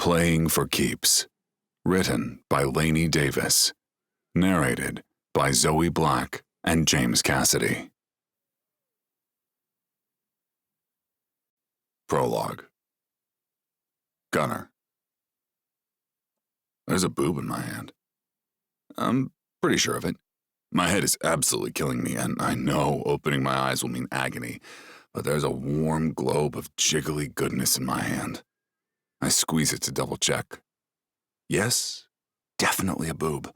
Playing for Keeps. Written by Lainey Davis. Narrated by Zoe Black and James Cassidy. Prologue. Gunnar. There's a boob in my hand. I'm pretty sure of it. My head is absolutely killing me, and I know opening my eyes will mean agony, but there's a warm globe of jiggly goodness in my hand. I squeeze it to double check. Yes, definitely a boob.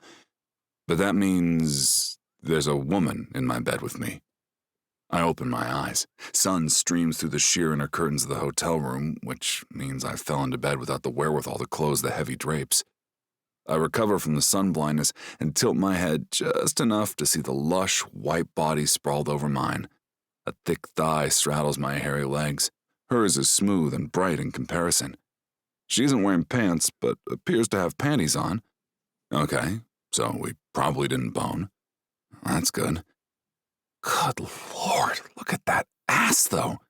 But that means there's a woman in my bed with me. I open my eyes. Sun streams through the sheer inner curtains of the hotel room, which means I fell into bed without the wherewithal to close the heavy drapes. I recover from the sun blindness and tilt my head just enough to see the lush, white body sprawled over mine. A thick thigh straddles my hairy legs. Hers is smooth and bright in comparison. She isn't wearing pants, but appears to have panties on. Okay, so we probably didn't bone. That's good. Good Lord, look at that ass, though.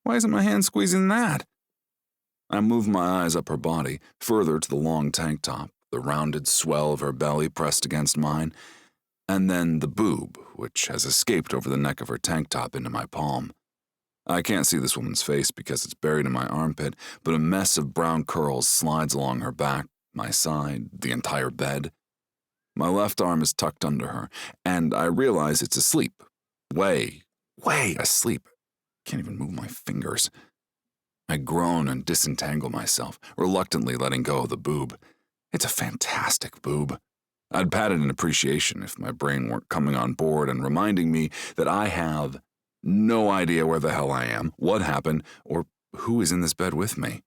Why isn't my hand squeezing that? I move my eyes up her body, further to the long tank top, the rounded swell of her belly pressed against mine, and then the boob, which has escaped over the neck of her tank top into my palm. I can't see this woman's face because it's buried in my armpit, but a mess of brown curls slides along her back, my side, the entire bed. My left arm is tucked under her, and I realize it's asleep. Way asleep. Can't even move my fingers. I groan and disentangle myself, reluctantly letting go of the boob. It's a fantastic boob. I'd pat it in appreciation if my brain weren't coming on board and reminding me that I have no idea where the hell I am, what happened, or who is in this bed with me.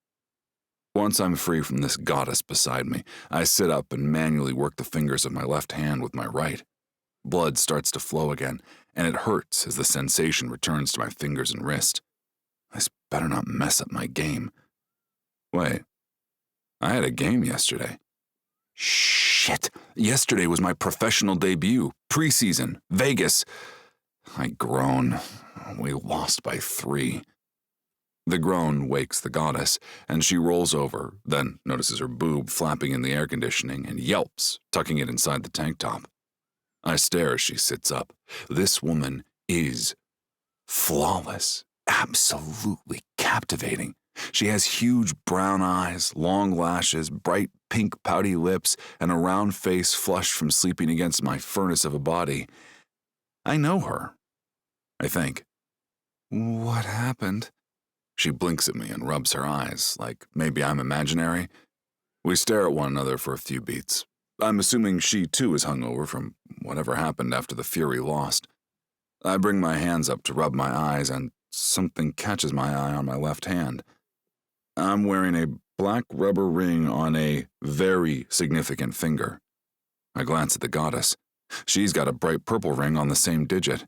Once I'm free from this goddess beside me, I sit up and manually work the fingers of my left hand with my right. Blood starts to flow again, and it hurts as the sensation returns to my fingers and wrist. This better not mess up my game. Wait, I had a game yesterday. Shit, yesterday was my professional debut, preseason, Vegas. I groan. We lost by 3. The groan wakes the goddess, and she rolls over, then notices her boob flapping in the air conditioning and yelps, tucking it inside the tank top. I stare as she sits up. This woman is flawless, absolutely captivating. She has huge brown eyes, long lashes, bright pink pouty lips, and a round face flushed from sleeping against my furnace of a body. I know her, I think. What happened? She blinks at me and rubs her eyes, like maybe I'm imaginary. We stare at one another for a few beats. I'm assuming she too is hungover from whatever happened after the Fury lost. I bring my hands up to rub my eyes, and something catches my eye on my left hand. I'm wearing a black rubber ring on a very significant finger. I glance at the goddess. She's got a bright purple ring on the same digit.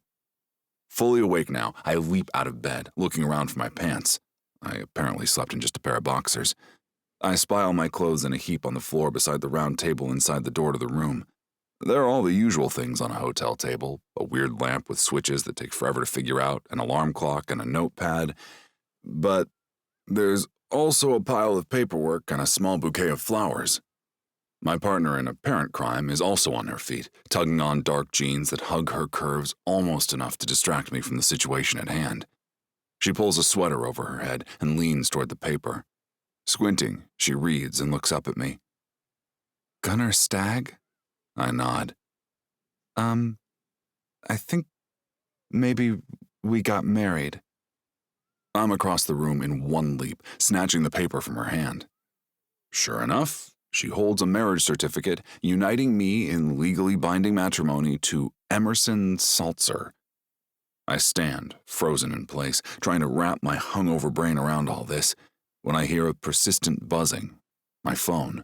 Fully awake now, I leap out of bed, looking around for my pants. I apparently slept in just a pair of boxers. I spy all my clothes in a heap on the floor beside the round table inside the door to the room. There are all the usual things on a hotel table, a weird lamp with switches that take forever to figure out, an alarm clock, and a notepad. But there's also a pile of paperwork and a small bouquet of flowers. My partner in apparent crime is also on her feet, tugging on dark jeans that hug her curves almost enough to distract me from the situation at hand. She pulls a sweater over her head and leans toward the paper. Squinting, she reads and looks up at me. Gunnar Stag? I nod. I think maybe we got married. I'm across the room in one leap, snatching the paper from her hand. Sure enough, she holds a marriage certificate uniting me in legally binding matrimony to Emerson Saltzer. I stand, frozen in place, trying to wrap my hungover brain around all this, when I hear a persistent buzzing. My phone.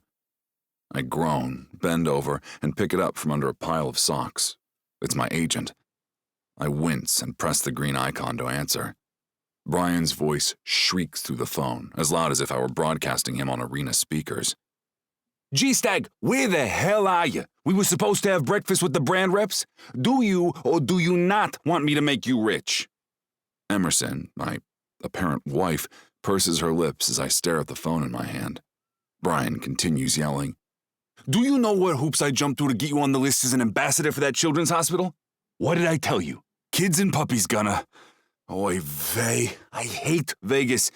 I groan, bend over, and pick it up from under a pile of socks. It's my agent. I wince and press the green icon to answer. Brian's voice shrieks through the phone, as loud as if I were broadcasting him on arena speakers. G-Stag, where the hell are you? We were supposed to have breakfast with the brand reps? Do you or do you not want me to make you rich? Emerson, my apparent wife, purses her lips as I stare at the phone in my hand. Brian continues yelling. Do you know what hoops I jumped through to get you on the list as an ambassador for that children's hospital? What did I tell you? Kids and puppies, Gunnar. Oy vey, I hate Vegas.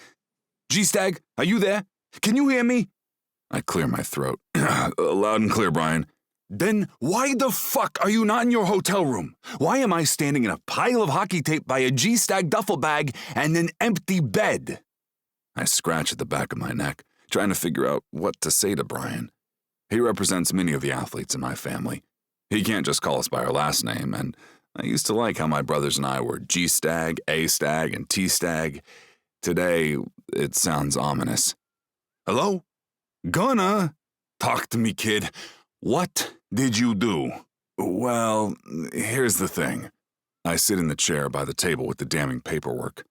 G-Stag, are you there? Can you hear me? I clear my throat. Loud and clear, Brian. Then why the fuck are you not in your hotel room? Why am I standing in a pile of hockey tape by a G-Stag duffel bag and an empty bed? I scratch at the back of my neck, trying to figure out what to say to Brian. He represents many of the athletes in my family. He can't just call us by our last name, and I used to like how my brothers and I were G-Stag, A-Stag, and T-Stag. Today, it sounds ominous. Hello? Gunnar? Talk to me, kid. What did you do? Well, here's the thing. I sit in the chair by the table with the damning paperwork.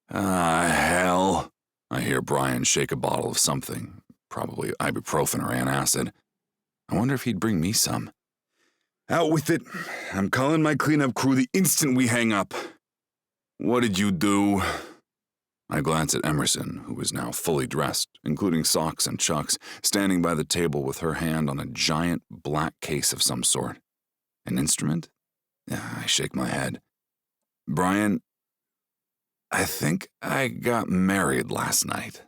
Hell. I hear Brian shake a bottle of something, probably ibuprofen or antacid. I wonder if he'd bring me some. Out with it. I'm calling my cleanup crew the instant we hang up. What did you do? I glance at Emerson, who is now fully dressed, including socks and chucks, standing by the table with her hand on a giant black case of some sort. An instrument? I shake my head. Brian, I think I got married last night.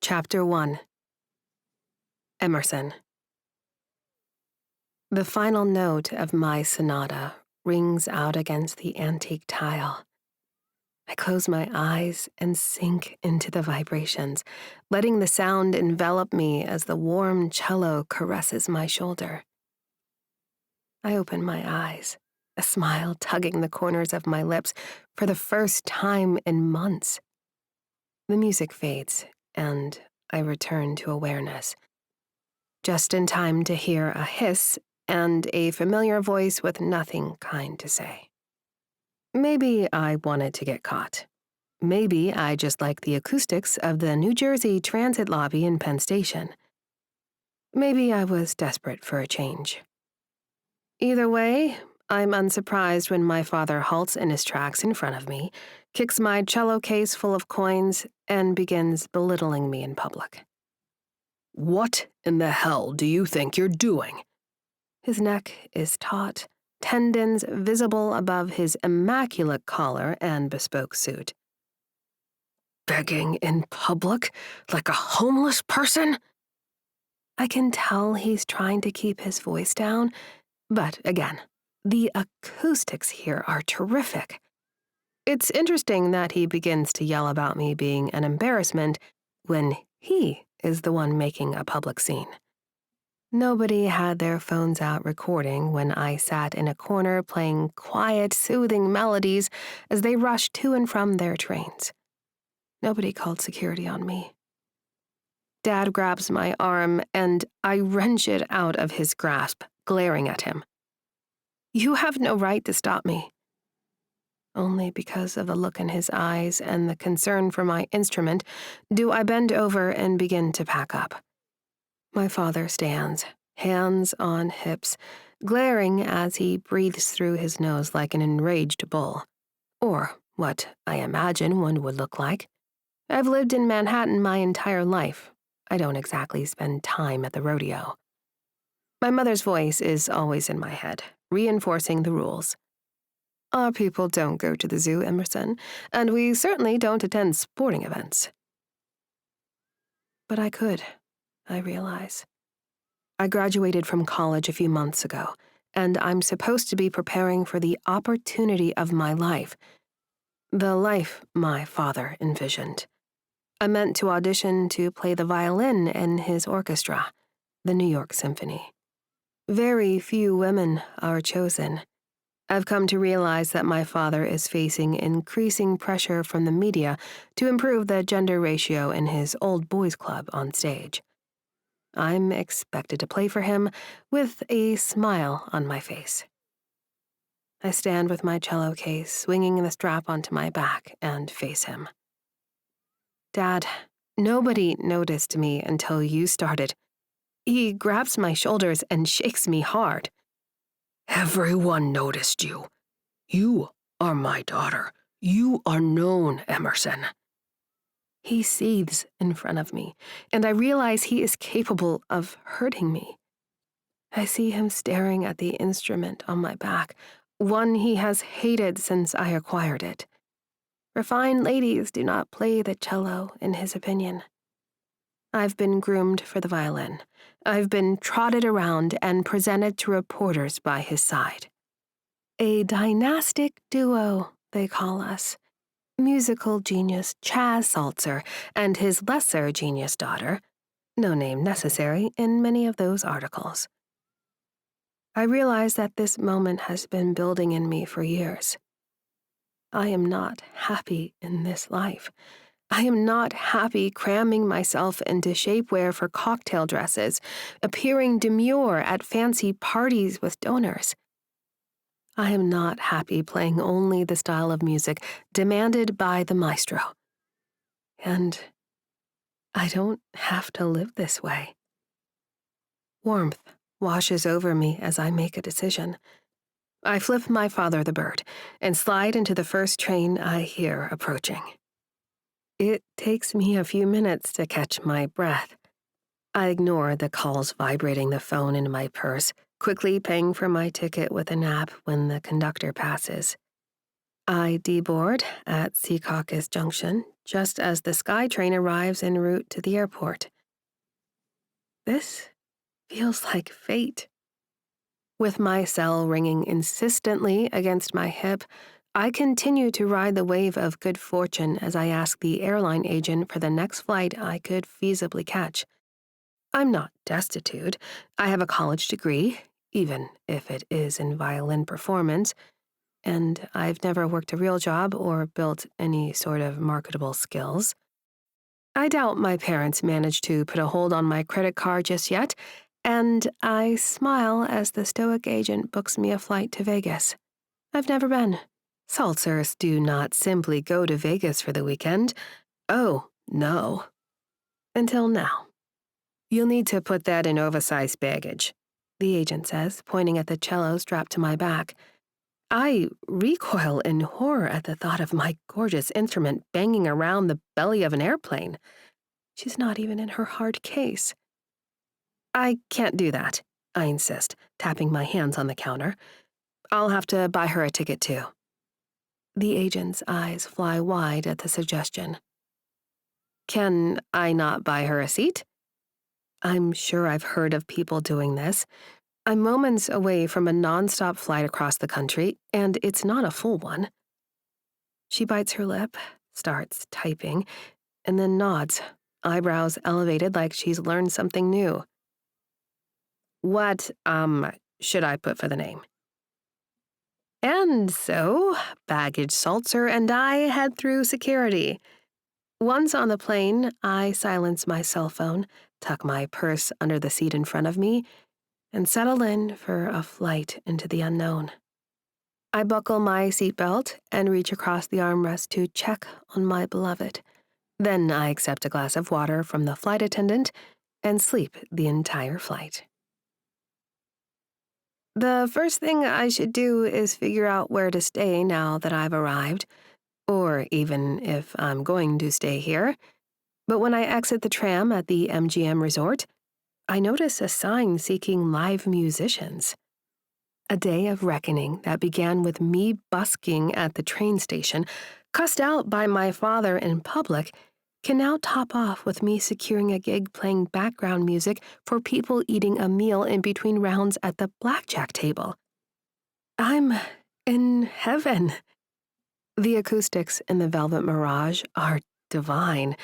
Chapter 1. Emerson. The final note of my sonata rings out against the antique tile. I close my eyes and sink into the vibrations, letting the sound envelop me as the warm cello caresses my shoulder. I open my eyes, a smile tugging the corners of my lips for the first time in months. The music fades, and I return to awareness, just in time to hear a hiss and a familiar voice with nothing kind to say. Maybe I wanted to get caught. Maybe I just liked the acoustics of the New Jersey Transit lobby in Penn Station. Maybe I was desperate for a change. Either way, I'm unsurprised when my father halts in his tracks in front of me, kicks my cello case full of coins, and begins belittling me in public. What in the hell do you think you're doing? His neck is taut, tendons visible above his immaculate collar and bespoke suit. Begging in public like a homeless person? I can tell he's trying to keep his voice down, but again, the acoustics here are terrific. It's interesting that he begins to yell about me being an embarrassment when he is the one making a public scene. Nobody had their phones out recording when I sat in a corner playing quiet, soothing melodies as they rushed to and from their trains. Nobody called security on me. Dad grabs my arm, and I wrench it out of his grasp, glaring at him. You have no right to stop me. Only because of the look in his eyes and the concern for my instrument do I bend over and begin to pack up. My father stands, hands on hips, glaring as he breathes through his nose like an enraged bull. Or what I imagine one would look like. I've lived in Manhattan my entire life. I don't exactly spend time at the rodeo. My mother's voice is always in my head, reinforcing the rules. Our people don't go to the zoo, Emerson, and we certainly don't attend sporting events. But I could. I realize. I graduated from college a few months ago, and I'm supposed to be preparing for the opportunity of my life. The life my father envisioned. I meant to audition to play the violin in his orchestra, the New York Symphony. Very few women are chosen. I've come to realize that my father is facing increasing pressure from the media to improve the gender ratio in his old boys club on stage. I'm expected to play for him with a smile on my face. I stand with my cello case swinging the strap onto my back and face him. Dad, nobody noticed me until you started. He grabs my shoulders and shakes me hard. Everyone noticed you. You are my daughter. You are known, Emerson. He seethes in front of me, and I realize he is capable of hurting me. I see him staring at the instrument on my back, one he has hated since I acquired it. Refined ladies do not play the cello, in his opinion. I've been groomed for the violin. I've been trotted around and presented to reporters by his side. A dynastic duo, they call us. Musical genius Chaz Saltzer and his lesser genius daughter, no name necessary in many of those articles. I realize that this moment has been building in me for years. I am not happy in this life. I am not happy cramming myself into shapewear for cocktail dresses, appearing demure at fancy parties with donors. I am not happy playing only the style of music demanded by the maestro. And I don't have to live this way. Warmth washes over me as I make a decision. I flip my father the bird and slide into the first train I hear approaching. It takes me a few minutes to catch my breath. I ignore the calls vibrating the phone in my purse, quickly paying for my ticket with a nap when the conductor passes. I deboard at Secaucus Junction just as the SkyTrain arrives en route to the airport. This feels like fate. With my cell ringing insistently against my hip, I continue to ride the wave of good fortune as I ask the airline agent for the next flight I could feasibly catch. I'm not destitute. I have a college degree, even if it is in violin performance, and I've never worked a real job or built any sort of marketable skills. I doubt my parents managed to put a hold on my credit card just yet, and I smile as the stoic agent books me a flight to Vegas. I've never been. Saltzers do not simply go to Vegas for the weekend. Oh, no. Until now. You'll need to put that in oversized baggage, the agent says, pointing at the cello strapped to my back. I recoil in horror at the thought of my gorgeous instrument banging around the belly of an airplane. She's not even in her hard case. I can't do that, I insist, tapping my hands on the counter. I'll have to buy her a ticket too. The agent's eyes fly wide at the suggestion. Can I not buy her a seat? I'm sure I've heard of people doing this. I'm moments away from a nonstop flight across the country, and it's not a full one. She bites her lip, starts typing, and then nods, eyebrows elevated like she's learned something new. What, should I put for the name? And so, Baggage Saltzer and I head through security. Once on the plane, I silence my cell phone, tuck my purse under the seat in front of me, and settle in for a flight into the unknown. I buckle my seatbelt and reach across the armrest to check on my beloved. Then I accept a glass of water from the flight attendant and sleep the entire flight. The first thing I should do is figure out where to stay now that I've arrived, or even if I'm going to stay here. But when I exit the tram at the MGM resort, I notice a sign seeking live musicians. A day of reckoning that began with me busking at the train station, cussed out by my father in public, can now top off with me securing a gig playing background music for people eating a meal in between rounds at the blackjack table. I'm in heaven. The acoustics in the Velvet Mirage are divine,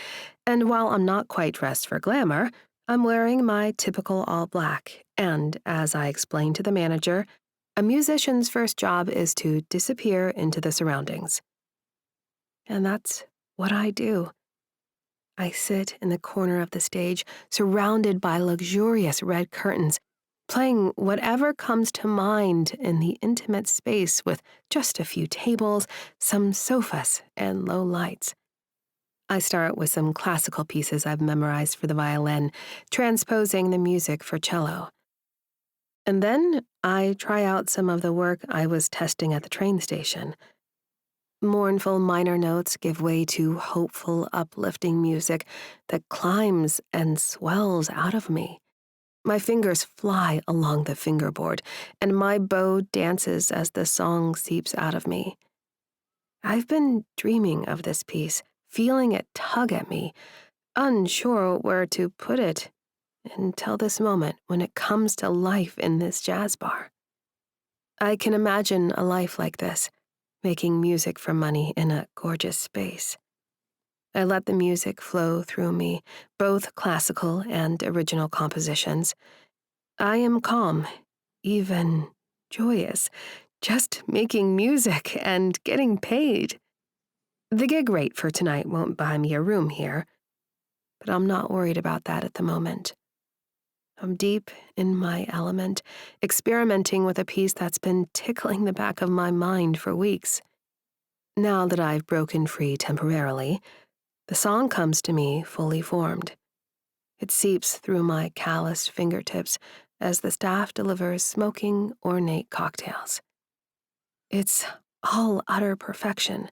and while I'm not quite dressed for glamour, I'm wearing my typical all black, and as I explained to the manager, a musician's first job is to disappear into the surroundings. And that's what I do. I sit in the corner of the stage, surrounded by luxurious red curtains, playing whatever comes to mind in the intimate space with just a few tables, some sofas, and low lights. I start with some classical pieces I've memorized for the violin, transposing the music for cello. And then I try out some of the work I was testing at the train station. Mournful minor notes give way to hopeful, uplifting music that climbs and swells out of me. My fingers fly along the fingerboard, and my bow dances as the song seeps out of me. I've been dreaming of this piece, feeling it tug at me, unsure where to put it, until this moment when it comes to life in this jazz bar. I can imagine a life like this, making music for money in a gorgeous space. I let the music flow through me, both classical and original compositions. I am calm, even joyous, just making music and getting paid. The gig rate for tonight won't buy me a room here, but I'm not worried about that at the moment. I'm deep in my element, experimenting with a piece that's been tickling the back of my mind for weeks. Now that I've broken free temporarily, the song comes to me fully formed. It seeps through my calloused fingertips as the staff delivers smoking, ornate cocktails. It's all utter perfection,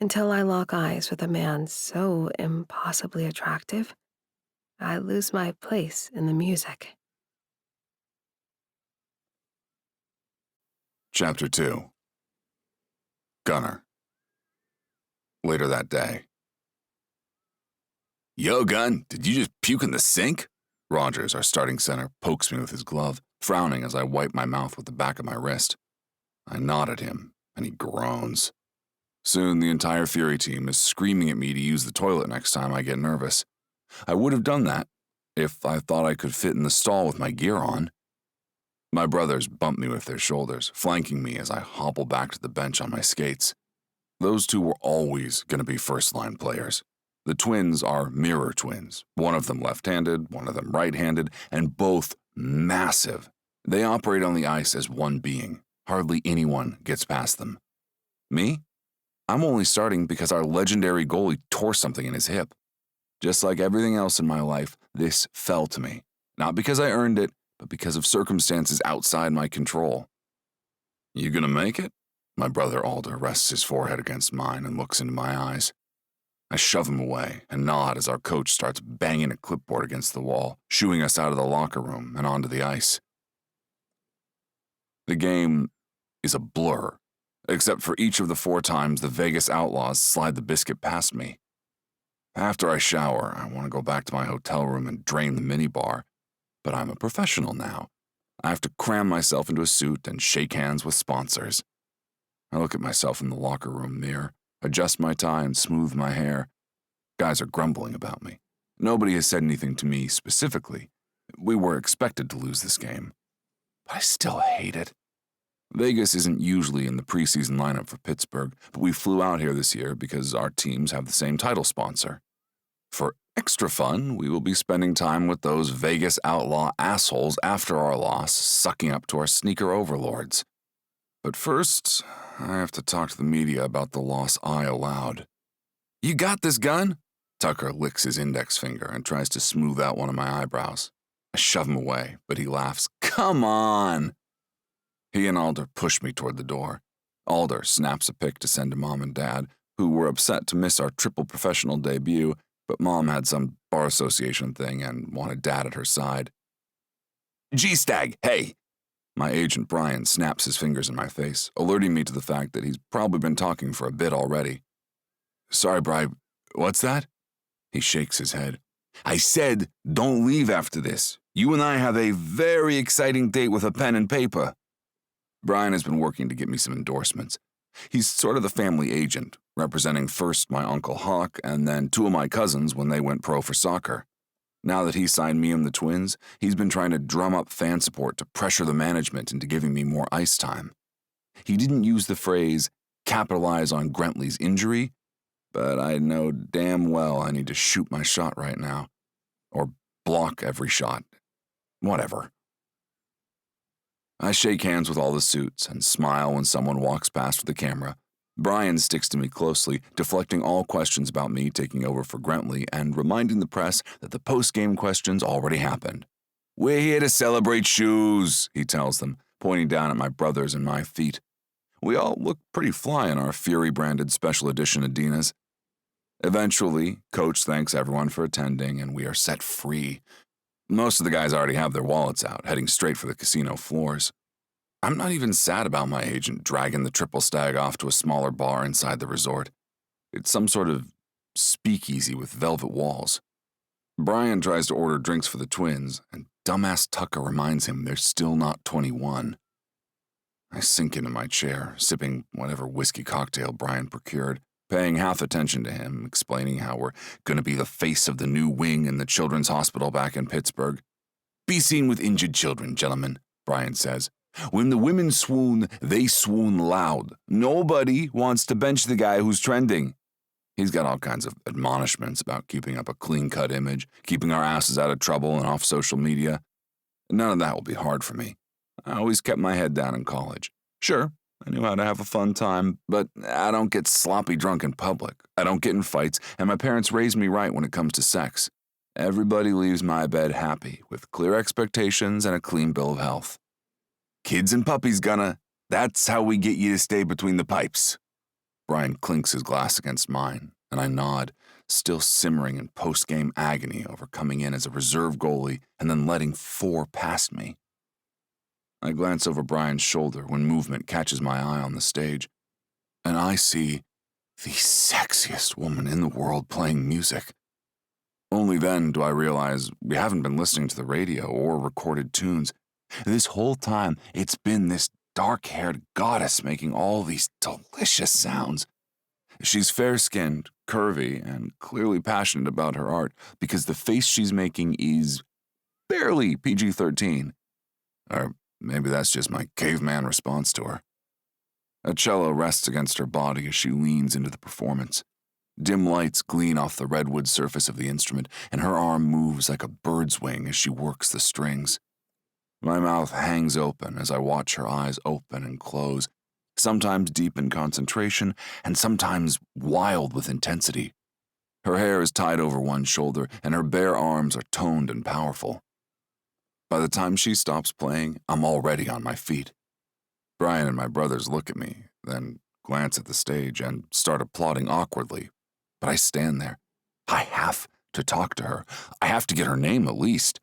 until I lock eyes with a man so impossibly attractive, I lose my place in the music. Chapter 2. Gunnar. Later that day. Yo, Gun, did you just puke in the sink? Rogers, our starting center, pokes me with his glove, frowning as I wipe my mouth with the back of my wrist. I nod at him, and he groans. Soon the entire Fury team is screaming at me to use the toilet next time I get nervous. I would have done that if I thought I could fit in the stall with my gear on. My brothers bump me with their shoulders, flanking me as I hobble back to the bench on my skates. Those two were always going to be first-line players. The twins are mirror twins, one of them left-handed, one of them right-handed, and both massive. They operate on the ice as one being. Hardly anyone gets past them. Me? I'm only starting because our legendary goalie tore something in his hip. Just like everything else in my life, this fell to me. Not because I earned it, but because of circumstances outside my control. You gonna make it? My brother Alder rests his forehead against mine and looks into my eyes. I shove him away and nod as our coach starts banging a clipboard against the wall, shooing us out of the locker room and onto the ice. The game is a blur, except for each of the 4 times the Vegas Outlaws slide the biscuit past me. After I shower, I want to go back to my hotel room and drain the minibar, but I'm a professional now. I have to cram myself into a suit and shake hands with sponsors. I look at myself in the locker room mirror, adjust my tie and smooth my hair. Guys are grumbling about me. Nobody has said anything to me specifically. We were expected to lose this game. But I still hate it. Vegas isn't usually in the preseason lineup for Pittsburgh, but we flew out here this year because our teams have the same title sponsor. For extra fun, we will be spending time with those Vegas Outlaw assholes after our loss, sucking up to our sneaker overlords. But first, I have to talk to the media about the loss I allowed. You got this, Gun? Tucker licks his index finger and tries to smooth out one of my eyebrows. I shove him away, but he laughs. Come on! He and Alder push me toward the door. Alder snaps a pic to send to Mom and Dad, who were upset to miss our triple professional debut, but Mom had some bar association thing and wanted Dad at her side. G-Stag, hey! My agent Brian snaps his fingers in my face, alerting me to the fact that he's probably been talking for a bit already. Sorry, Bri, what's that? He shakes his head. I said, don't leave after this. You and I have a very exciting date with a pen and paper. Brian has been working to get me some endorsements. He's sort of the family agent, representing first my Uncle Hawk and then 2 of my cousins when they went pro for soccer. Now that he signed me and the twins, he's been trying to drum up fan support to pressure the management into giving me more ice time. He didn't use the phrase, capitalize on Grentley's injury, but I know damn well I need to shoot my shot right now. Or block every shot. Whatever. I shake hands with all the suits and smile when someone walks past with the camera. Brian sticks to me closely, deflecting all questions about me taking over for Grentley and reminding the press that the post-game questions already happened. We're here to celebrate shoes, he tells them, pointing down at my brothers and my feet. We all look pretty fly in our Fury-branded special edition Adidas. Eventually, Coach thanks everyone for attending, and we are set free. Most of the guys already have their wallets out, heading straight for the casino floors. I'm not even sad about my agent dragging the triple stag off to a smaller bar inside the resort. It's some sort of speakeasy with velvet walls. Brian tries to order drinks for the twins, and dumbass Tucker reminds him they're still not 21. I sink into my chair, sipping whatever whiskey cocktail Brian procured, paying half attention to him, explaining how we're going to be the face of the new wing in the children's hospital back in Pittsburgh. "Be seen with injured children, gentlemen," Brian says. "When the women swoon, they swoon loud. Nobody wants to bench the guy who's trending." He's got all kinds of admonishments about keeping up a clean-cut image, keeping our asses out of trouble and off social media. None of that will be hard for me. I always kept my head down in college. Sure, I knew how to have a fun time, but I don't get sloppy drunk in public. I don't get in fights, and my parents raised me right when it comes to sex. Everybody leaves my bed happy, with clear expectations and a clean bill of health. "Kids and puppies, Gunnar. That's how we get you to stay between the pipes." Brian clinks his glass against mine, and I nod, still simmering in post-game agony over coming in as a reserve goalie and then letting 4 past me. I glance over Brian's shoulder when movement catches my eye on the stage, and I see the sexiest woman in the world playing music. Only then do I realize we haven't been listening to the radio or recorded tunes. This whole time, it's been this dark-haired goddess making all these delicious sounds. She's fair-skinned, curvy, and clearly passionate about her art because the face she's making is barely PG-13. Or maybe that's just my caveman response to her. A cello rests against her body as she leans into the performance. Dim lights gleam off the redwood surface of the instrument, and her arm moves like a bird's wing as she works the strings. My mouth hangs open as I watch her eyes open and close, sometimes deep in concentration and sometimes wild with intensity. Her hair is tied over one shoulder, and her bare arms are toned and powerful. By the time she stops playing, I'm already on my feet. Brian and my brothers look at me, then glance at the stage and start applauding awkwardly. But I stand there. I have to talk to her. I have to get her name at least.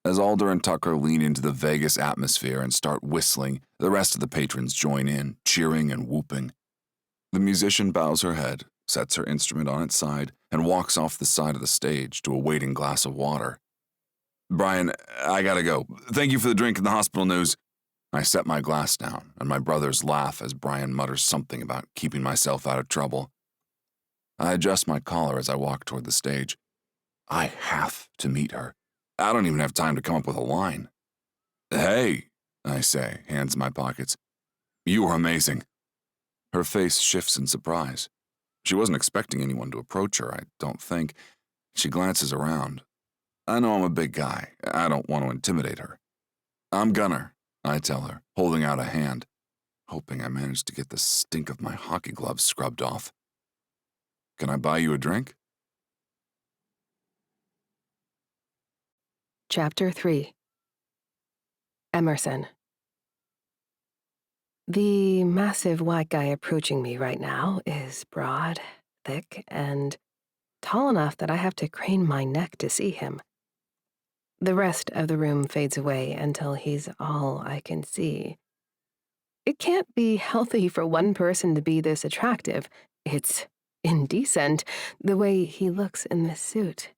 As Alder and Tucker lean into the Vegas atmosphere and start whistling, the rest of the patrons join in, cheering and whooping. The musician bows her head, sets her instrument on its side, and walks off the side of the stage to a waiting glass of water. "Brian, I gotta go. Thank you for the drink and the hospital news." I set my glass down, and my brothers laugh as Brian mutters something about keeping myself out of trouble. I adjust my collar as I walk toward the stage. I have to meet her. I don't even have time to come up with a line. "Hey," I say, hands in my pockets. "You are amazing." Her face shifts in surprise. She wasn't expecting anyone to approach her, I don't think. She glances around. I know I'm a big guy. I don't want to intimidate her. "I'm Gunnar," I tell her, holding out a hand, hoping I manage to get the stink of my hockey gloves scrubbed off. "Can I buy you a drink?" Chapter 3. Emerson. The massive white guy approaching me right now is broad, thick, and tall enough that I have to crane my neck to see him. The rest of the room fades away until he's all I can see. It can't be healthy for one person to be this attractive. It's indecent, the way he looks in this suit.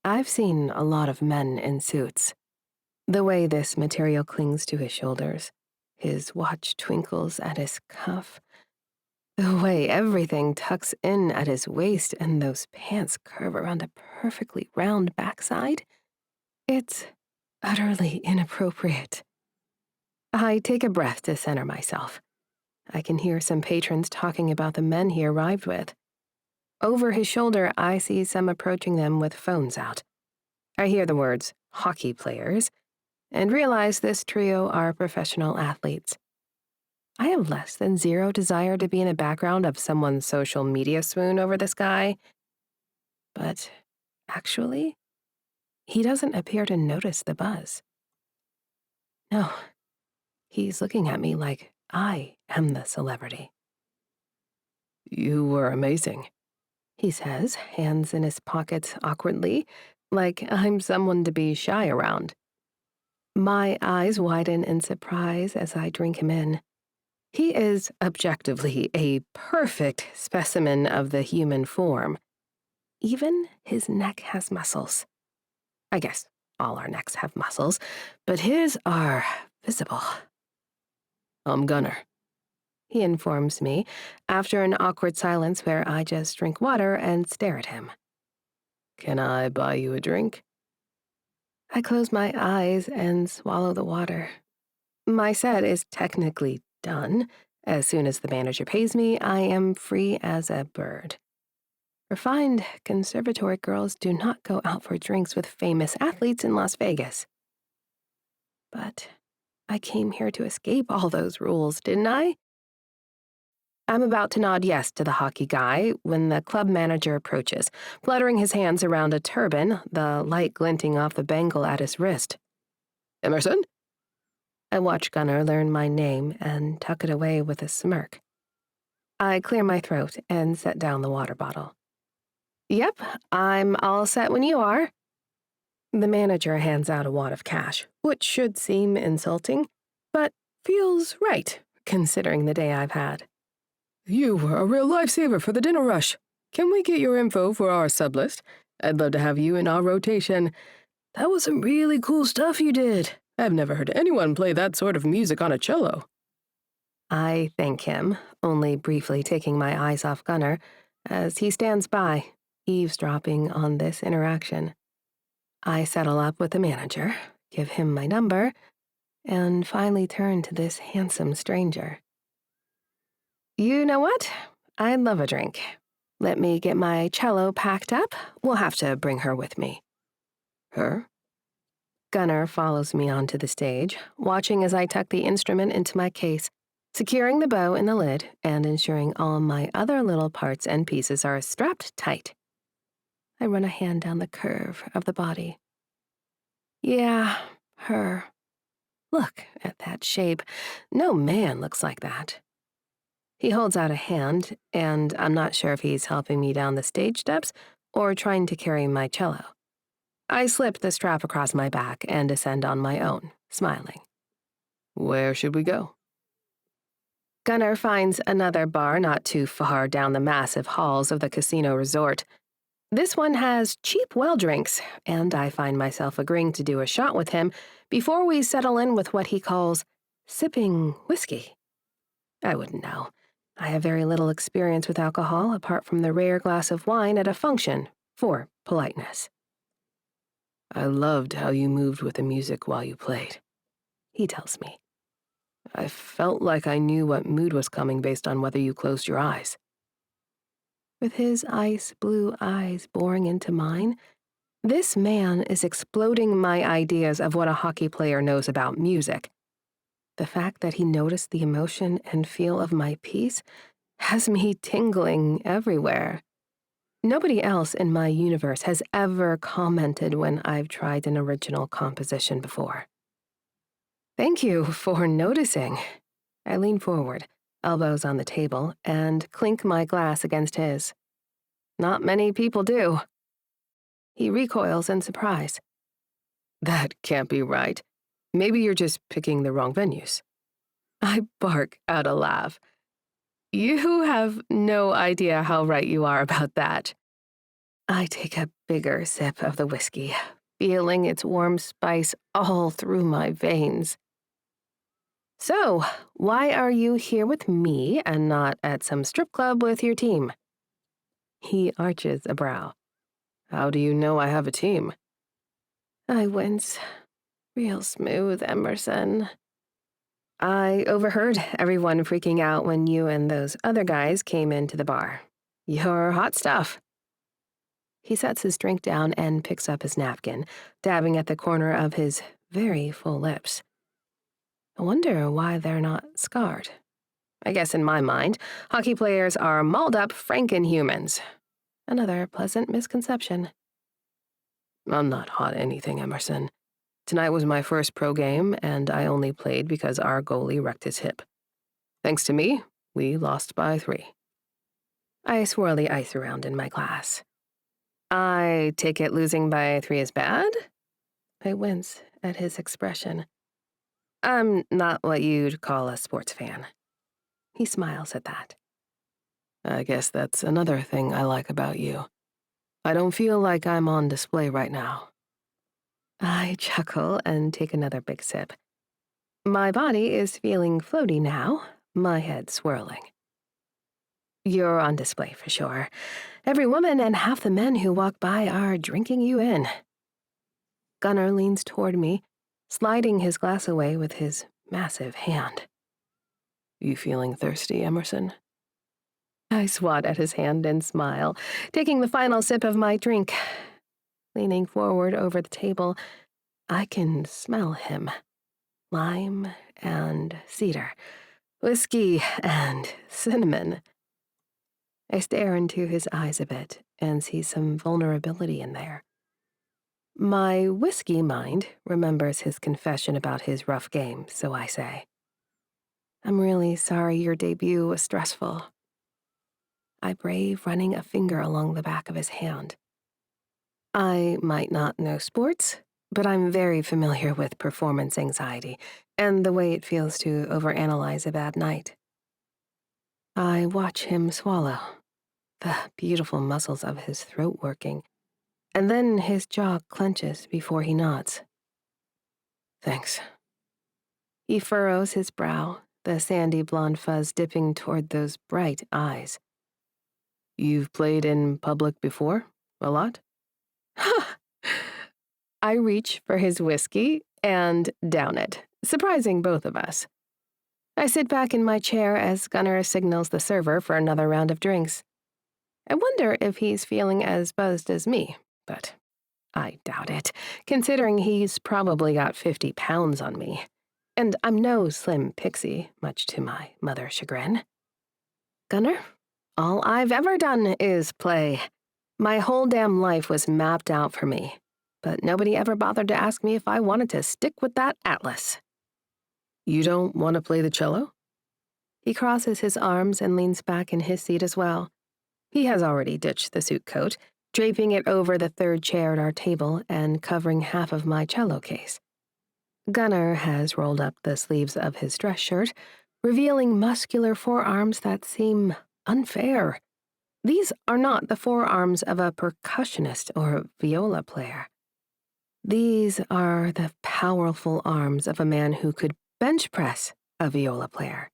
I've seen a lot of men in suits. The way this material clings to his shoulders, his watch twinkles at his cuff, the way everything tucks in at his waist and those pants curve around a perfectly round backside. It's utterly inappropriate. I take a breath to center myself. I can hear some patrons talking about the men he arrived with. Over his shoulder, I see some approaching them with phones out. I hear the words, hockey players, and realize this trio are professional athletes. I have less than zero desire to be in the background of someone's social media swoon over this guy. But actually, he doesn't appear to notice the buzz. No, he's looking at me like I am the celebrity. You were amazing. He says, hands in his pockets awkwardly, like I'm someone to be shy around. My eyes widen in surprise as I drink him in. He is objectively a perfect specimen of the human form. Even his neck has muscles. I guess all our necks have muscles, but his are visible. I'm Gunnar. He informs me, after an awkward silence where I just drink water and stare at him. Can I buy you a drink? I close my eyes and swallow the water. My set is technically done. As soon as the manager pays me, I am free as a bird. Refined conservatory girls do not go out for drinks with famous athletes in Las Vegas. But I came here to escape all those rules, didn't I? I'm about to nod yes to the hockey guy when the club manager approaches, fluttering his hands around a turban, the light glinting off the bangle at his wrist. Emerson? I watch Gunnar learn my name and tuck it away with a smirk. I clear my throat and set down the water bottle. Yep, I'm all set when you are. The manager hands out a wad of cash, which should seem insulting, but feels right, considering the day I've had. You were a real lifesaver for the dinner rush. Can we get your info for our sublist? I'd love to have you in our rotation. That was some really cool stuff you did. I've never heard anyone play that sort of music on a cello. I thank him, only briefly taking my eyes off Gunnar, as he stands by, eavesdropping on this interaction. I settle up with the manager, give him my number, and finally turn to this handsome stranger. You know what? I'd love a drink. Let me get my cello packed up. We'll have to bring her with me. Her? Gunnar follows me onto the stage, watching as I tuck the instrument into my case, securing the bow in the lid and ensuring all my other little parts and pieces are strapped tight. I run a hand down the curve of the body. Yeah, her. Look at that shape. No man looks like that. He holds out a hand, and I'm not sure if he's helping me down the stage steps or trying to carry my cello. I slip the strap across my back and descend on my own, smiling. Where should we go? Gunnar finds another bar not too far down the massive halls of the casino resort. This one has cheap well drinks, and I find myself agreeing to do a shot with him before we settle in with what he calls sipping whiskey. I wouldn't know. I have very little experience with alcohol apart from the rare glass of wine at a function, for politeness. I loved how you moved with the music while you played, He tells me. I felt like I knew what mood was coming based on whether you closed your eyes. With his ice blue eyes boring into mine, this man is exploding my ideas of what a hockey player knows about music. The fact that he noticed the emotion and feel of my piece has me tingling everywhere. Nobody else in my universe has ever commented when I've tried an original composition before. Thank you for noticing. I lean forward, elbows on the table, and clink my glass against his. Not many people do. He recoils in surprise. That can't be right. Maybe you're just picking the wrong venues. I bark out a laugh. You have no idea how right you are about that. I take a bigger sip of the whiskey, feeling its warm spice all through my veins. So, why are you here with me and not at some strip club with your team? He arches a brow. How do you know I have a team? I wince. Real smooth, Emerson. I overheard everyone freaking out when you and those other guys came into the bar. You're hot stuff. He sets his drink down and picks up his napkin, dabbing at the corner of his very full lips. I wonder why they're not scarred. I guess in my mind, hockey players are mauled up Frankenhumans. Another pleasant misconception. I'm not hot anything, Emerson. Tonight was my first pro game, and I only played because our goalie wrecked his hip. Thanks to me, we lost by 3. I swirl the ice around in my glass. I take it losing by 3 is bad? I wince at his expression. I'm not what you'd call a sports fan. He smiles at that. I guess that's another thing I like about you. I don't feel like I'm on display right now. I chuckle and take another big sip. My body is feeling floaty now, my head swirling. You're on display for sure. Every woman and half the men who walk by are drinking you in. Gunnar leans toward me, sliding his glass away with his massive hand. You feeling thirsty, Emerson? I swat at his hand and smile, taking the final sip of my drink. Leaning forward over the table, I can smell him. Lime and cedar, whiskey and cinnamon. I stare into his eyes a bit and see some vulnerability in there. My whiskey mind remembers his confession about his rough game, so I say, I'm really sorry your debut was stressful. I brave running a finger along the back of his hand. I might not know sports, but I'm very familiar with performance anxiety and the way it feels to overanalyze a bad night. I watch him swallow, the beautiful muscles of his throat working, and then his jaw clenches before he nods. Thanks. He furrows his brow, the sandy blonde fuzz dipping toward those bright eyes. You've played in public before? A lot? I reach for his whiskey and down it, surprising both of us. I sit back in my chair as Gunnar signals the server for another round of drinks. I wonder if he's feeling as buzzed as me, but I doubt it, considering he's probably got 50 pounds on me. And I'm no slim pixie, much to my mother's chagrin. Gunnar, all I've ever done is play. My whole damn life was mapped out for me, but nobody ever bothered to ask me if I wanted to stick with that atlas. You don't want to play the cello? He crosses his arms and leans back in his seat as well. He has already ditched the suit coat, draping it over the third chair at our table and covering half of my cello case. Gunnar has rolled up the sleeves of his dress shirt, revealing muscular forearms that seem unfair. These are not the forearms of a percussionist or viola player. These are the powerful arms of a man who could bench press a viola player.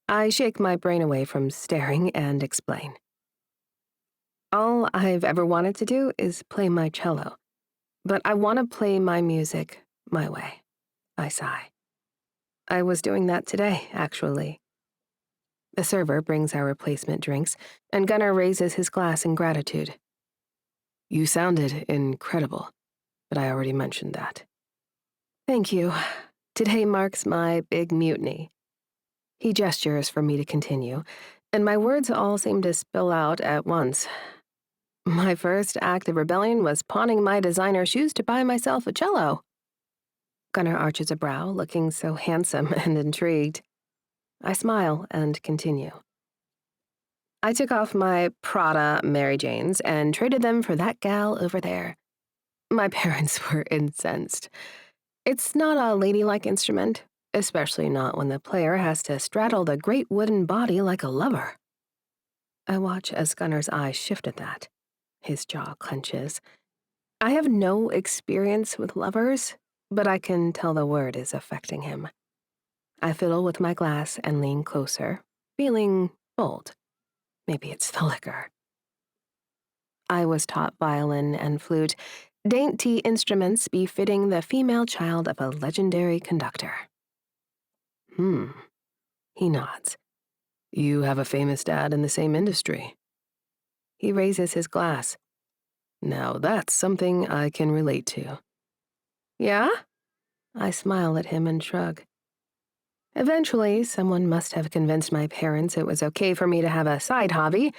I shake my brain away from staring and explain. All I've ever wanted to do is play my cello, but I want to play my music my way. I sigh. I was doing that today, actually. The server brings our replacement drinks, and Gunnar raises his glass in gratitude. You sounded incredible, but I already mentioned that. Thank you. Today marks my big mutiny. He gestures for me to continue, and my words all seem to spill out at once. My first act of rebellion was pawning my designer shoes to buy myself a cello. Gunnar arches a brow, looking so handsome and intrigued. I smile and continue. I took off my Prada Mary Janes and traded them for that gal over there. My parents were incensed. It's not a ladylike instrument, especially not when the player has to straddle the great wooden body like a lover. I watch as Gunnar's eyes shift at that. His jaw clenches. I have no experience with lovers, but I can tell the word is affecting him. I fiddle with my glass and lean closer, feeling bold. Maybe it's the liquor. I was taught violin and flute, dainty instruments befitting the female child of a legendary conductor. He nods. You have a famous dad in the same industry. He raises his glass. Now that's something I can relate to. Yeah? I smile at him and shrug. Eventually, someone must have convinced my parents it was okay for me to have a side hobby,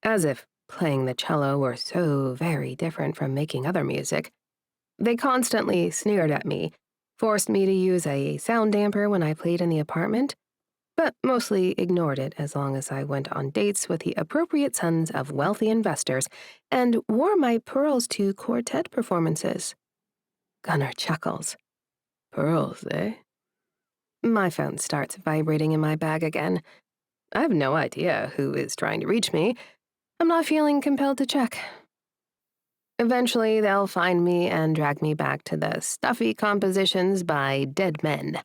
as if playing the cello were so very different from making other music. They constantly sneered at me, forced me to use a sound damper when I played in the apartment, but mostly ignored it as long as I went on dates with the appropriate sons of wealthy investors and wore my pearls to quartet performances. Gunnar chuckles. Pearls, eh? My phone starts vibrating in my bag again. I have no idea who is trying to reach me. I'm not feeling compelled to check. Eventually, they'll find me and drag me back to the stuffy compositions by dead men.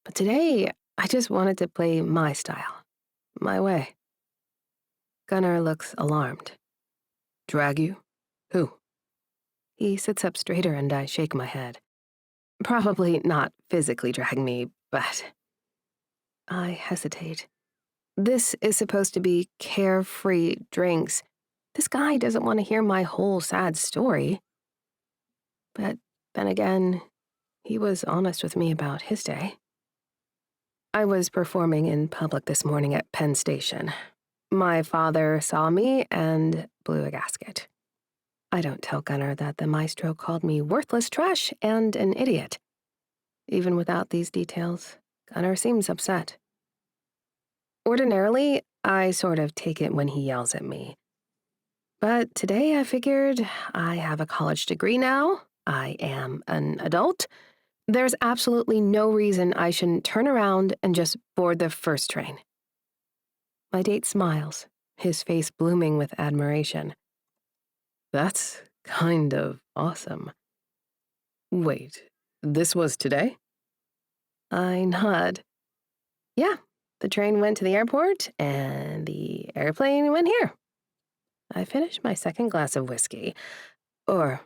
But today, I just wanted to play my style, my way. Gunnar looks alarmed. Drag you? Who? He sits up straighter and I shake my head. Probably not physically drag me, but... I hesitate. This is supposed to be carefree drinks. This guy doesn't want to hear my whole sad story. But then again, he was honest with me about his day. I was performing in public this morning at Penn Station. My father saw me and blew a gasket. I don't tell Gunnar that the maestro called me worthless trash and an idiot. Even without these details, Gunnar seems upset. Ordinarily, I sort of take it when he yells at me. But today I figured I have a college degree now, I am an adult. There's absolutely no reason I shouldn't turn around and just board the first train. My date smiles, his face blooming with admiration. That's kind of awesome. Wait, this was today? I nod. Yeah, the train went to the airport and the airplane went here. I finished my second glass of whiskey. Or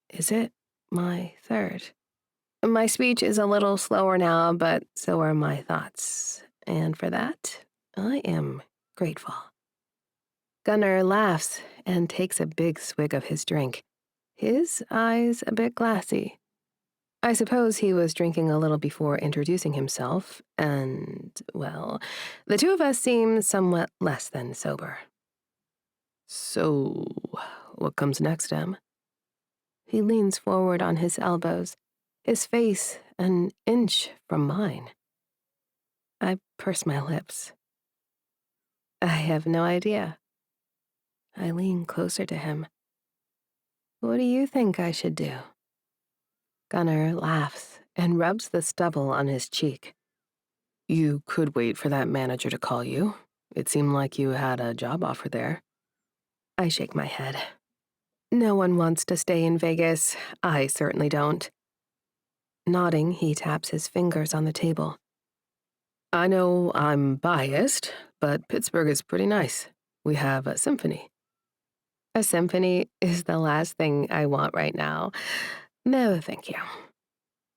is it my third? My speech is a little slower now, but so are my thoughts. And for that, I am grateful. Gunnar laughs and takes a big swig of his drink, his eyes a bit glassy. I suppose he was drinking a little before introducing himself, and, well, the two of us seem somewhat less than sober. So, what comes next, Em? He leans forward on his elbows, his face an inch from mine. I purse my lips. I have no idea. I lean closer to him. What do you think I should do? Gunnar laughs and rubs the stubble on his cheek. You could wait for that manager to call you. It seemed like you had a job offer there. I shake my head. No one wants to stay in Vegas. I certainly don't. Nodding, he taps his fingers on the table. I know I'm biased, but Pittsburgh is pretty nice. We have a symphony. A symphony is the last thing I want right now. No, thank you.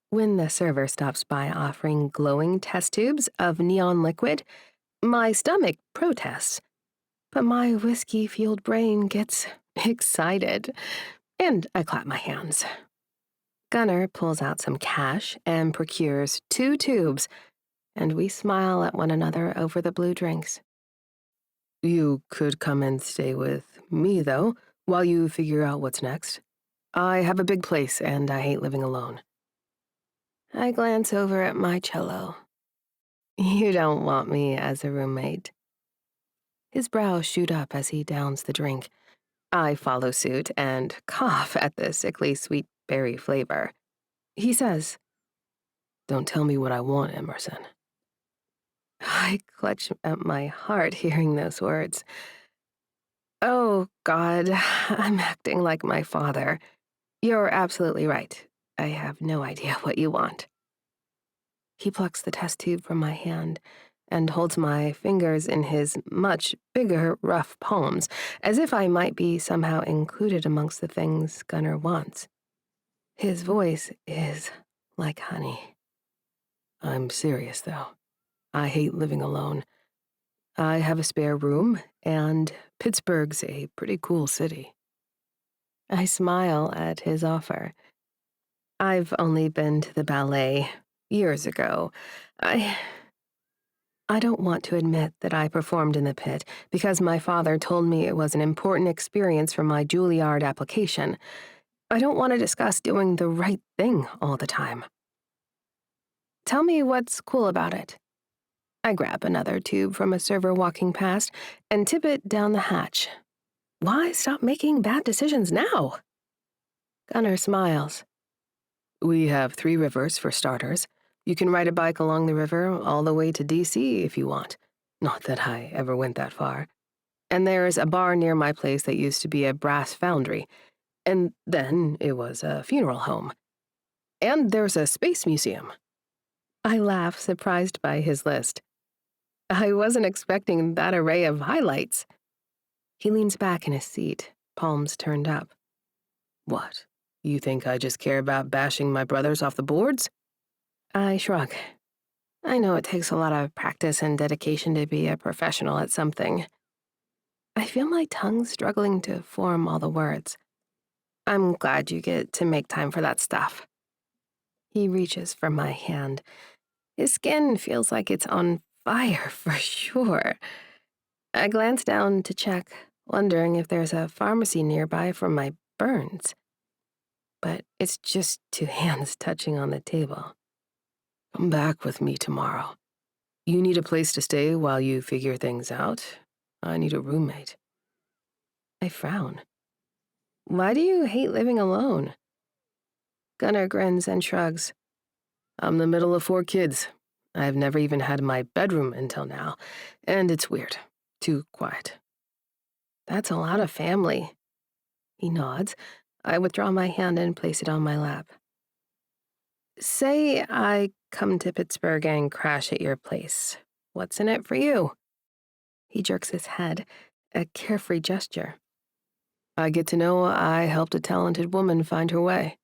When the server stops by offering glowing test tubes of neon liquid, my stomach protests. But my whiskey-fueled brain gets excited, and I clap my hands. Gunnar pulls out some cash and procures 2 tubes, and we smile at one another over the blue drinks. You could come and stay with me, though, while you figure out what's next. I have a big place, and I hate living alone. I glance over at my cello. You don't want me as a roommate. His brows shoot up as he downs the drink. I follow suit and cough at the sickly sweet berry flavor. He says, Don't tell me what I want, Emerson. I clutch at my heart hearing those words. Oh, God, I'm acting like my father. You're absolutely right. I have no idea what you want. He plucks the test tube from my hand and holds my fingers in his much bigger, rough palms, as if I might be somehow included amongst the things Gunnar wants. His voice is like honey. I'm serious, though. I hate living alone. I have a spare room, and Pittsburgh's a pretty cool city. I smile at his offer. I've only been to the ballet years ago. I don't want to admit that I performed in the pit because my father told me it was an important experience for my Juilliard application. I don't want to discuss doing the right thing all the time. Tell me what's cool about it. I grab another tube from a server walking past and tip it down the hatch. Why stop making bad decisions now? Gunnar smiles. We have 3 rivers for starters. You can ride a bike along the river all the way to D.C. if you want. Not that I ever went that far. And there's a bar near my place that used to be a brass foundry. And then it was a funeral home. And there's a space museum. I laugh, surprised by his list. I wasn't expecting that array of highlights. He leans back in his seat, palms turned up. What? You think I just care about bashing my brothers off the boards? I shrug. I know it takes a lot of practice and dedication to be a professional at something. I feel my tongue struggling to form all the words. I'm glad you get to make time for that stuff. He reaches for my hand. His skin feels like it's on fire for sure. I glance down to check, wondering if there's a pharmacy nearby for my burns. But it's just 2 hands touching on the table. Come back with me tomorrow. You need a place to stay while you figure things out. I need a roommate. I frown. Why do you hate living alone? Gunnar grins and shrugs. I'm the middle of 4 kids. I've never even had my bedroom until now, and it's weird. Too quiet. That's a lot of family. He nods. I withdraw my hand and place it on my lap. Say I come to Pittsburgh and crash at your place. What's in it for you? He jerks his head, a carefree gesture. I get to know I helped a talented woman find her way.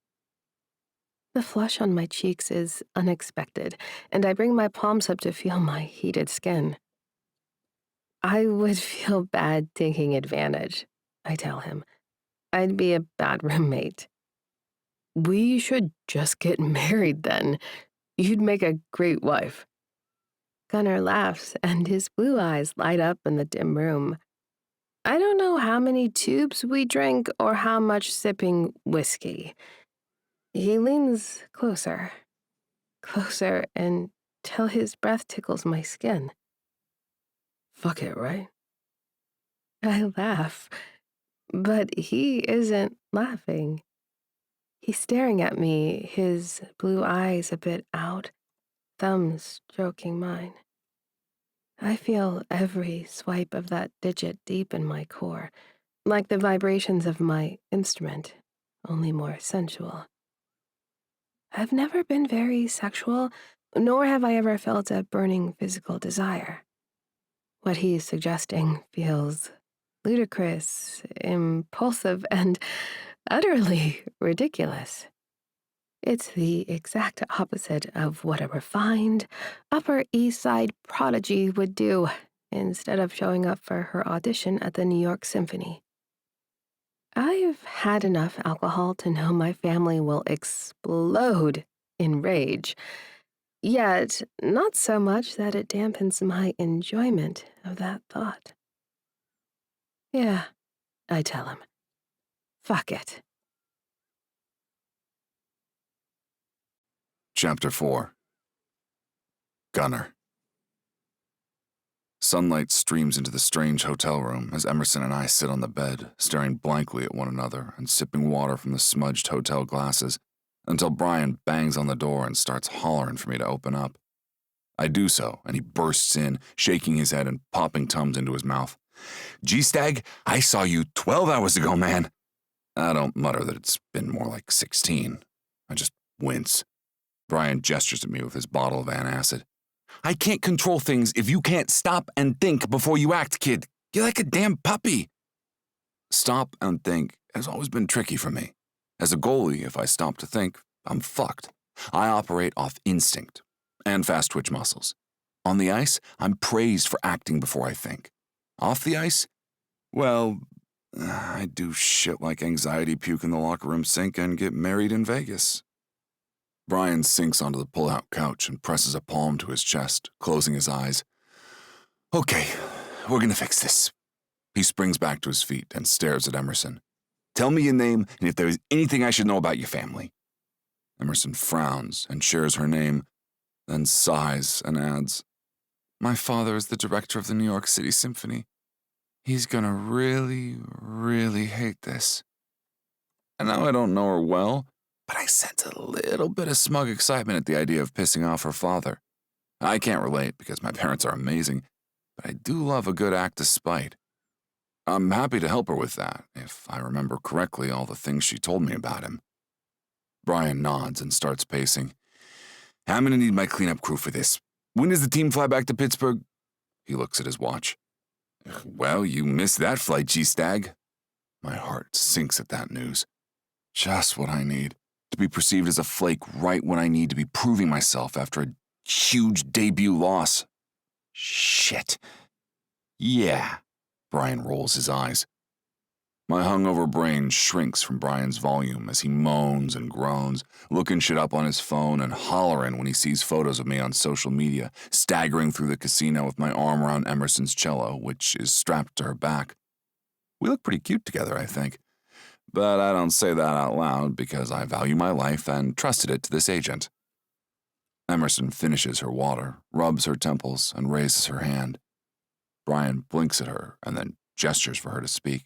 The flush on my cheeks is unexpected, and I bring my palms up to feel my heated skin. I would feel bad taking advantage, I tell him. I'd be a bad roommate. We should just get married then. You'd make a great wife. Gunnar laughs, and his blue eyes light up in the dim room. I don't know how many tubes we drink or how much sipping whiskey. He leans closer, until his breath tickles my skin. Fuck it, right? I laugh, but he isn't laughing. He's staring at me, his blue eyes a bit out, thumbs stroking mine. I feel every swipe of that digit deep in my core, like the vibrations of my instrument, only more sensual. I've never been very sexual, nor have I ever felt a burning physical desire. What he's suggesting feels ludicrous, impulsive, and utterly ridiculous. It's the exact opposite of what a refined, Upper East Side prodigy would do instead of showing up for her audition at the New York Symphony. I've had enough alcohol to know my family will explode in rage, yet not so much that it dampens my enjoyment of that thought. Yeah, I tell him. Fuck it. Chapter 4. Gunnar. Sunlight streams into the strange hotel room as Emerson and I sit on the bed, staring blankly at one another and sipping water from the smudged hotel glasses, until Brian bangs on the door and starts hollering for me to open up. I do so, and he bursts in, shaking his head and popping Tums into his mouth. G-Stag, I saw you 12 hours ago, man. I don't mutter that it's been more like 16. I just wince. Brian gestures at me with his bottle of antacid. I can't control things if you can't stop and think before you act, kid. You're like a damn puppy. Stop and think has always been tricky for me. As a goalie, if I stop to think, I'm fucked. I operate off instinct and fast twitch muscles. On the ice, I'm praised for acting before I think. Off the ice, well, I do shit like anxiety puke in the locker room sink and get married in Vegas. Brian sinks onto the pull-out couch and presses a palm to his chest, closing his eyes. Okay, we're gonna fix this. He springs back to his feet and stares at Emerson. Tell me your name and if there is anything I should know about your family. Emerson frowns and shares her name, then sighs and adds, My father is the director of the New York City Symphony. He's gonna really, really hate this. I know I don't know her well, but I sense a little bit of smug excitement at the idea of pissing off her father. I can't relate because my parents are amazing, but I do love a good act of spite. I'm happy to help her with that, if I remember correctly all the things she told me about him. Brian nods and starts pacing. I'm gonna need my cleanup crew for this. When does the team fly back to Pittsburgh? He looks at his watch. Well, you missed that flight, Stag. My heart sinks at that news. Just what I need. To be perceived as a flake right when I need to be proving myself after a huge debut loss. Shit. Yeah. Brian rolls his eyes. My hungover brain shrinks from Brian's volume as he moans and groans, looking shit up on his phone and hollering when he sees photos of me on social media, staggering through the casino with my arm around Emerson's cello, which is strapped to her back. We look pretty cute together, I think. But I don't say that out loud because I value my life and trusted it to this agent. Emerson finishes her water, rubs her temples, and raises her hand. Brian blinks at her and then gestures for her to speak.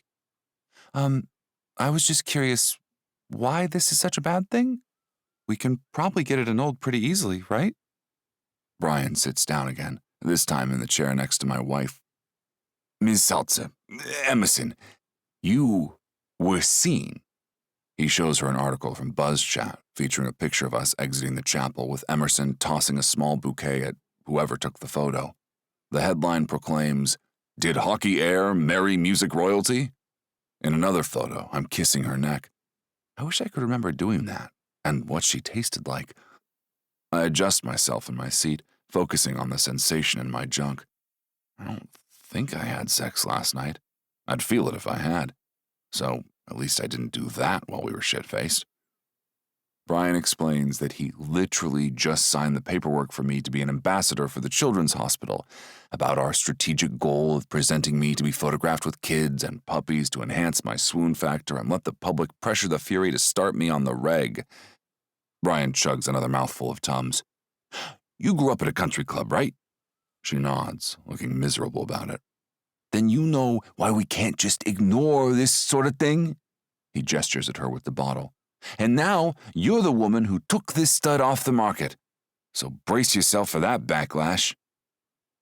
I was just curious why this is such a bad thing? We can probably get it annulled pretty easily, right? Brian sits down again, this time in the chair next to my wife. Ms. Saltzer, Emerson, you were seen. He shows her an article from BuzzChat featuring a picture of us exiting the chapel with Emerson tossing a small bouquet at whoever took the photo. The headline proclaims, "Did hockey air marry music royalty?" In another photo, I'm kissing her neck. I wish I could remember doing that and what she tasted like. I adjust myself in my seat, focusing on the sensation in my junk. I don't think I had sex last night. I'd feel it if I had. So at least I didn't do that while we were shit-faced. Brian explains that he literally just signed the paperwork for me to be an ambassador for the Children's Hospital, about our strategic goal of presenting me to be photographed with kids and puppies to enhance my swoon factor and let the public pressure the Fury to start me on the reg. Brian chugs another mouthful of Tums. You grew up at a country club, right? She nods, looking miserable about it. Then you know why we can't just ignore this sort of thing? He gestures at her with the bottle. And now you're the woman who took this stud off the market. So brace yourself for that backlash.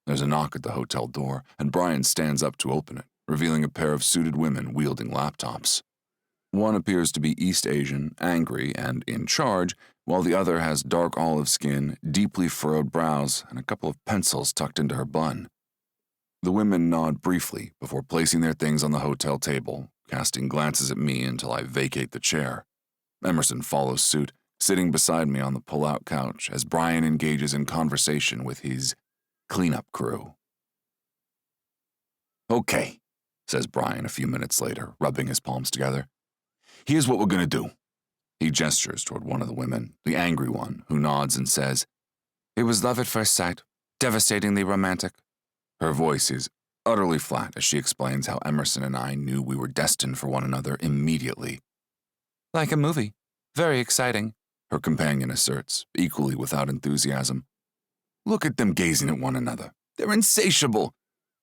There's a knock at the hotel door, and Brian stands up to open it, revealing a pair of suited women wielding laptops. One appears to be East Asian, angry, and in charge, while the other has dark olive skin, deeply furrowed brows, and a couple of pencils tucked into her bun. The women nod briefly before placing their things on the hotel table, casting glances at me until I vacate the chair. Emerson follows suit, sitting beside me on the pull-out couch as Brian engages in conversation with his cleanup crew. Okay, says Brian a few minutes later, rubbing his palms together. Here's what we're gonna do. He gestures toward one of the women, the angry one, who nods and says, It was love at first sight, devastatingly romantic. Her voice is utterly flat as she explains how Emerson and I knew we were destined for one another immediately. Like a movie. Very exciting, her companion asserts, equally without enthusiasm. Look at them gazing at one another. They're insatiable.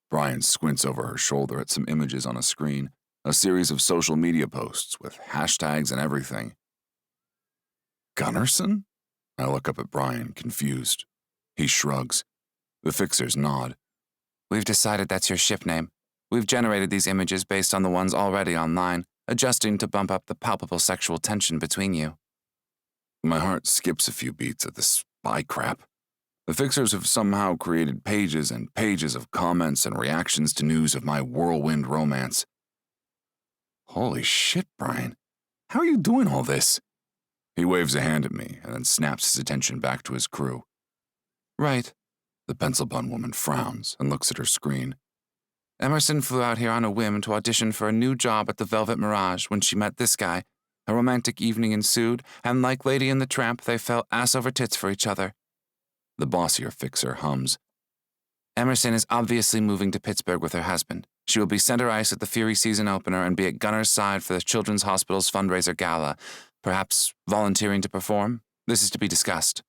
Brian squints over her shoulder at some images on a screen, a series of social media posts with hashtags and everything. Gunnarsson? I look up at Brian, confused. He shrugs. The fixers nod. We've decided that's your ship name. We've generated these images based on the ones already online, adjusting to bump up the palpable sexual tension between you. My heart skips a few beats at this spy crap. The fixers have somehow created pages and pages of comments and reactions to news of my whirlwind romance. Holy shit, Brian. How are you doing all this? He waves a hand at me and then snaps his attention back to his crew. Right. The pencil bun woman frowns and looks at her screen. Emerson flew out here on a whim to audition for a new job at the Velvet Mirage when she met this guy. A romantic evening ensued, and like Lady and the Tramp, they fell ass over tits for each other. The bossier fixer hums. Emerson is obviously moving to Pittsburgh with her husband. She will be center ice at the Fury season opener and be at Gunnar's side for the Children's Hospital's fundraiser gala, perhaps volunteering to perform. This is to be discussed.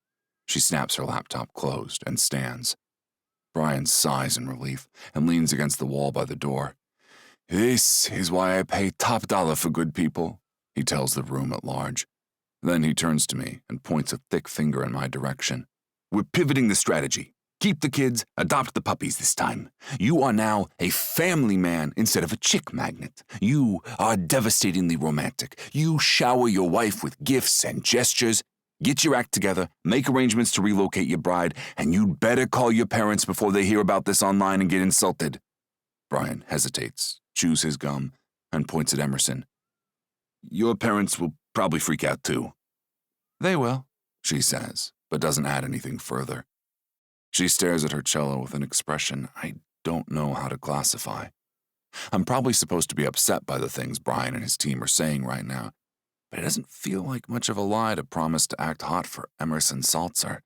She snaps her laptop closed and stands. Brian sighs in relief and leans against the wall by the door. This is why I pay top dollar for good people, he tells the room at large. Then he turns to me and points a thick finger in my direction. We're pivoting the strategy. Keep the kids, adopt the puppies this time. You are now a family man instead of a chick magnet. You are devastatingly romantic. You shower your wife with gifts and gestures. Get your act together, make arrangements to relocate your bride, and you'd better call your parents before they hear about this online and get insulted. Brian hesitates, chews his gum, and points at Emerson. Your parents will probably freak out too. They will, she says, but doesn't add anything further. She stares at her cello with an expression I don't know how to classify. I'm probably supposed to be upset by the things Brian and his team are saying right now, but it doesn't feel like much of a lie to promise to act hot for Emerson Saltzer.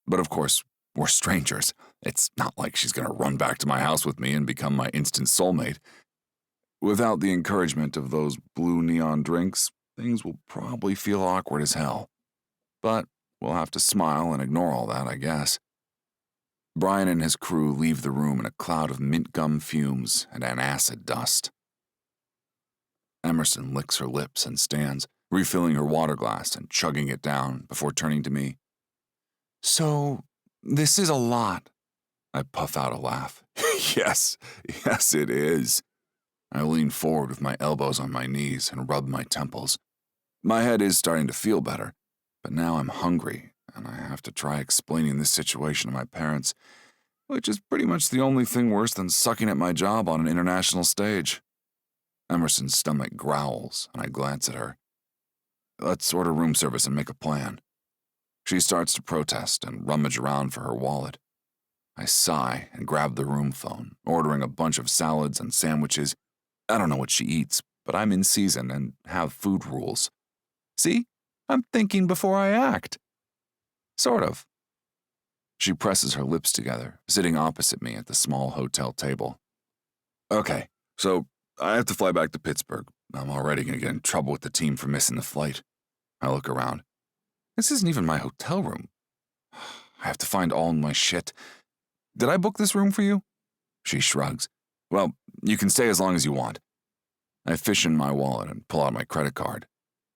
But of course, we're strangers. It's not like she's going to run back to my house with me and become my instant soulmate. Without the encouragement of those blue neon drinks, things will probably feel awkward as hell. But we'll have to smile and ignore all that, I guess. Brian and his crew leave the room in a cloud of mint gum fumes and an acid dust. Emerson licks her lips and stands, refilling her water glass and chugging it down before turning to me. So, this is a lot. I puff out a laugh. Yes, it is. I lean forward with my elbows on my knees and rub my temples. My head is starting to feel better, but now I'm hungry, and I have to try explaining this situation to my parents, which is pretty much the only thing worse than sucking at my job on an international stage. Emerson's stomach growls, and I glance at her. Let's order room service and make a plan. She starts to protest and rummage around for her wallet. I sigh and grab the room phone, ordering a bunch of salads and sandwiches. I don't know what she eats, but I'm in season and have food rules. See? I'm thinking before I act. Sort of. She presses her lips together, sitting opposite me at the small hotel table. Okay, so I have to fly back to Pittsburgh. I'm already going to get in trouble with the team for missing the flight. I look around. This isn't even my hotel room. I have to find all my shit. Did I book this room for you? She shrugs. Well, you can stay as long as you want. I fish in my wallet and pull out my credit card.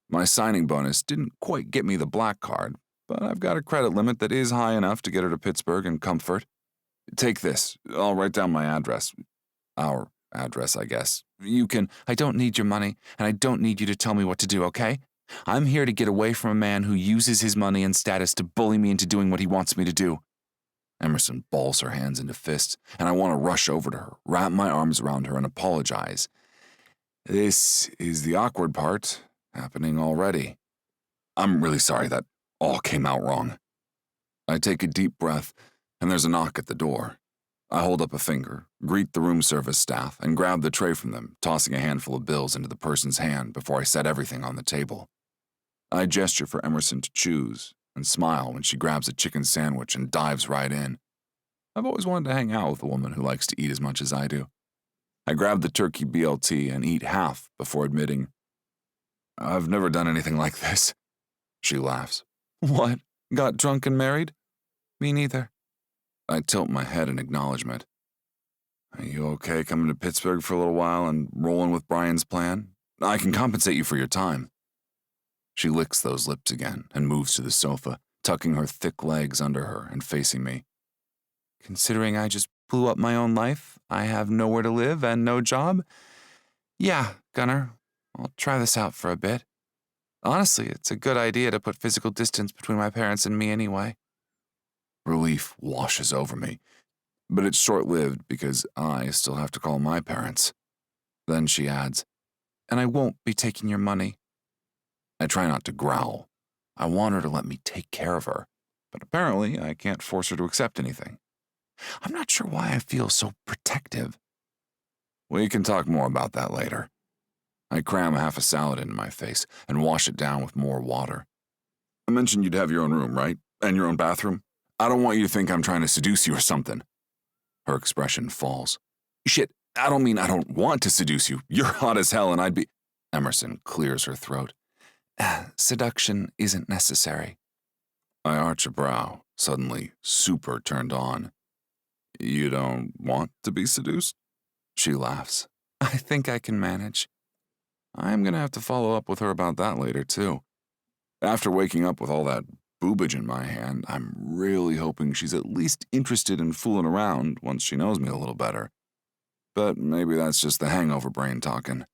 My signing bonus didn't quite get me the black card, but I've got a credit limit that is high enough to get her to Pittsburgh in comfort. Take this. I'll write down my address. Our address, I guess. You can... I don't need your money, and I don't need you to tell me what to do, okay? I'm here to get away from a man who uses his money and status to bully me into doing what he wants me to do. Emerson balls her hands into fists, and I want to rush over to her, wrap my arms around her, and apologize. This is the awkward part, happening already. I'm really sorry that all came out wrong. I take a deep breath, and there's a knock at the door. I hold up a finger, greet the room service staff, and grab the tray from them, tossing a handful of bills into the person's hand before I set everything on the table. I gesture for Emerson to choose, and smile when she grabs a chicken sandwich and dives right in. I've always wanted to hang out with a woman who likes to eat as much as I do. I grab the turkey BLT and eat half before admitting, I've never done anything like this. She laughs. What? Got drunk and married? Me neither. I tilt my head in acknowledgement. Are you okay coming to Pittsburgh for a little while and rolling with Brian's plan? I can compensate you for your time. She licks those lips again and moves to the sofa, tucking her thick legs under her and facing me. Considering I just blew up my own life, I have nowhere to live and no job? Yeah, Gunnar, I'll try this out for a bit. Honestly, it's a good idea to put physical distance between my parents and me anyway. Relief washes over me, but it's short-lived because I still have to call my parents. Then she adds, and I won't be taking your money. I try not to growl. I want her to let me take care of her, but apparently I can't force her to accept anything. I'm not sure why I feel so protective. We can talk more about that later. I cram half a salad into my face and wash it down with more water. I mentioned you'd have your own room, right? And your own bathroom? I don't want you to think I'm trying to seduce you or something. Her expression falls. Shit, I don't mean I don't want to seduce you. You're hot as hell and I'd be... Emerson clears her throat. Seduction isn't necessary. I arch a brow, suddenly super turned on. You don't want to be seduced? She laughs. I think I can manage. I'm going to have to follow up with her about that later, too. After waking up with all that boobage in my hand, I'm really hoping she's at least interested in fooling around once she knows me a little better. But maybe that's just the hangover brain talking.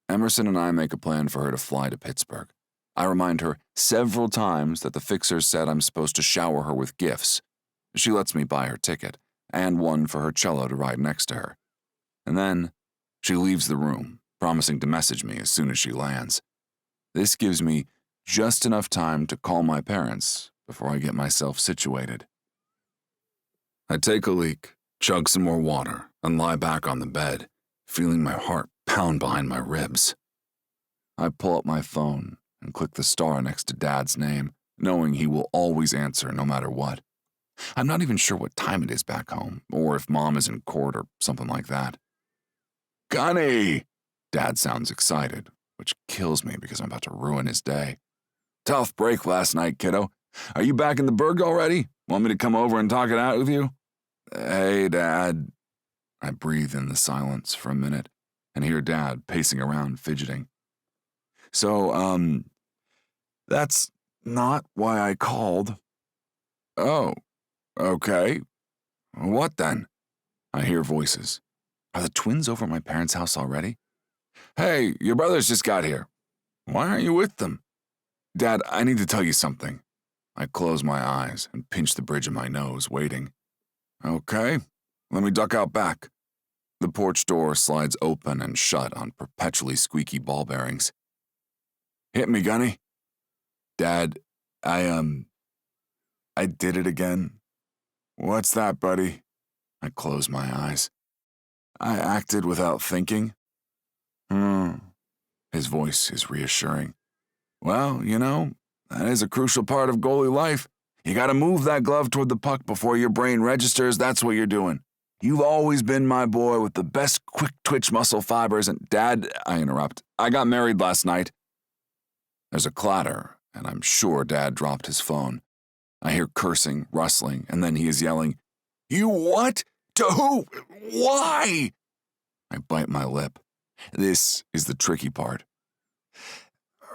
Emerson and I make a plan for her to fly to Pittsburgh. I remind her several times that the fixers said I'm supposed to shower her with gifts. She lets me buy her ticket, and one for her cello to ride next to her. And then she leaves the room, promising to message me as soon as she lands. This gives me just enough time to call my parents before I get myself situated. I take a leak, chug some more water, and lie back on the bed, feeling my heart pound behind my ribs. I pull up my phone and click the star next to Dad's name, knowing he will always answer no matter what. I'm not even sure what time it is back home, or if Mom is in court or something like that. Gunny! Dad sounds excited, which kills me because I'm about to ruin his day. Tough break last night, kiddo. Are you back in the burg already? Want me to come over and talk it out with you? Hey, Dad. I breathe in the silence for a minute and hear Dad pacing around, fidgeting. So, that's not why I called. Oh, okay. What then? I hear voices. Are the twins over at my parents' house already? Hey, your brothers just got here. Why aren't you with them? Dad, I need to tell you something. I close my eyes and pinch the bridge of my nose, waiting. Okay, let me duck out back. The porch door slides open and shut on perpetually squeaky ball bearings. Hit me, Gunny. Dad, I did it again. What's that, buddy? I close my eyes. I acted without thinking. His voice is reassuring. Well, you know, that is a crucial part of goalie life. You gotta move that glove toward the puck before your brain registers that's what you're doing. You've always been my boy with the best quick-twitch muscle fibers, and Dad, I interrupt, I got married last night. There's a clatter, and I'm sure Dad dropped his phone. I hear cursing, rustling, and then he is yelling, You what? To who? Why? I bite my lip. This is the tricky part.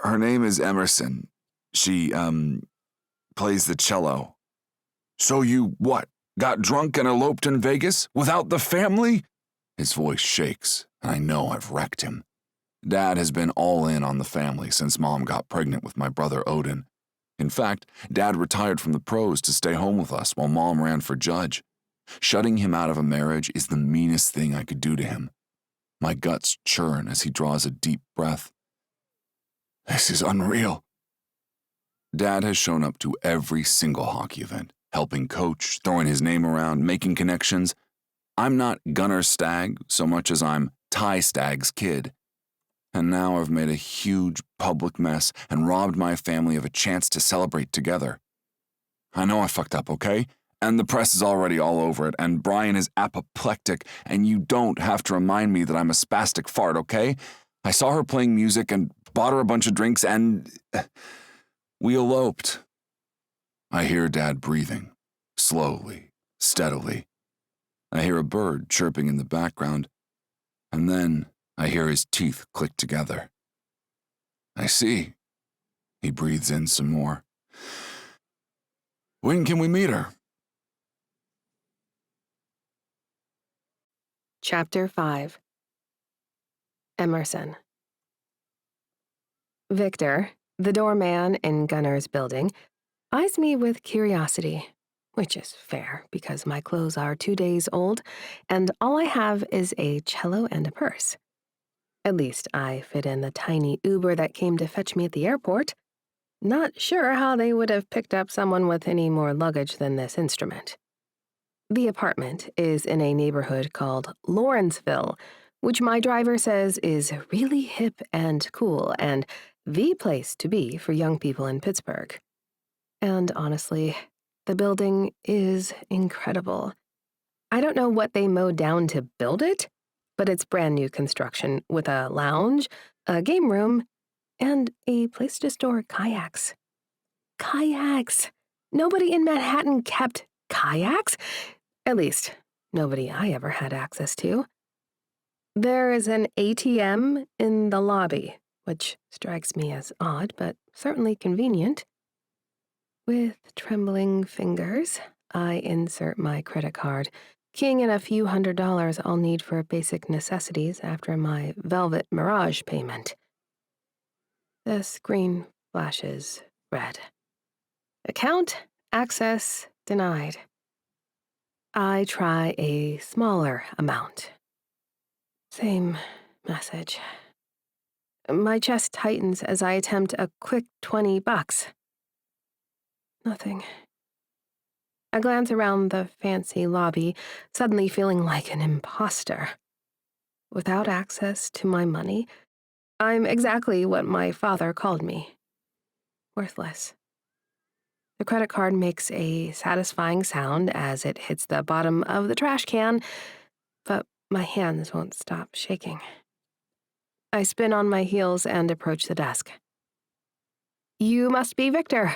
Her name is Emerson. She, plays the cello. So you, what, got drunk and eloped in Vegas without the family? His voice shakes, and I know I've wrecked him. Dad has been all in on the family since Mom got pregnant with my brother Odin. In fact, Dad retired from the pros to stay home with us while Mom ran for judge. Shutting him out of a marriage is the meanest thing I could do to him. My guts churn as he draws a deep breath. This is unreal. Dad has shown up to every single hockey event, helping coach, throwing his name around, making connections. I'm not Gunnar Stag so much as I'm Ty Stag's kid. And now I've made a huge public mess and robbed my family of a chance to celebrate together. I know I fucked up, okay? And the press is already all over it, and Brian is apoplectic, and you don't have to remind me that I'm a spastic fart, okay? I saw her playing music and bought her a bunch of drinks, and we eloped. I hear Dad breathing, slowly, steadily. I hear a bird chirping in the background, and then I hear his teeth click together. I see. He breathes in some more. When can we meet her? Chapter 5. Emerson. Victor, the doorman in Gunnar's building, eyes me with curiosity, which is fair because my clothes are 2 days old and all I have is a cello and a purse. At least I fit in the tiny Uber that came to fetch me at the airport. Not sure how they would have picked up someone with any more luggage than this instrument. The apartment is in a neighborhood called Lawrenceville, which my driver says is really hip and cool and the place to be for young people in Pittsburgh. And honestly, the building is incredible. I don't know what they mowed down to build it, but it's brand new construction with a lounge, a game room, and a place to store kayaks. Kayaks! Nobody in Manhattan kept kayaks. At least, nobody I ever had access to. There is an ATM in the lobby, which strikes me as odd, but certainly convenient. With trembling fingers, I insert my credit card, keying in a few $100s I'll need for basic necessities after my Velvet Mirage payment. The screen flashes red. Account access denied. I try a smaller amount. Same message. My chest tightens as I attempt a quick $20. Nothing. I glance around the fancy lobby, suddenly feeling like an imposter. Without access to my money, I'm exactly what my father called me. Worthless. The credit card makes a satisfying sound as it hits the bottom of the trash can, but my hands won't stop shaking. I spin on my heels and approach the desk. You must be Victor.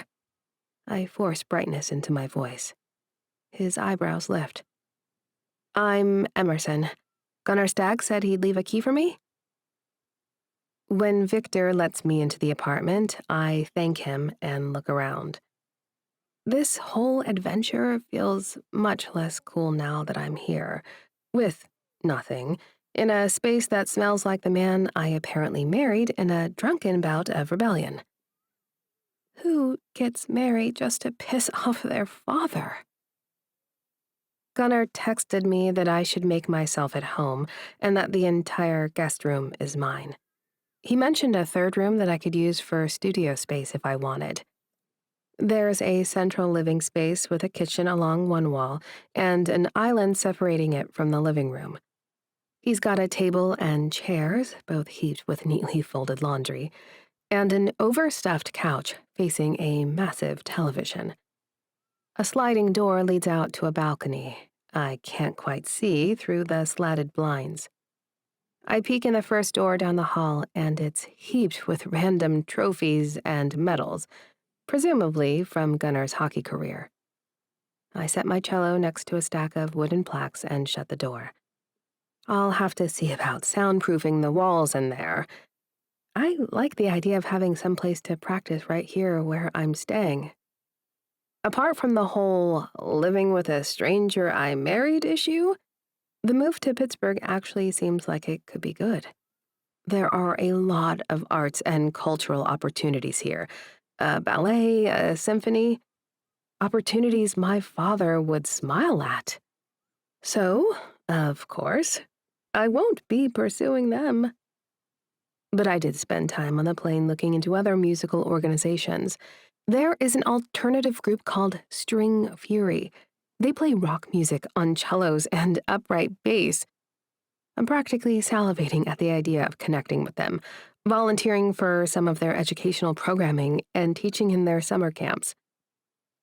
I force brightness into my voice. His eyebrows lift. I'm Emerson. Gunnar Stag said he'd leave a key for me? When Victor lets me into the apartment, I thank him and look around. This whole adventure feels much less cool now that I'm here, with nothing, in a space that smells like the man I apparently married in a drunken bout of rebellion. Who gets married just to piss off their father? Gunnar texted me that I should make myself at home and that the entire guest room is mine. He mentioned a third room that I could use for studio space if I wanted. There's a central living space with a kitchen along one wall and an island separating it from the living room. He's got a table and chairs, both heaped with neatly folded laundry, and an overstuffed couch facing a massive television. A sliding door leads out to a balcony. I can't quite see through the slatted blinds. I peek in the first door down the hall, and it's heaped with random trophies and medals, presumably from Gunnar's hockey career. I set my cello next to a stack of wooden plaques and shut the door. I'll have to see about soundproofing the walls in there. I like the idea of having some place to practice right here where I'm staying. Apart from the whole living with a stranger I married issue, the move to Pittsburgh actually seems like it could be good. There are a lot of arts and cultural opportunities here. A ballet, a symphony, opportunities my father would smile at. So, of course, I won't be pursuing them. But I did spend time on the plane looking into other musical organizations. There is an alternative group called String Fury. They play rock music on cellos and upright bass. I'm practically salivating at the idea of connecting with them, volunteering for some of their educational programming, and teaching in their summer camps.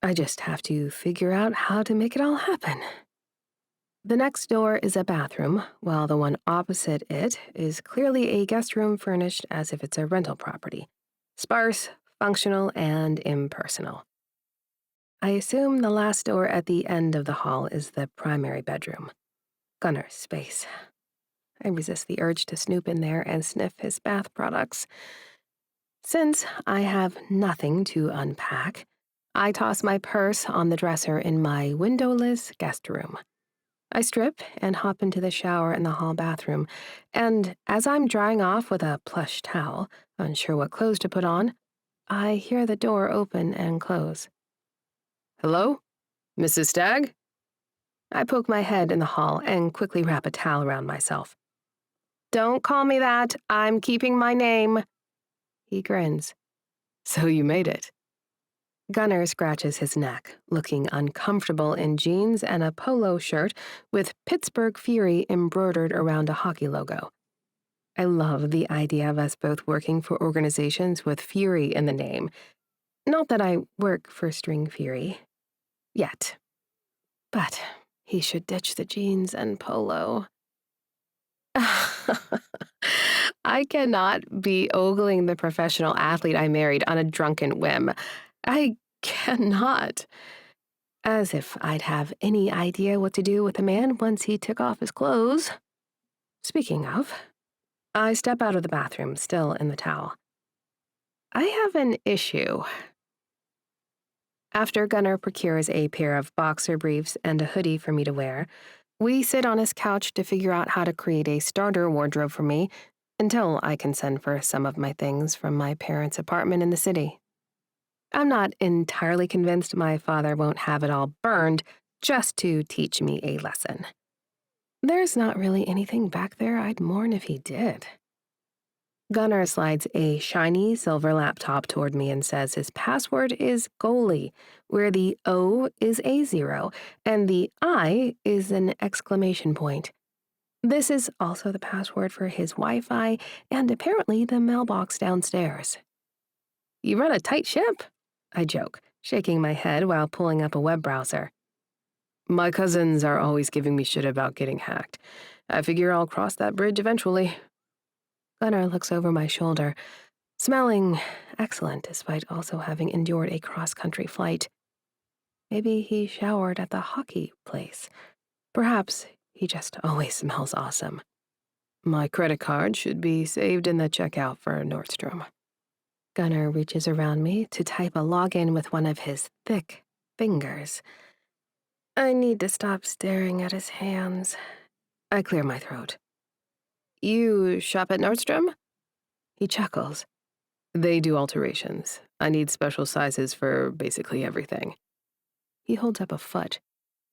I just have to figure out how to make it all happen. The next door is a bathroom, while the one opposite it is clearly a guest room furnished as if it's a rental property. Sparse, functional, and impersonal. I assume the last door at the end of the hall is the primary bedroom. Gunnar's space. I resist the urge to snoop in there and sniff his bath products. Since I have nothing to unpack, I toss my purse on the dresser in my windowless guest room. I strip and hop into the shower in the hall bathroom, and as I'm drying off with a plush towel, unsure what clothes to put on, I hear the door open and close. Hello? Mrs. Stag? I poke my head in the hall and quickly wrap a towel around myself. Don't call me that. I'm keeping my name. He grins. So you made it. Gunnar scratches his neck, looking uncomfortable in jeans and a polo shirt with Pittsburgh Fury embroidered around a hockey logo. I love the idea of us both working for organizations with Fury in the name. Not that I work for String Fury. Yet. But he should ditch the jeans and polo. I cannot be ogling the professional athlete I married on a drunken whim. I cannot. As if I'd have any idea what to do with a man once he took off his clothes. Speaking of, I step out of the bathroom, still in the towel. I have an issue. After Gunnar procures a pair of boxer briefs and a hoodie for me to wear, we sit on his couch to figure out how to create a starter wardrobe for me until I can send for some of my things from my parents' apartment in the city. I'm not entirely convinced my father won't have it all burned just to teach me a lesson. There's not really anything back there I'd mourn if he did. Gunnar slides a shiny silver laptop toward me and says his password is goalie, where the O is a 0 and the I is an exclamation point. This is also the password for his Wi-Fi and apparently the mailbox downstairs. You run a tight ship? I joke, shaking my head while pulling up a web browser. My cousins are always giving me shit about getting hacked. I figure I'll cross that bridge eventually. Gunnar looks over my shoulder, smelling excellent despite also having endured a cross-country flight. Maybe he showered at the hockey place. Perhaps he just always smells awesome. My credit card should be saved in the checkout for Nordstrom. Gunnar reaches around me to type a login with one of his thick fingers. I need to stop staring at his hands. I clear my throat. You shop at Nordstrom? He chuckles. They do alterations. I need special sizes for basically everything. He holds up a foot.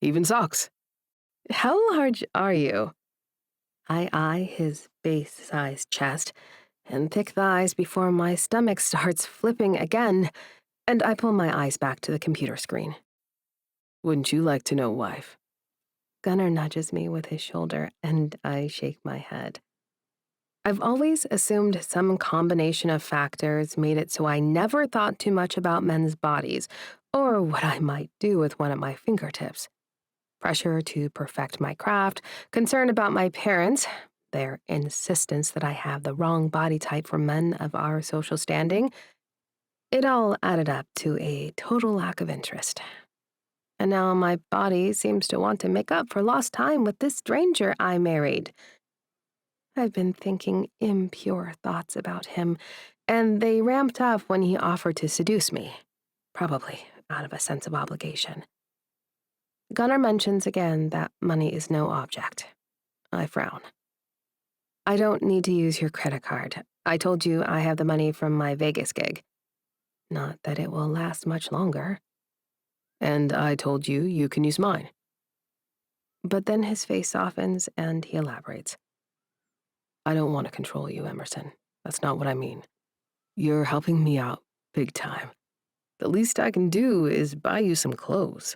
Even socks. How large are you? I eye his base-sized chest and thick thighs before my stomach starts flipping again, and I pull my eyes back to the computer screen. Wouldn't you like to know, wife? Gunnar nudges me with his shoulder, and I shake my head. I've always assumed some combination of factors made it so I never thought too much about men's bodies or what I might do with one at my fingertips. Pressure to perfect my craft, concern about my parents, their insistence that I have the wrong body type for men of our social standing. It all added up to a total lack of interest. And now my body seems to want to make up for lost time with this stranger I married. I've been thinking impure thoughts about him, and they ramped up when he offered to seduce me, probably out of a sense of obligation. Gunnar mentions again that money is no object. I frown. I don't need to use your credit card. I told you I have the money from my Vegas gig. Not that it will last much longer. And I told you you can use mine. But then his face softens and he elaborates. I don't want to control you, Emerson. That's not what I mean. You're helping me out big time. The least I can do is buy you some clothes.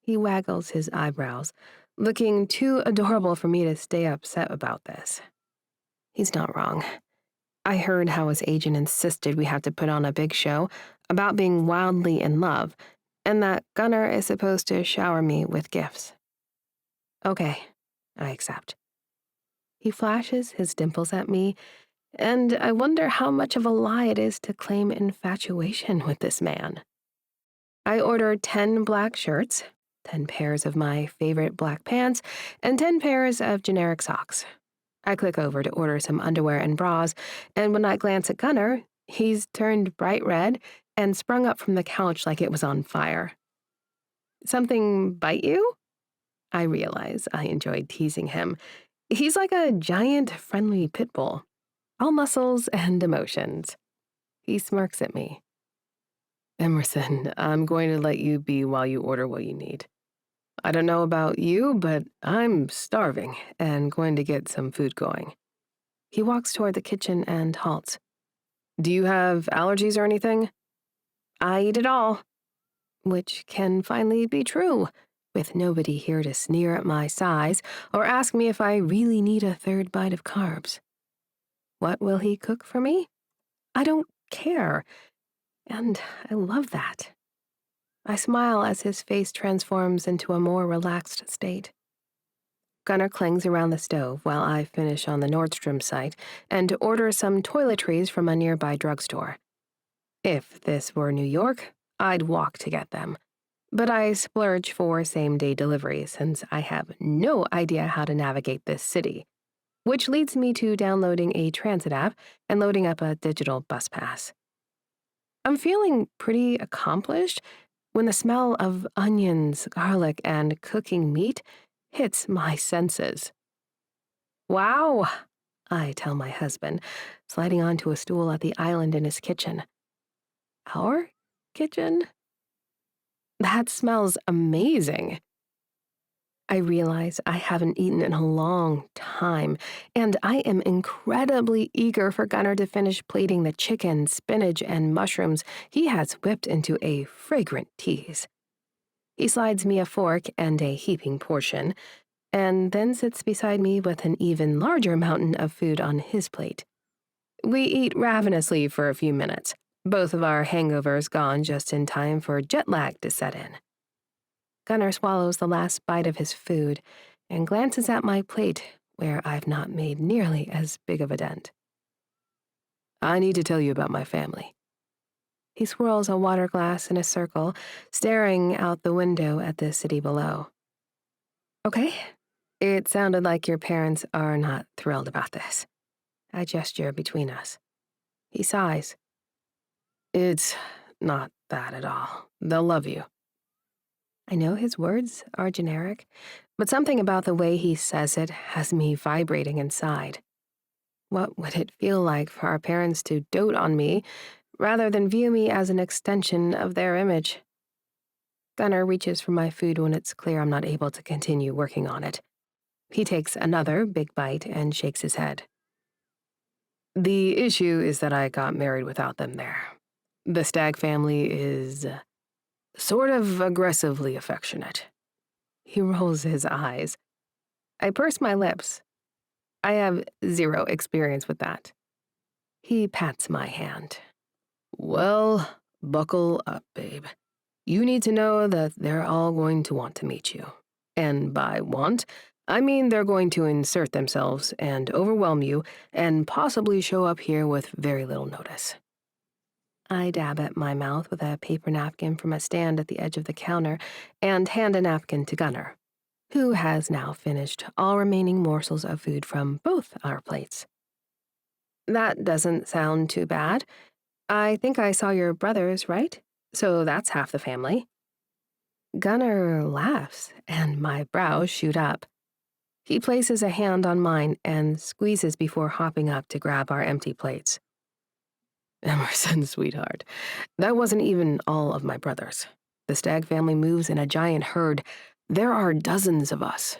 He waggles his eyebrows, looking too adorable for me to stay upset about this. He's not wrong. I heard how his agent insisted we have to put on a big show about being wildly in love, and that Gunnar is supposed to shower me with gifts. Okay, I accept. He flashes his dimples at me, and I wonder how much of a lie it is to claim infatuation with this man. I order 10 black shirts, 10 pairs of my favorite black pants, and 10 pairs of generic socks. I click over to order some underwear and bras, and when I glance at Gunnar, he's turned bright red and sprung up from the couch like it was on fire. Something bite you? I realize I enjoyed teasing him. He's like a giant, friendly pit bull, all muscles and emotions. He smirks at me. Emerson, I'm going to let you be while you order what you need. I don't know about you, but I'm starving and going to get some food going. He walks toward the kitchen and halts. Do you have allergies or anything? I eat it all. Which can finally be true, with nobody here to sneer at my size or ask me if I really need a third bite of carbs. What will he cook for me? I don't care, and I love that. I smile as his face transforms into a more relaxed state. Gunnar clings around the stove while I finish on the Nordstrom site and order some toiletries from a nearby drugstore. If this were New York, I'd walk to get them. But I splurge for same-day delivery since I have no idea how to navigate this city, which leads me to downloading a transit app and loading up a digital bus pass. I'm feeling pretty accomplished when the smell of onions, garlic, and cooking meat hits my senses. Wow, I tell my husband, sliding onto a stool at the island in his kitchen. Our kitchen? That smells amazing. I realize I haven't eaten in a long time, and I am incredibly eager for Gunnar to finish plating the chicken, spinach, and mushrooms he has whipped into a fragrant tease. He slides me a fork and a heaping portion, and then sits beside me with an even larger mountain of food on his plate. We eat ravenously for a few minutes, both of our hangovers gone just in time for jet lag to set in. Gunnar swallows the last bite of his food and glances at my plate, where I've not made nearly as big of a dent. I need to tell you about my family. He swirls a water glass in a circle, staring out the window at the city below. Okay, it sounded like your parents are not thrilled about this. I gesture between us. He sighs. It's not that at all. They'll love you. I know his words are generic, but something about the way he says it has me vibrating inside. What would it feel like for our parents to dote on me rather than view me as an extension of their image? Gunnar reaches for my food when it's clear I'm not able to continue working on it. He takes another big bite and shakes his head. The issue is that I got married without them there. The Stag family is sort of aggressively affectionate. He rolls his eyes. I purse my lips. I have zero experience with that. He pats my hand. Well, buckle up, babe. You need to know that they're all going to want to meet you. And by want, I mean they're going to insert themselves and overwhelm you and possibly show up here with very little notice. I dab at my mouth with a paper napkin from a stand at the edge of the counter and hand a napkin to Gunnar, who has now finished all remaining morsels of food from both our plates. That doesn't sound too bad. I think I saw your brothers, right? So that's half the family. Gunnar laughs, and my brows shoot up. He places a hand on mine and squeezes before hopping up to grab our empty plates. Emerson, sweetheart, that wasn't even all of my brothers. The Stag family moves in a giant herd. There are dozens of us.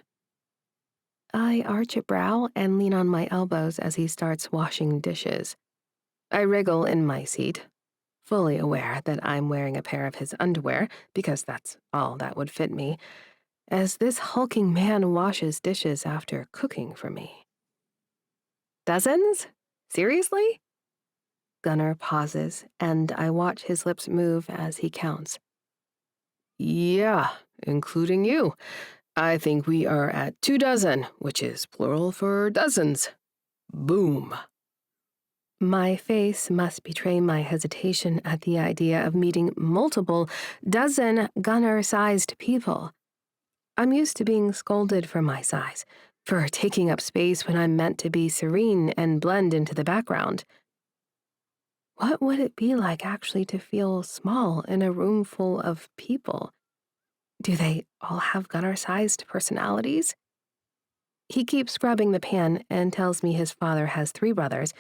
I arch a brow and lean on my elbows as he starts washing dishes. I wriggle in my seat, fully aware that I'm wearing a pair of his underwear because that's all that would fit me, as this hulking man washes dishes after cooking for me. Dozens? Seriously? Gunnar pauses, and I watch his lips move as he counts. Yeah, including you. I think we are at 24, which is plural for dozens. Boom. My face must betray my hesitation at the idea of meeting multiple dozen Gunnar-sized people. I'm used to being scolded for my size, for taking up space when I'm meant to be serene and blend into the background. What would it be like actually to feel small in a room full of people? Do they all have Gunnar-sized personalities? He keeps scrubbing the pan and tells me his father has 3 brothers,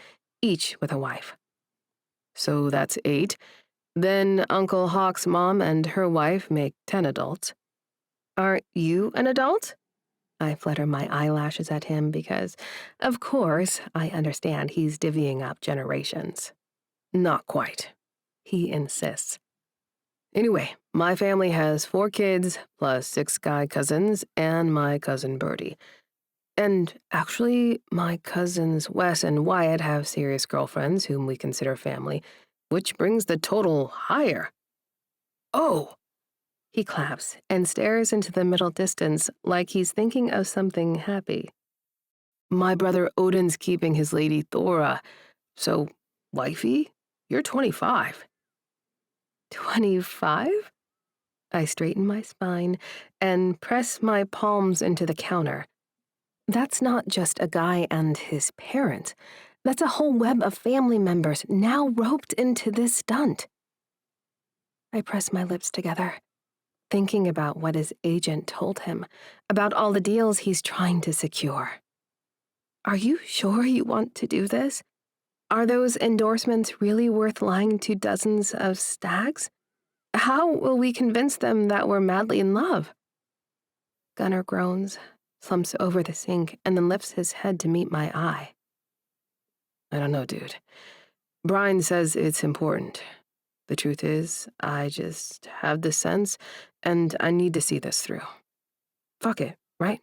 each with a wife. So that's 8. Then Uncle Hawk's mom and her wife make 10 adults. Aren't you an adult? I flutter my eyelashes at him because, of course, I understand he's divvying up generations. Not quite, he insists. Anyway, my family has 4 kids, plus 6 guy cousins, and my cousin Bertie. And actually, my cousins Wes and Wyatt have serious girlfriends whom we consider family, which brings the total higher. Oh! He claps and stares into the middle distance like he's thinking of something happy. My brother Odin's keeping his lady Thora, so, wifey, you're 25. 25? I straighten my spine and press my palms into the counter. That's not just a guy and his parents. That's a whole web of family members now roped into this stunt. I press my lips together, thinking about what his agent told him, about all the deals he's trying to secure. Are you sure you want to do this? Are those endorsements really worth lying to dozens of stags? How will we convince them that we're madly in love? Gunnar groans, slumps over the sink, and then lifts his head to meet my eye. I don't know, dude. Brian says it's important. The truth is, I just have this sense, and I need to see this through. Fuck it, right?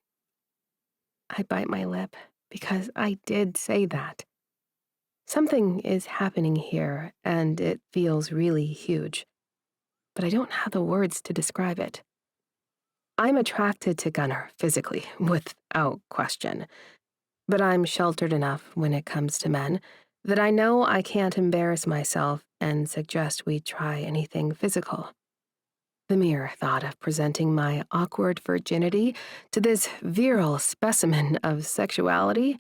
I bite my lip, because I did say that. Something is happening here, and it feels really huge. But I don't have the words to describe it. I'm attracted to Gunnar physically, without question. But I'm sheltered enough when it comes to men that I know I can't embarrass myself and suggest we try anything physical. The mere thought of presenting my awkward virginity to this virile specimen of sexuality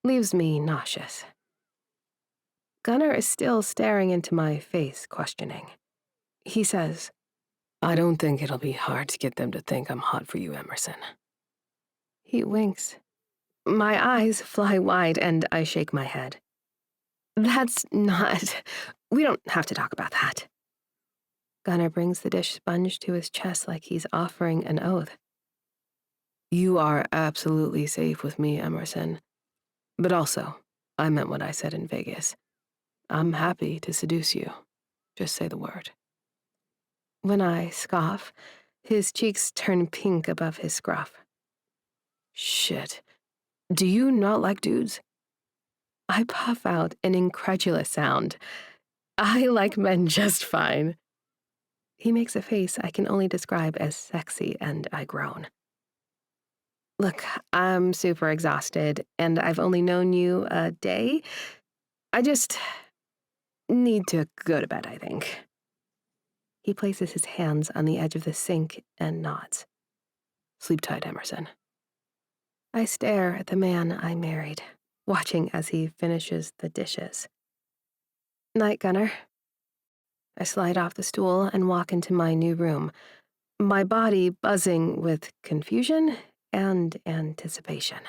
leaves me nauseous. Gunnar is still staring into my face, questioning. He says, I don't think it'll be hard to get them to think I'm hot for you, Emerson. He winks. My eyes fly wide and I shake my head. That's not... We don't have to talk about that. Gunnar brings the dish sponge to his chest like he's offering an oath. You are absolutely safe with me, Emerson. But also, I meant what I said in Vegas. I'm happy to seduce you. Just say the word. When I scoff, his cheeks turn pink above his scruff. Shit. Do you not like dudes? I puff out an incredulous sound. I like men just fine. He makes a face I can only describe as sexy, and I groan. Look, I'm super exhausted, and I've only known you a day. I just need to go to bed, I think. He places his hands on the edge of the sink and nods. Sleep tight, Emerson. I stare at the man I married, watching as he finishes the dishes. Night, Gunnar. I slide off the stool and walk into my new room, my body buzzing with confusion and anticipation.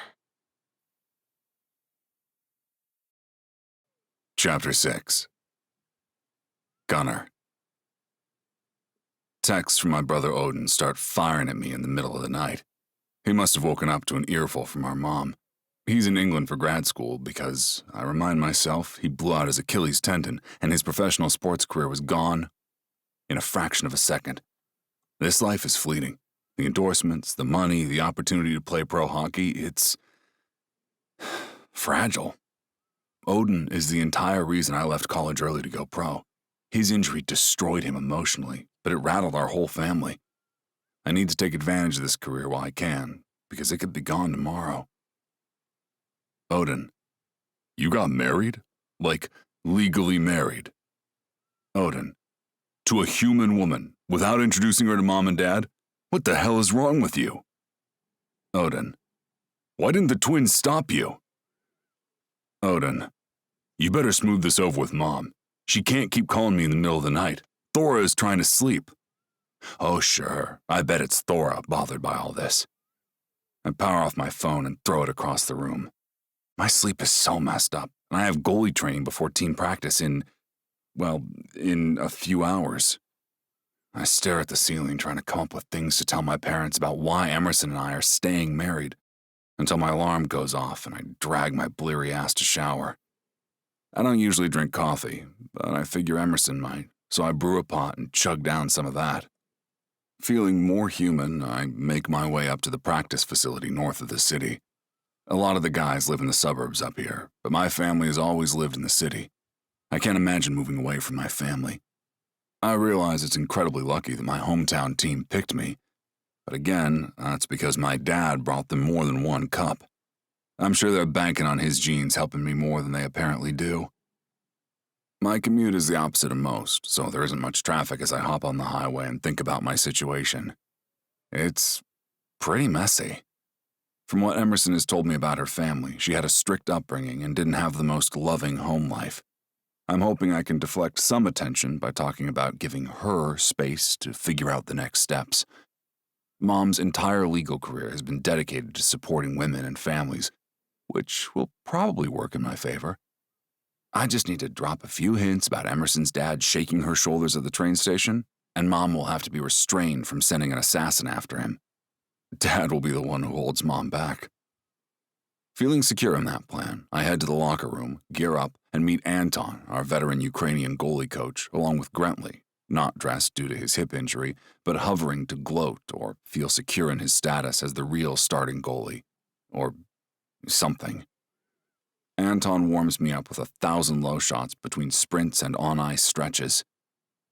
Chapter 6. Gunnar. Texts from my brother Odin start firing at me in the middle of the night. He must have woken up to an earful from our mom. He's in England for grad school because, I remind myself, he blew out his Achilles tendon and his professional sports career was gone in a fraction of a second. This life is fleeting. The endorsements, the money, the opportunity to play pro hockey, it's fragile. Odin is the entire reason I left college early to go pro. His injury destroyed him emotionally, but it rattled our whole family. I need to take advantage of this career while I can, because it could be gone tomorrow. Odin, you got married? Like, legally married? Odin, to a human woman, without introducing her to mom and dad? What the hell is wrong with you? Odin, why didn't the twins stop you? Odin, you better smooth this over with mom. She can't keep calling me in the middle of the night. Thora is trying to sleep. Oh, sure, I bet it's Thora bothered by all this. I power off my phone and throw it across the room. My sleep is so messed up, and I have goalie training before team practice in a few hours. I stare at the ceiling trying to come up with things to tell my parents about why Emerson and I are staying married, until my alarm goes off and I drag my bleary ass to shower. I don't usually drink coffee, but I figure Emerson might, so I brew a pot and chug down some of that. Feeling more human, I make my way up to the practice facility north of the city. A lot of the guys live in the suburbs up here, but my family has always lived in the city. I can't imagine moving away from my family. I realize it's incredibly lucky that my hometown team picked me, but again, that's because my dad brought them more than one cup. I'm sure they're banking on his genes helping me more than they apparently do. My commute is the opposite of most, so there isn't much traffic as I hop on the highway and think about my situation. It's pretty messy. From what Emerson has told me about her family, she had a strict upbringing and didn't have the most loving home life. I'm hoping I can deflect some attention by talking about giving her space to figure out the next steps. Mom's entire legal career has been dedicated to supporting women and families, which will probably work in my favor. I just need to drop a few hints about Emerson's dad shaking her shoulders at the train station, and Mom will have to be restrained from sending an assassin after him. Dad will be the one who holds Mom back. Feeling secure in that plan, I head to the locker room, gear up, and meet Anton, our veteran Ukrainian goalie coach, along with Grentley, not dressed due to his hip injury, but hovering to gloat or feel secure in his status as the real starting goalie. Or something. Anton warms me up with 1,000 low shots between sprints and on-ice stretches.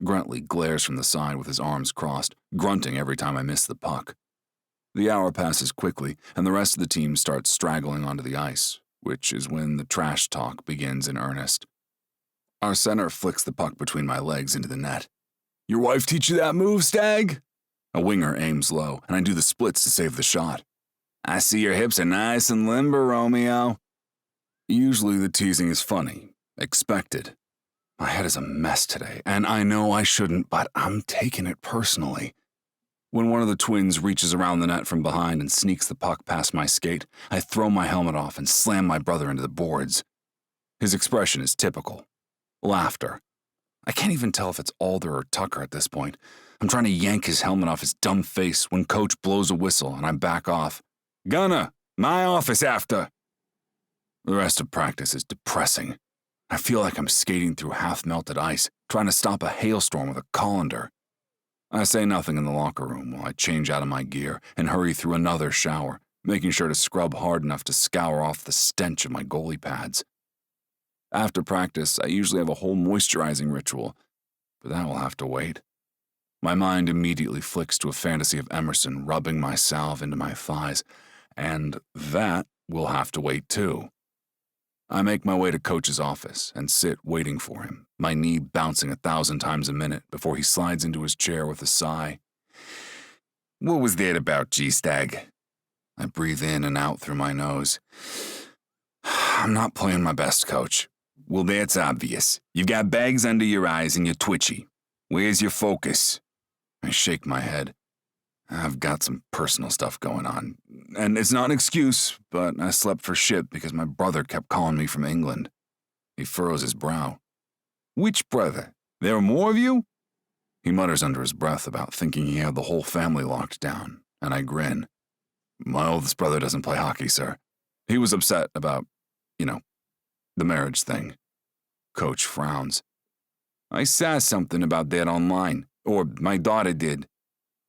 Grentley glares from the side with his arms crossed, grunting every time I miss the puck. The hour passes quickly, and the rest of the team starts straggling onto the ice, which is when the trash talk begins in earnest. Our center flicks the puck between my legs into the net. "Your wife teach you that move, Stag?" A winger aims low, and I do the splits to save the shot. "I see your hips are nice and limber, Romeo." Usually the teasing is funny, expected. My head is a mess today, and I know I shouldn't, but I'm taking it personally. When one of the twins reaches around the net from behind and sneaks the puck past my skate, I throw my helmet off and slam my brother into the boards. His expression is typical. Laughter. I can't even tell if it's Alder or Tucker at this point. I'm trying to yank his helmet off his dumb face when Coach blows a whistle and I back off. "Gunnar, my office after." The rest of practice is depressing. I feel like I'm skating through half-melted ice, trying to stop a hailstorm with a colander. I say nothing in the locker room while I change out of my gear and hurry through another shower, making sure to scrub hard enough to scour off the stench of my goalie pads. After practice, I usually have a whole moisturizing ritual, but that will have to wait. My mind immediately flicks to a fantasy of Emerson rubbing my salve into my thighs, and that will have to wait too. I make my way to Coach's office and sit waiting for him, my knee bouncing 1,000 times a minute before he slides into his chair with a sigh. "What was that about, G-Stag?" I breathe in and out through my nose. "I'm not playing my best, Coach." "Well, that's obvious. You've got bags under your eyes and you're twitchy. Where's your focus?" I shake my head. I've got some personal stuff going on. And it's not an excuse, but I slept for shit because my brother kept calling me from England. He furrows his brow. "Which brother? There are more of you?" He mutters under his breath about thinking he had the whole family locked down, and I grin. "My oldest brother doesn't play hockey, sir. He was upset about, the marriage thing." Coach frowns. "I saw something about that online, or my daughter did."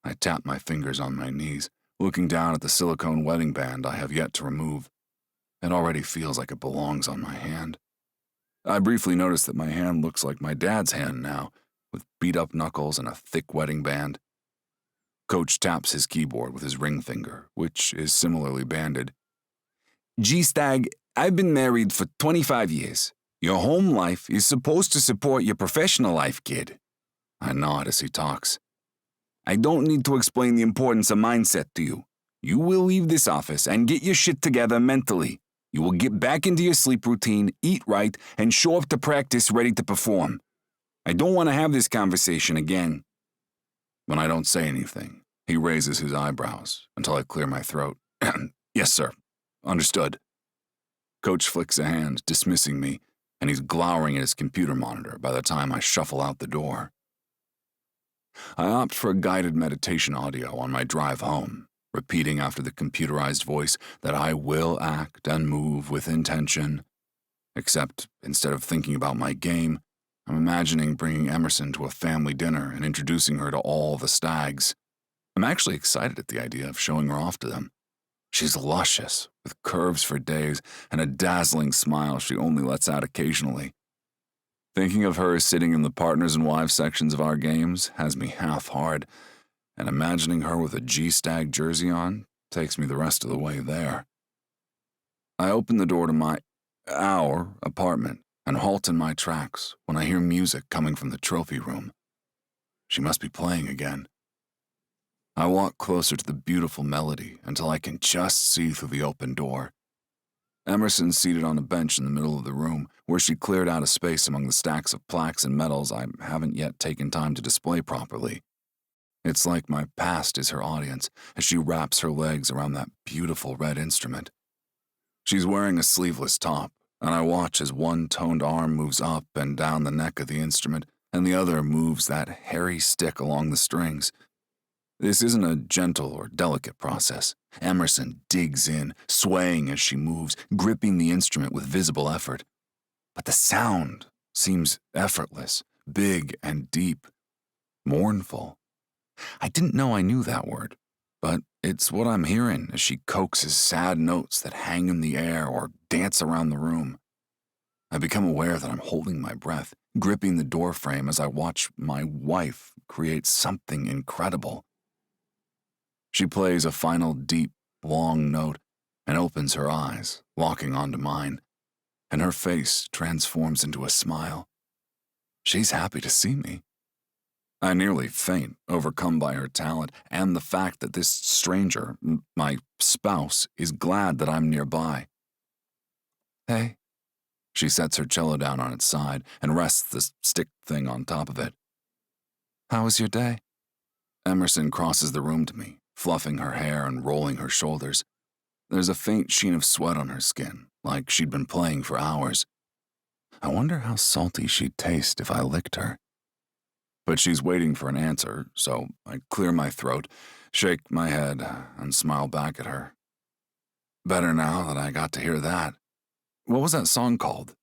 I tap my fingers on my knees, looking down at the silicone wedding band I have yet to remove. It already feels like it belongs on my hand. I briefly notice that my hand looks like my dad's hand now, with beat-up knuckles and a thick wedding band. Coach taps his keyboard with his ring finger, which is similarly banded. "G-Stag, I've been married for 25 years. Your home life is supposed to support your professional life, kid." I nod as he talks. "I don't need to explain the importance of mindset to you. You will leave this office and get your shit together mentally. You will get back into your sleep routine, eat right, and show up to practice ready to perform. I don't want to have this conversation again." When I don't say anything, he raises his eyebrows until I clear my throat. "Yes, sir. Understood." Coach flicks a hand, dismissing me, and he's glowering at his computer monitor by the time I shuffle out the door. I opt for a guided meditation audio on my drive home, repeating after the computerized voice that I will act and move with intention. Except, instead of thinking about my game, I'm imagining bringing Emerson to a family dinner and introducing her to all the Stags. I'm actually excited at the idea of showing her off to them. She's luscious, with curves for days and a dazzling smile she only lets out occasionally. Thinking of her sitting in the partners and wives sections of our games has me half hard, and imagining her with a G-Stag jersey on takes me the rest of the way there. I open the door to our apartment and halt in my tracks when I hear music coming from the trophy room. She must be playing again. I walk closer to the beautiful melody until I can just see through the open door. Emerson's seated on a bench in the middle of the room, where she cleared out a space among the stacks of plaques and medals I haven't yet taken time to display properly. It's like my past is her audience as she wraps her legs around that beautiful red instrument. She's wearing a sleeveless top, and I watch as one toned arm moves up and down the neck of the instrument, and the other moves that hairy stick along the strings. This isn't a gentle or delicate process. Emerson digs in, swaying as she moves, gripping the instrument with visible effort. But the sound seems effortless, big and deep, mournful. I didn't know I knew that word, but it's what I'm hearing as she coaxes sad notes that hang in the air or dance around the room. I become aware that I'm holding my breath, gripping the doorframe as I watch my wife create something incredible. She plays a final deep, long note and opens her eyes, locking onto mine, and her face transforms into a smile. She's happy to see me. I nearly faint, overcome by her talent and the fact that this stranger, my spouse, is glad that I'm nearby. Hey. She sets her cello down on its side and rests the stick thing on top of it. How was your day? Emerson crosses the room to me, fluffing her hair and rolling her shoulders. There's a faint sheen of sweat on her skin, like she'd been playing for hours. I wonder how salty she'd taste if I licked her. But she's waiting for an answer, so I clear my throat, shake my head, and smile back at her. Better now that I got to hear that. What was that song called?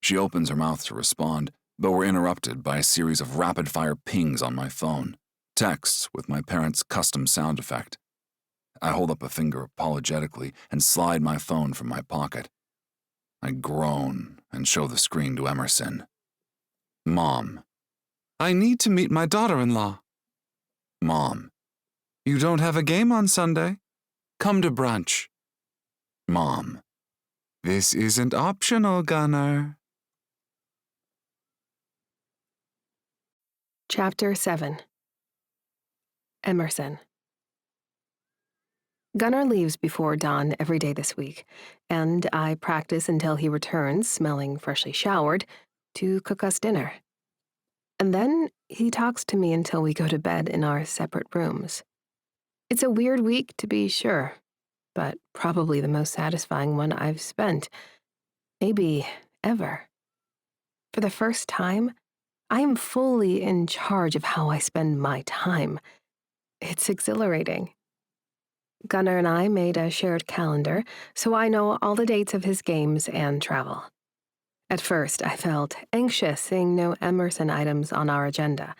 She opens her mouth to respond, but we're interrupted by a series of rapid-fire pings on my phone, texts with my parents' custom sound effect. I hold up a finger apologetically and slide my phone from my pocket. I groan and show the screen to Emerson. Mom. I need to meet my daughter-in-law. Mom. You don't have a game on Sunday? Come to brunch. Mom. This isn't optional, Gunnar. Chapter 7. Emerson. Gunnar leaves before dawn every day this week, and I practice until he returns, smelling freshly showered, to cook us dinner. And then he talks to me until we go to bed in our separate rooms. It's a weird week, to be sure, but probably the most satisfying one I've spent, maybe ever. For the first time, I am fully in charge of how I spend my time. It's exhilarating. Gunnar and I made a shared calendar, so I know all the dates of his games and travel. At first, I felt anxious seeing no Emerson items on our agenda,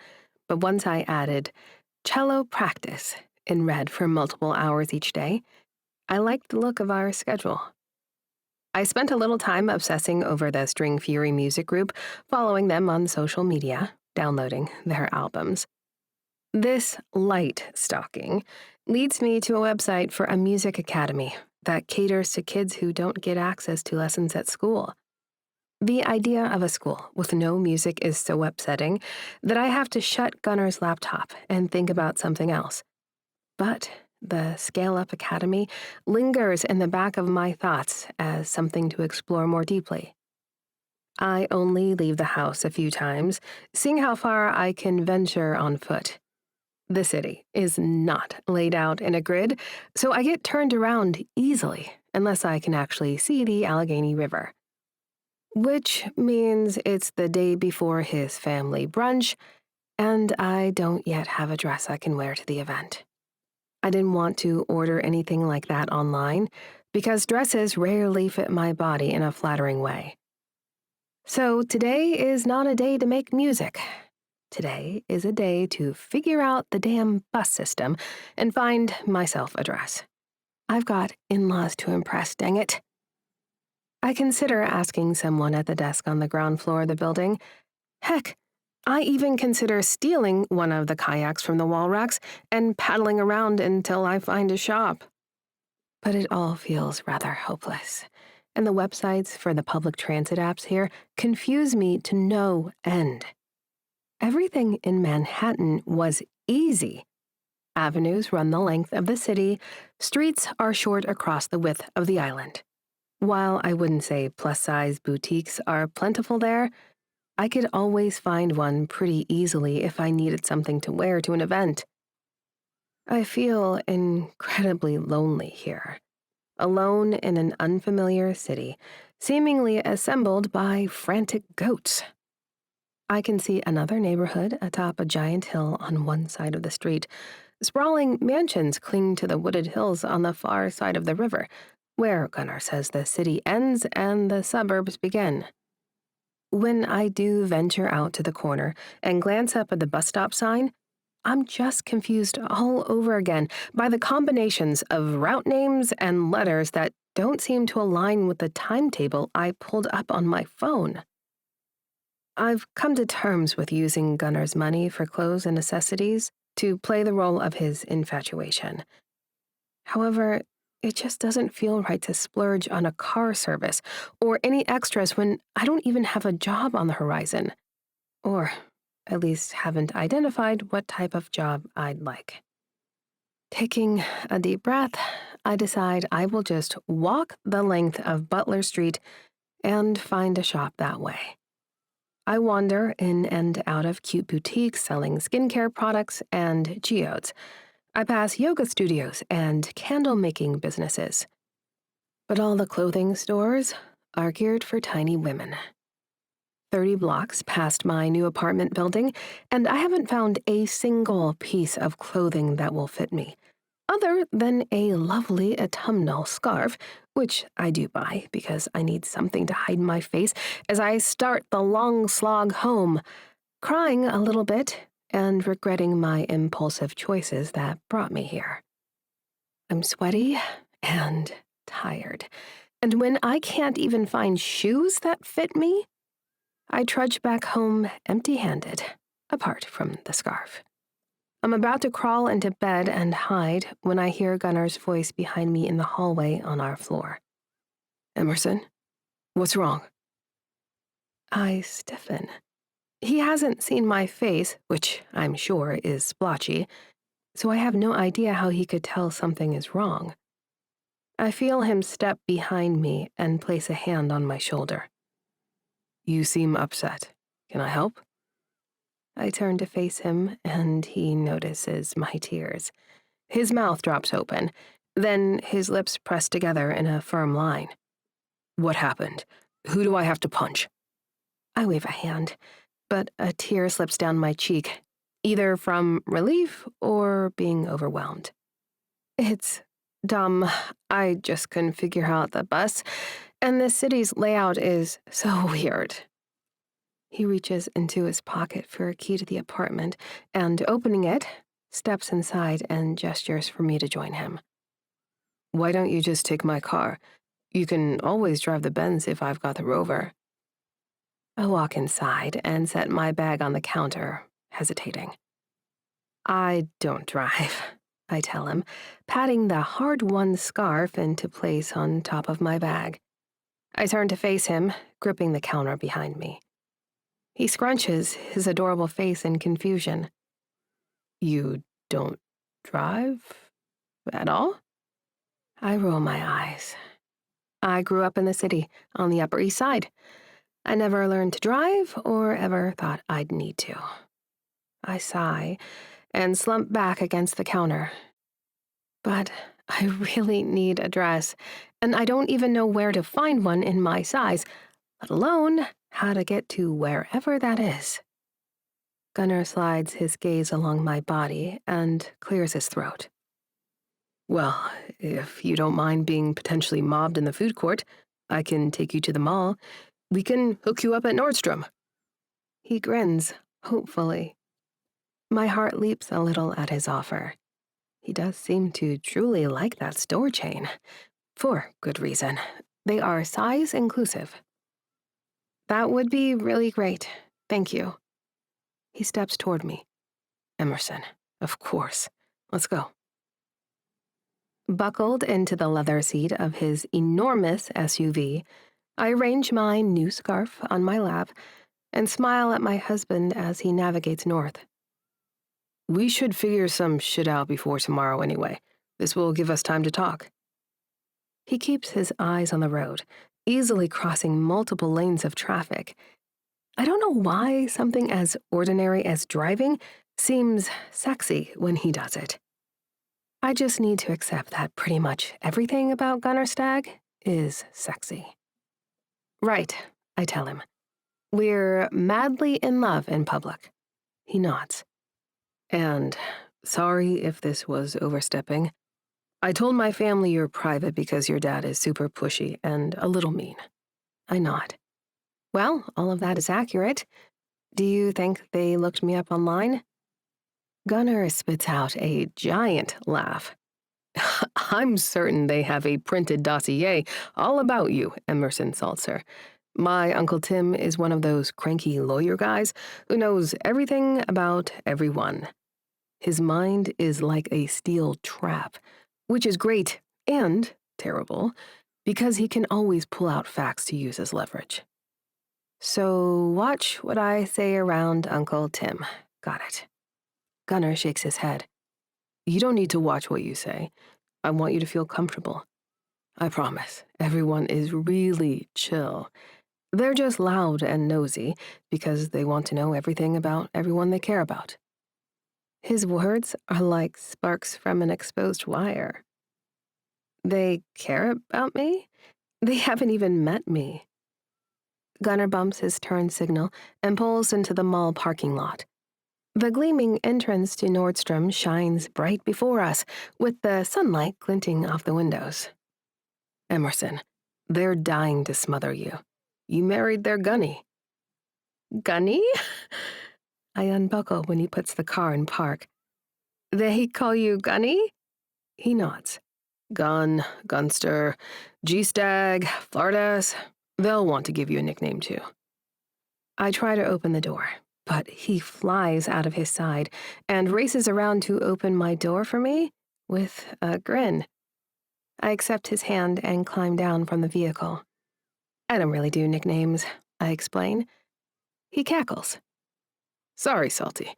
but once I added cello practice in red for multiple hours each day, I liked the look of our schedule. I spent a little time obsessing over the String Fury music group, following them on social media, downloading their albums. This light stalking leads me to a website for a music academy that caters to kids who don't get access to lessons at school. The idea of a school with no music is so upsetting that I have to shut Gunnar's laptop and think about something else. But the Scale Up Academy lingers in the back of my thoughts as something to explore more deeply. I only leave the house a few times, seeing how far I can venture on foot. The city is not laid out in a grid, so I get turned around easily unless I can actually see the Allegheny River. Which means it's the day before his family brunch, and I don't yet have a dress I can wear to the event. I didn't want to order anything like that online because dresses rarely fit my body in a flattering way. So today is not a day to make music. Today is a day to figure out the damn bus system and find myself a dress. I've got in-laws to impress, dang it. I consider asking someone at the desk on the ground floor of the building. Heck, I even consider stealing one of the kayaks from the wall racks and paddling around until I find a shop. But it all feels rather hopeless, and the websites for the public transit apps here confuse me to no end. Everything in Manhattan was easy. Avenues run the length of the city, streets are short across the width of the island. While I wouldn't say plus-size boutiques are plentiful there, I could always find one pretty easily if I needed something to wear to an event. I feel incredibly lonely here, alone in an unfamiliar city, seemingly assembled by frantic goats. I can see another neighborhood atop a giant hill on one side of the street. Sprawling mansions cling to the wooded hills on the far side of the river, where Gunnar says the city ends and the suburbs begin. When I do venture out to the corner and glance up at the bus stop sign, I'm just confused all over again by the combinations of route names and letters that don't seem to align with the timetable I pulled up on my phone. I've come to terms with using Gunnar's money for clothes and necessities to play the role of his infatuation. However, it just doesn't feel right to splurge on a car service or any extras when I don't even have a job on the horizon. Or at least haven't identified what type of job I'd like. Taking a deep breath, I decide I will just walk the length of Butler Street and find a shop that way. I wander in and out of cute boutiques selling skincare products and geodes. I pass yoga studios and candle-making businesses. But all the clothing stores are geared for tiny women. 30 blocks past my new apartment building, and I haven't found a single piece of clothing that will fit me, other than a lovely autumnal scarf, which I do buy because I need something to hide my face as I start the long slog home, crying a little bit and regretting my impulsive choices that brought me here. I'm sweaty and tired, and when I can't even find shoes that fit me, I trudge back home empty-handed, apart from the scarf. I'm about to crawl into bed and hide when I hear Gunnar's voice behind me in the hallway on our floor. "Emerson, what's wrong?" I stiffen. He hasn't seen my face, which I'm sure is splotchy, so I have no idea how he could tell something is wrong. I feel him step behind me and place a hand on my shoulder. "You seem upset. Can I help?" I turn to face him, and he notices my tears. His mouth drops open, then his lips press together in a firm line. "What happened? Who do I have to punch?" I wave a hand, but a tear slips down my cheek, either from relief or being overwhelmed. It's dumb. I just couldn't figure out the bus, and the city's layout is so weird. He reaches into his pocket for a key to the apartment and, opening it, steps inside and gestures for me to join him. "Why don't you just take my car? You can always drive the Benz if I've got the Rover." I walk inside and set my bag on the counter, hesitating. "I don't drive," I tell him, patting the hard-won scarf into place on top of my bag. I turn to face him, gripping the counter behind me. He scrunches his adorable face in confusion. "You don't drive at all?" I roll my eyes. I grew up in the city, on the Upper East Side. I never learned to drive or ever thought I'd need to. I sigh and slump back against the counter. But I really need a dress, and I don't even know where to find one in my size, let alone how to get to wherever that is. Gunnar slides his gaze along my body and clears his throat. "Well, if you don't mind being potentially mobbed in the food court, I can take you to the mall. We can hook you up at Nordstrom." He grins, hopefully. My heart leaps a little at his offer. He does seem to truly like that store chain. For good reason. They are size inclusive. "That would be really great. Thank you." He steps toward me. "Emerson, of course. Let's go." Buckled into the leather seat of his enormous SUV, I arrange my new scarf on my lap and smile at my husband as he navigates north. We should figure some shit out before tomorrow anyway. This will give us time to talk. He keeps his eyes on the road, easily crossing multiple lanes of traffic. I don't know why something as ordinary as driving seems sexy when he does it. I just need to accept that pretty much everything about Gunnar Stag is sexy. Right, I tell him. We're madly in love in public. He nods. And sorry if this was overstepping. I told my family you're private because your dad is super pushy and a little mean. I nod. Well, all of that is accurate. Do you think they looked me up online? Gunnar spits out a giant laugh. I'm certain they have a printed dossier all about you, Emerson Saltzer. My Uncle Tim is one of those cranky lawyer guys who knows everything about everyone. His mind is like a steel trap, which is great and terrible because he can always pull out facts to use as leverage. So watch what I say around Uncle Tim. Got it. Gunnar shakes his head. You don't need to watch what you say. I want you to feel comfortable. I promise, everyone is really chill. They're just loud and nosy because they want to know everything about everyone they care about. His words are like sparks from an exposed wire. They care about me? They haven't even met me. Gunnar bumps his turn signal and pulls into the mall parking lot. The gleaming entrance to Nordstrom shines bright before us, with the sunlight glinting off the windows. Emerson, they're dying to smother you. You married their Gunny. Gunny? I unbuckle when he puts the car in park. They call you Gunny? He nods. Gun, Gunster, G-Stag, Flardass. They'll want to give you a nickname too. I try to open the door, but he flies out of his side and races around to open my door for me with a grin. I accept his hand and climb down from the vehicle. I don't really do nicknames, I explain. He cackles. Sorry, Salty.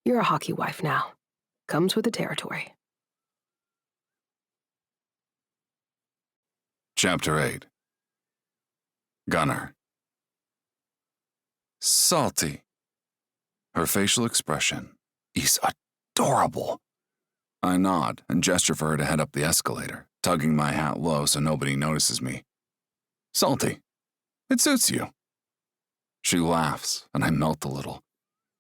You're a hockey wife now. Comes with the territory. Chapter 8. Gunnar. Salty. Her facial expression is adorable. I nod and gesture for her to head up the escalator, tugging my hat low so nobody notices me. Salty, it suits you. She laughs, and I melt a little.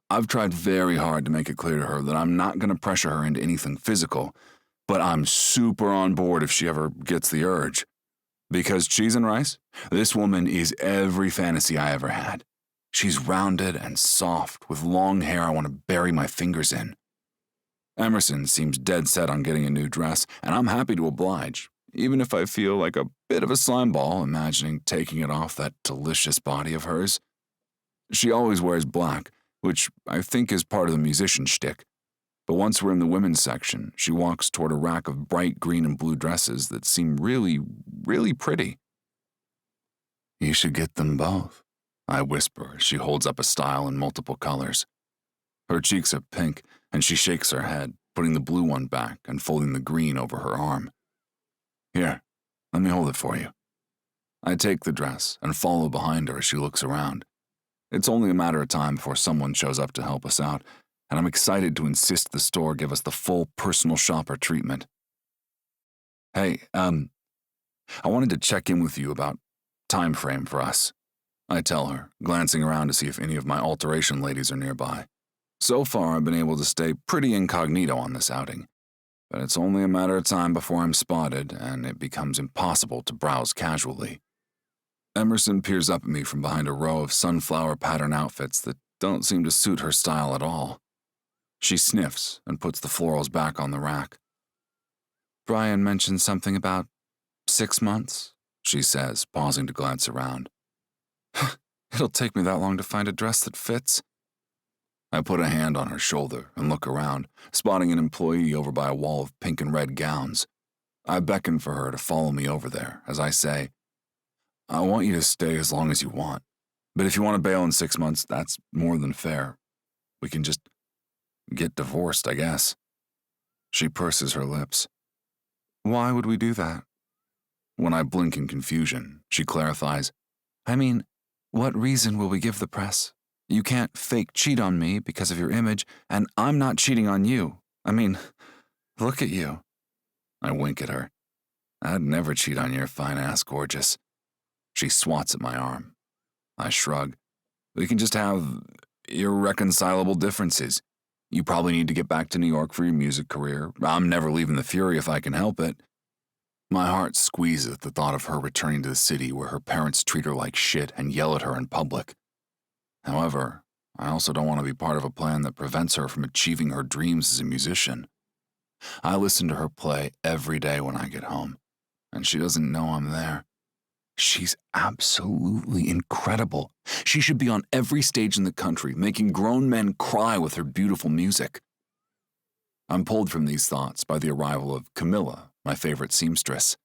I've tried very hard to make it clear to her that I'm not going to pressure her into anything physical, but I'm super on board if she ever gets the urge. Because cheese and rice, this woman is every fantasy I ever had. She's rounded and soft, with long hair I want to bury my fingers in. Emerson seems dead set on getting a new dress, and I'm happy to oblige, even if I feel like a bit of a slimeball imagining taking it off that delicious body of hers. She always wears black, which I think is part of the musician shtick. But once we're in the women's section, she walks toward a rack of bright green and blue dresses that seem really, really pretty. You should get them both, I whisper as she holds up a style in multiple colors. Her cheeks are pink, and she shakes her head, putting the blue one back and folding the green over her arm. Here, let me hold it for you. I take the dress and follow behind her as she looks around. It's only a matter of time before someone shows up to help us out, and I'm excited to insist the store give us the full personal shopper treatment. Hey, I wanted to check in with you about time frame for us, I tell her, glancing around to see if any of my alteration ladies are nearby. So far, I've been able to stay pretty incognito on this outing, but it's only a matter of time before I'm spotted, and it becomes impossible to browse casually. Emerson peers up at me from behind a row of sunflower pattern outfits that don't seem to suit her style at all. She sniffs and puts the florals back on the rack. Brian mentioned something about 6 months, she says, pausing to glance around. It'll take me that long to find a dress that fits. I put a hand on her shoulder and look around, spotting an employee over by a wall of pink and red gowns. I beckon for her to follow me over there as I say, I want you to stay as long as you want, but if you want to bail in 6 months, that's more than fair. We can just get divorced, I guess. She purses her lips. Why would we do that? When I blink in confusion, she clarifies, I mean, what reason will we give the press? You can't fake cheat on me because of your image, and I'm not cheating on you. I mean, look at you. I wink at her. I'd never cheat on your fine-ass gorgeous. She swats at my arm. I shrug. We can just have irreconcilable differences. You probably need to get back to New York for your music career. I'm never leaving the Fury if I can help it. My heart squeezes at the thought of her returning to the city where her parents treat her like shit and yell at her in public. However, I also don't want to be part of a plan that prevents her from achieving her dreams as a musician. I listen to her play every day when I get home, and she doesn't know I'm there. She's absolutely incredible. She should be on every stage in the country, making grown men cry with her beautiful music. I'm pulled from these thoughts by the arrival of Camilla, my favorite seamstress.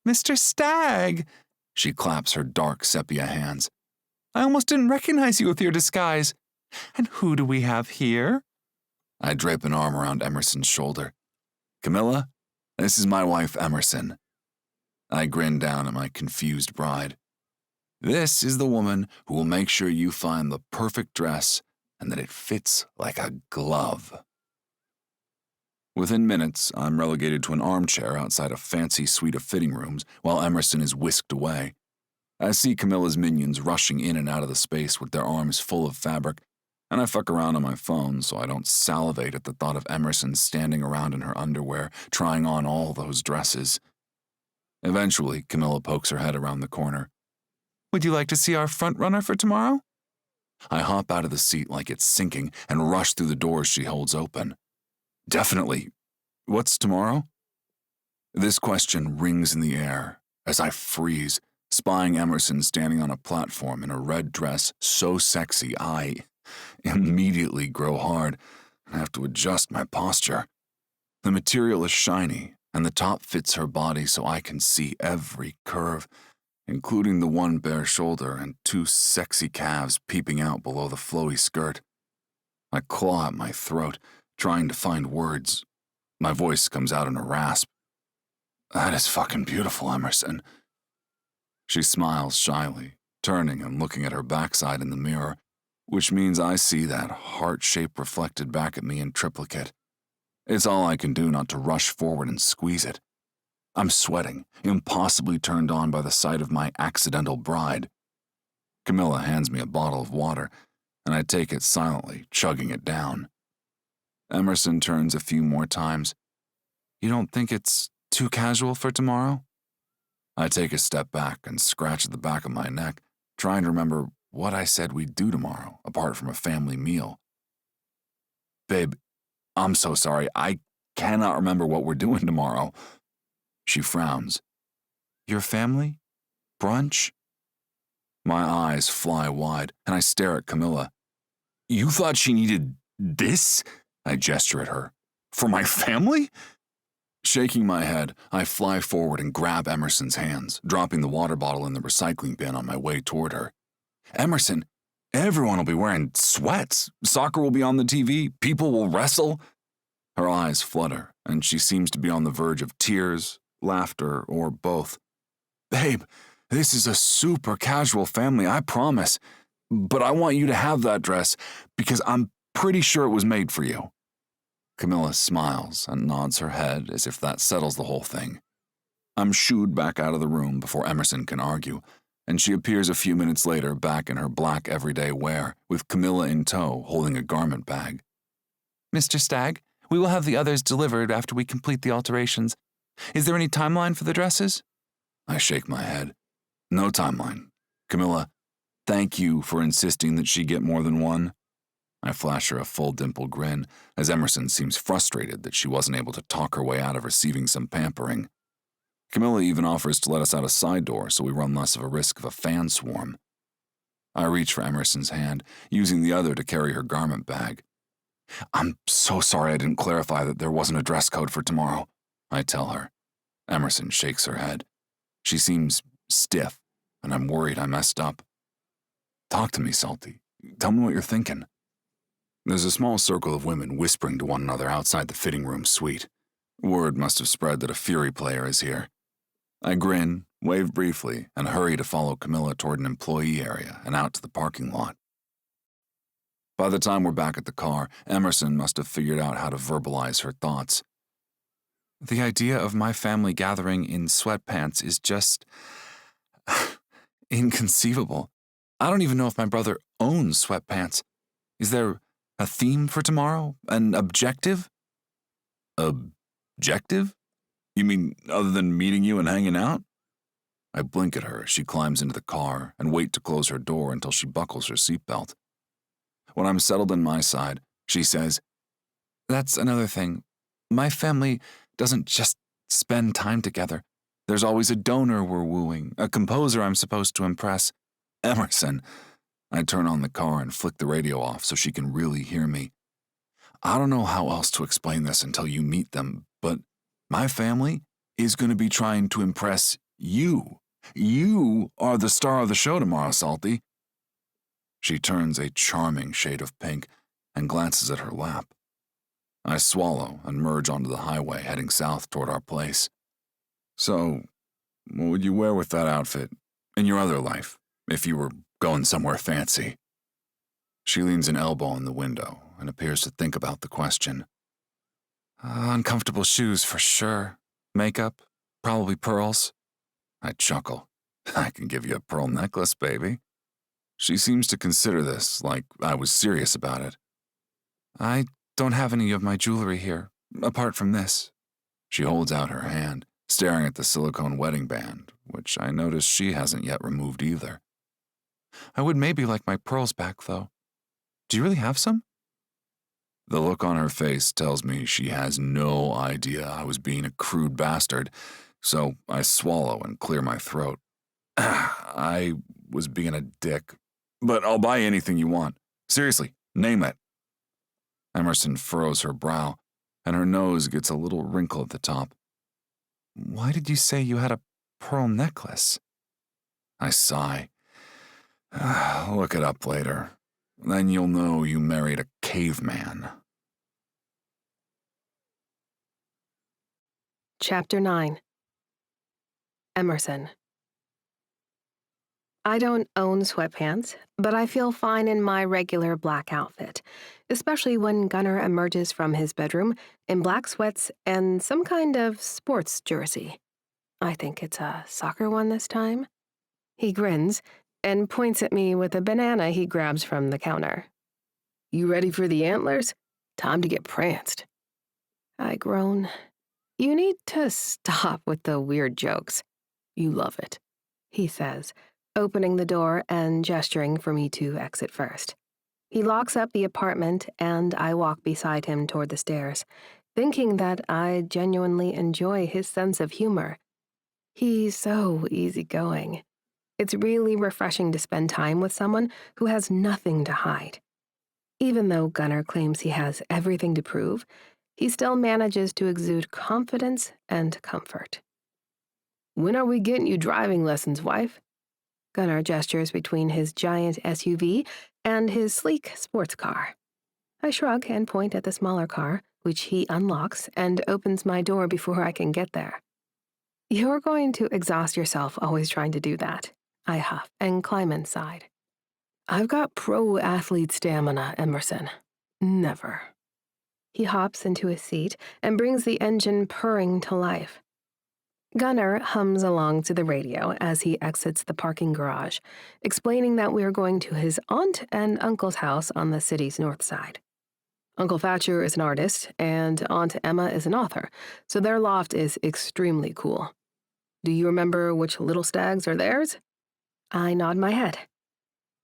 Mr. Stag, she claps her dark sepia hands. I almost didn't recognize you with your disguise. And who do we have here? I drape an arm around Emerson's shoulder. Camilla, this is my wife, Emerson. I grin down at my confused bride. This is the woman who will make sure you find the perfect dress and that it fits like a glove. Within minutes, I'm relegated to an armchair outside a fancy suite of fitting rooms while Emerson is whisked away. I see Camilla's minions rushing in and out of the space with their arms full of fabric, and I fuck around on my phone so I don't salivate at the thought of Emerson standing around in her underwear, trying on all those dresses. Eventually, Camilla pokes her head around the corner. Would you like to see our front runner for tomorrow? I hop out of the seat like it's sinking and rush through the doors she holds open. Definitely. What's tomorrow? This question rings in the air as I freeze, spying Emerson standing on a platform in a red dress so sexy I immediately grow hard and have to adjust my posture. The material is shiny, and the top fits her body so I can see every curve, including the one bare shoulder and two sexy calves peeping out below the flowy skirt. I claw at my throat, trying to find words. My voice comes out in a rasp. That is fucking beautiful, Emerson. She smiles shyly, turning and looking at her backside in the mirror, which means I see that heart shape reflected back at me in triplicate. It's all I can do not to rush forward and squeeze it. I'm sweating, impossibly turned on by the sight of my accidental bride. Camilla hands me a bottle of water, and I take it silently, chugging it down. Emerson turns a few more times. You don't think it's too casual for tomorrow? I take a step back and scratch at the back of my neck, trying to remember what I said we'd do tomorrow, apart from a family meal. Babe, I'm so sorry. I cannot remember what we're doing tomorrow. She frowns. Your family? Brunch? My eyes fly wide, and I stare at Camilla. You thought she needed this? I gesture at her. For my family? Shaking my head, I fly forward and grab Emerson's hands, dropping the water bottle in the recycling bin on my way toward her. Emerson, everyone will be wearing sweats. Soccer will be on the TV. People will wrestle. Her eyes flutter, and she seems to be on the verge of tears, laughter, or both. Babe, this is a super casual family, I promise. But I want you to have that dress because I'm pretty sure it was made for you. Camilla smiles and nods her head as if that settles the whole thing. I'm shooed back out of the room before Emerson can argue, and she appears a few minutes later back in her black everyday wear, with Camilla in tow holding a garment bag. Mr. Stag, we will have the others delivered after we complete the alterations. Is there any timeline for the dresses? I shake my head. No timeline. Camilla, thank you for insisting that she get more than one. I flash her a full dimple grin, as Emerson seems frustrated that she wasn't able to talk her way out of receiving some pampering. Camilla even offers to let us out a side door so we run less of a risk of a fan swarm. I reach for Emerson's hand, using the other to carry her garment bag. I'm so sorry I didn't clarify that there wasn't a dress code for tomorrow, I tell her. Emerson shakes her head. She seems stiff, and I'm worried I messed up. Talk to me, Salty. Tell me what you're thinking. There's a small circle of women whispering to one another outside the fitting room suite. Word must have spread that a Fury player is here. I grin, wave briefly, and hurry to follow Camilla toward an employee area and out to the parking lot. By the time we're back at the car, Emerson must have figured out how to verbalize her thoughts. The idea of my family gathering in sweatpants is just inconceivable. I don't even know if my brother owns sweatpants. Is there a theme for tomorrow? An objective? Objective? You mean other than meeting you and hanging out? I blink at her as she climbs into the car and wait to close her door until she buckles her seatbelt. When I'm settled in my side, she says, "That's another thing. My family doesn't just spend time together. There's always a donor we're wooing, a composer I'm supposed to impress. Emerson." I turn on the car and flick the radio off so she can really hear me. I don't know how else to explain this until you meet them, but my family is going to be trying to impress you. You are the star of the show tomorrow, Salty. She turns a charming shade of pink and glances at her lap. I swallow and merge onto the highway heading south toward our place. So, what would you wear with that outfit in your other life, if you were going somewhere fancy? She leans an elbow in the window and appears to think about the question. Uncomfortable shoes for sure. Makeup, probably pearls. I chuckle. I can give you a pearl necklace, baby. She seems to consider this like I was serious about it. I don't have any of my jewelry here, apart from this. She holds out her hand, staring at the silicone wedding band, which I notice she hasn't yet removed either. I would maybe like my pearls back, though. Do you really have some? The look on her face tells me she has no idea I was being a crude bastard, so I swallow and clear my throat. I was being a dick, but I'll buy anything you want. Seriously, name it. Emerson furrows her brow, and her nose gets a little wrinkle at the top. Why did you say you had a pearl necklace? I sigh. Look it up later. Then you'll know you married a caveman. Chapter 9. Emerson. I don't own sweatpants, but I feel fine in my regular black outfit, especially when Gunnar emerges from his bedroom in black sweats and some kind of sports jersey. I think it's a soccer one this time. He grins and points at me with a banana he grabs from the counter. You ready for the antlers? Time to get pranced. I groan. You need to stop with the weird jokes. You love it, he says, opening the door and gesturing for me to exit first. He locks up the apartment and I walk beside him toward the stairs, thinking that I genuinely enjoy his sense of humor. He's so easygoing. It's really refreshing to spend time with someone who has nothing to hide. Even though Gunnar claims he has everything to prove, he still manages to exude confidence and comfort. When are we getting you driving lessons, wife? Gunnar gestures between his giant SUV and his sleek sports car. I shrug and point at the smaller car, which he unlocks and opens my door before I can get there. You're going to exhaust yourself always trying to do that, I huff and climb inside. I've got pro-athlete stamina, Emerson. Never. He hops into his seat and brings the engine purring to life. Gunnar hums along to the radio as he exits the parking garage, explaining that we are going to his aunt and uncle's house on the city's north side. Uncle Thatcher is an artist, and Aunt Emma is an author, so their loft is extremely cool. Do you remember which little stags are theirs? I nod my head.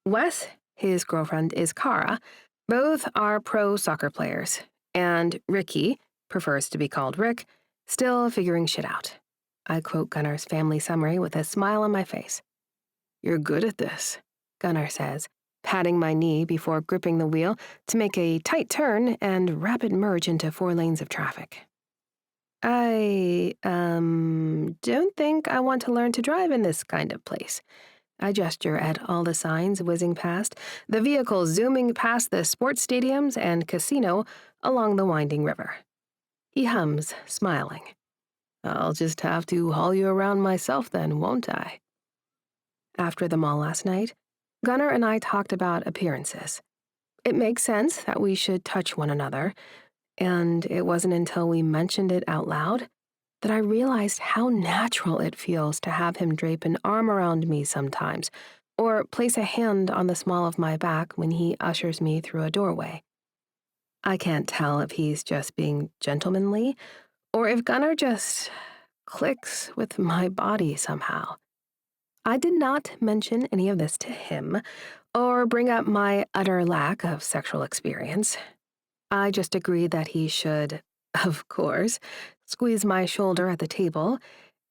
Wes, his girlfriend, is Kara. Both are pro soccer players, and Ricky, prefers to be called Rick, still figuring shit out. I quote Gunnar's family summary with a smile on my face. You're good at this, Gunnar says, patting my knee before gripping the wheel to make a tight turn and rapid merge into 4 lanes of traffic. Don't think I want to learn to drive in this kind of place. I gesture at all the signs whizzing past, the vehicles zooming past the sports stadiums and casino along the winding river. He hums, smiling. I'll just have to haul you around myself then, won't I? After the mall last night, Gunnar and I talked about appearances. It makes sense that we should touch one another, and it wasn't until we mentioned it out loud that I realized how natural it feels to have him drape an arm around me sometimes, or place a hand on the small of my back when he ushers me through a doorway. I can't tell if he's just being gentlemanly, or if Gunnar just clicks with my body somehow. I did not mention any of this to him, or bring up my utter lack of sexual experience. I just agreed that he should, of course, squeeze my shoulder at the table,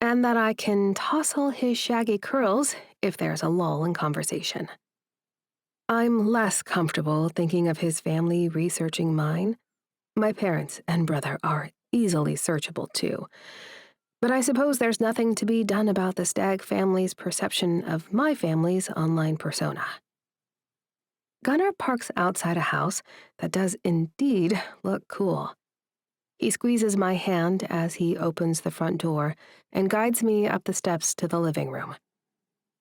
and that I can tousle his shaggy curls if there's a lull in conversation. I'm less comfortable thinking of his family researching mine. My parents and brother are easily searchable, too. But I suppose there's nothing to be done about the Stag family's perception of my family's online persona. Gunnar parks outside a house that does indeed look cool. He squeezes my hand as he opens the front door and guides me up the steps to the living room.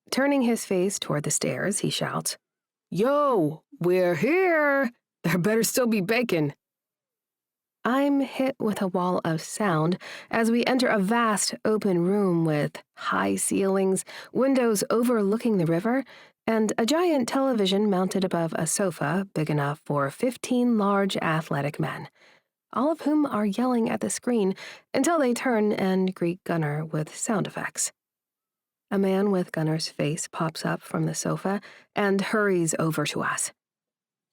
Turning his face toward the stairs, he shouts, "Yo, we're here! There better still be bacon." I'm hit with a wall of sound as we enter a vast open room with high ceilings, windows overlooking the river, and a giant television mounted above a sofa big enough for 15 large athletic men, all of whom are yelling at the screen until they turn and greet Gunnar with sound effects. A man with Gunnar's face pops up from the sofa and hurries over to us.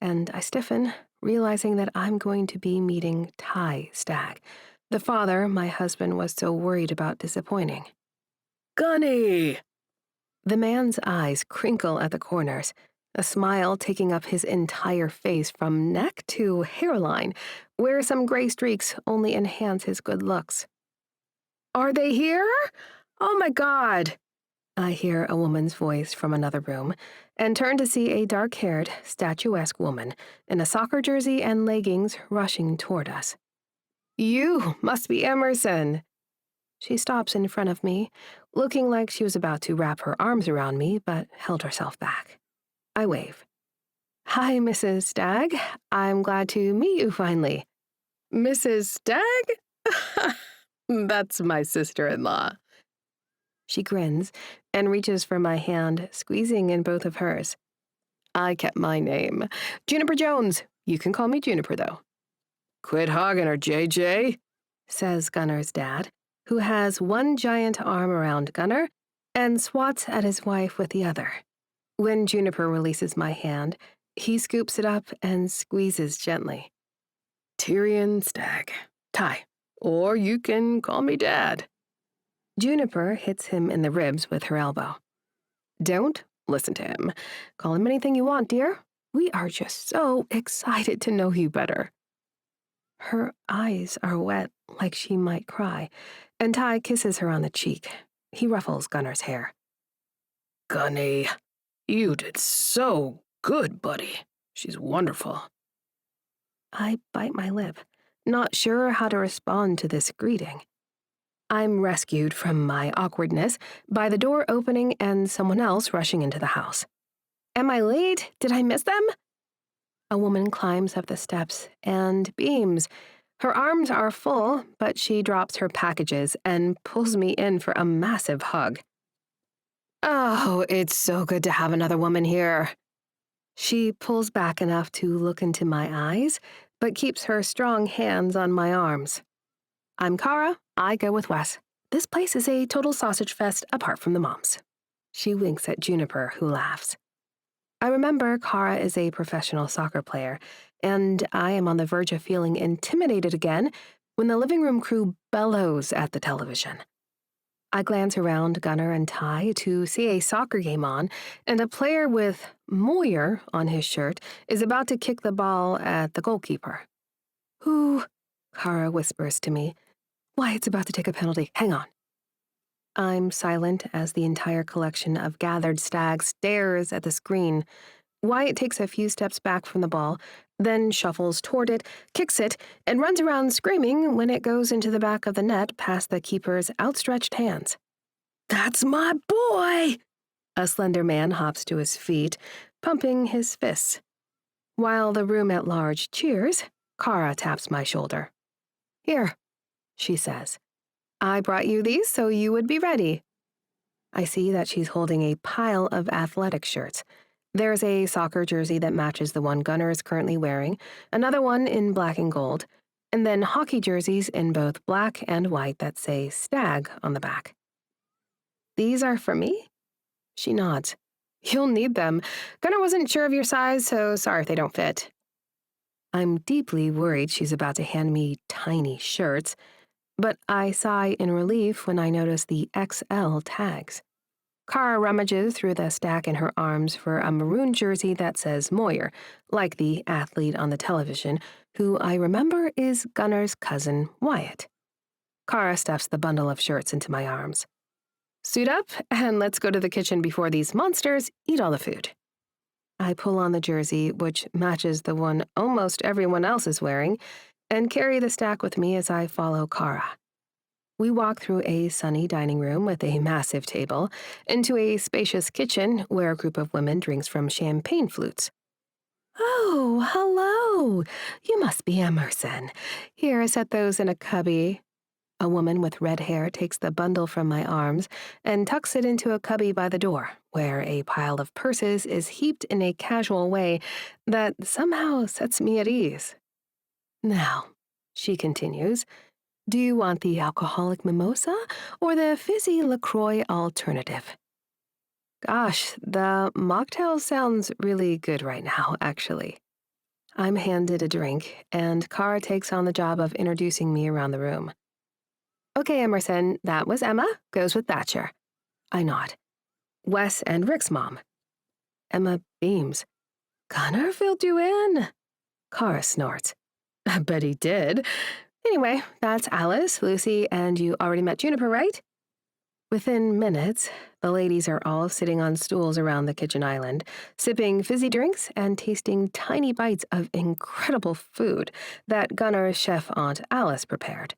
And I stiffen, realizing that I'm going to be meeting Ty Stag, the father my husband was so worried about disappointing. "Gunny!" The man's eyes crinkle at the corners, a smile taking up his entire face from neck to hairline, where some gray streaks only enhance his good looks. "Are they here? Oh my God!" I hear a woman's voice from another room, and turn to see a dark-haired, statuesque woman in a soccer jersey and leggings rushing toward us. "You must be Emerson." She stops in front of me, looking like she was about to wrap her arms around me, but held herself back. I wave. "Hi, Mrs. Stag. I'm glad to meet you finally." "Mrs. Stag?" "That's my sister-in-law." She grins and reaches for my hand, squeezing in both of hers. "I kept my name. Juniper Jones. You can call me Juniper, though." "Quit hogging her, JJ," says Gunnar's dad, who has one giant arm around Gunnar and swats at his wife with the other. When Juniper releases my hand, he scoops it up and squeezes gently. "Tyrion Stag. Ty. Or you can call me Dad." Juniper hits him in the ribs with her elbow. "Don't listen to him. Call him anything you want, dear. We are just so excited to know you better." Her eyes are wet, like she might cry, and Ty kisses her on the cheek. He ruffles Gunnar's hair. "Gunny, you did so good, buddy. She's wonderful." I bite my lip, not sure how to respond to this greeting. I'm rescued from my awkwardness by the door opening and someone else rushing into the house. "Am I late? Did I miss them?" A woman climbs up the steps and beams. Her arms are full, but she drops her packages and pulls me in for a massive hug. "Oh, it's so good to have another woman here." She pulls back enough to look into my eyes, but keeps her strong hands on my arms. "I'm Kara. I go with Wes. This place is a total sausage fest apart from the moms." She winks at Juniper, who laughs. I remember Kara is a professional soccer player, and I am on the verge of feeling intimidated again when the living room crew bellows at the television. I glance around Gunnar and Ty to see a soccer game on, and a player with Moyer on his shirt is about to kick the ball at the goalkeeper. "Who?" Kara whispers to me. Wyatt's about to take a penalty. Hang on. I'm silent as the entire collection of gathered stags stares at the screen. Wyatt takes a few steps back from the ball, then shuffles toward it, kicks it, and runs around screaming when it goes into the back of the net past the keeper's outstretched hands. That's my boy! A slender man hops to his feet, pumping his fists. While the room at large cheers, Kara taps my shoulder. Here, she says. I brought you these so you would be ready. I see that she's holding a pile of athletic shirts. There's a soccer jersey that matches the one Gunnar is currently wearing, another one in black and gold, and then hockey jerseys in both black and white that say Stag on the back. These are for me? She nods. You'll need them. Gunnar wasn't sure of your size, so sorry if they don't fit. I'm deeply worried she's about to hand me tiny shirts, but I sigh in relief when I notice the XL tags. Kara rummages through the stack in her arms for a maroon jersey that says Moyer, like the athlete on the television, who I remember is Gunnar's cousin, Wyatt. Kara stuffs the bundle of shirts into my arms. Suit up, and let's go to the kitchen before these monsters eat all the food. I pull on the jersey, which matches the one almost everyone else is wearing, and carry the stack with me as I follow Kara. We walk through a sunny dining room with a massive table, into a spacious kitchen where a group of women drinks from champagne flutes. Oh, hello. You must be Emerson. Here, set those in a cubby. A woman with red hair takes the bundle from my arms and tucks it into a cubby by the door, where a pile of purses is heaped in a casual way that somehow sets me at ease. Now, she continues, do you want the alcoholic mimosa or the fizzy LaCroix alternative? Gosh, the mocktail sounds really good right now, actually. I'm handed a drink, and Kara takes on the job of introducing me around the room. Okay, Emerson, that was Emma, goes with Thatcher. I nod. Wes and Rick's mom. Emma beams. Gunnar filled you in. Kara snorts. I bet he did. Anyway, that's Alice, Lucy, and you already met Juniper, right? Within minutes, the ladies are all sitting on stools around the kitchen island, sipping fizzy drinks and tasting tiny bites of incredible food that Gunnar's chef Aunt Alice prepared.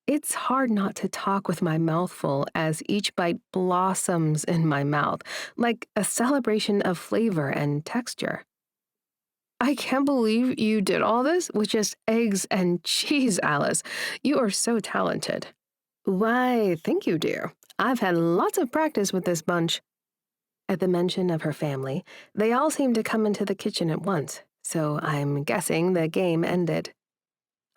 It's hard not to talk with my mouth full as each bite blossoms in my mouth, like a celebration of flavor and texture. I can't believe you did all this with just eggs and cheese, Alice. You are so talented. Why, thank you, dear. I've had lots of practice with this bunch. At the mention of her family, they all seem to come into the kitchen at once, so I'm guessing the game ended.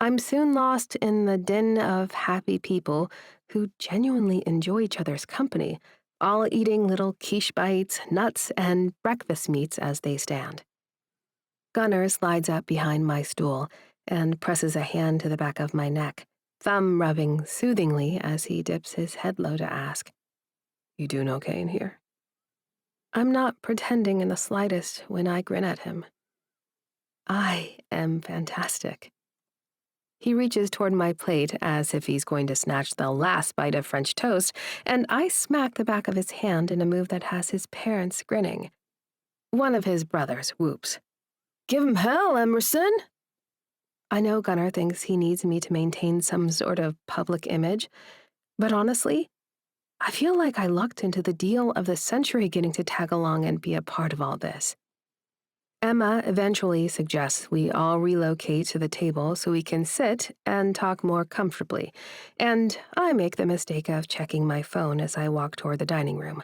I'm soon lost in the din of happy people who genuinely enjoy each other's company, all eating little quiche bites, nuts, and breakfast meats as they stand. Gunnar slides up behind my stool and presses a hand to the back of my neck, thumb rubbing soothingly as he dips his head low to ask, You doing okay in here? I'm not pretending in the slightest when I grin at him. I am fantastic. He reaches toward my plate as if he's going to snatch the last bite of French toast, and I smack the back of his hand in a move that has his parents grinning. One of his brothers whoops. Give him hell, Emerson! I know Gunnar thinks he needs me to maintain some sort of public image, but honestly, I feel like I lucked into the deal of the century getting to tag along and be a part of all this. Emma eventually suggests we all relocate to the table so we can sit and talk more comfortably, and I make the mistake of checking my phone as I walk toward the dining room.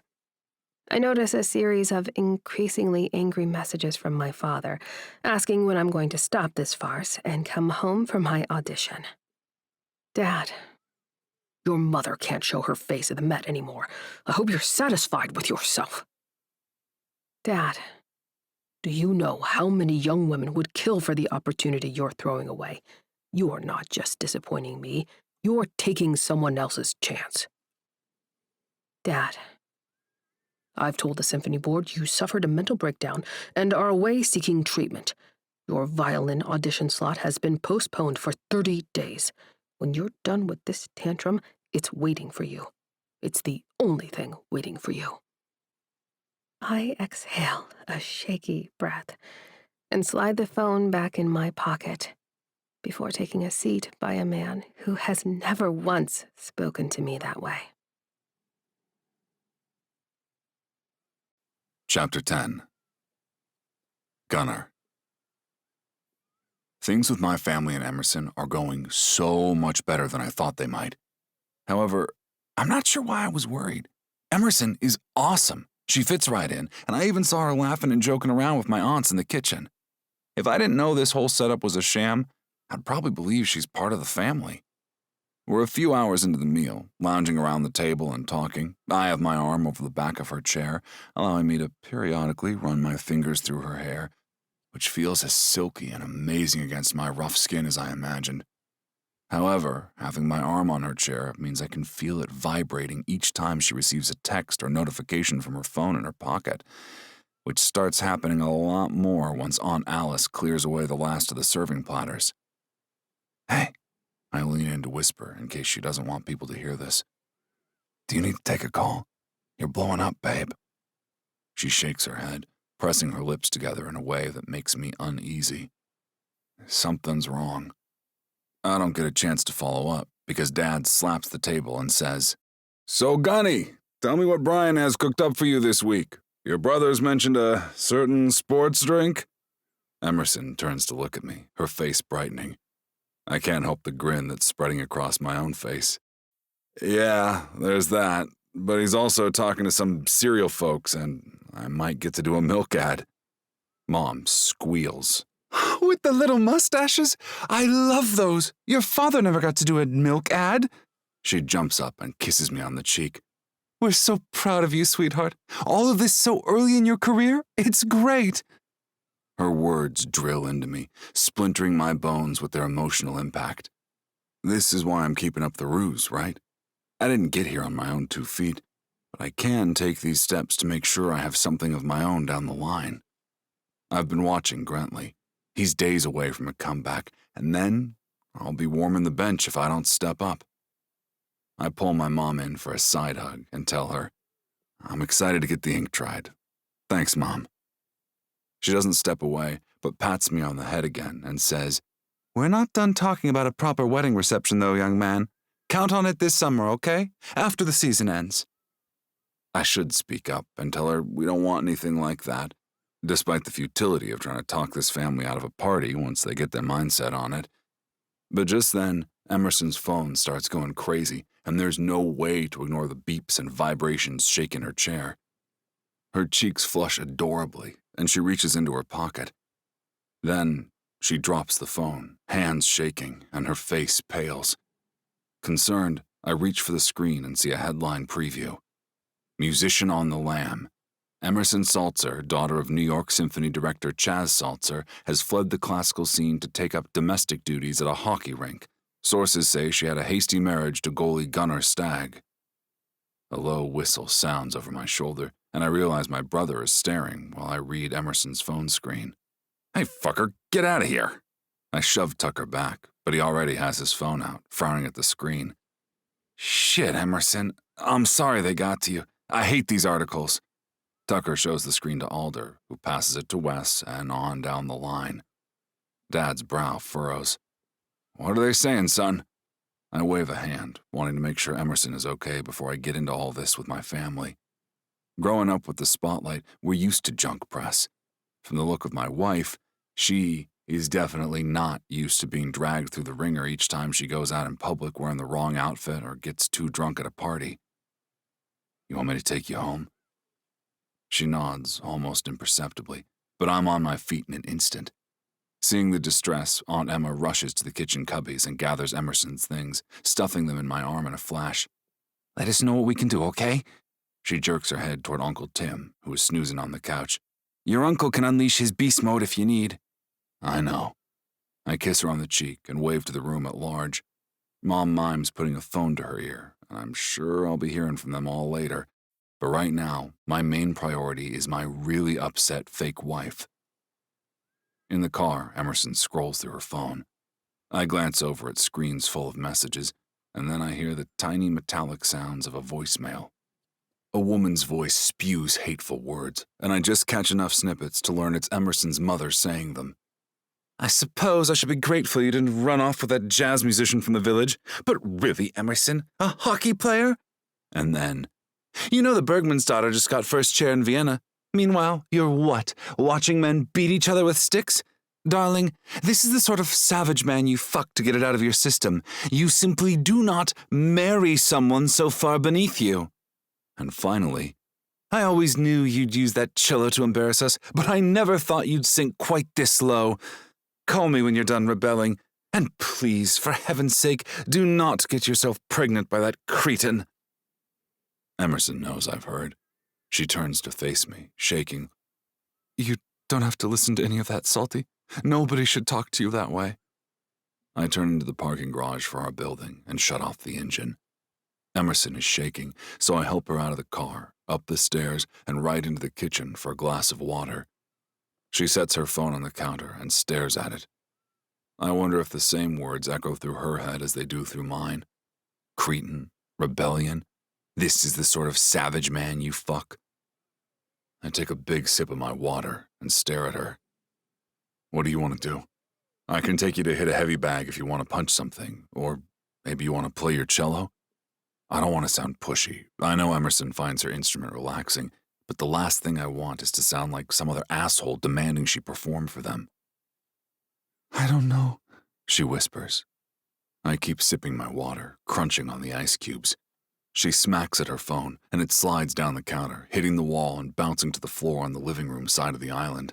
I notice a series of increasingly angry messages from my father, asking when I'm going to stop this farce and come home for my audition. Dad, your mother can't show her face at the Met anymore. I hope you're satisfied with yourself. Dad, do you know how many young women would kill for the opportunity you're throwing away? You're not just disappointing me, you're taking someone else's chance. Dad, I've told the symphony board you suffered a mental breakdown and are away seeking treatment. Your violin audition slot has been postponed for 30 days. When you're done with this tantrum, it's waiting for you. It's the only thing waiting for you. I exhale a shaky breath and slide the phone back in my pocket before taking a seat by a man who has never once spoken to me that way. Chapter 10. Gunnar. Things with my family and Emerson are going so much better than I thought they might. However, I'm not sure why I was worried. Emerson is awesome. She fits right in, and I even saw her laughing and joking around with my aunts in the kitchen. If I didn't know this whole setup was a sham, I'd probably believe she's part of the family. We're a few hours into the meal, lounging around the table and talking. I have my arm over the back of her chair, allowing me to periodically run my fingers through her hair, which feels as silky and amazing against my rough skin as I imagined. However, having my arm on her chair means I can feel it vibrating each time she receives a text or notification from her phone in her pocket, which starts happening a lot more once Aunt Alice clears away the last of the serving platters. "Hey," I lean in to whisper in case she doesn't want people to hear this. "Do you need to take a call? You're blowing up, babe." She shakes her head, pressing her lips together in a way that makes me uneasy. Something's wrong. I don't get a chance to follow up because Dad slaps the table and says, "So, Gunny, tell me what Brian has cooked up for you this week. Your brother's mentioned a certain sports drink?" Emerson turns to look at me, her face brightening. I can't help the grin that's spreading across my own face. "Yeah, there's that, but he's also talking to some cereal folks, and I might get to do a milk ad." Mom squeals. "With the little mustaches? I love those. Your father never got to do a milk ad." She jumps up and kisses me on the cheek. "We're so proud of you, sweetheart. All of this so early in your career? It's great." Her words drill into me, splintering my bones with their emotional impact. This is why I'm keeping up the ruse, right? I didn't get here on my own 2 feet, but I can take these steps to make sure I have something of my own down the line. I've been watching Grantley. He's days away from a comeback, and then I'll be warming the bench if I don't step up. I pull my mom in for a side hug and tell her, "I'm excited to get the ink tried. Thanks, Mom." She doesn't step away, but pats me on the head again and says, "We're not done talking about a proper wedding reception, though, young man. Count on it this summer, okay? After the season ends." I should speak up and tell her we don't want anything like that, despite the futility of trying to talk this family out of a party once they get their mindset on it. But just then, Emerson's phone starts going crazy, and there's no way to ignore the beeps and vibrations shaking her chair. Her cheeks flush adorably, and she reaches into her pocket. Then, she drops the phone, hands shaking, and her face pales. Concerned, I reach for the screen and see a headline preview. "Musician on the lam. Emerson Saltzer, daughter of New York Symphony director Chaz Saltzer, has fled the classical scene to take up domestic duties at a hockey rink. Sources say she had a hasty marriage to goalie Gunnar Stag." A low whistle sounds over my shoulder, and I realize my brother is staring while I read Emerson's phone screen. "Hey, fucker, get out of here." I shove Tucker back, but he already has his phone out, frowning at the screen. "Shit, Emerson. I'm sorry they got to you. I hate these articles." Tucker shows the screen to Alder, who passes it to Wes and on down the line. Dad's brow furrows. "What are they saying, son?" I wave a hand, wanting to make sure Emerson is okay before I get into all this with my family. Growing up with the spotlight, we're used to junk press. From the look of my wife, she is definitely not used to being dragged through the ringer each time she goes out in public wearing the wrong outfit or gets too drunk at a party. "You want me to take you home?" She nods, almost imperceptibly, but I'm on my feet in an instant. Seeing the distress, Aunt Emma rushes to the kitchen cubbies and gathers Emerson's things, stuffing them in my arm in a flash. "Let us know what we can do, okay?" She jerks her head toward Uncle Tim, who is snoozing on the couch. "Your uncle can unleash his beast mode if you need." "I know." I kiss her on the cheek and wave to the room at large. Mom mimes putting a phone to her ear, and I'm sure I'll be hearing from them all later. But right now, my main priority is my really upset fake wife. In the car, Emerson scrolls through her phone. I glance over at screens full of messages, and then I hear the tiny metallic sounds of a voicemail. A woman's voice spews hateful words, and I just catch enough snippets to learn it's Emerson's mother saying them. I suppose I should be grateful you didn't run off with that jazz musician from the village, but really, Emerson, a hockey player? And then, you know the Bergman's daughter just got first chair in Vienna. Meanwhile, you're what, watching men beat each other with sticks? Darling, this is the sort of savage man you fuck to get it out of your system. You simply do not marry someone so far beneath you. And finally, I always knew you'd use that cello to embarrass us, but I never thought you'd sink quite this low. Call me when you're done rebelling, and please, for heaven's sake, do not get yourself pregnant by that cretin. Emerson knows I've heard. She turns to face me, shaking. You don't have to listen to any of that, Salty. Nobody should talk to you that way. I turn into the parking garage for our building and shut off the engine. Emerson is shaking, so I help her out of the car, up the stairs, and right into the kitchen for a glass of water. She sets her phone on the counter and stares at it. I wonder if the same words echo through her head as they do through mine. Cretin, rebellion, this is the sort of savage man you fuck. I take a big sip of my water and stare at her. What do you want to do? I can take you to hit a heavy bag if you want to punch something, or maybe you want to play your cello. I don't want to sound pushy. I know Emerson finds her instrument relaxing, but the last thing I want is to sound like some other asshole demanding she perform for them. I don't know, she whispers. I keep sipping my water, crunching on the ice cubes. She smacks at her phone, and it slides down the counter, hitting the wall and bouncing to the floor on the living room side of the island.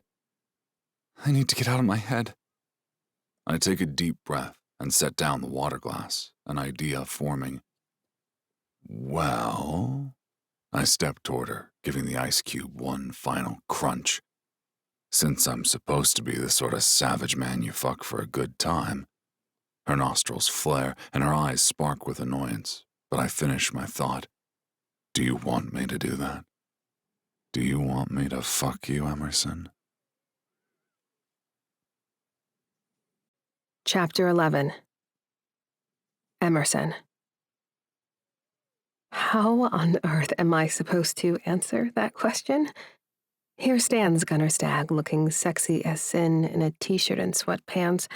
I need to get out of my head. I take a deep breath and set down the water glass, an idea forming. Well, I step toward her, giving the ice cube one final crunch. Since I'm supposed to be the sort of savage man you fuck for a good time. Her nostrils flare and her eyes spark with annoyance, but I finish my thought. Do you want me to do that? Do you want me to fuck you, Emerson? Chapter 11. Emerson. How on earth am I supposed to answer that question? Here stands Gunnar Stag, looking sexy as sin in a t-shirt and sweatpants,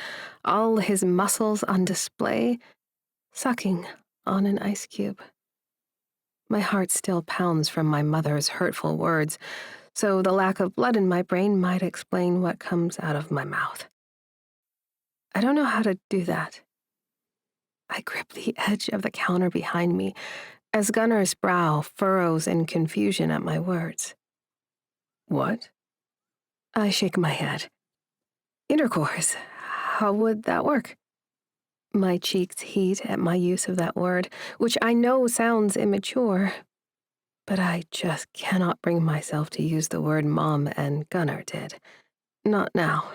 all his muscles on display, sucking on an ice cube. My heart still pounds from my mother's hurtful words, so the lack of blood in my brain might explain what comes out of my mouth. I don't know how to do that. I grip the edge of the counter behind me as Gunnar's brow furrows in confusion at my words. What? I shake my head. Intercourse. How would that work? My cheeks heat at my use of that word, which I know sounds immature, but I just cannot bring myself to use the word Mom and Gunnar did. Not now.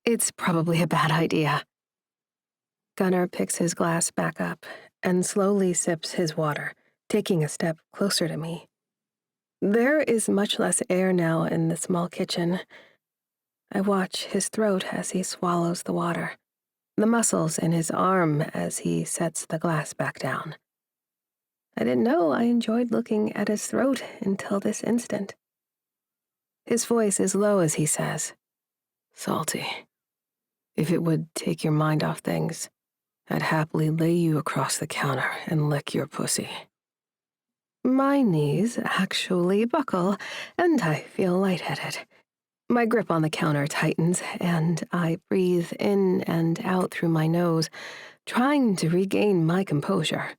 It's probably a bad idea. Gunnar picks his glass back up and slowly sips his water, taking a step closer to me. There is much less air now in the small kitchen. I watch his throat as he swallows the water, the muscles in his arm as he sets the glass back down. I didn't know I enjoyed looking at his throat until this instant. His voice is low as he says, Salty, if it would take your mind off things, I'd happily lay you across the counter and lick your pussy. My knees actually buckle, and I feel lightheaded. My grip on the counter tightens, and I breathe in and out through my nose, trying to regain my composure.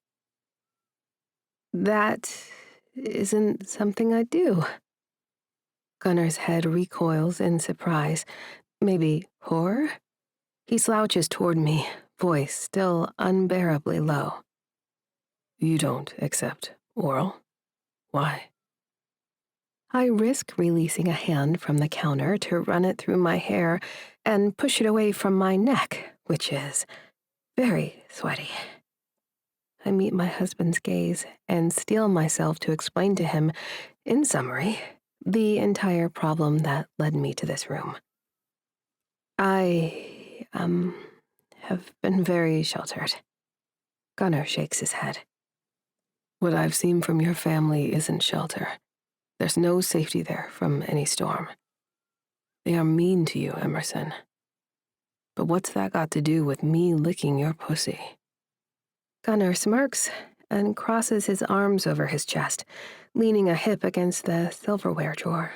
That isn't something I do. Gunnar's head recoils in surprise, maybe horror? He slouches toward me, voice still unbearably low. You don't accept oral? Why? I risk releasing a hand from the counter to run it through my hair and push it away from my neck, which is very sweaty. I meet my husband's gaze and steel myself to explain to him, in summary, the entire problem that led me to this room. I, have been very sheltered. Gunnar shakes his head. What I've seen from your family isn't shelter. There's no safety there from any storm. They are mean to you, Emerson. But what's that got to do with me licking your pussy? Gunnar smirks and crosses his arms over his chest, leaning a hip against the silverware drawer.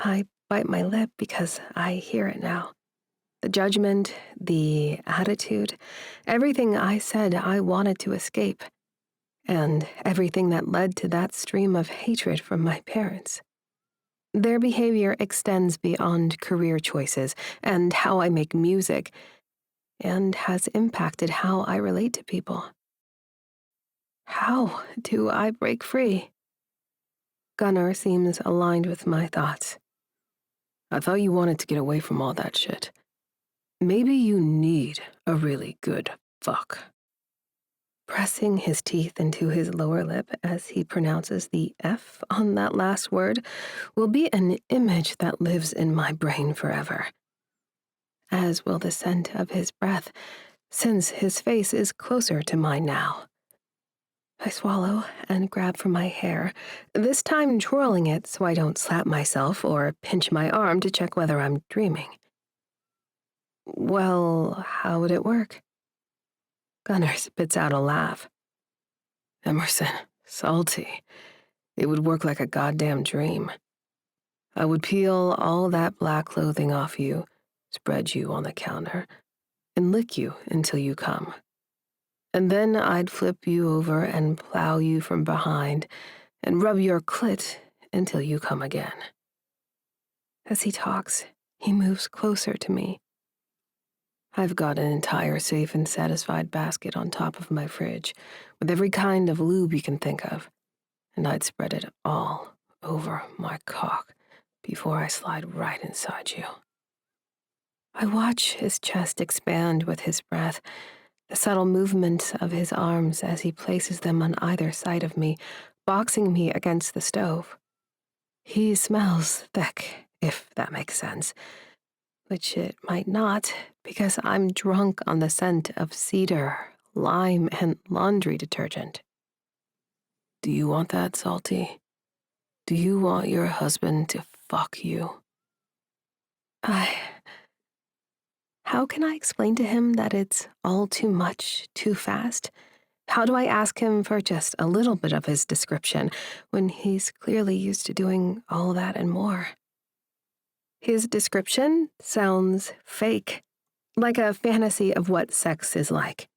I bite my lip because I hear it now. The judgment, the attitude, everything I said I wanted to escape, and everything that led to that stream of hatred from my parents. Their behavior extends beyond career choices and how I make music, and has impacted how I relate to people. How do I break free? Gunnar seems aligned with my thoughts. I thought you wanted to get away from all that shit. Maybe you need a really good fuck. Pressing his teeth into his lower lip as he pronounces the F on that last word will be an image that lives in my brain forever. As will the scent of his breath, since his face is closer to mine now. I swallow and grab for my hair, this time twirling it so I don't slap myself or pinch my arm to check whether I'm dreaming. Well, how would it work? Gunnar spits out a laugh. Emerson, salty. It would work like a goddamn dream. I would peel all that black clothing off you, spread you on the counter, and lick you until you come. And then I'd flip you over and plow you from behind and rub your clit until you come again. As he talks, he moves closer to me. I've got an entire safe and satisfied basket on top of my fridge with every kind of lube you can think of, and I'd spread it all over my cock before I slide right inside you. I watch his chest expand with his breath, the subtle movement of his arms as he places them on either side of me, boxing me against the stove. He smells thick, if that makes sense, which it might not, because I'm drunk on the scent of cedar, lime, and laundry detergent. Do you want that, Salty? Do you want your husband to fuck you? How can I explain to him that it's all too much, too fast? How do I ask him for just a little bit of his description when he's clearly used to doing all that and more? His description sounds fake, like a fantasy of what sex is like.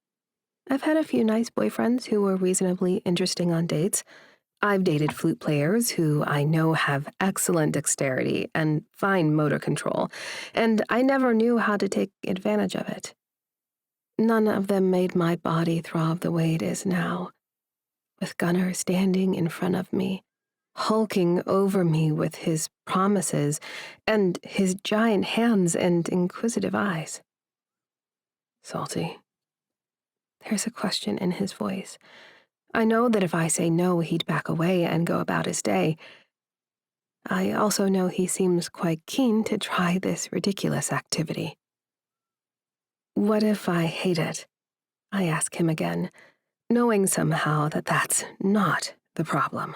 I've had a few nice boyfriends who were reasonably interesting on dates. I've dated flute players who I know have excellent dexterity and fine motor control, and I never knew how to take advantage of it. None of them made my body throb the way it is now, with Gunnar standing in front of me, hulking over me with his promises and his giant hands and inquisitive eyes. Salty? There's a question in his voice. I know that if I say no, he'd back away and go about his day. I also know he seems quite keen to try this ridiculous activity. What if I hate it? I ask him again, knowing somehow that that's not the problem.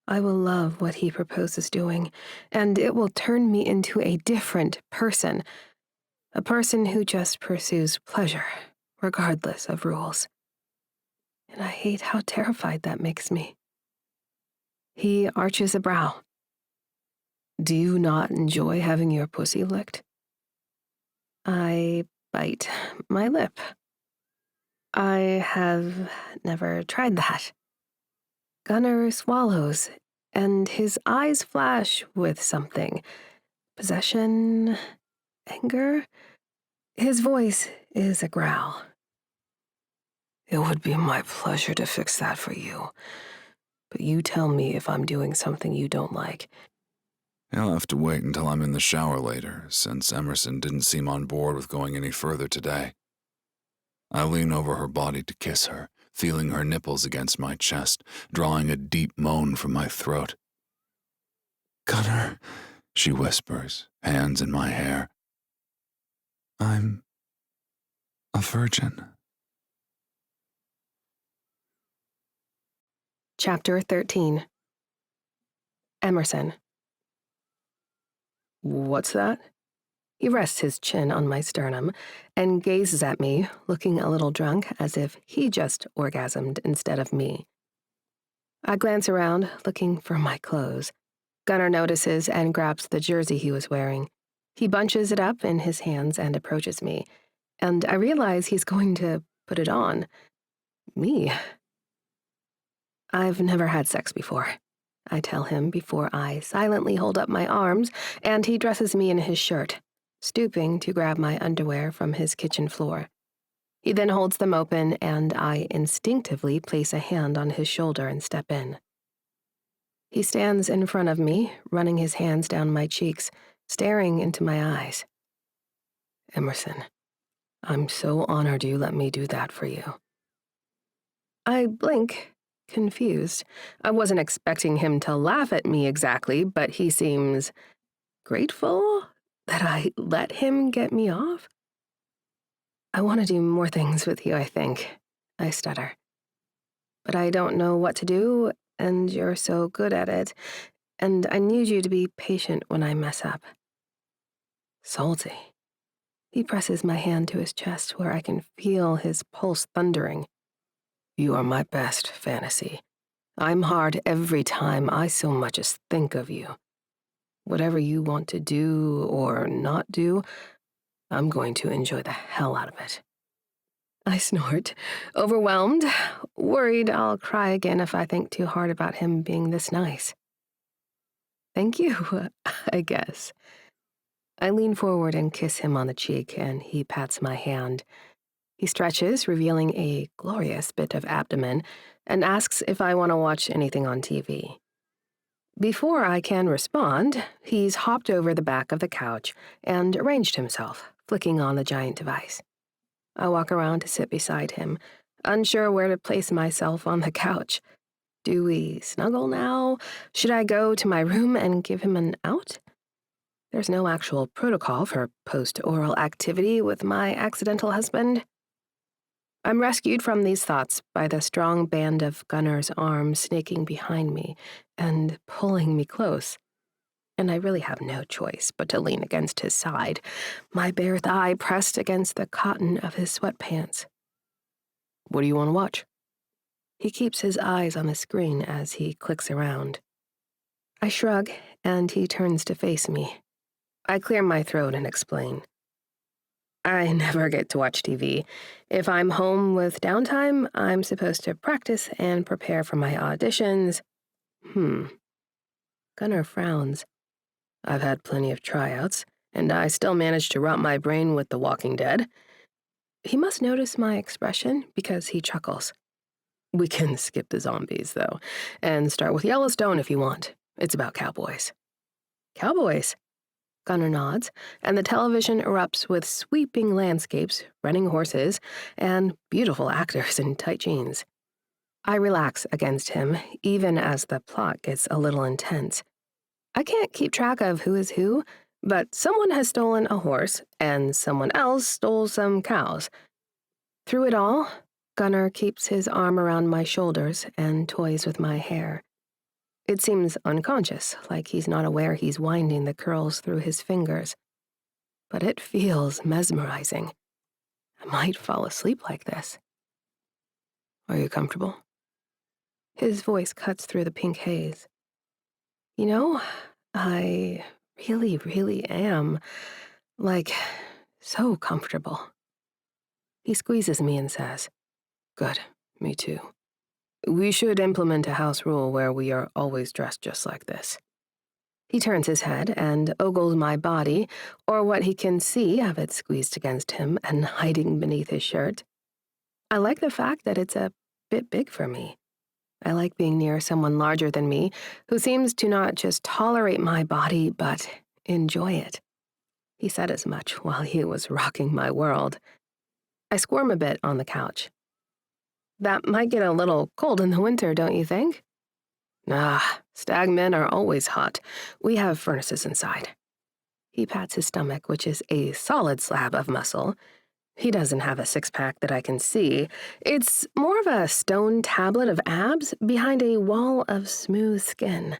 I will love what he proposes doing, and it will turn me into a different person, a person who just pursues pleasure, regardless of rules. And I hate how terrified that makes me. He arches a brow. Do you not enjoy having your pussy licked? I bite my lip. I have never tried that. Gunnar swallows, and his eyes flash with something. Possession, anger. His voice is a growl. It would be my pleasure to fix that for you. But you tell me if I'm doing something you don't like. You'll have to wait until I'm in the shower later, since Emerson didn't seem on board with going any further today. I lean over her body to kiss her, feeling her nipples against my chest, drawing a deep moan from my throat. "Gunnar," she whispers, hands in my hair. "I'm a virgin. Chapter 13. Emerson. What's that? He rests his chin on my sternum and gazes at me, looking a little drunk, as if he just orgasmed instead of me. I glance around, looking for my clothes. Gunnar notices and grabs the jersey he was wearing. He bunches it up in his hands and approaches me, and I realize he's going to put it on. Me. I've never had sex before, I tell him before I silently hold up my arms, and he dresses me in his shirt, stooping to grab my underwear from his kitchen floor. He then holds them open, and I instinctively place a hand on his shoulder and step in. He stands in front of me, running his hands down my cheeks, staring into my eyes. Emerson, I'm so honored you let me do that for you. I blink, confused. I wasn't expecting him to laugh at me exactly, but he seems grateful that I let him get me off. I want to do more things with you, I think, I stutter. But I don't know what to do, and you're so good at it, and I need you to be patient when I mess up. Salty. He presses my hand to his chest where I can feel his pulse thundering. You are my best fantasy. I'm hard every time I so much as think of you. Whatever you want to do or not do, I'm going to enjoy the hell out of it. I snort, overwhelmed, worried I'll cry again if I think too hard about him being this nice. Thank you, I guess. I lean forward and kiss him on the cheek, and he pats my hand. He stretches, revealing a glorious bit of abdomen, and asks if I want to watch anything on TV. Before I can respond, he's hopped over the back of the couch and arranged himself, flicking on the giant device. I walk around to sit beside him, unsure where to place myself on the couch. Do we snuggle now? Should I go to my room and give him an out? There's no actual protocol for post-oral activity with my accidental husband. I'm rescued from these thoughts by the strong band of Gunnar's arms snaking behind me and pulling me close. And I really have no choice but to lean against his side, my bare thigh pressed against the cotton of his sweatpants. What do you want to watch? He keeps his eyes on the screen as he clicks around. I shrug, and he turns to face me. I clear my throat and explain. I never get to watch TV. If I'm home with downtime, I'm supposed to practice and prepare for my auditions. Gunnar frowns. I've had plenty of tryouts, and I still manage to rot my brain with The Walking Dead. He must notice my expression because he chuckles. We can skip the zombies, though, and start with Yellowstone if you want. It's about cowboys. Cowboys? Gunnar nods, and the television erupts with sweeping landscapes, running horses, and beautiful actors in tight jeans. I relax against him, even as the plot gets a little intense. I can't keep track of who is who, but someone has stolen a horse, and someone else stole some cows. Through it all, Gunnar keeps his arm around my shoulders and toys with my hair. It seems unconscious, like he's not aware he's winding the curls through his fingers. But it feels mesmerizing. I might fall asleep like this. Are you comfortable? His voice cuts through the pink haze. You know, I really, really am, like, so comfortable. He squeezes me and says, Good, me too. We should implement a house rule where we are always dressed just like this. He turns his head and ogles my body, or what he can see of it squeezed against him and hiding beneath his shirt. I like the fact that it's a bit big for me. I like being near someone larger than me who seems to not just tolerate my body, but enjoy it. He said as much while he was rocking my world. I squirm a bit on the couch. That might get a little cold in the winter, don't you think? Nah, stag men are always hot. We have furnaces inside. He pats his stomach, which is a solid slab of muscle. He doesn't have a six-pack that I can see. It's more of a stone tablet of abs behind a wall of smooth skin.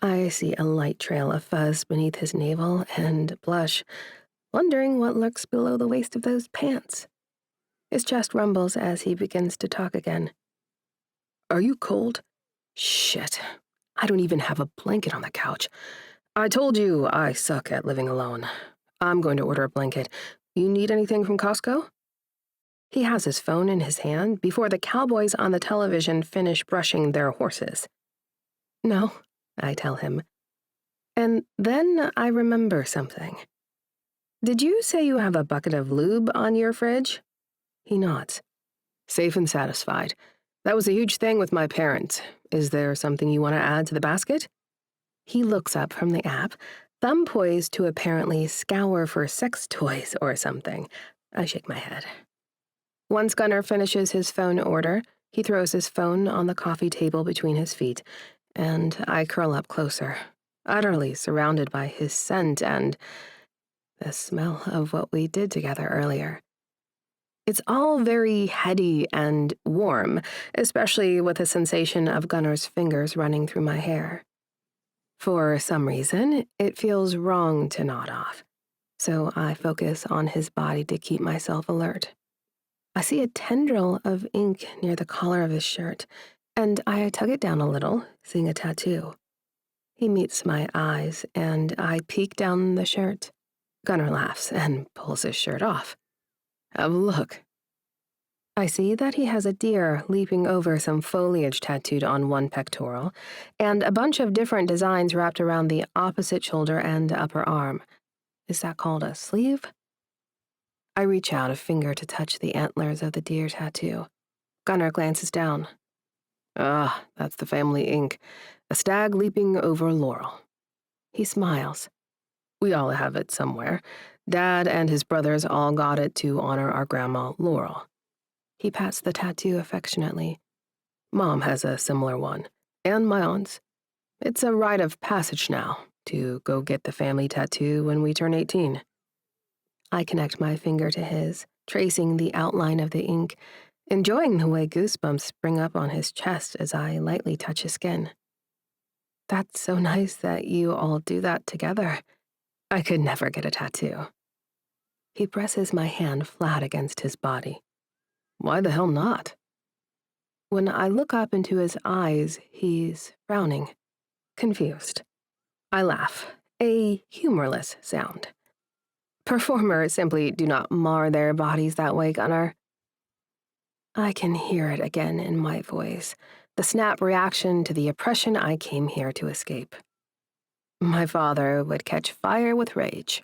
I see a light trail of fuzz beneath his navel and blush, wondering what lurks below the waist of those pants. His chest rumbles as he begins to talk again. Are you cold? Shit. I don't even have a blanket on the couch. I told you I suck at living alone. I'm going to order a blanket. You need anything from Costco? He has his phone in his hand before the cowboys on the television finish brushing their horses. No, I tell him. And then I remember something. Did you say you have a bucket of lube on your fridge? He nods. Safe and satisfied. That was a huge thing with my parents. Is there something you want to add to the basket? He looks up from the app, thumb poised to apparently scour for sex toys or something. I shake my head. Once Gunnar finishes his phone order, he throws his phone on the coffee table between his feet, and I curl up closer, utterly surrounded by his scent and the smell of what we did together earlier. It's all very heady and warm, especially with the sensation of Gunnar's fingers running through my hair. For some reason, it feels wrong to nod off, so I focus on his body to keep myself alert. I see a tendril of ink near the collar of his shirt, and I tug it down a little, seeing a tattoo. He meets my eyes, and I peek down the shirt. Gunnar laughs and pulls his shirt off. Have a look. I see that he has a deer leaping over some foliage tattooed on one pectoral, and a bunch of different designs wrapped around the opposite shoulder and upper arm. Is that called a sleeve? I reach out a finger to touch the antlers of the deer tattoo. Gunnar glances down. Ah, that's the family ink. A stag leaping over laurel. He smiles. We all have it somewhere. Dad and his brothers all got it to honor our grandma, Laurel. He pats the tattoo affectionately. Mom has a similar one, and my aunt's. It's a rite of passage now, to go get the family tattoo when we turn 18. I connect my finger to his, tracing the outline of the ink, enjoying the way goosebumps spring up on his chest as I lightly touch his skin. That's so nice that you all do that together. I could never get a tattoo. He presses my hand flat against his body. Why the hell not? When I look up into his eyes, he's frowning, confused. I laugh, a humorless sound. Performers simply do not mar their bodies that way, Gunnar. I can hear it again in my voice, the snap reaction to the oppression I came here to escape. My father would catch fire with rage.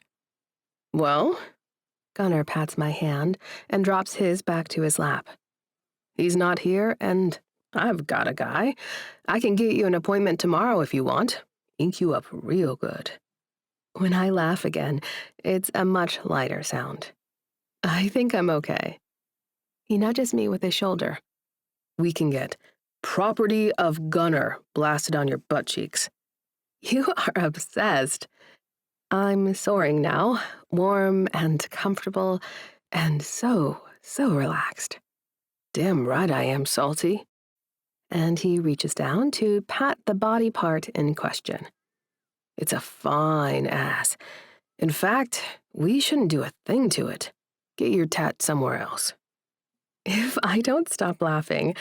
Well? Gunnar pats my hand and drops his back to his lap. He's not here, and I've got a guy. I can get you an appointment tomorrow if you want. Ink you up real good. When I laugh again, it's a much lighter sound. I think I'm okay. He nudges me with his shoulder. We can get property of Gunnar blasted on your butt cheeks. You are obsessed. I'm soaring now, warm and comfortable, and so relaxed. Damn right I am, Salty. And he reaches down to pat the body part in question. It's a fine ass. In fact, we shouldn't do a thing to it. Get your tat somewhere else. If I don't stop laughing,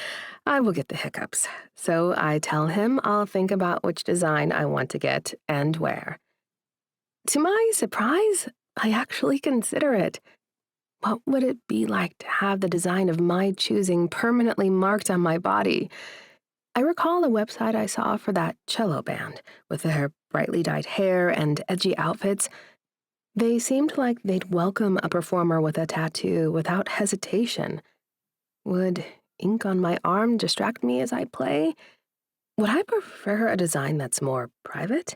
I will get the hiccups. So I tell him I'll think about which design I want to get and where. To my surprise, I actually consider it. What would it be like to have the design of my choosing permanently marked on my body? I recall a website I saw for that cello band, with their brightly dyed hair and edgy outfits. They seemed like they'd welcome a performer with a tattoo without hesitation. Would ink on my arm distract me as I play? Would I prefer a design that's more private?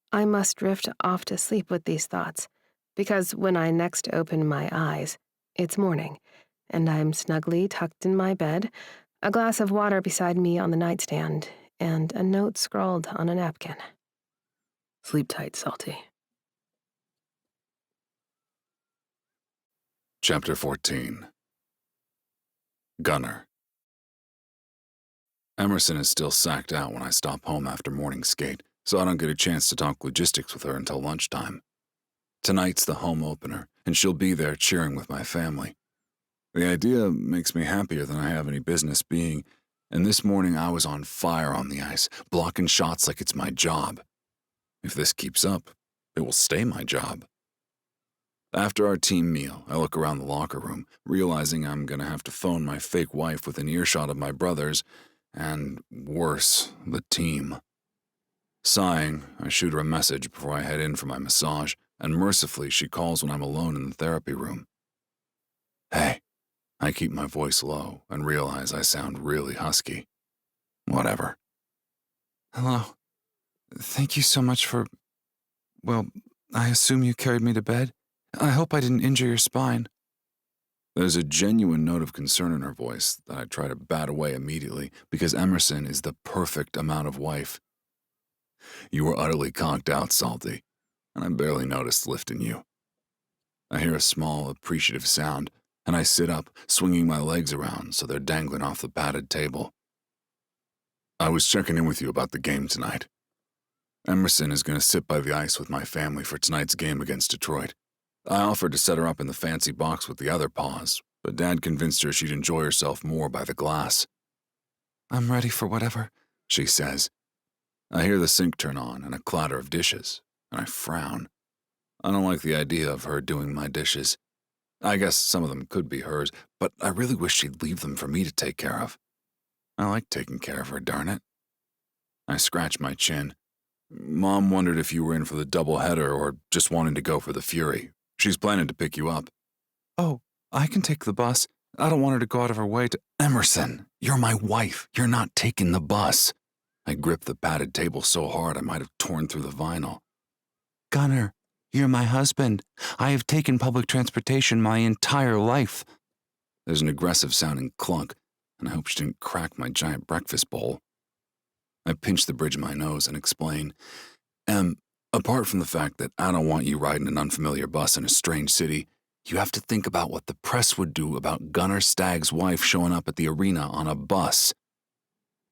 I must drift off to sleep with these thoughts, because when I next open my eyes, it's morning, and I'm snugly tucked in my bed, a glass of water beside me on the nightstand, and a note scrawled on a napkin. Sleep tight, Salty. Chapter 14. Gunnar. Emerson is still sacked out when I stop home after morning skate, so I don't get a chance to talk logistics with her until lunchtime. Tonight's the home opener, and she'll be there cheering with my family. The idea makes me happier than I have any business being, and this morning I was on fire on the ice, blocking shots like it's my job. If this keeps up, it will stay my job. After our team meal, I look around the locker room, realizing I'm going to have to phone my fake wife within earshot of my brothers, and worse, the team. Sighing, I shoot her a message before I head in for my massage, and mercifully she calls when I'm alone in the therapy room. Hey, I keep my voice low and realize I sound really husky. Whatever. Hello. Thank you so much for... Well, I assume you carried me to bed? I hope I didn't injure your spine. There's a genuine note of concern in her voice that I try to bat away immediately because Emerson is the perfect amount of wife. You were utterly conked out, Salty, and I barely noticed lifting you. I hear a small, appreciative sound, and I sit up, swinging my legs around so they're dangling off the padded table. I was checking in with you about the game tonight. Emerson is going to sit by the ice with my family for tonight's game against Detroit. I offered to set her up in the fancy box with the other paws, but Dad convinced her she'd enjoy herself more by the glass. I'm ready for whatever, she says. I hear the sink turn on and a clatter of dishes, and I frown. I don't like the idea of her doing my dishes. I guess some of them could be hers, but I really wish she'd leave them for me to take care of. I like taking care of her, darn it. I scratch my chin. Mom wondered if you were in for the doubleheader or just wanted to go for the Fury. She's planning to pick you up. Oh, I can take the bus. I don't want her to go out of her way to... Emerson, you're my wife. You're not taking the bus. I gripped the padded table so hard I might have torn through the vinyl. Gunnar, you're my husband. I have taken public transportation my entire life. There's an aggressive-sounding clunk, and I hope she didn't crack my giant breakfast bowl. I pinch the bridge of my nose and explain, apart from the fact that I don't want you riding an unfamiliar bus in a strange city, you have to think about what the press would do about Gunnar Stag's wife showing up at the arena on a bus.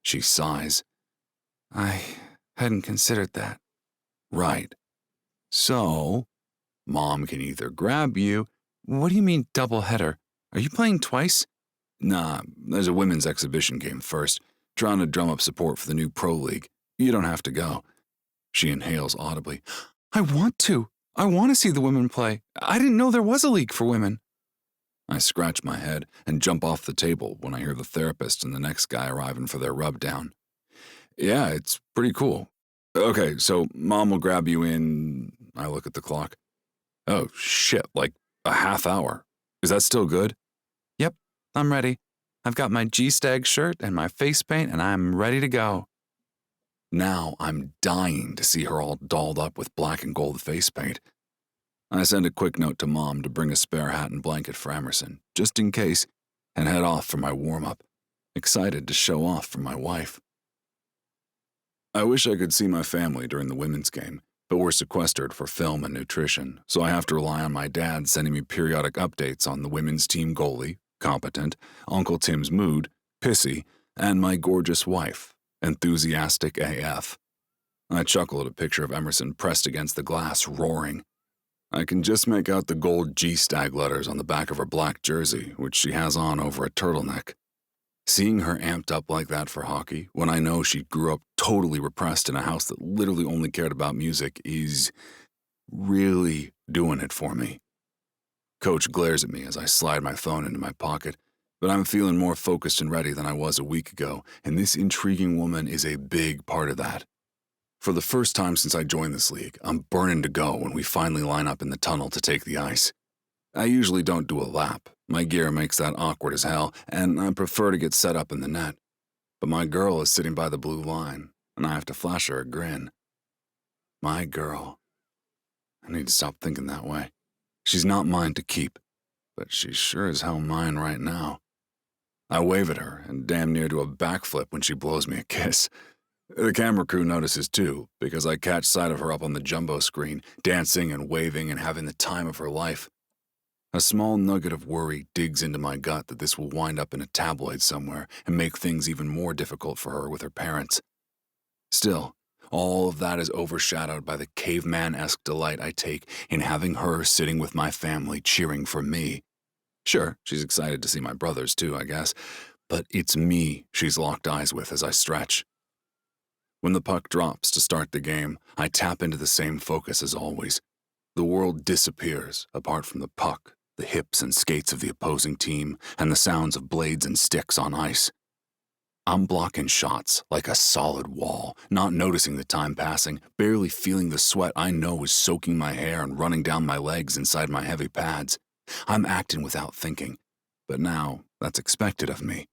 She sighs. I hadn't considered that. Right. So, Mom can either grab you... What do you mean doubleheader? Are you playing twice? Nah, there's a women's exhibition game first, trying to drum up support for the new Pro League. You don't have to go. She inhales audibly. I want to. I want to see the women play. I didn't know there was a league for women. I scratch my head and jump off the table when I hear the therapist and the next guy arriving for their rub-down. Yeah, it's pretty cool. Okay, so Mom will grab you in... I look at the clock. Oh, shit, like a half hour. Is that still good? Yep, I'm ready. I've got my G-Stag shirt and my face paint, and I'm ready to go. Now I'm dying to see her all dolled up with black and gold face paint. I send a quick note to Mom to bring a spare hat and blanket for Emerson, just in case, and head off for my warm-up, excited to show off for my wife. I wish I could see my family during the women's game, but we're sequestered for film and nutrition, so I have to rely on my dad sending me periodic updates on the women's team goalie, competent, Uncle Tim's mood, pissy, and my gorgeous wife, enthusiastic AF. I chuckle at a picture of Emerson pressed against the glass, roaring. I can just make out the gold G-Stag letters on the back of her black jersey, which she has on over a turtleneck. Seeing her amped up like that for hockey, when I know she grew up totally repressed in a house that literally only cared about music, is really doing it for me. Coach glares at me as I slide my phone into my pocket, but I'm feeling more focused and ready than I was a week ago, and this intriguing woman is a big part of that. For the first time since I joined this league, I'm burning to go when we finally line up in the tunnel to take the ice. I usually don't do a lap. My gear makes that awkward as hell, and I prefer to get set up in the net. But my girl is sitting by the blue line, and I have to flash her a grin. My girl. I need to stop thinking that way. She's not mine to keep, but she's sure as hell mine right now. I wave at her and damn near do a backflip when she blows me a kiss. The camera crew notices too, because I catch sight of her up on the jumbo screen, dancing and waving and having the time of her life. A small nugget of worry digs into my gut that this will wind up in a tabloid somewhere and make things even more difficult for her with her parents. Still, all of that is overshadowed by the caveman-esque delight I take in having her sitting with my family cheering for me. Sure, she's excited to see my brothers too, I guess, but it's me she's locked eyes with as I stretch. When the puck drops to start the game, I tap into the same focus as always. The world disappears apart from the puck, the hips and skates of the opposing team, and the sounds of blades and sticks on ice. I'm blocking shots like a solid wall, not noticing the time passing, barely feeling the sweat I know is soaking my hair and running down my legs inside my heavy pads. I'm acting without thinking, but now that's expected of me.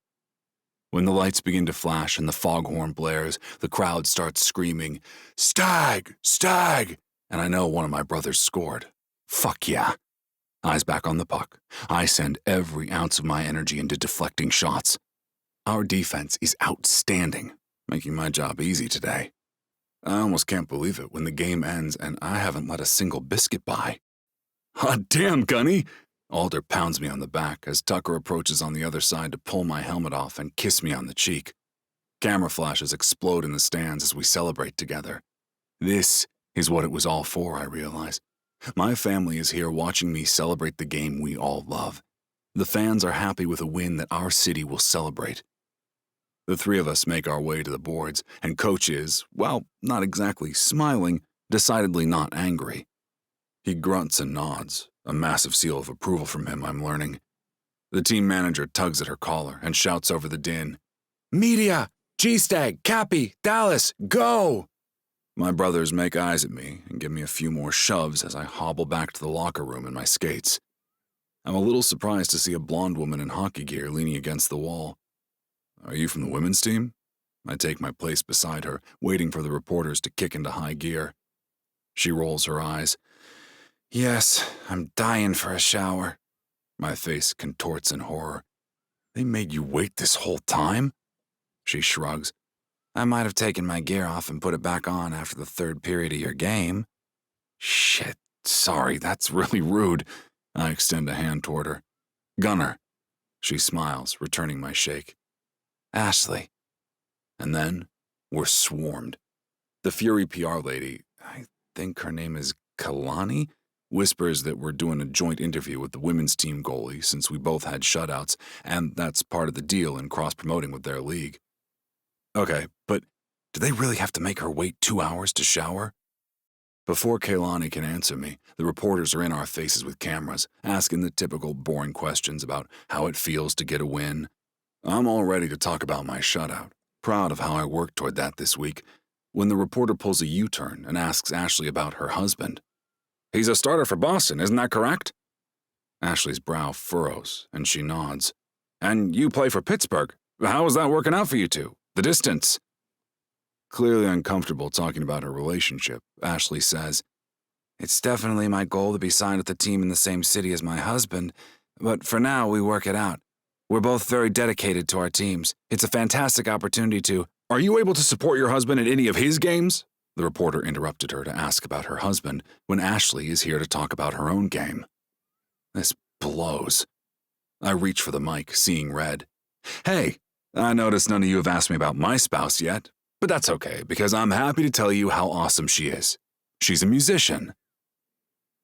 When the lights begin to flash and the foghorn blares, the crowd starts screaming, "Stag! Stag!" And I know one of my brothers scored. Fuck yeah. Eyes back on the puck. I send every ounce of my energy into deflecting shots. Our defense is outstanding, making my job easy today. I almost can't believe it when the game ends and I haven't let a single biscuit by. Hot damn, Gunny! Alder pounds me on the back as Tucker approaches on the other side to pull my helmet off and kiss me on the cheek. Camera flashes explode in the stands as we celebrate together. This is what it was all for, I realize. My family is here watching me celebrate the game we all love. The fans are happy with a win that our city will celebrate. The three of us make our way to the boards, and Coach is, well, not exactly smiling, decidedly not angry. He grunts and nods, a massive seal of approval from him, I'm learning. The team manager tugs at her collar and shouts over the din, "Media! G-Stag! Cappy! Dallas! Go!" My brothers make eyes at me and give me a few more shoves as I hobble back to the locker room in my skates. I'm a little surprised to see a blonde woman in hockey gear leaning against the wall. "Are you from the women's team?" I take my place beside her, waiting for the reporters to kick into high gear. She rolls her eyes. "Yes, I'm dying for a shower." My face contorts in horror. "They made you wait this whole time?" She shrugs. "I might have taken my gear off and put it back on after the third period of your game." "Shit, sorry, that's really rude." I extend a hand toward her. "Gunnar." She smiles, returning my shake. "Ashley." And then we're swarmed. The Fury PR lady, I think her name is Kalani, whispers that we're doing a joint interview with the women's team goalie since we both had shutouts, and that's part of the deal in cross-promoting with their league. Okay, but do they really have to make her wait 2 hours to shower? Before Kalani can answer me, the reporters are in our faces with cameras, asking the typical boring questions about how it feels to get a win. I'm all ready to talk about my shutout, proud of how I worked toward that this week, when the reporter pulls a U-turn and asks Ashley about her husband. "He's a starter for Boston, isn't that correct?" Ashley's brow furrows, and she nods. "And you play for Pittsburgh. How is that working out for you two? The distance?" Clearly uncomfortable talking about her relationship, Ashley says, "It's definitely my goal to be signed with the team in the same city as my husband, but for now we work it out. We're both very dedicated to our teams. It's a fantastic opportunity to—" "Are you able to support your husband in any of his games?" The reporter interrupted her to ask about her husband when Ashley is here to talk about her own game. This blows. I reach for the mic, seeing red. "Hey, I notice none of you have asked me about my spouse yet, but that's okay because I'm happy to tell you how awesome she is. She's a musician."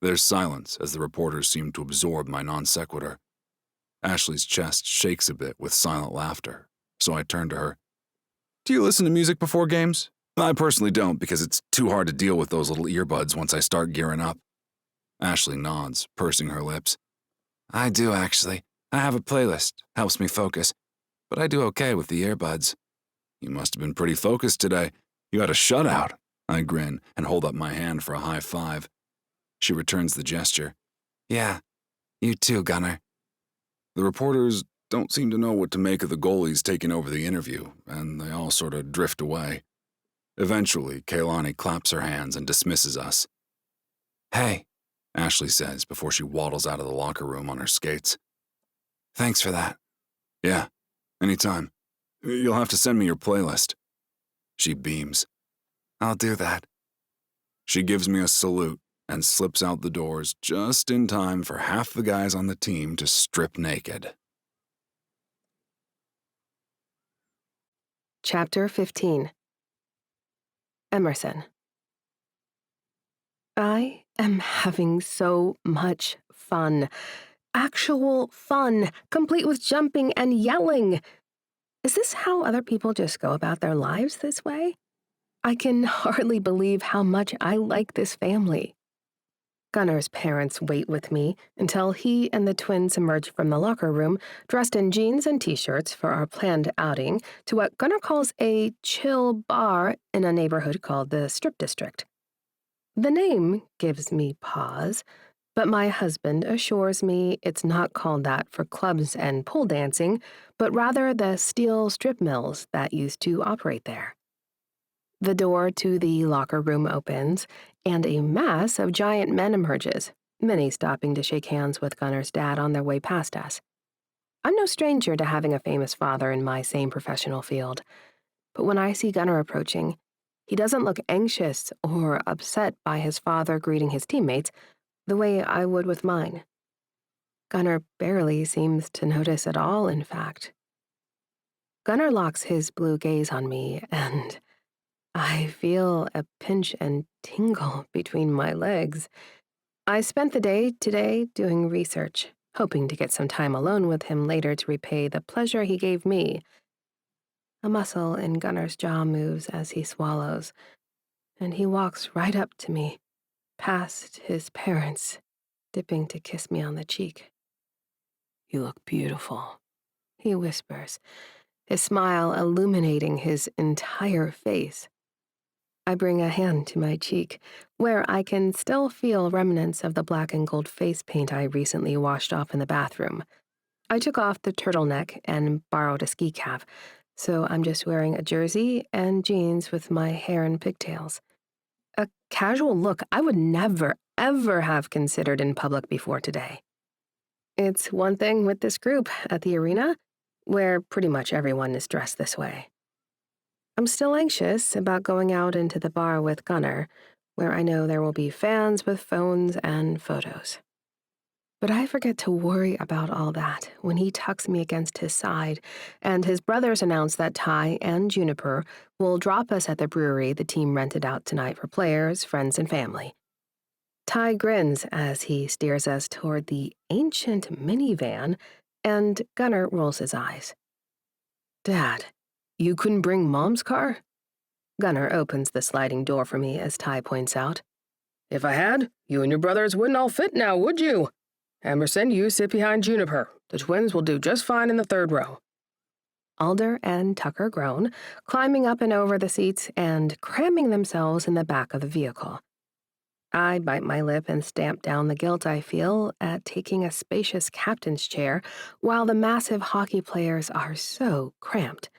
There's silence as the reporters seem to absorb my non sequitur. Ashley's chest shakes a bit with silent laughter, so I turn to her. "Do you listen to music before games?" "I personally don't because it's too hard to deal with those little earbuds once I start gearing up." Ashley nods, pursing her lips. "I do, actually. I have a playlist. Helps me focus. But I do okay with the earbuds." "You must have been pretty focused today. You had a shutout." I grin and hold up my hand for a high five. She returns the gesture. "Yeah, you too, Gunnar." The reporters don't seem to know what to make of the goalies taking over the interview, and they all sort of drift away. Eventually, Kalani claps her hands and dismisses us. "Hey," Ashley says before she waddles out of the locker room on her skates. "Thanks for that." "Yeah, anytime. You'll have to send me your playlist." She beams. "I'll do that." She gives me a salute, and slips out the doors just in time for half the guys on the team to strip naked. Chapter 15. Emerson. I am having so much fun. Actual fun, complete with jumping and yelling. Is this how other people just go about their lives this way? I can hardly believe how much I like this family. Gunnar's parents wait with me until he and the twins emerge from the locker room, dressed in jeans and t-shirts for our planned outing to what Gunnar calls a chill bar in a neighborhood called the Strip District. The name gives me pause, but my husband assures me it's not called that for clubs and pole dancing, but rather the steel strip mills that used to operate there. The door to the locker room opens, and a mass of giant men emerges, many stopping to shake hands with Gunnar's dad on their way past us. I'm no stranger to having a famous father in my same professional field, but when I see Gunnar approaching, he doesn't look anxious or upset by his father greeting his teammates the way I would with mine. Gunnar barely seems to notice at all, in fact. Gunnar locks his blue gaze on me, and I feel a pinch and tingle between my legs. I spent the day today doing research, hoping to get some time alone with him later to repay the pleasure he gave me. A muscle in Gunnar's jaw moves as he swallows, and he walks right up to me, past his parents, dipping to kiss me on the cheek. "You look beautiful," he whispers, his smile illuminating his entire face. I bring a hand to my cheek, where I can still feel remnants of the black and gold face paint I recently washed off in the bathroom. I took off the turtleneck and borrowed a ski cap, so I'm just wearing a jersey and jeans with my hair in pigtails. A casual look I would never, ever have considered in public before today. It's one thing with this group at the arena, where pretty much everyone is dressed this way. I'm still anxious about going out into the bar with Gunnar, where I know there will be fans with phones and photos. But I forget to worry about all that when he tucks me against his side, and his brothers announce that Ty and Juniper will drop us at the brewery the team rented out tonight for players, friends, and family. Ty grins as he steers us toward the ancient minivan, and Gunnar rolls his eyes. "Dad, you couldn't bring Mom's car?" Gunnar opens the sliding door for me as Ty points out. "If I had, you and your brothers wouldn't all fit now, would you? Emerson, you sit behind Juniper. The twins will do just fine in the third row." Alder and Tucker groan, climbing up and over the seats and cramming themselves in the back of the vehicle. I bite my lip and stamp down the guilt I feel at taking a spacious captain's chair while the massive hockey players are so cramped.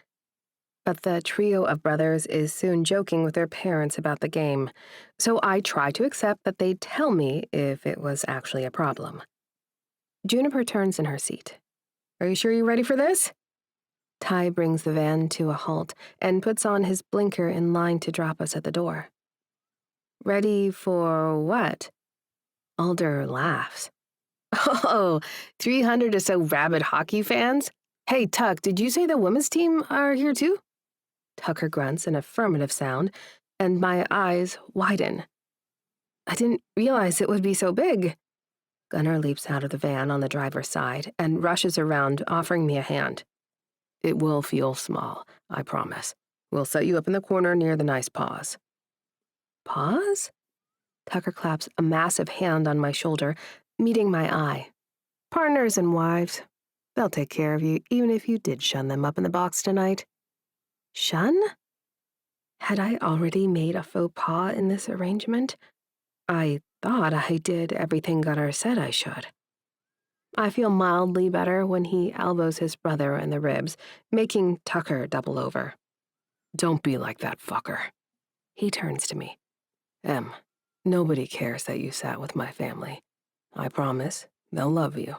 But the trio of brothers is soon joking with their parents about the game, so I try to accept that they'd tell me if it was actually a problem. Juniper turns in her seat. "Are you sure you're ready for this?" Ty brings the van to a halt and puts on his blinker in line to drop us at the door. "Ready for what?" Alder laughs. "Oh, 300 or so rabid hockey fans? Hey, Tuck, did you say the women's team are here too?" Tucker grunts an affirmative sound, and my eyes widen. "I didn't realize it would be so big." Gunnar leaps out of the van on the driver's side and rushes around, offering me a hand. "It will feel small, I promise. We'll set you up in the corner near the nice paws." "Paws?" Tucker claps a massive hand on my shoulder, meeting my eye. "Partners and wives. They'll take care of you, even if you did shun them up in the box tonight." Shun? Had I already made a faux pas in this arrangement? I thought I did everything Gunnar said I should. I feel mildly better when he elbows his brother in the ribs, making Tucker double over. "Don't be like that fucker." He turns to me. "Em, nobody cares that you sat with my family. I promise they'll love you.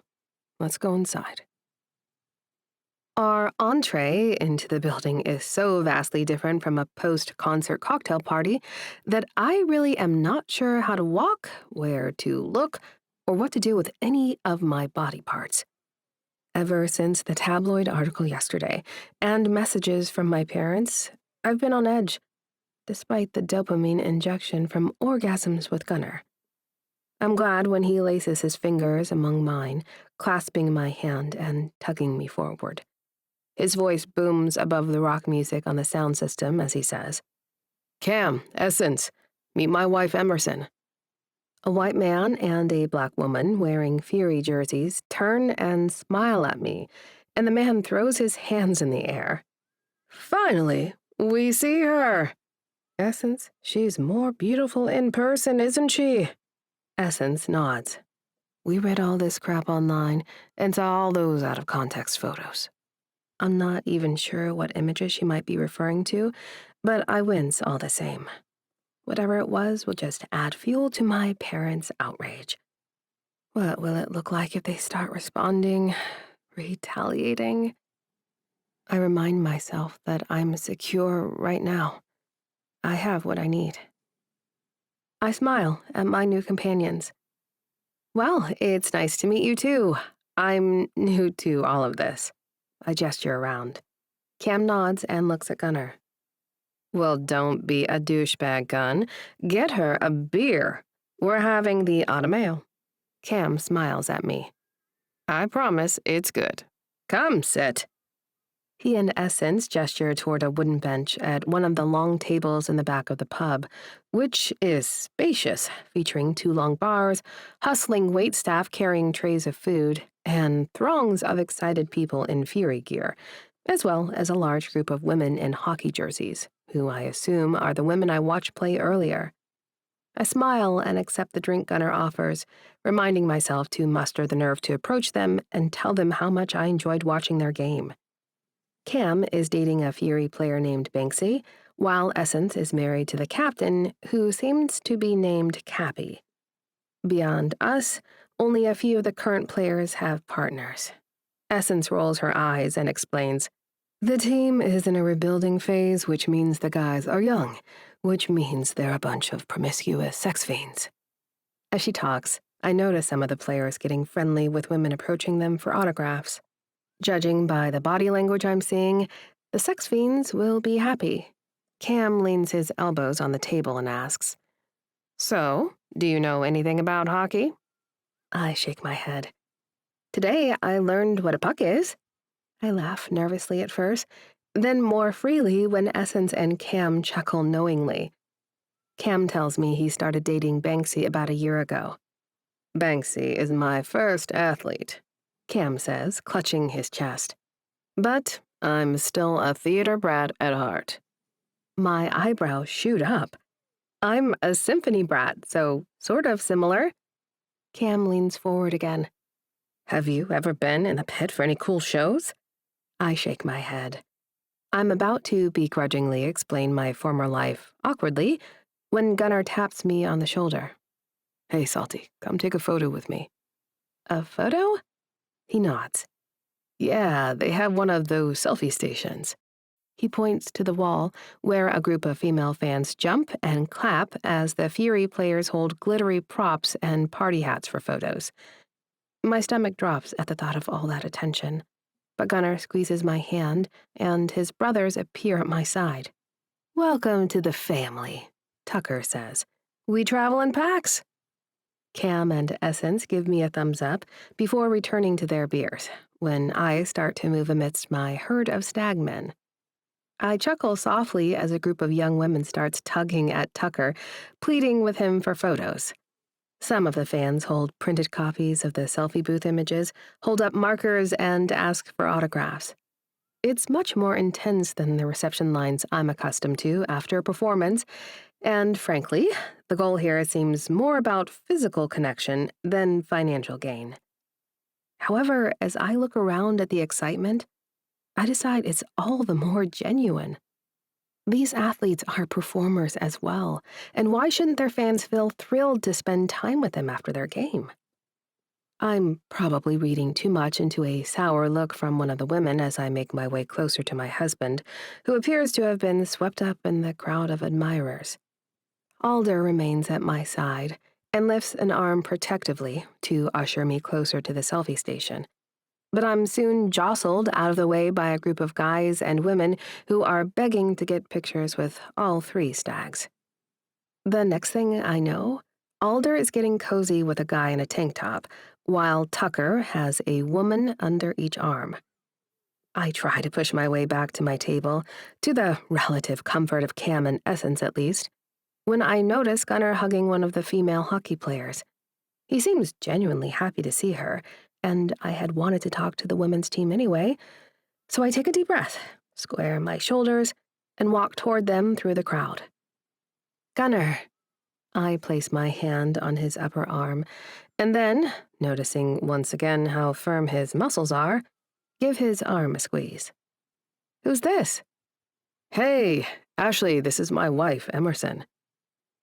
Let's go inside." Our entree into the building is so vastly different from a post-concert cocktail party that I really am not sure how to walk, where to look, or what to do with any of my body parts. Ever since the tabloid article yesterday and messages from my parents, I've been on edge, despite the dopamine injection from orgasms with Gunnar. I'm glad when he laces his fingers among mine, clasping my hand and tugging me forward. His voice booms above the rock music on the sound system as he says, "Cam, Essence, meet my wife Emerson." A white man and a black woman wearing Fury jerseys turn and smile at me, and the man throws his hands in the air. "Finally, we see her. Essence, she's more beautiful in person, isn't she?" Essence nods. "We read all this crap online and saw all those out-of-context photos." I'm not even sure what images she might be referring to, but I wince all the same. Whatever it was will just add fuel to my parents' outrage. What will it look like if they start responding, retaliating? I remind myself that I'm secure right now. I have what I need. I smile at my new companions. "Well, it's nice to meet you too. I'm new to all of this." I gesture around. Cam nods and looks at Gunnar. "Well, don't be a douchebag, Gun. Get her a beer. We're having the automail." Cam smiles at me. "I promise it's good. Come, sit." He and Essence gesture toward a wooden bench at one of the long tables in the back of the pub, which is spacious, featuring 2 long bars, hustling waitstaff carrying trays of food, and throngs of excited people in Fury gear, as well as a large group of women in hockey jerseys, who I assume are the women I watched play earlier. I smile and accept the drink Gunnar offers, reminding myself to muster the nerve to approach them and tell them how much I enjoyed watching their game. Cam is dating a Fury player named Banksy, while Essence is married to the captain, who seems to be named Cappy. Beyond us, only a few of the current players have partners. Essence rolls her eyes and explains, "The team is in a rebuilding phase, which means the guys are young, which means they're a bunch of promiscuous sex fiends." As she talks, I notice some of the players getting friendly with women approaching them for autographs. Judging by the body language I'm seeing, the sex fiends will be happy. Cam leans his elbows on the table and asks, "So, do you know anything about hockey?" I shake my head. "Today I learned what a puck is." I laugh nervously at first, then more freely when Essence and Cam chuckle knowingly. Cam tells me he started dating Banksy about a year ago. "Banksy is my first athlete," Cam says, clutching his chest. "But I'm still a theater brat at heart." My eyebrows shoot up. I'm a symphony brat, so sort of similar. Cam leans forward again. "Have you ever been in the pit for any cool shows?" I shake my head. I'm about to begrudgingly explain my former life, awkwardly, when Gunnar taps me on the shoulder. "Hey, Salty, come take a photo with me." "A photo?" He nods. "Yeah, they have one of those selfie stations." He points to the wall, where a group of female fans jump and clap as the Fury players hold glittery props and party hats for photos. My stomach drops at the thought of all that attention, but Gunnar squeezes my hand, and his brothers appear at my side. "Welcome to the family," Tucker says. "We travel in packs." Cam and Essence give me a thumbs up before returning to their beers, when I start to move amidst my herd of stagmen. I chuckle softly as a group of young women starts tugging at Tucker, pleading with him for photos. Some of the fans hold printed copies of the selfie booth images, hold up markers, and ask for autographs. It's much more intense than the reception lines I'm accustomed to after a performance, and frankly, the goal here seems more about physical connection than financial gain. However, as I look around at the excitement, I decide it's all the more genuine. These athletes are performers as well, and why shouldn't their fans feel thrilled to spend time with them after their game? I'm probably reading too much into a sour look from one of the women as I make my way closer to my husband, who appears to have been swept up in the crowd of admirers. Alder remains at my side and lifts an arm protectively to usher me closer to the selfie station. But I'm soon jostled out of the way by a group of guys and women who are begging to get pictures with all three stags. The next thing I know, Alder is getting cozy with a guy in a tank top, while Tucker has a woman under each arm. I try to push my way back to my table, to the relative comfort of Cam and Essence at least, when I notice Gunnar hugging one of the female hockey players. He seems genuinely happy to see her, and I had wanted to talk to the women's team anyway, so I take a deep breath, square my shoulders, and walk toward them through the crowd. Gunnar. I place my hand on his upper arm, and then, noticing once again how firm his muscles are, give his arm a squeeze. Who's this? Hey, Ashley, this is my wife, Emerson.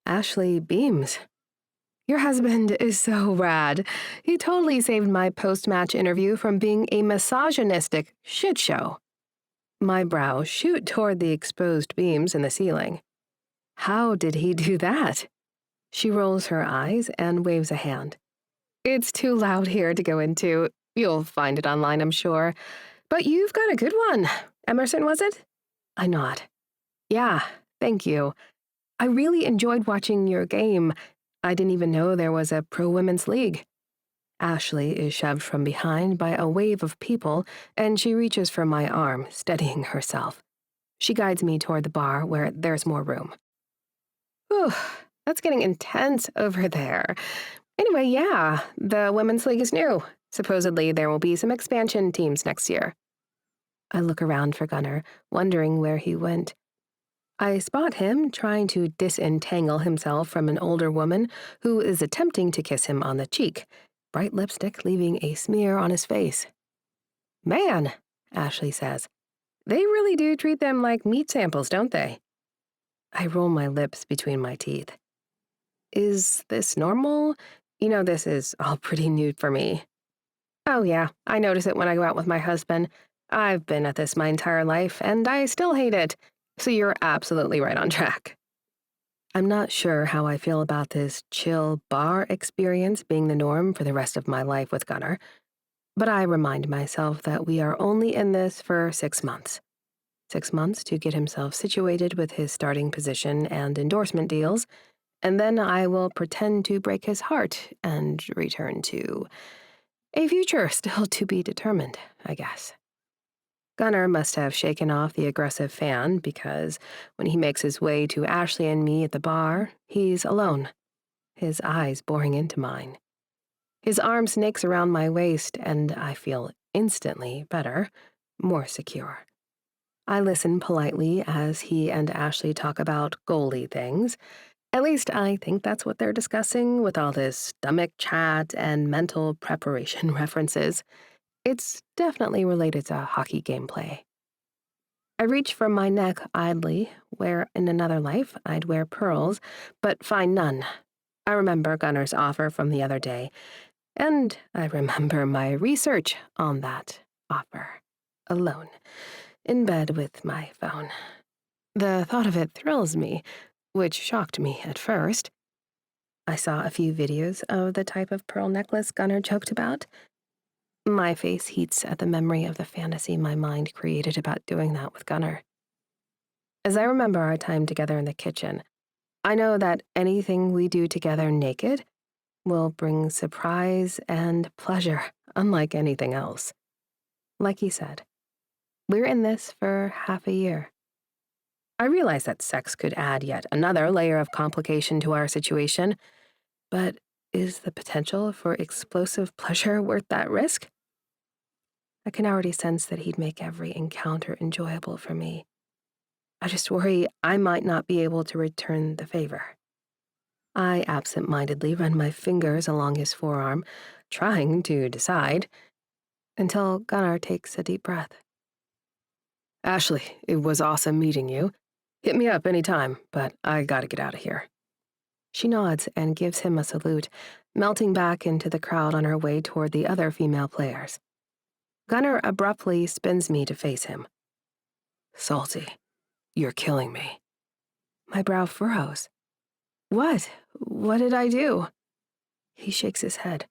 Ashley beams. Your husband is so rad. He totally saved my post-match interview from being a misogynistic shit show. My brows shoot toward the exposed beams in the ceiling. How did he do that? She rolls her eyes and waves a hand. It's too loud here to go into. You'll find it online, I'm sure. But you've got a good one. Emerson, was it? I nod. Yeah, thank you. I really enjoyed watching your game. I didn't even know there was a pro-women's league. Ashley is shoved from behind by a wave of people, and she reaches for my arm, steadying herself. She guides me toward the bar where there's more room. Whew, that's getting intense over there. Anyway, yeah, the women's league is new. Supposedly there will be some expansion teams next year. I look around for Gunnar, wondering where he went. I spot him trying to disentangle himself from an older woman who is attempting to kiss him on the cheek, bright lipstick leaving a smear on his face. Man, Ashley says, they really do treat them like meat samples, don't they? I roll my lips between my teeth. Is this normal? You know, this is all pretty new for me. Oh yeah, I notice it when I go out with my husband. I've been at this my entire life, and I still hate it. So you're absolutely right on track. I'm not sure how I feel about this chill bar experience being the norm for the rest of my life with Gunnar, but I remind myself that we are only in this for 6 months. 6 months to get himself situated with his starting position and endorsement deals, and then I will pretend to break his heart and return to a future still to be determined, I guess. Gunnar must have shaken off the aggressive fan because when he makes his way to Ashley and me at the bar, he's alone, his eyes boring into mine. His arm snakes around my waist, and I feel instantly better, more secure. I listen politely as he and Ashley talk about goalie things. At least I think that's what they're discussing with all this stomach chat and mental preparation references. It's definitely related to hockey gameplay. I reach for my neck idly, where in another life I'd wear pearls, but find none. I remember Gunnar's offer from the other day, and I remember my research on that offer. Alone, in bed with my phone. The thought of it thrills me, which shocked me at first. I saw a few videos of the type of pearl necklace Gunnar joked about. My face heats at the memory of the fantasy my mind created about doing that with Gunnar. As I remember our time together in the kitchen, I know that anything we do together naked will bring surprise and pleasure, unlike anything else. Like he said, we're in this for half a year. I realize that sex could add yet another layer of complication to our situation, but is the potential for explosive pleasure worth that risk? I can already sense that he'd make every encounter enjoyable for me. I just worry I might not be able to return the favor. I absent-mindedly run my fingers along his forearm, trying to decide, until Gunnar takes a deep breath. Ashley, it was awesome meeting you. Hit me up anytime, but I gotta get out of here. She nods and gives him a salute, melting back into the crowd on her way toward the other female players. Gunnar abruptly spins me to face him. "Salty, you're killing me." My brow furrows. "What? What did I do?" He shakes his head.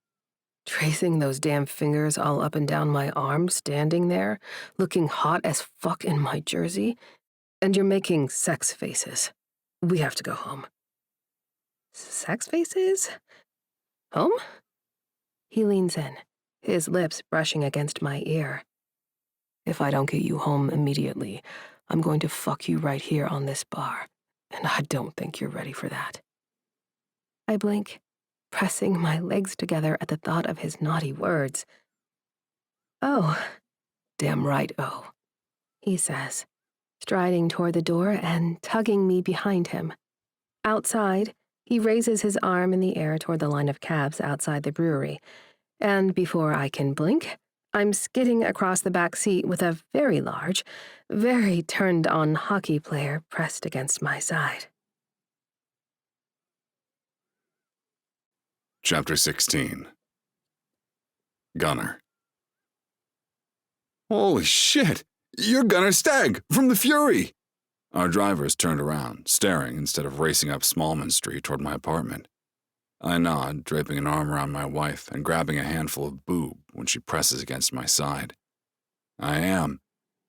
"Tracing those damn fingers all up and down my arm, standing there, looking hot as fuck in my jersey, and you're making sex faces. We have to go home." "Sex faces? Home?" He leans in, his lips brushing against my ear. "If I don't get you home immediately, I'm going to fuck you right here on this bar, and I don't think you're ready for that." I blink, pressing my legs together at the thought of his naughty words. "Oh, damn right, oh," he says, striding toward the door and tugging me behind him. Outside, he raises his arm in the air toward the line of cabs outside the brewery, and before I can blink, I'm skidding across the back seat with a very large, very turned-on hockey player pressed against my side. Chapter 16. Gunnar. "Holy shit! You're Gunnar Stag from the Fury!" Our drivers turned around, staring instead of racing up Smallman Street toward my apartment. I nod, draping an arm around my wife and grabbing a handful of boob when she presses against my side. "I am,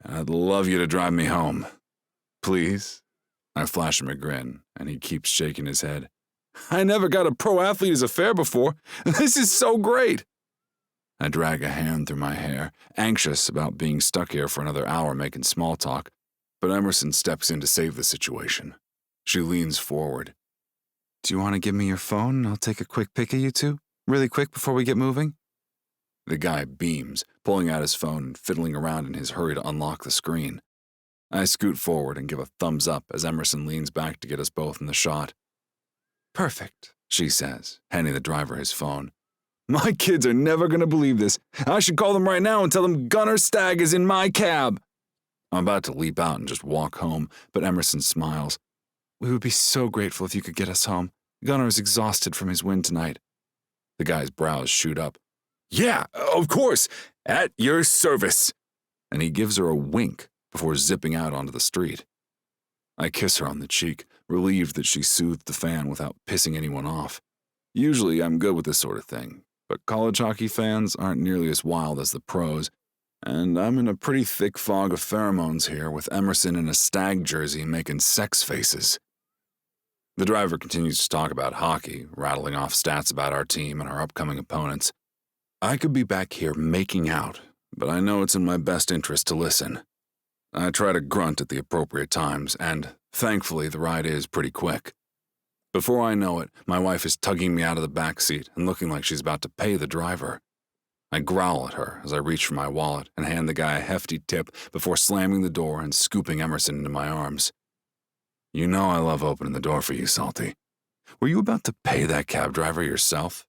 and I'd love you to drive me home. Please?" I flash him a grin, and he keeps shaking his head. "I never got a pro athlete as a fare before. This is so great." I drag a hand through my hair, anxious about being stuck here for another hour making small talk, but Emerson steps in to save the situation. She leans forward. Do you want to give me your phone and I'll take a quick pic of you two? Really quick before we get moving? The guy beams, pulling out his phone and fiddling around in his hurry to unlock the screen. I scoot forward and give a thumbs up as Emerson leans back to get us both in the shot. Perfect, she says, handing the driver his phone. "My kids are never going to believe this. I should call them right now and tell them Gunnar Stag is in my cab." I'm about to leap out and just walk home, but Emerson smiles. We would be so grateful if you could get us home. Gunnar is exhausted from his win tonight. The guy's brows shoot up. "Yeah, of course, at your service." And he gives her a wink before zipping out onto the street. I kiss her on the cheek, relieved that she soothed the fan without pissing anyone off. Usually I'm good with this sort of thing, but college hockey fans aren't nearly as wild as the pros, and I'm in a pretty thick fog of pheromones here with Emerson in a Stag jersey making sex faces. The driver continues to talk about hockey, rattling off stats about our team and our upcoming opponents. I could be back here making out, but I know it's in my best interest to listen. I try to grunt at the appropriate times, and thankfully the ride is pretty quick. Before I know it, my wife is tugging me out of the back seat and looking like she's about to pay the driver. I growl at her as I reach for my wallet and hand the guy a hefty tip before slamming the door and scooping Emerson into my arms. "You know I love opening the door for you, Salty. Were you about to pay that cab driver yourself?"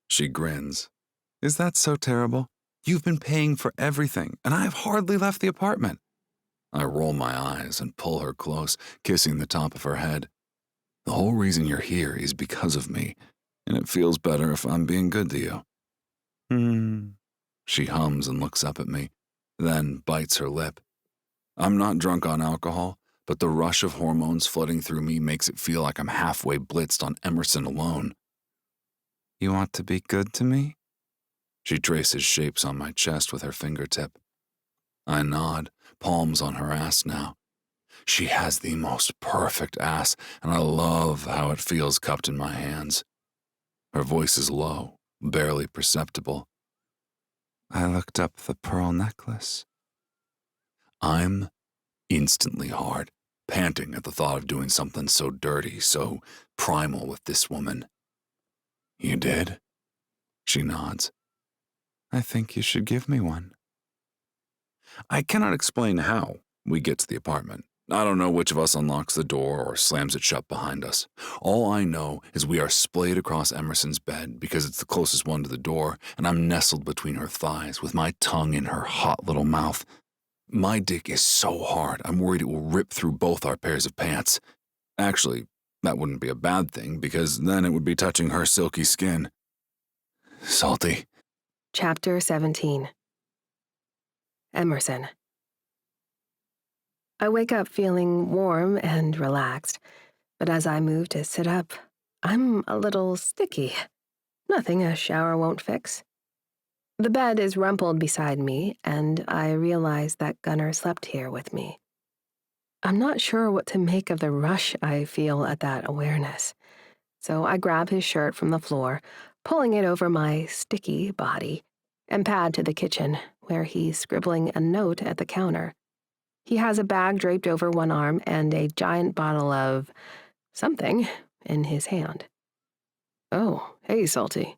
She grins. Is that so terrible? You've been paying for everything, and I have hardly left the apartment. I roll my eyes and pull her close, kissing the top of her head. "The whole reason you're here is because of me, and it feels better if I'm being good to you." She hums and looks up at me, then bites her lip. I'm not drunk on alcohol, but the rush of hormones flooding through me makes it feel like I'm halfway blitzed on Emerson alone. You want to be good to me? She traces shapes on my chest with her fingertip. I nod, palms on her ass now. She has the most perfect ass, and I love how it feels cupped in my hands. Her voice is low, barely perceptible. I looked up the pearl necklace. I'm instantly hard, panting at the thought of doing something so dirty, so primal with this woman. You did? She nods. I think you should give me one. I cannot explain how we get to the apartment. I don't know which of us unlocks the door or slams it shut behind us. All I know is we are splayed across Emerson's bed because it's the closest one to the door, and I'm nestled between her thighs with my tongue in her hot little mouth. My dick is so hard, I'm worried it will rip through both our pairs of pants. Actually, that wouldn't be a bad thing because then it would be touching her silky skin. Salty. Chapter 17. Emerson. I wake up feeling warm and relaxed, but as I move to sit up, I'm a little sticky. Nothing a shower won't fix. The bed is rumpled beside me, and I realize that Gunnar slept here with me. I'm not sure what to make of the rush I feel at that awareness, so I grab his shirt from the floor, pulling it over my sticky body, and pad to the kitchen, where he's scribbling a note at the counter. He has a bag draped over one arm and a giant bottle of something in his hand. Oh, hey, Salty.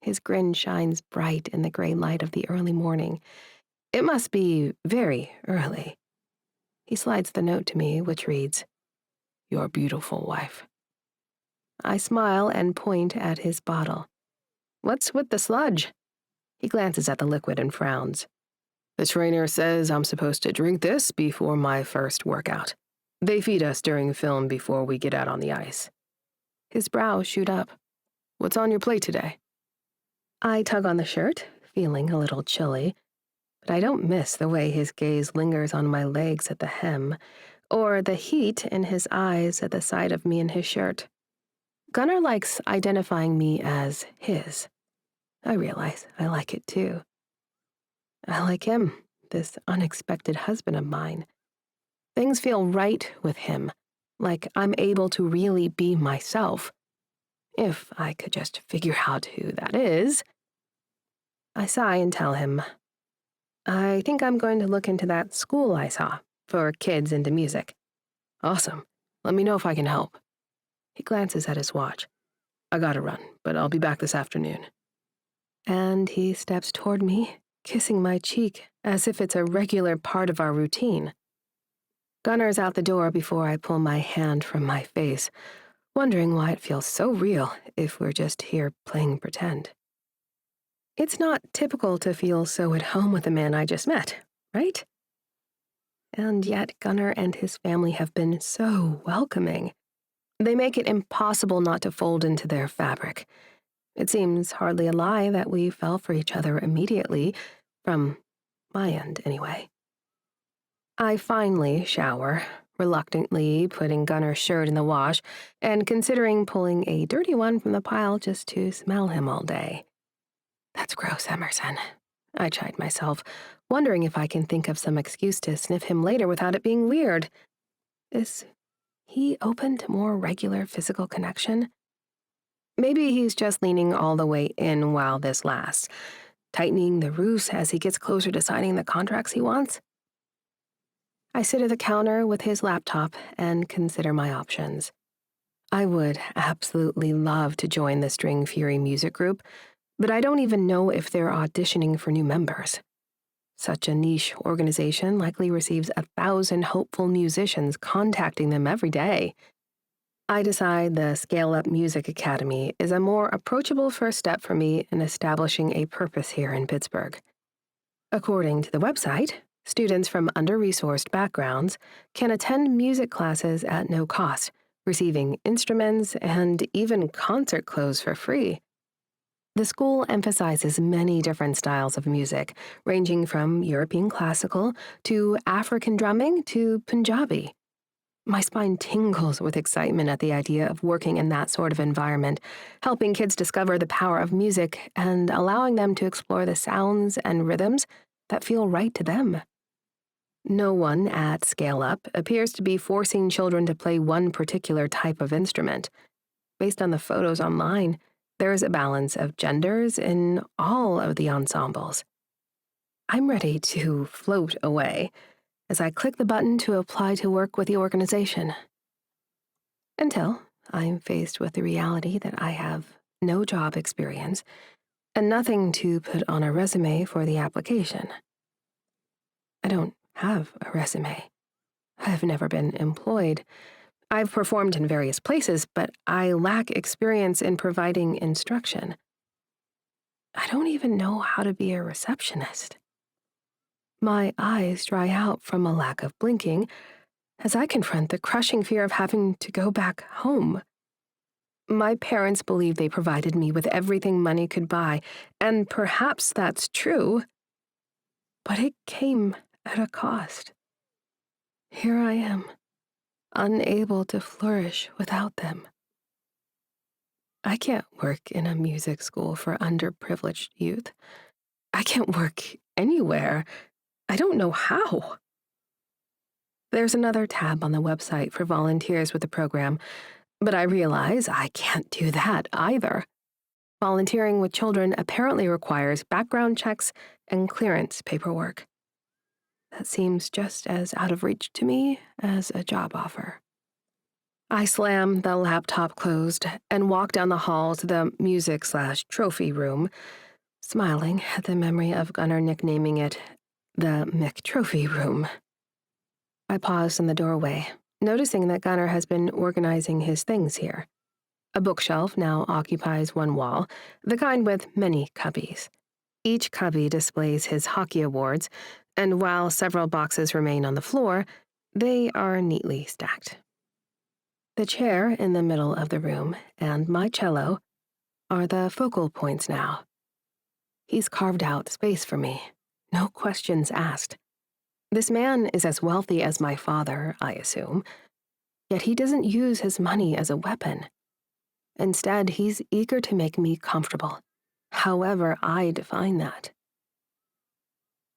His grin shines bright in the gray light of the early morning. It must be very early. He slides the note to me, which reads, Your beautiful wife. I smile and point at his bottle. What's with the sludge? He glances at the liquid and frowns. The trainer says I'm supposed to drink this before my first workout. They feed us during film before we get out on the ice. His brows shoot up. What's on your plate today? I tug on the shirt, feeling a little chilly, but I don't miss the way his gaze lingers on my legs at the hem, or the heat in his eyes at the side of me in his shirt. Gunnar likes identifying me as his. I realize I like it too. I like him, this unexpected husband of mine. Things feel right with him, like I'm able to really be myself. If I could just figure out who that is. I sigh and tell him, I think I'm going to look into that school I saw for kids into music. Awesome. Let me know if I can help. He glances at his watch. I gotta run, but I'll be back this afternoon. And he steps toward me, kissing my cheek as if it's a regular part of our routine. Gunnar's out the door before I pull my hand from my face, wondering why it feels so real if we're just here playing pretend. It's not typical to feel so at home with a man I just met, right? And yet Gunnar and his family have been so welcoming. They make it impossible not to fold into their fabric. It seems hardly a lie that we fell for each other immediately, from my end anyway. I finally shower, reluctantly putting Gunnar's shirt in the wash and considering pulling a dirty one from the pile just to smell him all day. That's gross, Emerson. I chide myself, wondering if I can think of some excuse to sniff him later without it being weird. Is he open to more regular physical connection? Maybe he's just leaning all the way in while this lasts, tightening the ruse as he gets closer to signing the contracts he wants. I sit at the counter with his laptop and consider my options. I would absolutely love to join the String Fury music group, but I don't even know if they're auditioning for new members. Such a niche organization likely receives 1,000 hopeful musicians contacting them every day. I decide the Scale Up Music Academy is a more approachable first step for me in establishing a purpose here in Pittsburgh. According to the website, students from under-resourced backgrounds can attend music classes at no cost, receiving instruments and even concert clothes for free. The school emphasizes many different styles of music, ranging from European classical to African drumming to Punjabi. My spine tingles with excitement at the idea of working in that sort of environment, helping kids discover the power of music and allowing them to explore the sounds and rhythms that feel right to them. No one at Scale Up appears to be forcing children to play one particular type of instrument. Based on the photos online, there is a balance of genders in all of the ensembles. I'm ready to float away as I click the button to apply to work with the organization. Until I'm faced with the reality that I have no job experience and nothing to put on a resume for the application. I don't have a resume. I've never been employed. I've performed in various places, but I lack experience in providing instruction. I don't even know how to be a receptionist. My eyes dry out from a lack of blinking as I confront the crushing fear of having to go back home. My parents believe they provided me with everything money could buy, and perhaps that's true, but it came at a cost. Here I am, unable to flourish without them. I can't work in a music school for underprivileged youth. I can't work anywhere. I don't know how. There's another tab on the website for volunteers with the program, but I realize I can't do that either. Volunteering with children apparently requires background checks and clearance paperwork. That seems just as out of reach to me as a job offer. I slam the laptop closed and walk down the hall to the music/trophy room, smiling at the memory of Gunnar nicknaming it the McTrophy Room. I pause in the doorway, noticing that Gunnar has been organizing his things here. A bookshelf now occupies one wall, the kind with many cubbies. Each cubby displays his hockey awards, and while several boxes remain on the floor, they are neatly stacked. The chair in the middle of the room and my cello are the focal points now. He's carved out space for me, no questions asked. This man is as wealthy as my father, I assume, yet he doesn't use his money as a weapon. Instead, he's eager to make me comfortable, however I define that.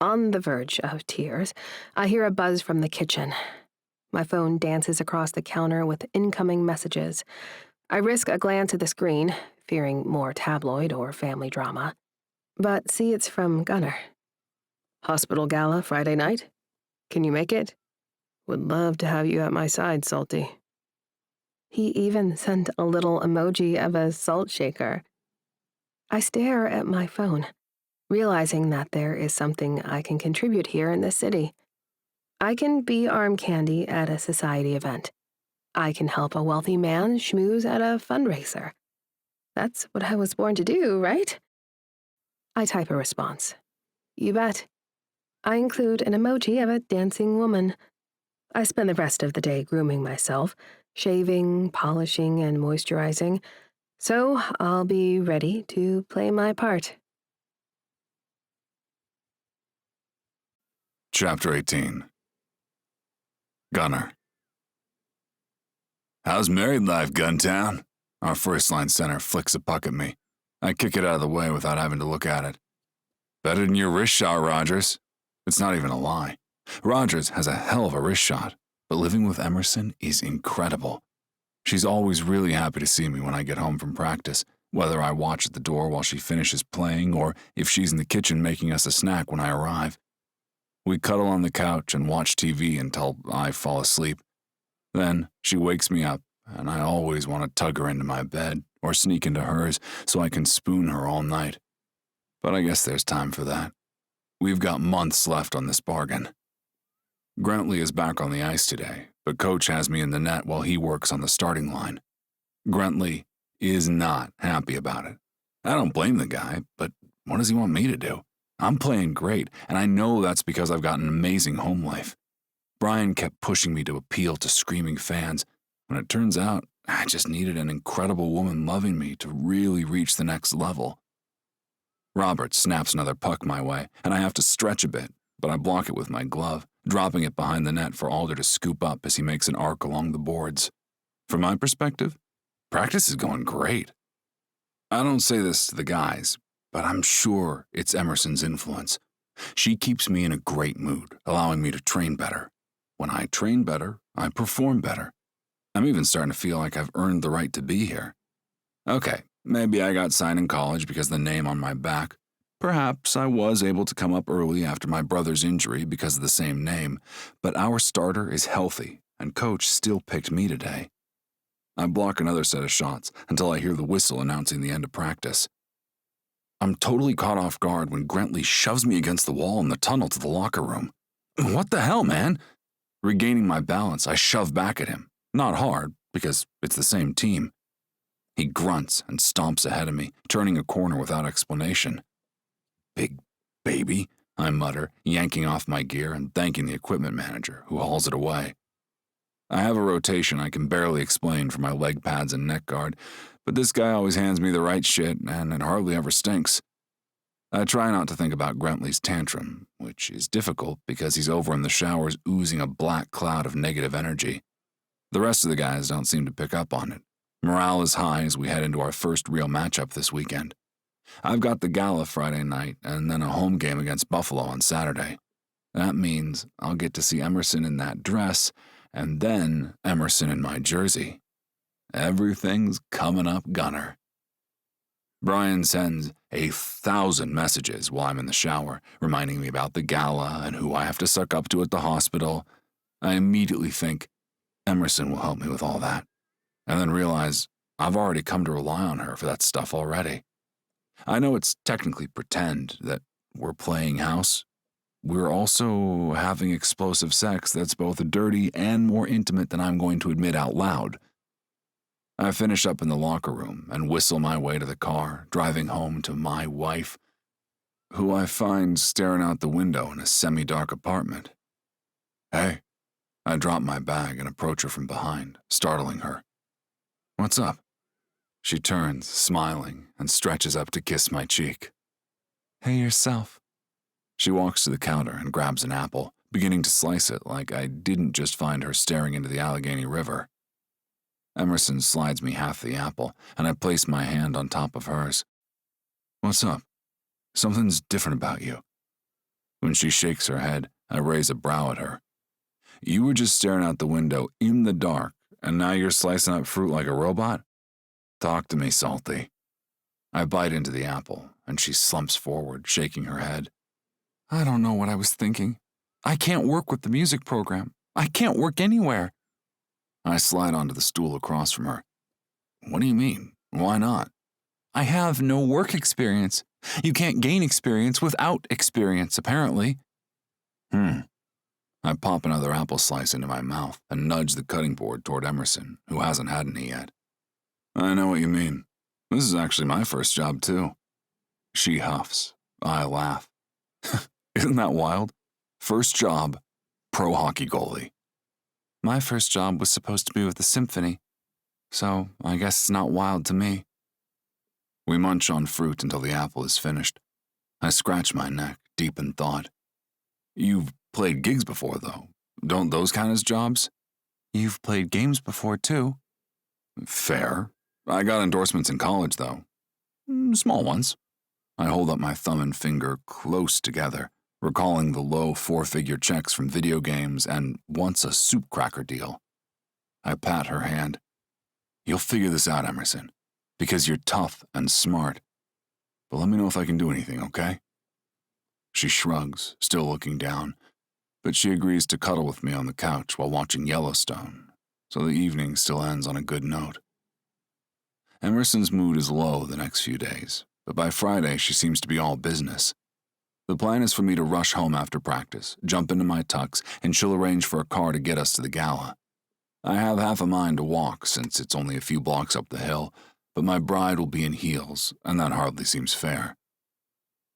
On the verge of tears, I hear a buzz from the kitchen. My phone dances across the counter with incoming messages. I risk a glance at the screen, fearing more tabloid or family drama, but see it's from Gunnar. Hospital gala Friday night? Can you make it? Would love to have you at my side, Salty. He even sent a little emoji of a salt shaker. I stare at my phone, realizing that there is something I can contribute here in this city. I can be arm candy at a society event. I can help a wealthy man schmooze at a fundraiser. That's what I was born to do, right? I type a response. You bet. I include an emoji of a dancing woman. I spend the rest of the day grooming myself, shaving, polishing, and moisturizing, so I'll be ready to play my part. Chapter 18. Gunnar. How's married life, Guntown? Our first-line center flicks a puck at me. I kick it out of the way without having to look at it. Better than your wrist shot, Rogers. It's not even a lie. Rogers has a hell of a wrist shot, but living with Emerson is incredible. She's always really happy to see me when I get home from practice, whether I watch at the door while she finishes playing or if she's in the kitchen making us a snack when I arrive. We cuddle on the couch and watch TV until I fall asleep. Then she wakes me up, and I always want to tug her into my bed or sneak into hers so I can spoon her all night. But I guess there's time for that. We've got months left on this bargain. Grantley is back on the ice today, but Coach has me in the net while he works on the starting line. Grantley is not happy about it. I don't blame the guy, but what does he want me to do? I'm playing great, and I know that's because I've got an amazing home life. Brian kept pushing me to appeal to screaming fans, and it turns out I just needed an incredible woman loving me to really reach the next level. Robert snaps another puck my way, and I have to stretch a bit, but I block it with my glove, dropping it behind the net for Alder to scoop up as he makes an arc along the boards. From my perspective, practice is going great. I don't say this to the guys, but I'm sure it's Emerson's influence. She keeps me in a great mood, allowing me to train better. When I train better, I perform better. I'm even starting to feel like I've earned the right to be here. Okay, maybe I got signed in college because of the name on my back. Perhaps I was able to come up early after my brother's injury because of the same name, but our starter is healthy, and Coach still picked me today. I block another set of shots until I hear the whistle announcing the end of practice. I'm totally caught off guard when Grantley shoves me against the wall in the tunnel to the locker room. What the hell, man? Regaining my balance, I shove back at him. Not hard, because it's the same team. He grunts and stomps ahead of me, turning a corner without explanation. Big baby, I mutter, yanking off my gear and thanking the equipment manager, who hauls it away. I have a rotation I can barely explain for my leg pads and neck guard, but this guy always hands me the right shit, and it hardly ever stinks. I try not to think about Grentley's tantrum, which is difficult because he's over in the showers oozing a black cloud of negative energy. The rest of the guys don't seem to pick up on it. Morale is high as we head into our first real matchup this weekend. I've got the gala Friday night and then a home game against Buffalo on Saturday. That means I'll get to see Emerson in that dress and then Emerson in my jersey. Everything's coming up, Gunnar. Brian sends 1,000 messages while I'm in the shower, reminding me about the gala and who I have to suck up to at the hospital. I immediately think Emerson will help me with all that, and then realize I've already come to rely on her for that stuff already. I know it's technically pretend that we're playing house. We're also having explosive sex that's both dirty and more intimate than I'm going to admit out loud. I finish up in the locker room and whistle my way to the car, driving home to my wife, who I find staring out the window in a semi-dark apartment. Hey, I drop my bag and approach her from behind, startling her. What's up? She turns, smiling, and stretches up to kiss my cheek. Hey yourself. She walks to the counter and grabs an apple, beginning to slice it like I didn't just find her staring into the Allegheny River. Emerson slides me half the apple, and I place my hand on top of hers. What's up? Something's different about you. When she shakes her head, I raise a brow at her. You were just staring out the window in the dark, and now you're slicing up fruit like a robot? Talk to me, Salty. I bite into the apple, and she slumps forward, shaking her head. I don't know what I was thinking. I can't work with the music program. I can't work anywhere. I slide onto the stool across from her. What do you mean? Why not? I have no work experience. You can't gain experience without experience, apparently. I pop another apple slice into my mouth and nudge the cutting board toward Emerson, who hasn't had any yet. I know what you mean. This is actually my first job, too. She huffs. I laugh. Isn't that wild? First job, pro hockey goalie. My first job was supposed to be with the symphony, so I guess it's not wild to me. We munch on fruit until the apple is finished. I scratch my neck, deep in thought. You've played gigs before, though. Don't those count as jobs? You've played games before, too. Fair. I got endorsements in college, though. Small ones. I hold up my thumb and finger close together, recalling the low four-figure checks from video games and once a soup cracker deal. I pat her hand. You'll figure this out, Emerson, because you're tough and smart. But let me know if I can do anything, okay? She shrugs, still looking down, but she agrees to cuddle with me on the couch while watching Yellowstone, so the evening still ends on a good note. Emerson's mood is low the next few days, but by Friday she seems to be all business. The plan is for me to rush home after practice, jump into my tux, and she'll arrange for a car to get us to the gala. I have half a mind to walk since it's only a few blocks up the hill, but my bride will be in heels, and that hardly seems fair.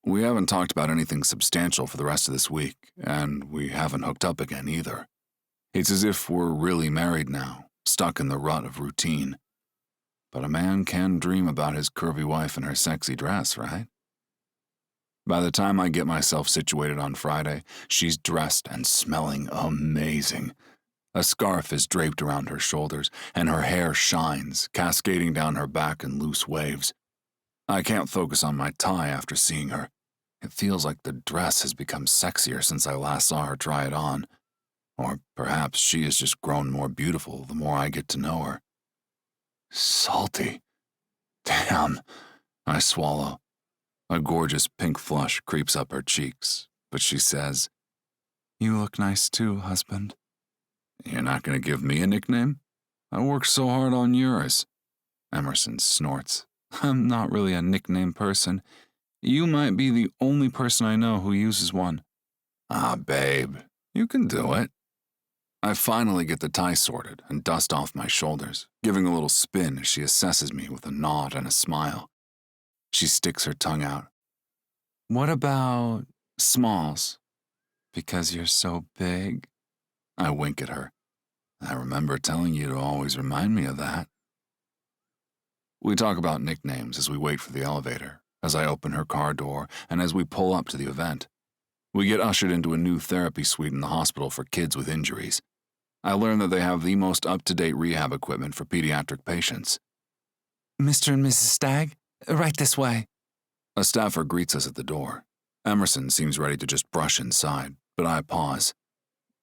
We haven't talked about anything substantial for the rest of this week, and we haven't hooked up again either. It's as if we're really married now, stuck in the rut of routine. But a man can dream about his curvy wife in her sexy dress, right? By the time I get myself situated on Friday, she's dressed and smelling amazing. A scarf is draped around her shoulders, and her hair shines, cascading down her back in loose waves. I can't focus on my tie after seeing her. It feels like the dress has become sexier since I last saw her try it on. Or perhaps she has just grown more beautiful the more I get to know her. Salty. Damn. I swallow. A gorgeous pink flush creeps up her cheeks, but she says, You look nice too, husband. You're not going to give me a nickname? I worked so hard on yours. Emerson snorts. I'm not really a nickname person. You might be the only person I know who uses one. Ah, babe, you can do it. I finally get the tie sorted and dust off my shoulders, giving a little spin as she assesses me with a nod and a smile. She sticks her tongue out. What about smalls? Because you're so big? I wink at her. I remember telling you to always remind me of that. We talk about nicknames as we wait for the elevator, as I open her car door, and as we pull up to the event. We get ushered into a new therapy suite in the hospital for kids with injuries. I learn that they have the most up-to-date rehab equipment for pediatric patients. Mr. and Mrs. Stag, right this way. A staffer greets us at the door. Emerson seems ready to just brush inside, but I pause.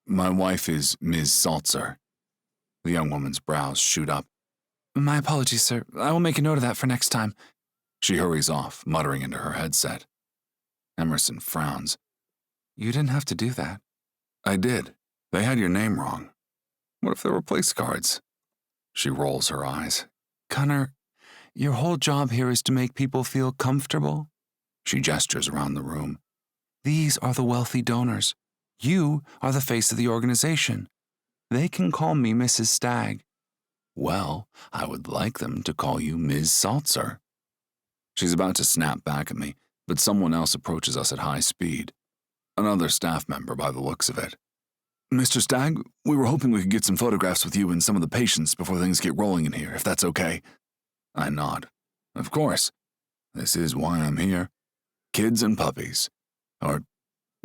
My wife is Ms. Saltzer. The young woman's brows shoot up. My apologies, sir. I will make a note of that for next time. She hurries off, muttering into her headset. Emerson frowns. You didn't have to do that. I did. They had your name wrong. What if there were place cards? She rolls her eyes. Gunnar, your whole job here is to make people feel comfortable. She gestures around the room. These are the wealthy donors. You are the face of the organization. They can call me Mrs. Stag. Well, I would like them to call you Ms. Saltzer. She's about to snap back at me, but someone else approaches us at high speed. Another staff member by the looks of it. Mr. Stag, we were hoping we could get some photographs with you and some of the patients before things get rolling in here, if that's okay. I nod. Of course. This is why I'm here. Kids and puppies. Or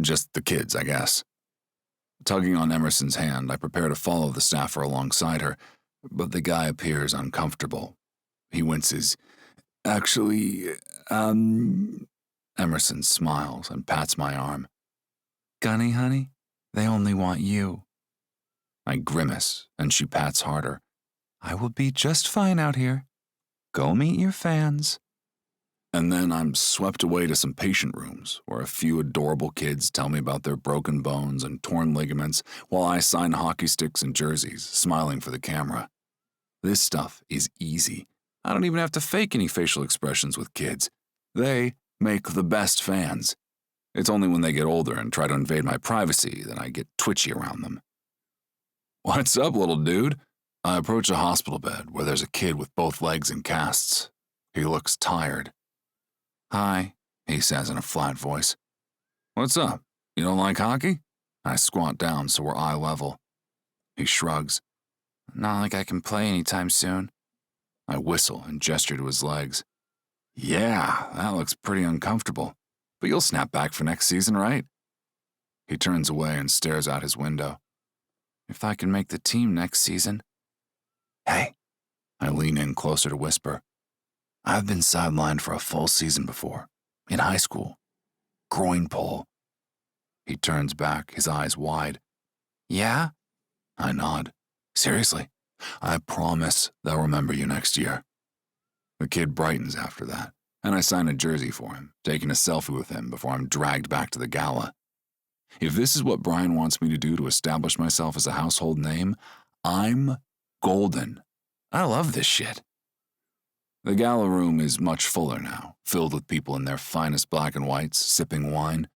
just the kids, I guess. Tugging on Emerson's hand, I prepare to follow the staffer alongside her, but the guy appears uncomfortable. He winces. Actually, Emerson smiles and pats my arm. Gunny, honey, they only want you. I grimace, and she pats harder. I will be just fine out here. Go meet your fans. And then I'm swept away to some patient rooms where a few adorable kids tell me about their broken bones and torn ligaments while I sign hockey sticks and jerseys, smiling for the camera. This stuff is easy. I don't even have to fake any facial expressions with kids. They make the best fans. It's only when they get older and try to invade my privacy that I get twitchy around them. What's up, little dude? I approach a hospital bed where there's a kid with both legs in casts. He looks tired. Hi, he says in a flat voice. What's up? You don't like hockey? I squat down so we're eye level. He shrugs. Not like I can play anytime soon. I whistle and gesture to his legs. Yeah, that looks pretty uncomfortable. But you'll snap back for next season, right? He turns away and stares out his window. If I can make the team next season. Hey, I lean in closer to whisper. I've been sidelined for a full season before, in high school. Groin pull. He turns back, his eyes wide. Yeah? I nod. Seriously, I promise they'll remember you next year. The kid brightens after that, and I sign a jersey for him, taking a selfie with him before I'm dragged back to the gala. If this is what Brian wants me to do to establish myself as a household name, I'm golden. I love this shit. The gala room is much fuller now, filled with people in their finest black and whites, sipping wine.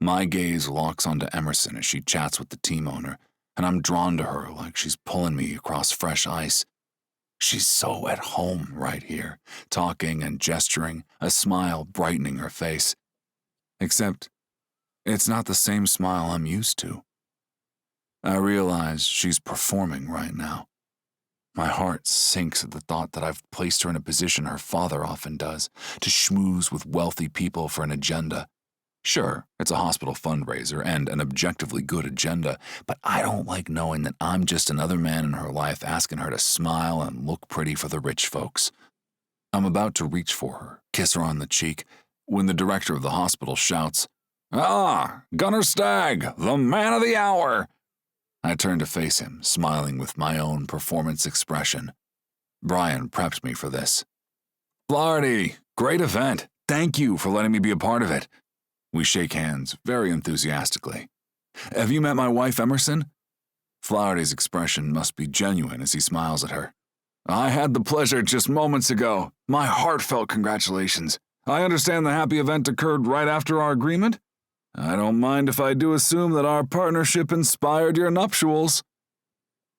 My gaze locks onto Emerson as she chats with the team owner, and I'm drawn to her like she's pulling me across fresh ice. She's so at home right here, talking and gesturing, a smile brightening her face. Except, it's not the same smile I'm used to. I realize she's performing right now. My heart sinks at the thought that I've placed her in a position her father often does, to schmooze with wealthy people for an agenda. Sure, it's a hospital fundraiser and an objectively good agenda, but I don't like knowing that I'm just another man in her life asking her to smile and look pretty for the rich folks. I'm about to reach for her, kiss her on the cheek, when the director of the hospital shouts, "Ah, Gunnar Stag, the man of the hour!" I turn to face him, smiling with my own performance expression. Brian prepped me for this. "Flaherty, great event. Thank you for letting me be a part of it." We shake hands very enthusiastically. "Have you met my wife, Emerson?" Flaherty's expression must be genuine as he smiles at her. "I had the pleasure just moments ago. My heartfelt congratulations. I understand the happy event occurred right after our agreement? I don't mind if I do assume that our partnership inspired your nuptials."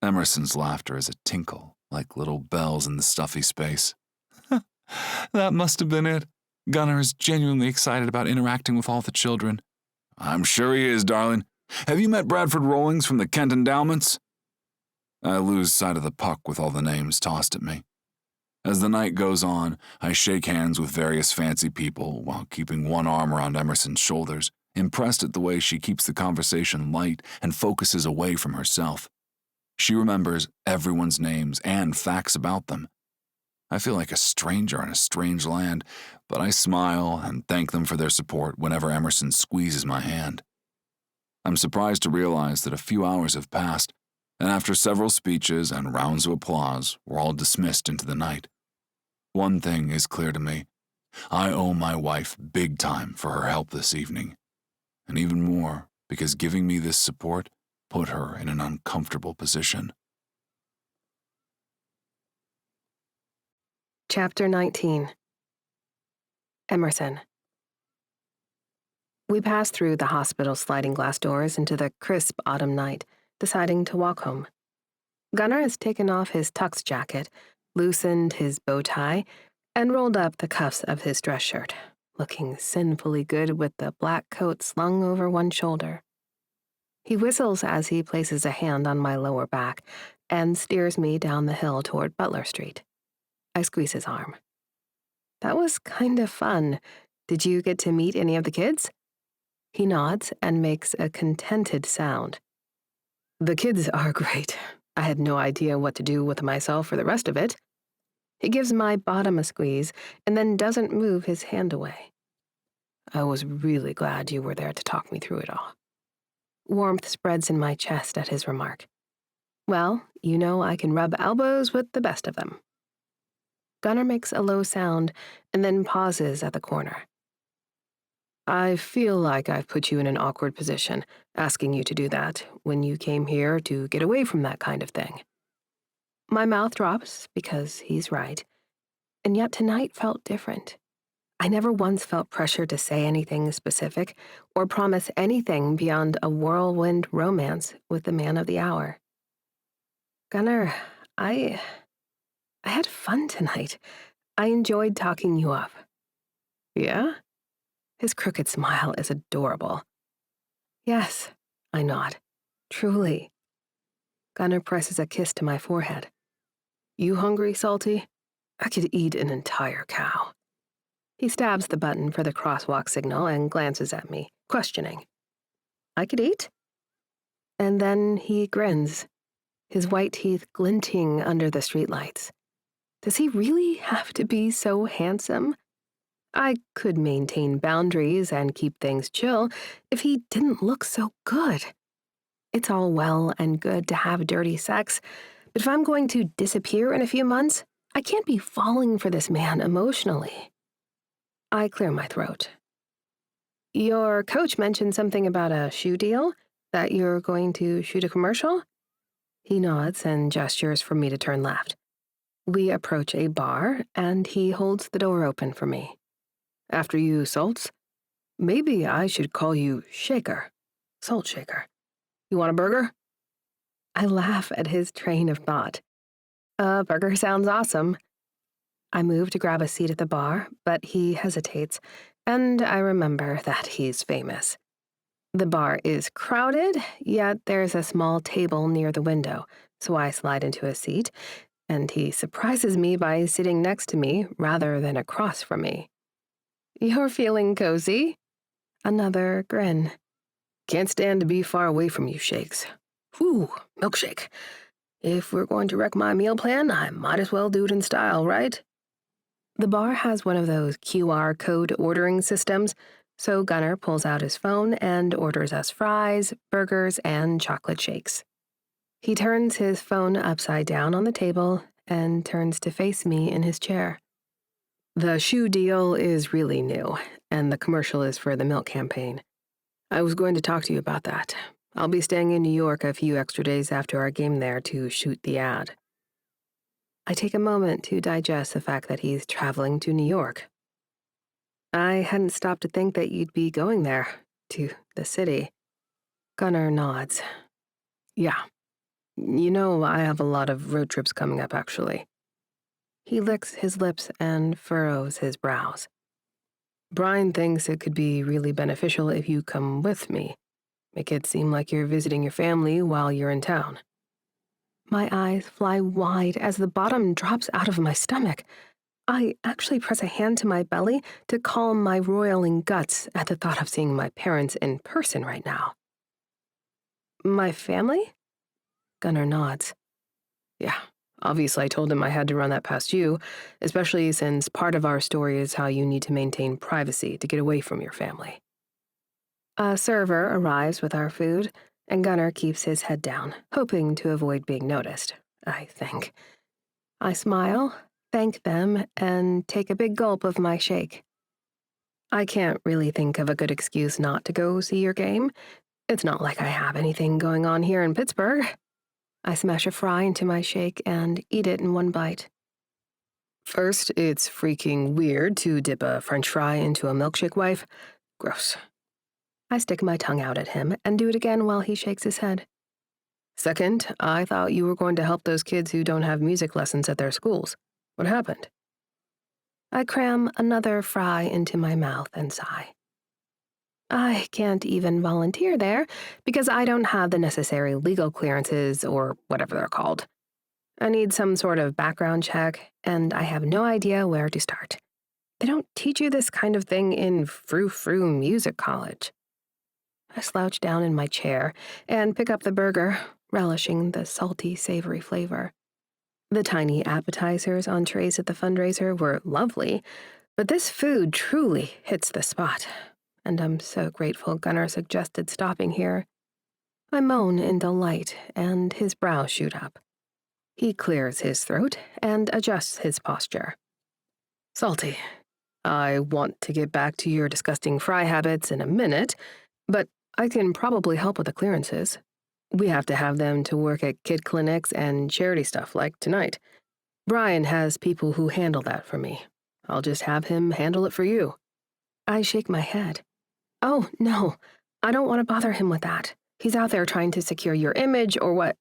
Emerson's laughter is a tinkle, like little bells in the stuffy space. That must have been it. Gunnar is genuinely excited about interacting with all the children. "I'm sure he is, darling. Have you met Bradford Rawlings from the Kent Endowments?" I lose sight of the puck with all the names tossed at me. As the night goes on, I shake hands with various fancy people while keeping one arm around Emerson's shoulders, impressed at the way she keeps the conversation light and focuses away from herself. She remembers everyone's names and facts about them. I feel like a stranger in a strange land, but I smile and thank them for their support whenever Emerson squeezes my hand. I'm surprised to realize that a few hours have passed, and after several speeches and rounds of applause, we're all dismissed into the night. One thing is clear to me. I owe my wife big time for her help this evening, and even more because giving me this support put her in an uncomfortable position. Chapter 19. Emerson. We passed through the hospital's sliding glass doors into the crisp autumn night, deciding to walk home. Gunnar has taken off his tux jacket, loosened his bow tie, and rolled up the cuffs of his dress shirt, looking sinfully good with the black coat slung over one shoulder. He whistles as he places a hand on my lower back and steers me down the hill toward Butler Street. I squeeze his arm. That was kind of fun. Did you get to meet any of the kids? He nods and makes a contented sound. The kids are great. I had no idea what to do with myself for the rest of it. He gives my bottom a squeeze and then doesn't move his hand away. I was really glad you were there to talk me through it all. Warmth spreads in my chest at his remark. Well, you know I can rub elbows with the best of them. Gunnar makes a low sound and then pauses at the corner. I feel like I've put you in an awkward position, asking you to do that when you came here to get away from that kind of thing. My mouth drops because he's right, and yet tonight felt different. I never once felt pressure to say anything specific or promise anything beyond a whirlwind romance with the man of the hour. Gunnar, I had fun tonight. I enjoyed talking you up. Yeah? His crooked smile is adorable. Yes, I nod. Truly. Gunnar presses a kiss to my forehead. You hungry, Salty? I could eat an entire cow. He stabs the button for the crosswalk signal and glances at me, questioning. I could eat? And then he grins, his white teeth glinting under the streetlights. Does he really have to be so handsome? I could maintain boundaries and keep things chill if he didn't look so good. It's all well and good to have dirty sex, but if I'm going to disappear in a few months, I can't be falling for this man emotionally. I clear my throat. Your coach mentioned something about a shoe deal, that you're going to shoot a commercial? He nods and gestures for me to turn left. We approach a bar, and he holds the door open for me. After you, Saltz? Maybe I should call you Shaker. Salt Shaker. You want a burger? I laugh at his train of thought. A burger sounds awesome. I move to grab a seat at the bar, but he hesitates, and I remember that he's famous. The bar is crowded, yet there's a small table near the window, so I slide into a seat, and he surprises me by sitting next to me rather than across from me. You're feeling cozy? Another grin. Can't stand to be far away from you, Shakes. Whew, milkshake. If we're going to wreck my meal plan, I might as well do it in style, right? The bar has one of those QR code ordering systems, so Gunnar pulls out his phone and orders us fries, burgers, and chocolate shakes. He turns his phone upside down on the table and turns to face me in his chair. The shoe deal is really new, and the commercial is for the milk campaign. I was going to talk to you about that. I'll be staying in New York a few extra days after our game there to shoot the ad. I take a moment to digest the fact that he's traveling to New York. I hadn't stopped to think that you'd be going there, to the city. Gunnar nods. Yeah. You know, I have a lot of road trips coming up, actually. He licks his lips and furrows his brows. Brian thinks it could be really beneficial if you come with me. Make it seem like you're visiting your family while you're in town. My eyes fly wide as the bottom drops out of my stomach. I actually press a hand to my belly to calm my roiling guts at the thought of seeing my parents in person right now. My family? Gunnar nods. Yeah, obviously I told him I had to run that past you, especially since part of our story is how you need to maintain privacy to get away from your family. A server arrives with our food, and Gunnar keeps his head down, hoping to avoid being noticed, I think. I smile, thank them, and take a big gulp of my shake. I can't really think of a good excuse not to go see your game. It's not like I have anything going on here in Pittsburgh. I smash a fry into my shake and eat it in one bite. First, it's freaking weird to dip a French fry into a milkshake, wife. Gross. I stick my tongue out at him and do it again while he shakes his head. Second, I thought you were going to help those kids who don't have music lessons at their schools. What happened? I cram another fry into my mouth and sigh. I can't even volunteer there because I don't have the necessary legal clearances or whatever they're called. I need some sort of background check, and I have no idea where to start. They don't teach you this kind of thing in frou-frou music college. I slouch down in my chair and pick up the burger, relishing the salty, savory flavor. The tiny appetizers on trays at the fundraiser were lovely, but this food truly hits the spot, and I'm so grateful Gunnar suggested stopping here. I moan in delight, and his brows shoot up. He clears his throat and adjusts his posture. Salty, I want to get back to your disgusting fry habits in a minute, but I can probably help with the clearances. We have to have them to work at kid clinics and charity stuff like tonight. Brian has people who handle that for me. I'll just have him handle it for you. I shake my head. Oh, no, I don't want to bother him with that. He's out there trying to secure your image or what?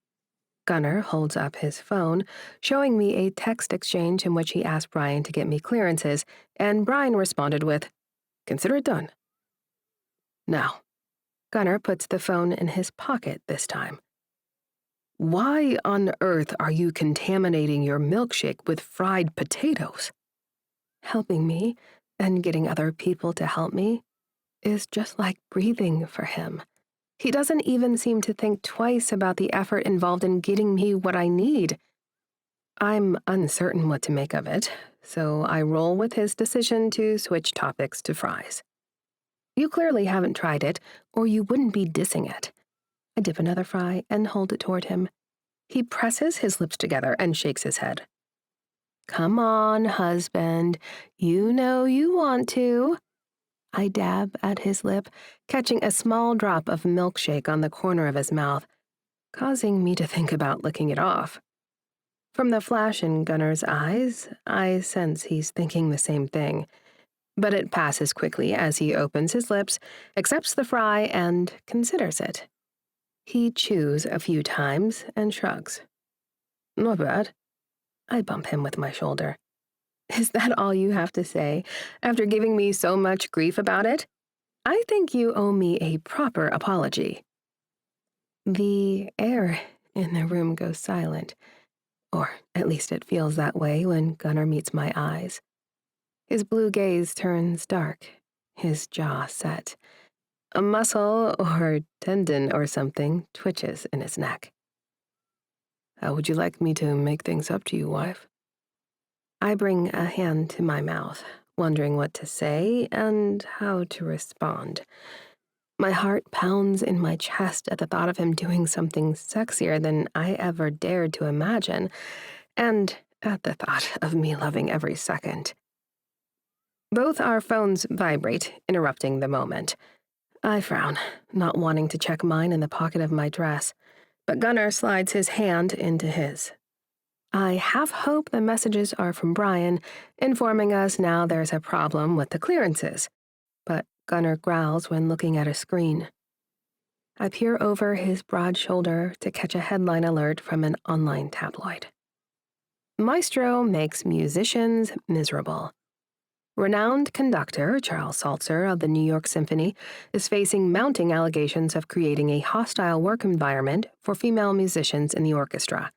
Gunnar holds up his phone, showing me a text exchange in which he asked Brian to get me clearances, and Brian responded with, "Consider it done." Now, Gunnar puts the phone in his pocket this time. Why on earth are you contaminating your milkshake with fried potatoes? Helping me, and getting other people to help me, is just like breathing for him. He doesn't even seem to think twice about the effort involved in getting me what I need. I'm uncertain what to make of it, so I roll with his decision to switch topics to fries. You clearly haven't tried it, or you wouldn't be dissing it. I dip another fry and hold it toward him. He presses his lips together and shakes his head. Come on, husband. You know you want to. I dab at his lip, catching a small drop of milkshake on the corner of his mouth, causing me to think about licking it off. From the flash in Gunnar's eyes, I sense he's thinking the same thing, but it passes quickly as he opens his lips, accepts the fry, and considers it. He chews a few times and shrugs. Not bad. I bump him with my shoulder. Is that all you have to say, after giving me so much grief about it? I think you owe me a proper apology. The air in the room goes silent, or at least it feels that way when Gunnar meets my eyes. His blue gaze turns dark, his jaw set. A muscle or tendon or something twitches in his neck. How would you like me to make things up to you, wife? I bring a hand to my mouth, wondering what to say and how to respond. My heart pounds in my chest at the thought of him doing something sexier than I ever dared to imagine, and at the thought of me loving every second. Both our phones vibrate, interrupting the moment. I frown, not wanting to check mine in the pocket of my dress, but Gunnar slides his hand into his. I half hope the messages are from Brian, informing us now there's a problem with the clearances, but Gunnar growls when looking at a screen. I peer over his broad shoulder to catch a headline alert from an online tabloid. Maestro makes musicians miserable. Renowned conductor Charles Saltzer of the New York Symphony is facing mounting allegations of creating a hostile work environment for female musicians in the orchestra.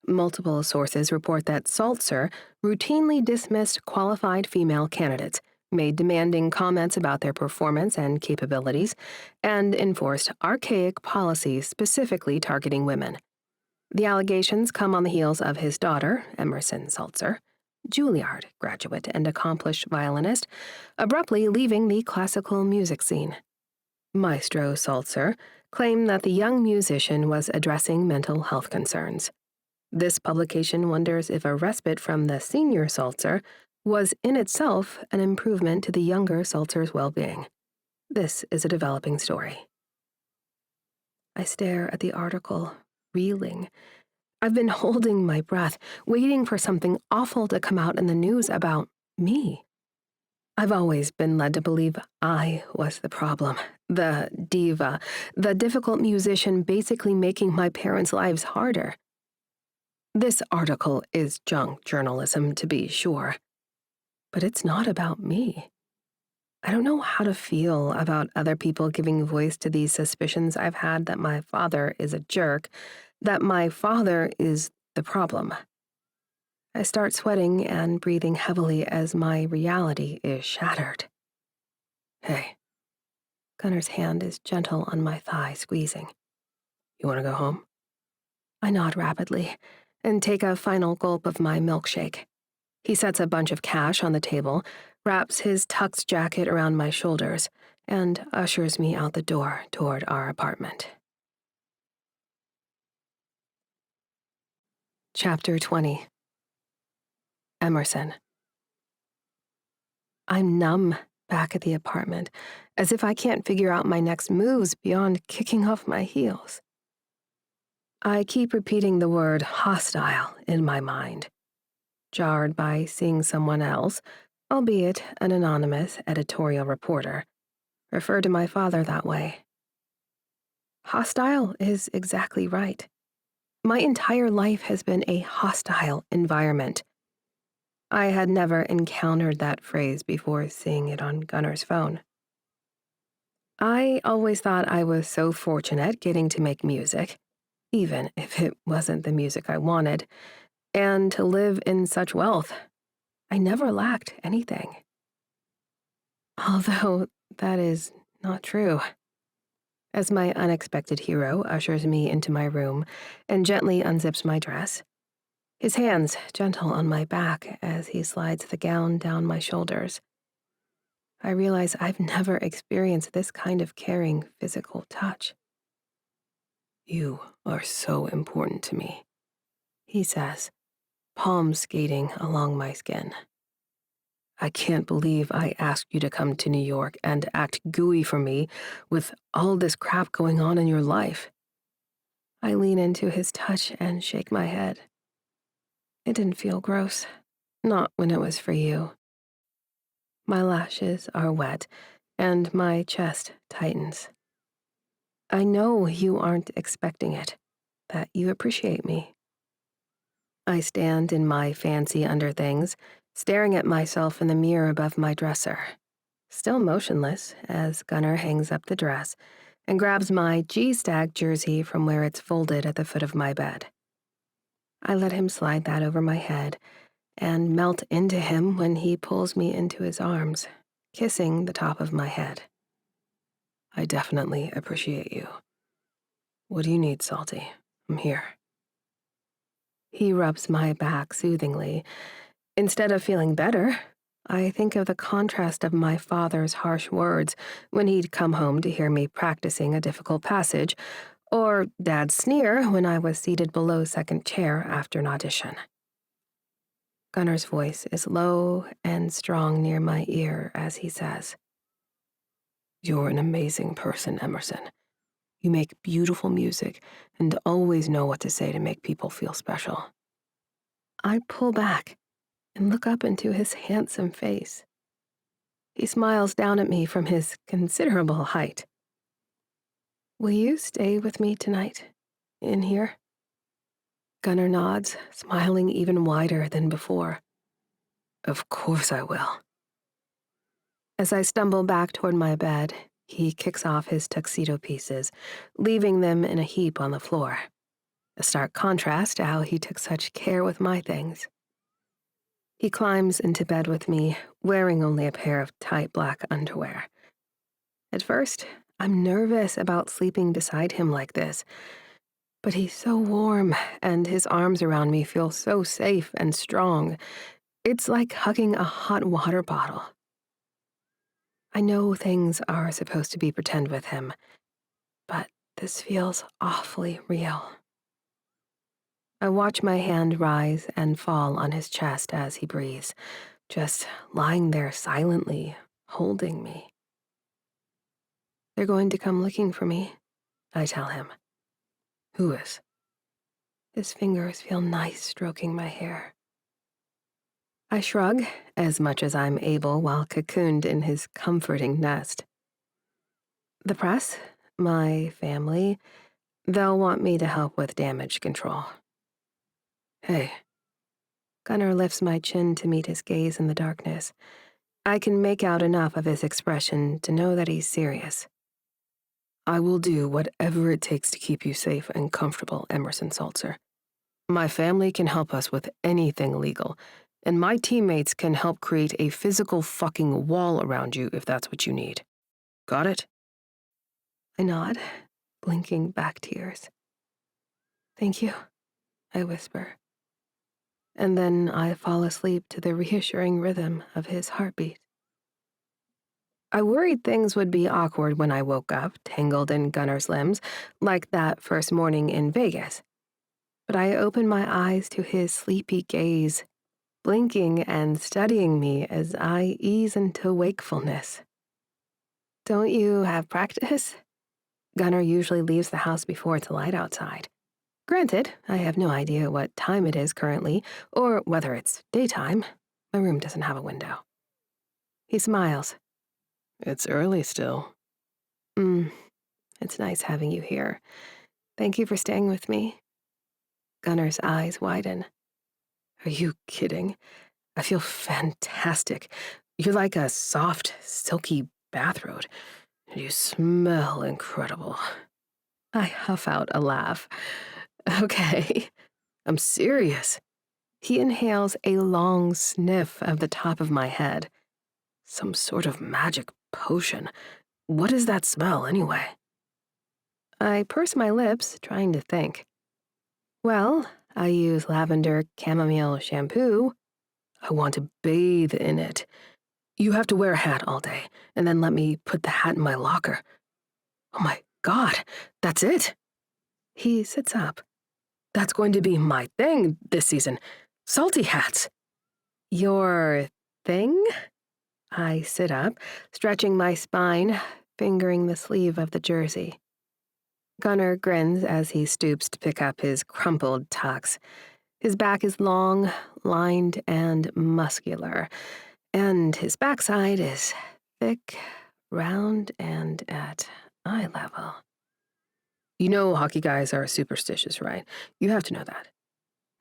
Multiple sources report that Saltzer routinely dismissed qualified female candidates, made demanding comments about their performance and capabilities, and enforced archaic policies specifically targeting women. The allegations come on the heels of his daughter, Emerson Saltzer, Juilliard graduate and accomplished violinist, abruptly leaving the classical music scene. Maestro Saltzer claimed that the young musician was addressing mental health concerns. This publication wonders if a respite from the senior Saltzer was in itself an improvement to the younger Saltzer's well-being. This is a developing story. I stare at the article, reeling. I've been holding my breath, waiting for something awful to come out in the news about me. I've always been led to believe I was the problem, the diva, the difficult musician basically making my parents' lives harder. This article is junk journalism, to be sure. But it's not about me. I don't know how to feel about other people giving voice to these suspicions I've had that my father is a jerk, that my father is the problem. I start sweating and breathing heavily as my reality is shattered. Hey. Gunnar's hand is gentle on my thigh, squeezing. You want to go home? I nod rapidly and take a final gulp of my milkshake. He sets a bunch of cash on the table, wraps his tux jacket around my shoulders, and ushers me out the door toward our apartment. Chapter 20. Emerson. I'm numb back at the apartment, as if I can't figure out my next moves beyond kicking off my heels. I keep repeating the word hostile in my mind, jarred by seeing someone else, albeit an anonymous editorial reporter, refer to my father that way. Hostile is exactly right. My entire life has been a hostile environment. I had never encountered that phrase before seeing it on Gunnar's phone. I always thought I was so fortunate getting to make music, even if it wasn't the music I wanted, and to live in such wealth. I never lacked anything. Although that is not true. As my unexpected hero ushers me into my room and gently unzips my dress, his hands gentle on my back as he slides the gown down my shoulders, I realize I've never experienced this kind of caring physical touch. You are so important to me, he says, palms skating along my skin. I can't believe I asked you to come to New York and act gooey for me with all this crap going on in your life. I lean into his touch and shake my head. It didn't feel gross, not when it was for you. My lashes are wet and my chest tightens. I know you aren't expecting it, that you appreciate me. I stand in my fancy underthings, staring at myself in the mirror above my dresser, still motionless as Gunnar hangs up the dress and grabs my Stag jersey from where it's folded at the foot of my bed. I let him slide that over my head and melt into him when he pulls me into his arms, kissing the top of my head. I definitely appreciate you. What do you need, Salty? I'm here. He rubs my back soothingly. Instead of feeling better, I think of the contrast of my father's harsh words when he'd come home to hear me practicing a difficult passage, or Dad's sneer when I was seated below second chair after an audition. Gunnar's voice is low and strong near my ear as he says, You're an amazing person, Emerson. You make beautiful music and always know what to say to make people feel special. I pull back and look up into his handsome face. He smiles down at me from his considerable height. Will you stay with me tonight, in here? Gunnar nods, smiling even wider than before. Of course I will. As I stumble back toward my bed, he kicks off his tuxedo pieces, leaving them in a heap on the floor. a stark contrast to how he took such care with my things. He climbs into bed with me, wearing only a pair of tight black underwear. At first, I'm nervous about sleeping beside him like this, but he's so warm, and his arms around me feel so safe and strong. It's like hugging a hot water bottle. I know things are supposed to be pretend with him, but this feels awfully real. I watch my hand rise and fall on his chest as he breathes, just lying there silently, holding me. They're going to come looking for me, I tell him. Who is? His fingers feel nice stroking my hair. I shrug, as much as I'm able while cocooned in his comforting nest. The press, my family, they'll want me to help with damage control. Hey. Gunnar lifts my chin to meet his gaze in the darkness. I can make out enough of his expression to know that he's serious. I will do whatever it takes to keep you safe and comfortable, Emerson Saltzer. My family can help us with anything legal, and my teammates can help create a physical fucking wall around you if that's what you need. Got it? I nod, blinking back tears. Thank you, I whisper. And then I fall asleep to the reassuring rhythm of his heartbeat. I worried things would be awkward when I woke up, tangled in Gunnar's limbs, like that first morning in Vegas. But I opened my eyes to his sleepy gaze, blinking and studying me as I ease into wakefulness. Don't you have practice? Gunnar usually leaves the house before it's light outside. Granted, I have no idea what time it is currently, or whether it's daytime. My room doesn't have a window. He smiles. It's early still. It's nice having you here. Thank you for staying with me. Gunnar's eyes widen. Are you kidding? I feel fantastic. You're like a soft, silky bathrobe. You smell incredible. I huff out a laugh. Okay. I'm serious. He inhales a long sniff of the top of my head. Some sort of magic potion. What is that smell, anyway? I purse my lips, trying to think. Well, I use lavender chamomile shampoo. I want to bathe in it. You have to wear a hat all day, and then let me put the hat in my locker. Oh my God, that's it? He sits up. That's going to be my thing this season. Salty hats. Your thing? I sit up, stretching my spine, fingering the sleeve of the jersey. Gunnar grins as he stoops to pick up his crumpled tux. His back is long, lined, and muscular, and his backside is thick, round, and at eye level. You know hockey guys are superstitious, right? You have to know that.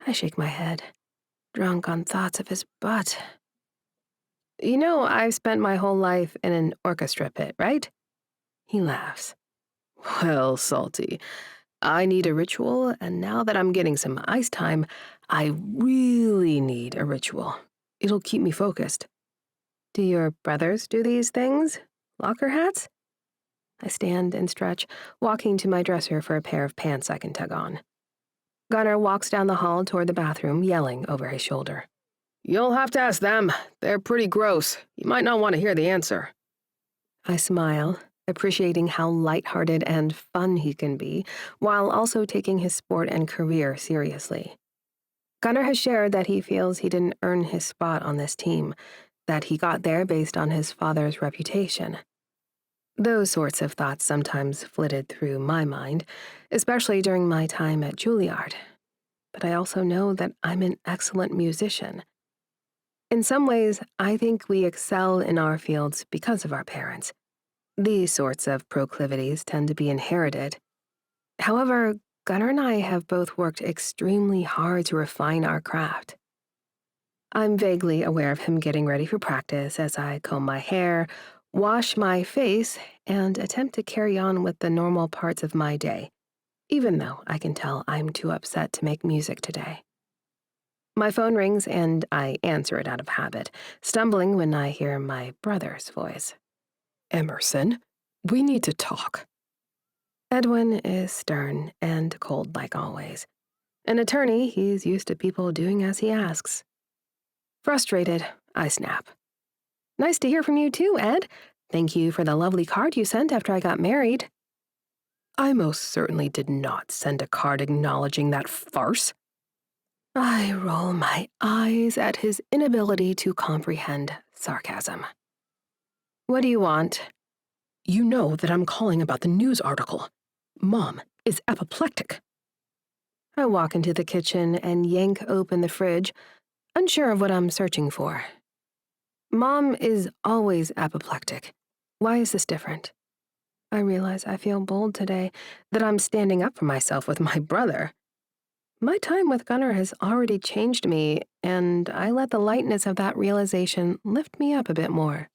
I shake my head, drunk on thoughts of his butt. You know, I've spent my whole life in an orchestra pit, right? He laughs. Well, Salty, I need a ritual, and now that I'm getting some ice time, I really need a ritual. It'll keep me focused. Do your brothers do these things? Locker hats? I stand and stretch, walking to my dresser for a pair of pants I can tug on. Gunnar walks down the hall toward the bathroom, yelling over his shoulder. You'll have to ask them. They're pretty gross. You might not want to hear the answer. I smile, appreciating how lighthearted and fun he can be, while also taking his sport and career seriously. Gunnar has shared that he feels he didn't earn his spot on this team, that he got there based on his father's reputation. Those sorts of thoughts sometimes flitted through my mind, especially during my time at Juilliard. But I also know that I'm an excellent musician. In some ways, I think we excel in our fields because of our parents. These sorts of proclivities tend to be inherited. However, Gunnar and I have both worked extremely hard to refine our craft. I'm vaguely aware of him getting ready for practice as I comb my hair, wash my face, and attempt to carry on with the normal parts of my day. even though I can tell I'm too upset to make music today. My phone rings and I answer it out of habit, stumbling when I hear my brother's voice. Emerson, we need to talk. Edwin is stern and cold like always. An attorney, he's used to people doing as he asks. Frustrated, I snap. Nice to hear from you too, Ed. Thank you for the lovely card you sent after I got married. I most certainly did not send a card acknowledging that farce. I roll my eyes at his inability to comprehend sarcasm. What do you want? You know that I'm calling about the news article. Mom is apoplectic. I walk into the kitchen and yank open the fridge, unsure of what I'm searching for. Mom is always apoplectic. Why is this different? I realize I feel bold today, that I'm standing up for myself with my brother. My time with Gunnar has already changed me, and I let the lightness of that realization lift me up a bit more.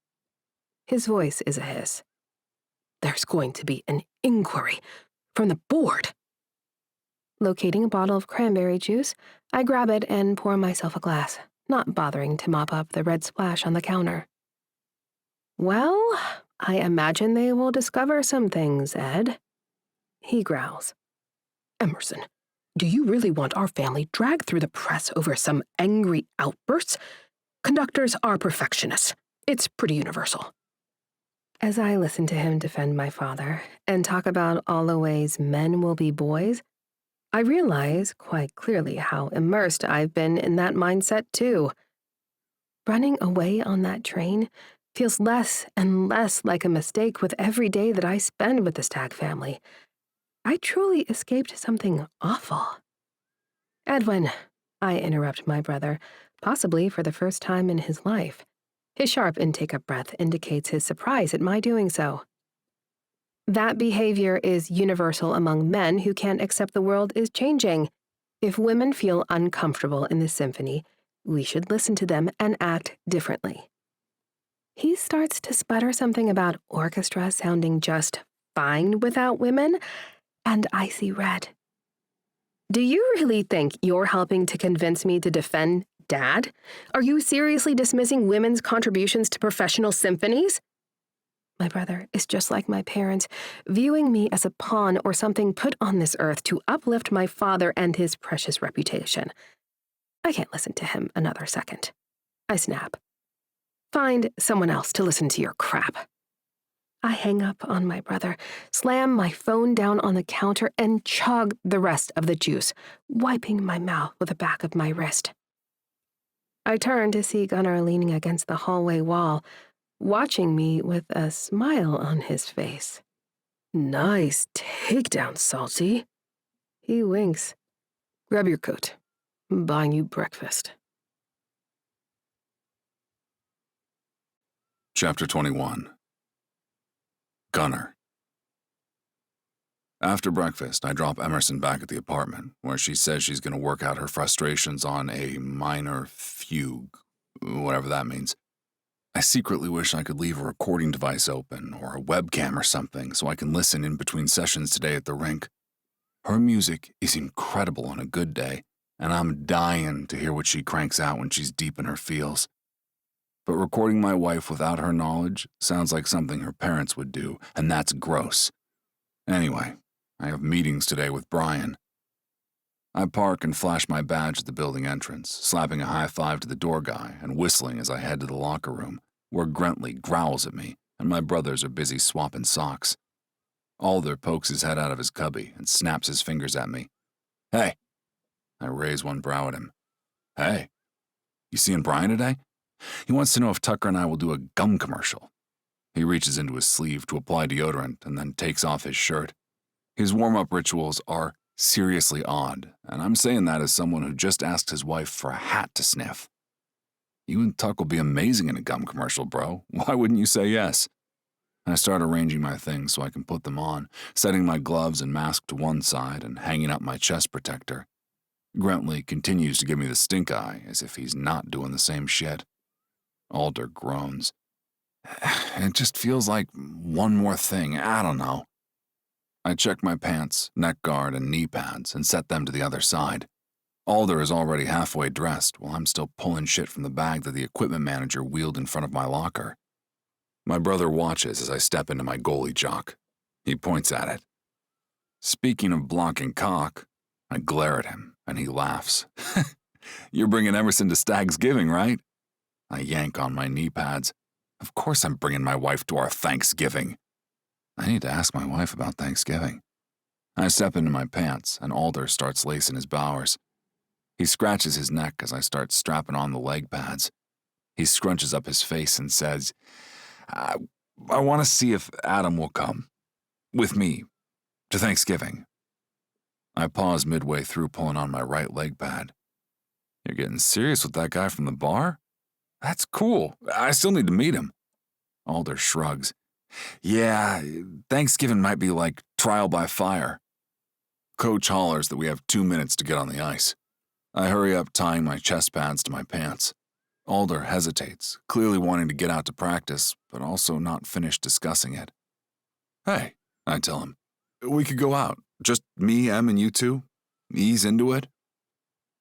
His voice is a hiss. There's going to be an inquiry from the board. Locating a bottle of cranberry juice, I grab it and pour myself a glass, not bothering to mop up the red splash on the counter. Well, I imagine they will discover some things, Ed. He growls. Emerson, do you really want our family dragged through the press over some angry outbursts? Conductors are perfectionists. It's pretty universal. As I listen to him defend my father and talk about all the ways men will be boys, I realize quite clearly how immersed I've been in that mindset too. Running away on that train feels less and less like a mistake with every day that I spend with the Stag family. I truly escaped something awful. Edwin, I interrupt my brother, possibly for the first time in his life. His sharp intake of breath indicates his surprise at my doing so. That behavior is universal among men who can't accept the world is changing. If women feel uncomfortable in the symphony, we should listen to them and act differently. He starts to sputter something about orchestra sounding just fine without women, and I see red. Do you really think you're helping to convince me to defend Dad? Are you seriously dismissing women's contributions to professional symphonies? My brother is just like my parents, viewing me as a pawn or something put on this earth to uplift my father and his precious reputation. I can't listen to him another second. I snap. Find someone else to listen to your crap. I hang up on my brother, slam my phone down on the counter, and chug the rest of the juice, wiping my mouth with the back of my wrist. I turn to see Gunnar leaning against the hallway wall, watching me with a smile on his face. Nice takedown, Salty. He winks. Grab your coat. I'm buying you breakfast. Chapter 21. Gunnar. After breakfast, I drop Emerson back at the apartment, where she says she's going to work out her frustrations on a minor fugue, whatever that means. I secretly wish I could leave a recording device open or a webcam or something so I can listen in between sessions today at the rink. Her music is incredible on a good day, and I'm dying to hear what she cranks out when she's deep in her feels. But recording my wife without her knowledge sounds like something her parents would do, and that's gross. Anyway, I have meetings today with Brian. I park and flash my badge at the building entrance, slapping a high five to the door guy and whistling as I head to the locker room, where Grentley growls at me and my brothers are busy swapping socks. Alder pokes his head out of his cubby and snaps his fingers at me. Hey! I raise one brow at him. Hey, you seeing Brian today? He wants to know if Tucker and I will do a gum commercial. He reaches into his sleeve to apply deodorant and then takes off his shirt. His warm-up rituals are seriously odd, and I'm saying that as someone who just asked his wife for a hat to sniff. You and Tuck will be amazing in a gum commercial, bro. Why wouldn't you say yes? I start arranging my things so I can put them on, setting my gloves and mask to one side and hanging up my chest protector. Grentley continues to give me the stink eye as if he's not doing the same shit. Alder groans. It just feels like one more thing, I don't know. I check my pants, neck guard, and knee pads and set them to the other side. Alder is already halfway dressed while I'm still pulling shit from the bag that the equipment manager wheeled in front of my locker. My brother watches as I step into my goalie jock. He points at it. Speaking of blocking cock, I glare at him and he laughs. You're bringing Emerson to Stag's giving, right? I yank on my knee pads. Of course I'm bringing my wife to our Thanksgiving. I need to ask my wife about Thanksgiving. I step into my pants and Alder starts lacing his bowers. He scratches his neck as I start strapping on the leg pads. He scrunches up his face and says, I want to see if Adam will come. With me. To Thanksgiving. I pause midway through pulling on my right leg pad. You're getting serious with that guy from the bar? That's cool. I still need to meet him. Alder shrugs. Yeah, Thanksgiving might be like trial by fire. Coach hollers that we have 2 minutes to get on the ice. I hurry up tying my chest pads to my pants. Alder hesitates, clearly wanting to get out to practice, but also not finished discussing it. Hey, I tell him, we could go out. Just me, Em, and you two. Ease into it.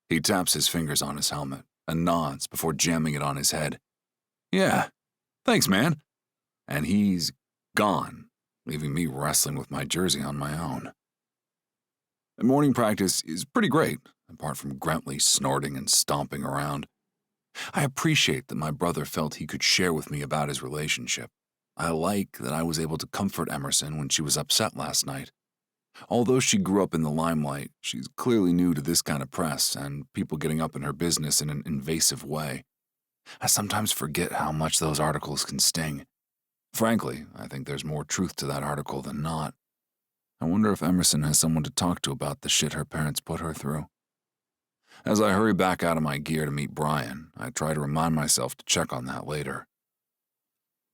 He taps his fingers on his helmet and nods before jamming it on his head. Yeah, thanks, man. And he's gone, leaving me wrestling with my jersey on my own. The morning practice is pretty great, apart from Grentley snorting and stomping around. I appreciate that my brother felt he could share with me about his relationship. I like that I was able to comfort Emerson when she was upset last night. Although she grew up in the limelight, she's clearly new to this kind of press and people getting up in her business in an invasive way. I sometimes forget how much those articles can sting. Frankly, I think there's more truth to that article than not. I wonder if Emerson has someone to talk to about the shit her parents put her through. As I hurry back out of my gear to meet Brian, I try to remind myself to check on that later.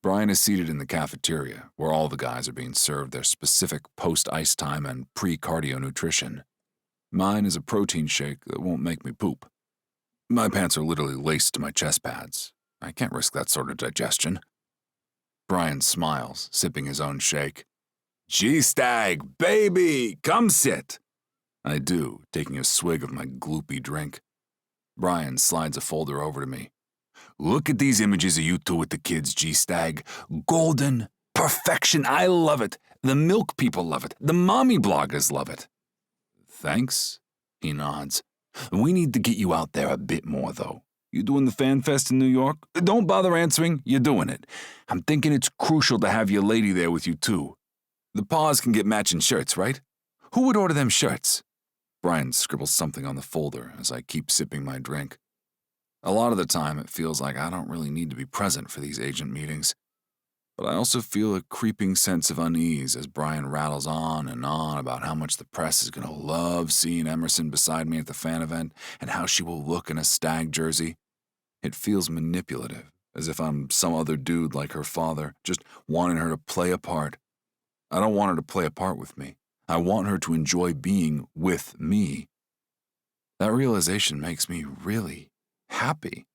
Brian is seated in the cafeteria, where all the guys are being served their specific post-ice time and pre-cardio nutrition. Mine is a protein shake that won't make me poop. My pants are literally laced to my chest pads. I can't risk that sort of digestion. Brian smiles, sipping his own shake. G-Stag, baby, come sit. I do, taking a swig of my gloopy drink. Brian slides a folder over to me. Look at these images of you two with the kids, G-Stag. Golden. Perfection. I love it. The milk people love it. The mommy bloggers love it. Thanks, he nods. We need to get you out there a bit more, though. You doing the Fanfest in New York? Don't bother answering. You're doing it. I'm thinking it's crucial to have your lady there with you, too. The paws can get matching shirts, right? Who would order them shirts? Brian scribbles something on the folder as I keep sipping my drink. A lot of the time, it feels like I don't really need to be present for these agent meetings. But I also feel a creeping sense of unease as Brian rattles on and on about how much the press is going to love seeing Emerson beside me at the fan event and how she will look in a Stag jersey. It feels manipulative, as if I'm some other dude like her father, just wanting her to play a part. I don't want her to play a part with me. I want her to enjoy being with me. That realization makes me really happy.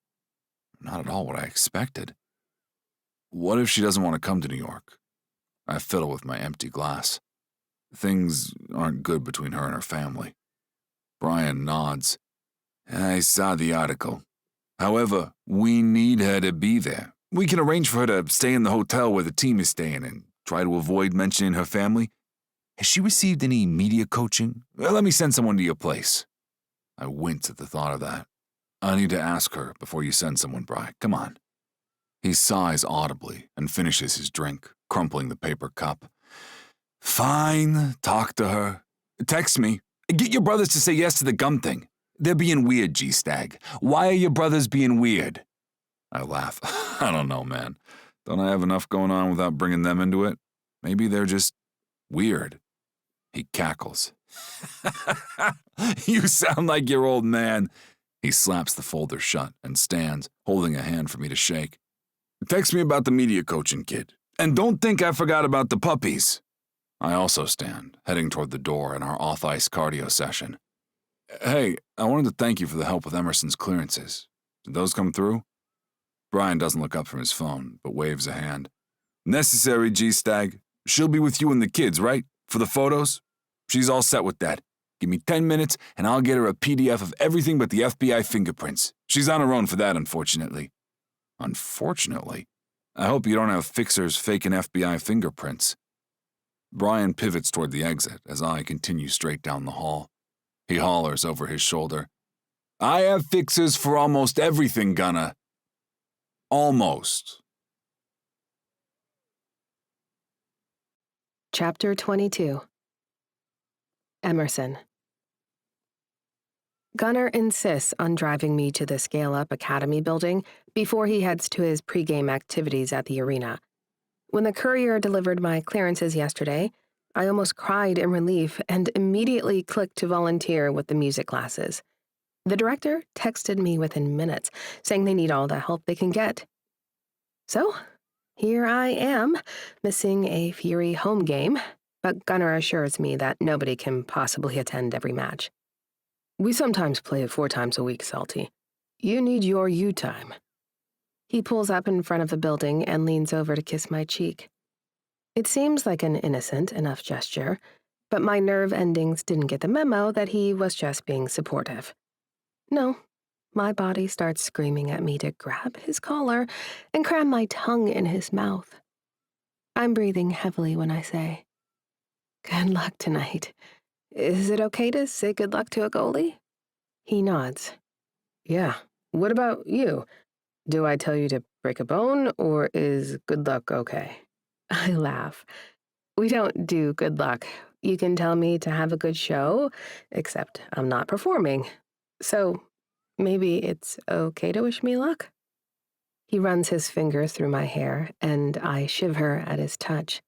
Not at all what I expected. What if she doesn't want to come to New York? I fiddle with my empty glass. Things aren't good between her and her family. Brian nods. I saw the article. However, we need her to be there. We can arrange for her to stay in the hotel where the team is staying and try to avoid mentioning her family. Has she received any media coaching? Let me send someone to your place. I wince at the thought of that. I need to ask her before you send someone, Bri. Come on. He sighs audibly and finishes his drink, crumpling the paper cup. Fine, talk to her. Text me. Get your brothers to say yes to the gum thing. They're being weird, G-Stag. Why are your brothers being weird? I laugh. I don't know, man. Don't I have enough going on without bringing them into it? Maybe they're just weird. He cackles. You sound like your old man. He slaps the folder shut and stands, holding a hand for me to shake. Text me about the media coaching kid. And don't think I forgot about the puppies. I also stand, heading toward the door in our off-ice cardio session. Hey, I wanted to thank you for the help with Emerson's clearances. Did those come through? Brian doesn't look up from his phone, but waves a hand. Necessary, G-Stag. She'll be with you and the kids, right? For the photos, she's all set with that. Give me 10 minutes and I'll get her a PDF of everything but the FBI fingerprints. She's on her own for that, unfortunately. Unfortunately? I hope you don't have fixers faking FBI fingerprints. Brian pivots toward the exit as I continue straight down the hall. He hollers over his shoulder, I have fixers for almost everything, Gunnar. Almost. Chapter 22. Emerson. Gunnar insists on driving me to the Scale Up Academy building before he heads to his pregame activities at the arena. When the courier delivered my clearances yesterday, I almost cried in relief and immediately clicked to volunteer with the music classes. The director texted me within minutes, saying they need all the help they can get. So, here I am, missing a Fury home game, but Gunnar assures me that nobody can possibly attend every match. We sometimes play 4 times a week, Salty. You need your you time. He pulls up in front of the building and leans over to kiss my cheek. It seems like an innocent enough gesture, but my nerve endings didn't get the memo that he was just being supportive. No, my body starts screaming at me to grab his collar and cram my tongue in his mouth. I'm breathing heavily when I say, Good luck tonight. Is it okay to say good luck to a goalie? He nods. Yeah, what about you? Do I tell you to break a bone, or is good luck okay? I laugh. We don't do good luck. You can tell me to have a good show, except I'm not performing. So maybe it's okay to wish me luck? He runs his fingers through my hair, and I shiver at his touch.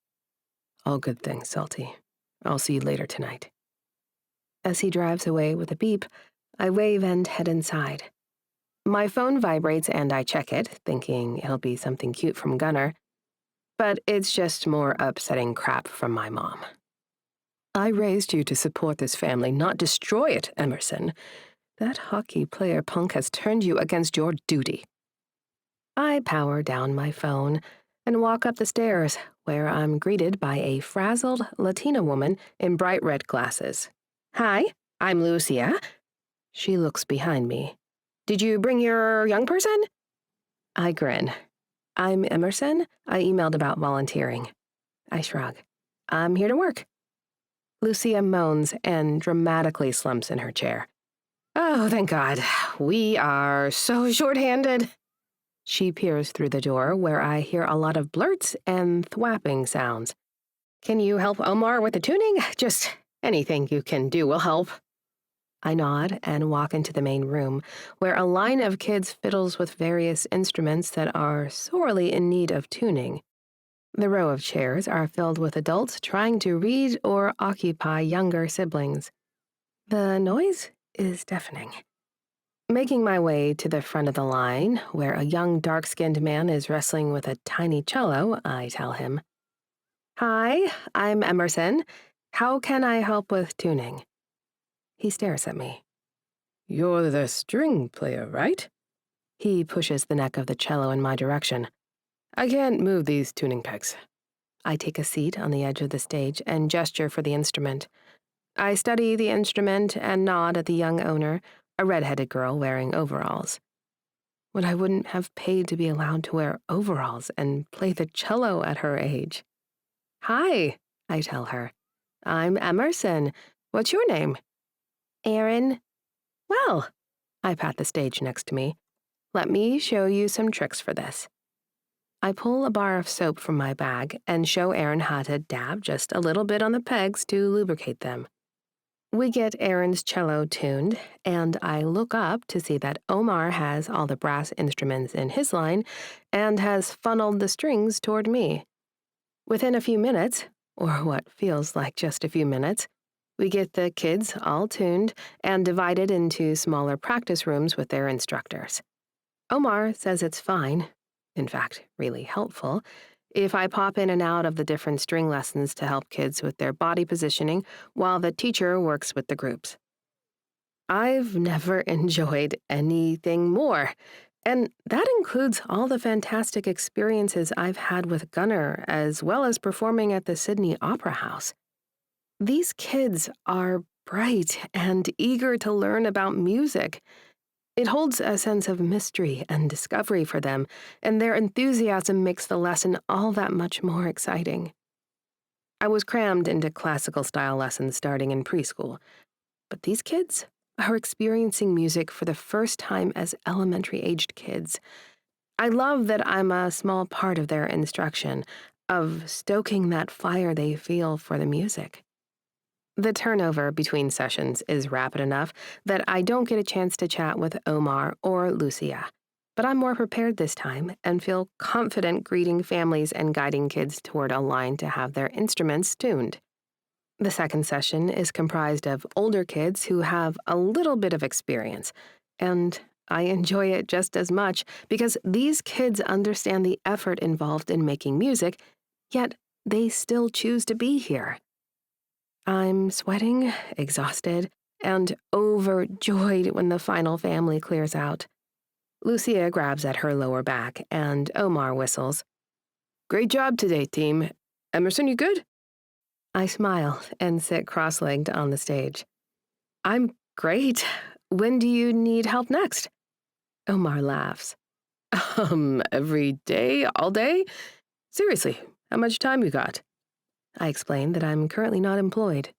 All good things, Salty. I'll see you later tonight. As he drives away with a beep, I wave and head inside. My phone vibrates and I check it, thinking it'll be something cute from Gunnar. But it's just more upsetting crap from my mom. I raised you to support this family, not destroy it, Emerson. That hockey player punk has turned you against your duty. I power down my phone and walk up the stairs, where I'm greeted by a frazzled Latina woman in bright red glasses. Hi, I'm Lucia. She looks behind me. Did you bring your young person? I grin. I'm Emerson. I emailed about volunteering. I shrug. I'm here to work. Lucia moans and dramatically slumps in her chair. Oh, thank God. We are so short-handed. She peers through the door, where I hear a lot of blurts and thwapping sounds. Can you help Omar with the tuning? Just anything you can do will help. I nod and walk into the main room, where a line of kids fiddles with various instruments that are sorely in need of tuning. The row of chairs are filled with adults trying to read or occupy younger siblings. The noise is deafening. Making my way to the front of the line, where a young dark-skinned man is wrestling with a tiny cello, I tell him, Hi, I'm Emerson. How can I help with tuning? He stares at me. You're the string player, right? He pushes the neck of the cello in my direction. I can't move these tuning pegs. I take a seat on the edge of the stage and gesture for the instrument. I study the instrument and nod at the young owner, a red-headed girl wearing overalls. What I wouldn't have paid to be allowed to wear overalls and play the cello at her age. Hi, I tell her. I'm Emerson. What's your name? Aaron. Well, I pat the stage next to me. Let me show you some tricks for this. I pull a bar of soap from my bag and show Aaron how to dab just a little bit on the pegs to lubricate them. We get Aaron's cello tuned, and I look up to see that Omar has all the brass instruments in his line and has funneled the strings toward me. Within a few minutes, or what feels like just a few minutes, we get the kids all tuned and divided into smaller practice rooms with their instructors. Omar says it's fine, in fact, really helpful, if I pop in and out of the different string lessons to help kids with their body positioning while the teacher works with the groups. I've never enjoyed anything more, and that includes all the fantastic experiences I've had with Gunnar, as well as performing at the Sydney Opera House. These kids are bright and eager to learn about music. It holds a sense of mystery and discovery for them, and their enthusiasm makes the lesson all that much more exciting. I was crammed into classical style lessons starting in preschool, but these kids are experiencing music for the first time as elementary-aged kids. I love that I'm a small part of their instruction, of stoking that fire they feel for the music. The turnover between sessions is rapid enough that I don't get a chance to chat with Omar or Lucia, but I'm more prepared this time and feel confident greeting families and guiding kids toward a line to have their instruments tuned. The second session is comprised of older kids who have a little bit of experience, and I enjoy it just as much because these kids understand the effort involved in making music, yet they still choose to be here. I'm sweating, exhausted, and overjoyed when the final family clears out. Lucia grabs at her lower back, and Omar whistles. "Great job today, team. Emerson, you good?" I smile and sit cross-legged on the stage. "I'm great. When do you need help next?" Omar laughs. Every day, all day? Seriously, how much time you got?" I explain that I'm currently not employed.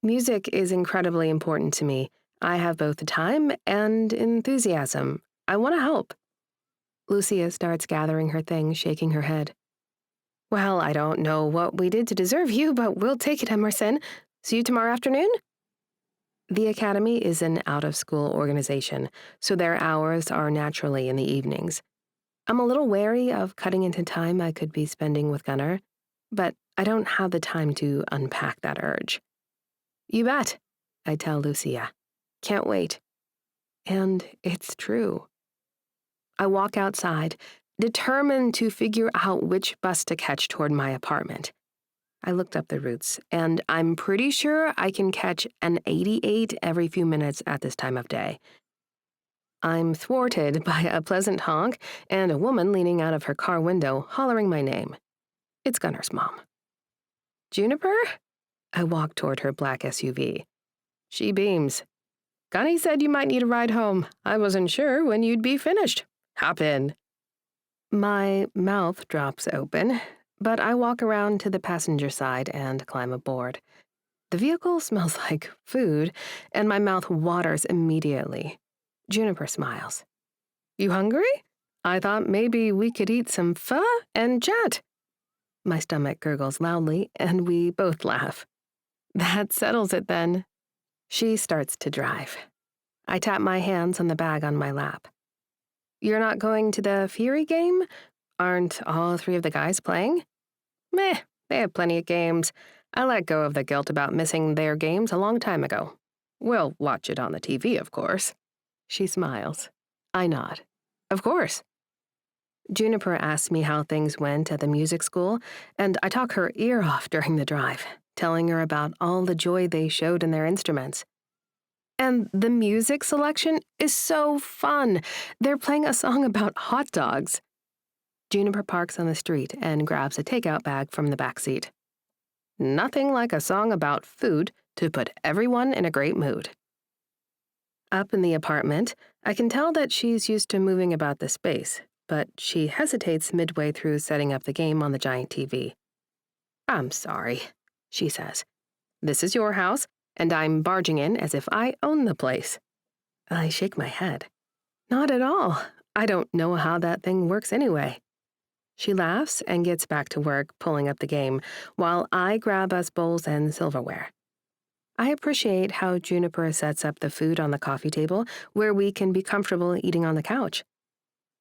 Music is incredibly important to me. I have both the time and enthusiasm. I want to help. Lucia starts gathering her things, shaking her head. "Well, I don't know what we did to deserve you, but we'll take it, Emerson. See you tomorrow afternoon?" The Academy is an out-of-school organization, so their hours are naturally in the evenings. I'm a little wary of cutting into time I could be spending with Gunnar, but I don't have the time to unpack that urge. "You bet," I tell Lucia. "Can't wait." And it's true. I walk outside, determined to figure out which bus to catch toward my apartment. I looked up the routes, and I'm pretty sure I can catch an 88 every few minutes at this time of day. I'm thwarted by a pleasant honk and a woman leaning out of her car window hollering my name. It's Gunnar's mom. "Juniper?" I walk toward her black SUV. She beams. "Gunny said you might need a ride home. I wasn't sure when you'd be finished. Hop in." My mouth drops open, but I walk around to the passenger side and climb aboard. The vehicle smells like food, and my mouth waters immediately. Juniper smiles. "You hungry? I thought maybe we could eat some pho and chat." My stomach gurgles loudly, and we both laugh. That settles it then. She starts to drive. I tap my hands on the bag on my lap. "You're not going to the Fury game? Aren't all three of the guys playing?" "Meh, they have plenty of games. I let go of the guilt about missing their games a long time ago. We'll watch it on the TV, of course." She smiles. I nod. "Of course." Juniper asks me how things went at the music school, and I talk her ear off during the drive, telling her about all the joy they showed in their instruments. And the music selection is so fun. They're playing a song about hot dogs. Juniper parks on the street and grabs a takeout bag from the back seat. Nothing like a song about food to put everyone in a great mood. Up in the apartment, I can tell that she's used to moving about the space, but she hesitates midway through setting up the game on the giant TV. "I'm sorry," she says. "This is your house, and I'm barging in as if I own the place." I shake my head. "Not at all. I don't know how that thing works anyway." She laughs and gets back to work pulling up the game, while I grab us bowls and silverware. I appreciate how Juniper sets up the food on the coffee table where we can be comfortable eating on the couch.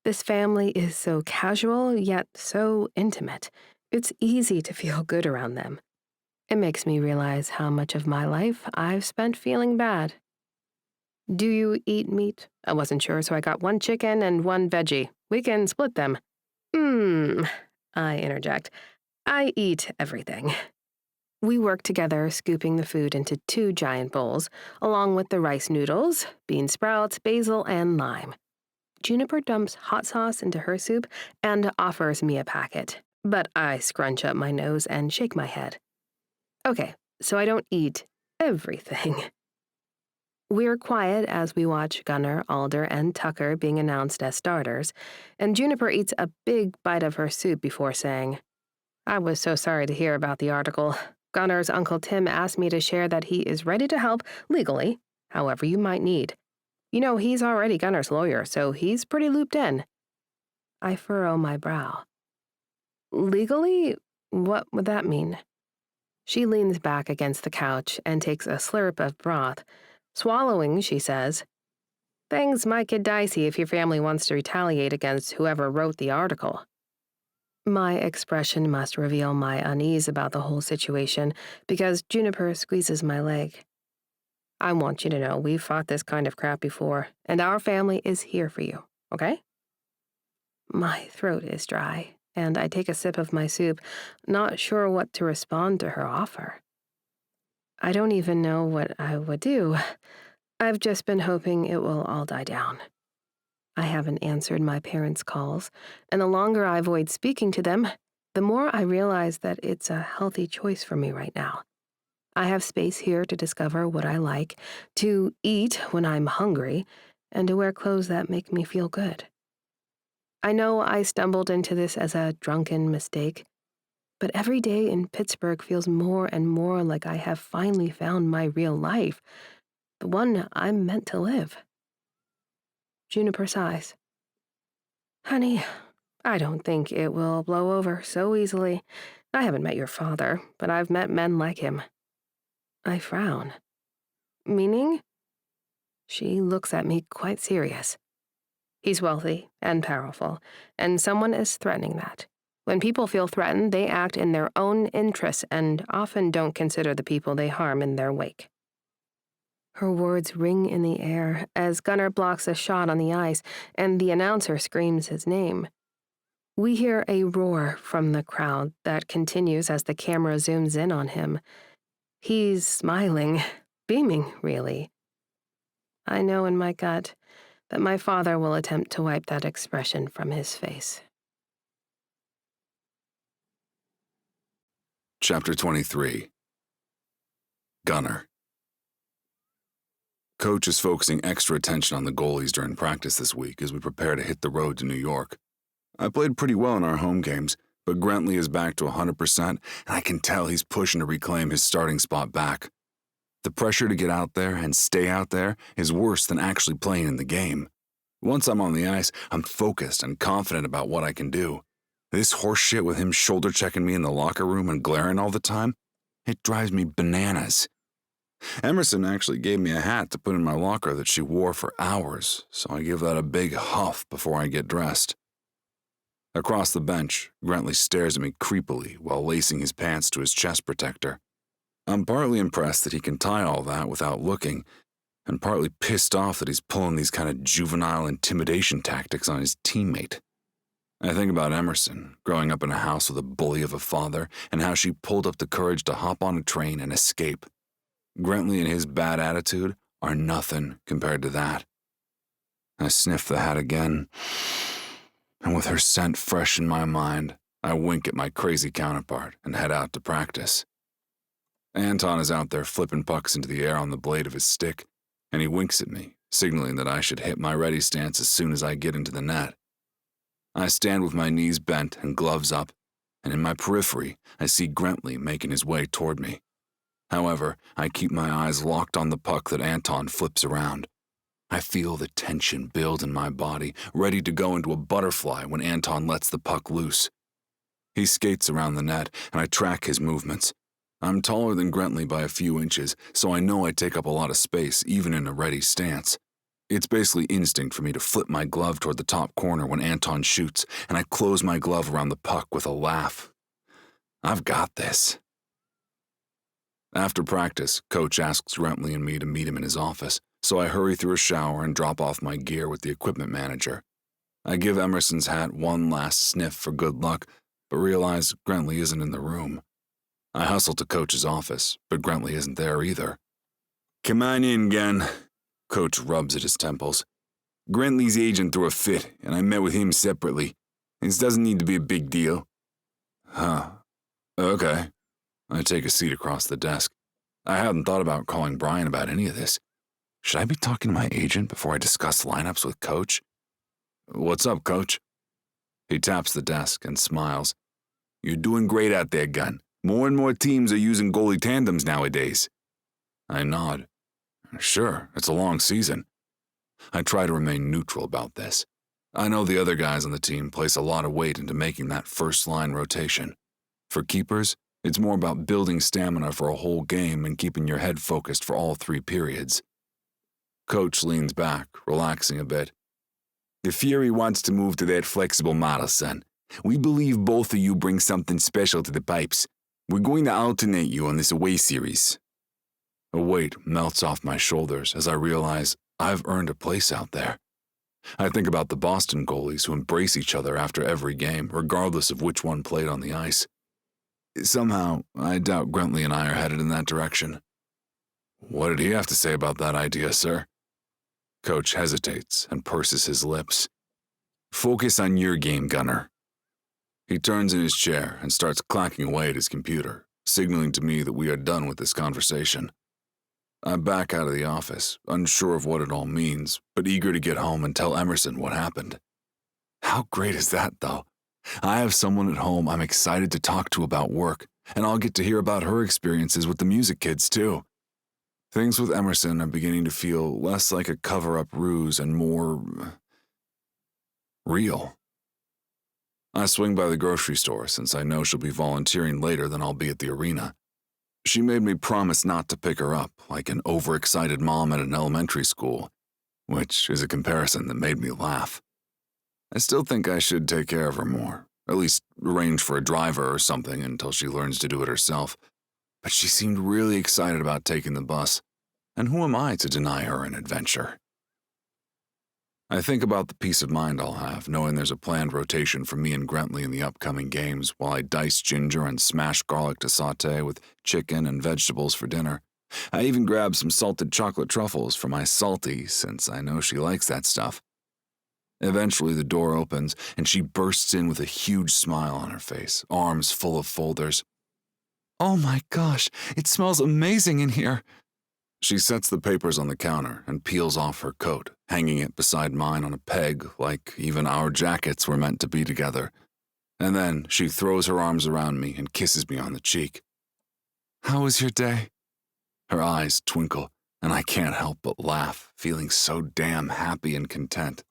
This family is so casual, yet so intimate. It's easy to feel good around them. It makes me realize how much of my life I've spent feeling bad. "Do you eat meat?" I wasn't sure, so I got one chicken and one veggie. We can split them. I interject. "I eat everything." We work together, scooping the food into 2 giant bowls, along with the rice noodles, bean sprouts, basil, and lime. Juniper dumps hot sauce into her soup and offers me a packet, but I scrunch up my nose and shake my head. "Okay, so I don't eat everything. We're quiet as we watch Gunnar, Alder, and Tucker being announced as starters, and Juniper eats a big bite of her soup before saying, "I was so sorry to hear about the article. Gunnar's Uncle Tim asked me to share that he is ready to help legally, however you might need. You know, he's already Gunnar's lawyer, so he's pretty looped in." I furrow my brow. Legally? What would that mean? She leans back against the couch and takes a slurp of broth. Swallowing, she says, "Things might get dicey if your family wants to retaliate against whoever wrote the article." My expression must reveal my unease about the whole situation because Juniper squeezes my leg. "I want you to know we've fought this kind of crap before, and our family is here for you, okay?" My throat is dry, and I take a sip of my soup, not sure what to respond to her offer. I don't even know what I would do. I've just been hoping it will all die down. I haven't answered my parents' calls, and the longer I avoid speaking to them, the more I realize that it's a healthy choice for me right now. I have space here to discover what I like, to eat when I'm hungry, and to wear clothes that make me feel good. I know I stumbled into this as a drunken mistake, but every day in Pittsburgh feels more and more like I have finally found my real life, the one I'm meant to live. Juniper sighs. "Honey, I don't think it will blow over so easily. I haven't met your father, but I've met men like him." I frown. "Meaning?" She looks at me quite serious. "He's wealthy and powerful, and someone is threatening that. When people feel threatened, they act in their own interests and often don't consider the people they harm in their wake." Her words ring in the air as Gunnar blocks a shot on the ice and the announcer screams his name. We hear a roar from the crowd that continues as the camera zooms in on him. He's smiling, beaming, really. I know in my gut that my father will attempt to wipe that expression from his face. Chapter 23. Gunnar. Coach is focusing extra attention on the goalies during practice this week as we prepare to hit the road to New York. I played pretty well in our home games, but Grentley is back to 100%, and I can tell he's pushing to reclaim his starting spot back. The pressure to get out there and stay out there is worse than actually playing in the game. Once I'm on the ice, I'm focused and confident about what I can do. This horseshit with him shoulder-checking me in the locker room and glaring all the time, it drives me bananas. Emerson actually gave me a hat to put in my locker that she wore for hours, so I give that a big huff before I get dressed. Across the bench, Grentley stares at me creepily while lacing his pants to his chest protector. I'm partly impressed that he can tie all that without looking, and partly pissed off that he's pulling these kind of juvenile intimidation tactics on his teammate. I think about Emerson, growing up in a house with a bully of a father, and how she pulled up the courage to hop on a train and escape. Grentley and his bad attitude are nothing compared to that. I sniff the hat again, and with her scent fresh in my mind, I wink at my crazy counterpart and head out to practice. Anton is out there flipping pucks into the air on the blade of his stick, and he winks at me, signaling that I should hit my ready stance as soon as I get into the net. I stand with my knees bent and gloves up, and in my periphery, I see Grentley making his way toward me. However, I keep my eyes locked on the puck that Anton flips around. I feel the tension build in my body, ready to go into a butterfly when Anton lets the puck loose. He skates around the net, and I track his movements. I'm taller than Grentley by a few inches, so I know I take up a lot of space, even in a ready stance. It's basically instinct for me to flip my glove toward the top corner when Anton shoots, and I close my glove around the puck with a laugh. I've got this. After practice, Coach asks Grentley and me to meet him in his office, so I hurry through a shower and drop off my gear with the equipment manager. I give Emerson's hat one last sniff for good luck, but realize Grentley isn't in the room. I hustle to Coach's office, but Grentley isn't there either. "Come on in, Gun." Coach rubs at his temples. "Grentley's agent threw a fit, and I met with him separately. This doesn't need to be a big deal." "Huh. Okay." I take a seat across the desk. I hadn't thought about calling Brian about any of this. Should I be talking to my agent before I discuss lineups with Coach? What's up, Coach? He taps the desk and smiles. You're doing great out there, Gun. More and more teams are using goalie tandems nowadays. I nod. Sure, it's a long season. I try to remain neutral about this. I know the other guys on the team place a lot of weight into making that first-line rotation. For keepers, it's more about building stamina for a whole game and keeping your head focused for all 3 periods. Coach leans back, relaxing a bit. The Fury wants to move to that flexible model, son. We believe both of you bring something special to the pipes. We're going to alternate you on this away series. A weight melts off my shoulders as I realize I've earned a place out there. I think about the Boston goalies who embrace each other after every game, regardless of which one played on the ice. Somehow, I doubt Grentley and I are headed in that direction. What did he have to say about that idea, sir? Coach hesitates and purses his lips. Focus on your game, Gunnar. He turns in his chair and starts clacking away at his computer, signaling to me that we are done with this conversation. I back out of the office, unsure of what it all means, but eager to get home and tell Emerson what happened. How great is that, though? I have someone at home I'm excited to talk to about work, and I'll get to hear about her experiences with the music kids, too. Things with Emerson are beginning to feel less like a cover-up ruse and more real. I swing by the grocery store since I know she'll be volunteering later than I'll be at the arena. She made me promise not to pick her up like an overexcited mom at an elementary school, which is a comparison that made me laugh. I still think I should take care of her more, at least arrange for a driver or something until she learns to do it herself. But she seemed really excited about taking the bus, and who am I to deny her an adventure? I think about the peace of mind I'll have knowing there's a planned rotation for me and Grentley in the upcoming games while I dice ginger and smash garlic to saute with chicken and vegetables for dinner. I even grabbed some salted chocolate truffles for my salty since I know she likes that stuff. Eventually the door opens and she bursts in with a huge smile on her face, arms full of folders. Oh my gosh, it smells amazing in here. She sets the papers on the counter and peels off her coat, hanging it beside mine on a peg like even our jackets were meant to be together. And then she throws her arms around me and kisses me on the cheek. How was your day? Her eyes twinkle, and I can't help but laugh, feeling so damn happy and content.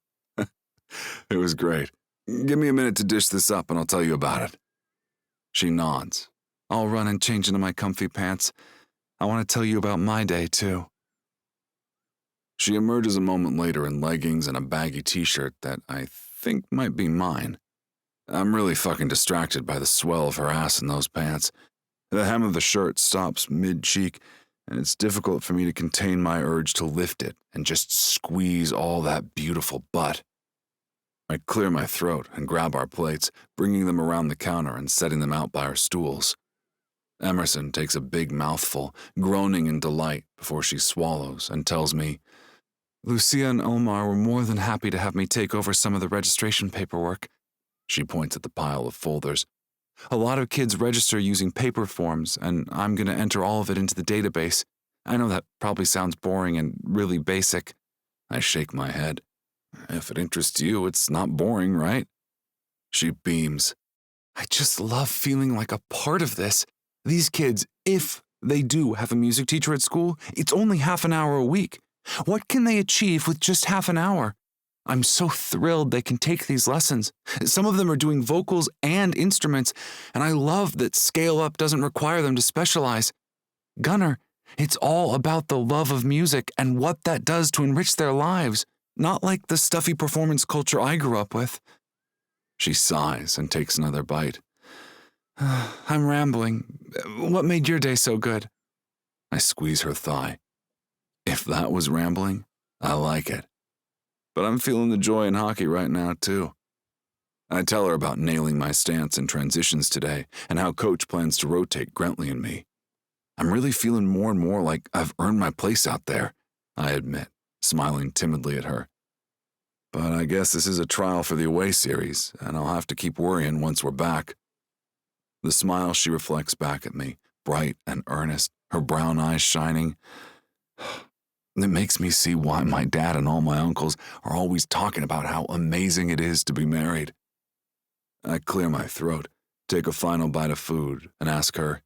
It was great. Give me a minute to dish this up and I'll tell you about it. She nods. I'll run and change into my comfy pants. I want to tell you about my day, too. She emerges a moment later in leggings and a baggy t-shirt that I think might be mine. I'm really fucking distracted by the swell of her ass in those pants. The hem of the shirt stops mid-cheek, and it's difficult for me to contain my urge to lift it and just squeeze all that beautiful butt. I clear my throat and grab our plates, bringing them around the counter and setting them out by our stools. Emerson takes a big mouthful, groaning in delight before she swallows and tells me, Lucia and Omar were more than happy to have me take over some of the registration paperwork. She points at the pile of folders. A lot of kids register using paper forms, and I'm going to enter all of it into the database. I know that probably sounds boring and really basic. I shake my head. If it interests you, it's not boring, right? She beams. I just love feeling like a part of this. These kids, if they do have a music teacher at school, it's only half an hour a week. What can they achieve with just half an hour? I'm so thrilled they can take these lessons. Some of them are doing vocals and instruments, and I love that Scale Up doesn't require them to specialize. Gunnar, it's all about the love of music and what that does to enrich their lives, not like the stuffy performance culture I grew up with. She sighs and takes another bite. I'm rambling. What made your day so good? I squeeze her thigh. If that was rambling, I like it. But I'm feeling the joy in hockey right now, too. I tell her about nailing my stance in transitions today and how Coach plans to rotate Grentley and me. I'm really feeling more and more like I've earned my place out there, I admit, smiling timidly at her. But I guess this is a trial for the away series, and I'll have to keep worrying once we're back. The smile she reflects back at me, bright and earnest, her brown eyes shining. It makes me see why my dad and all my uncles are always talking about how amazing it is to be married. I clear my throat, take a final bite of food, and ask her,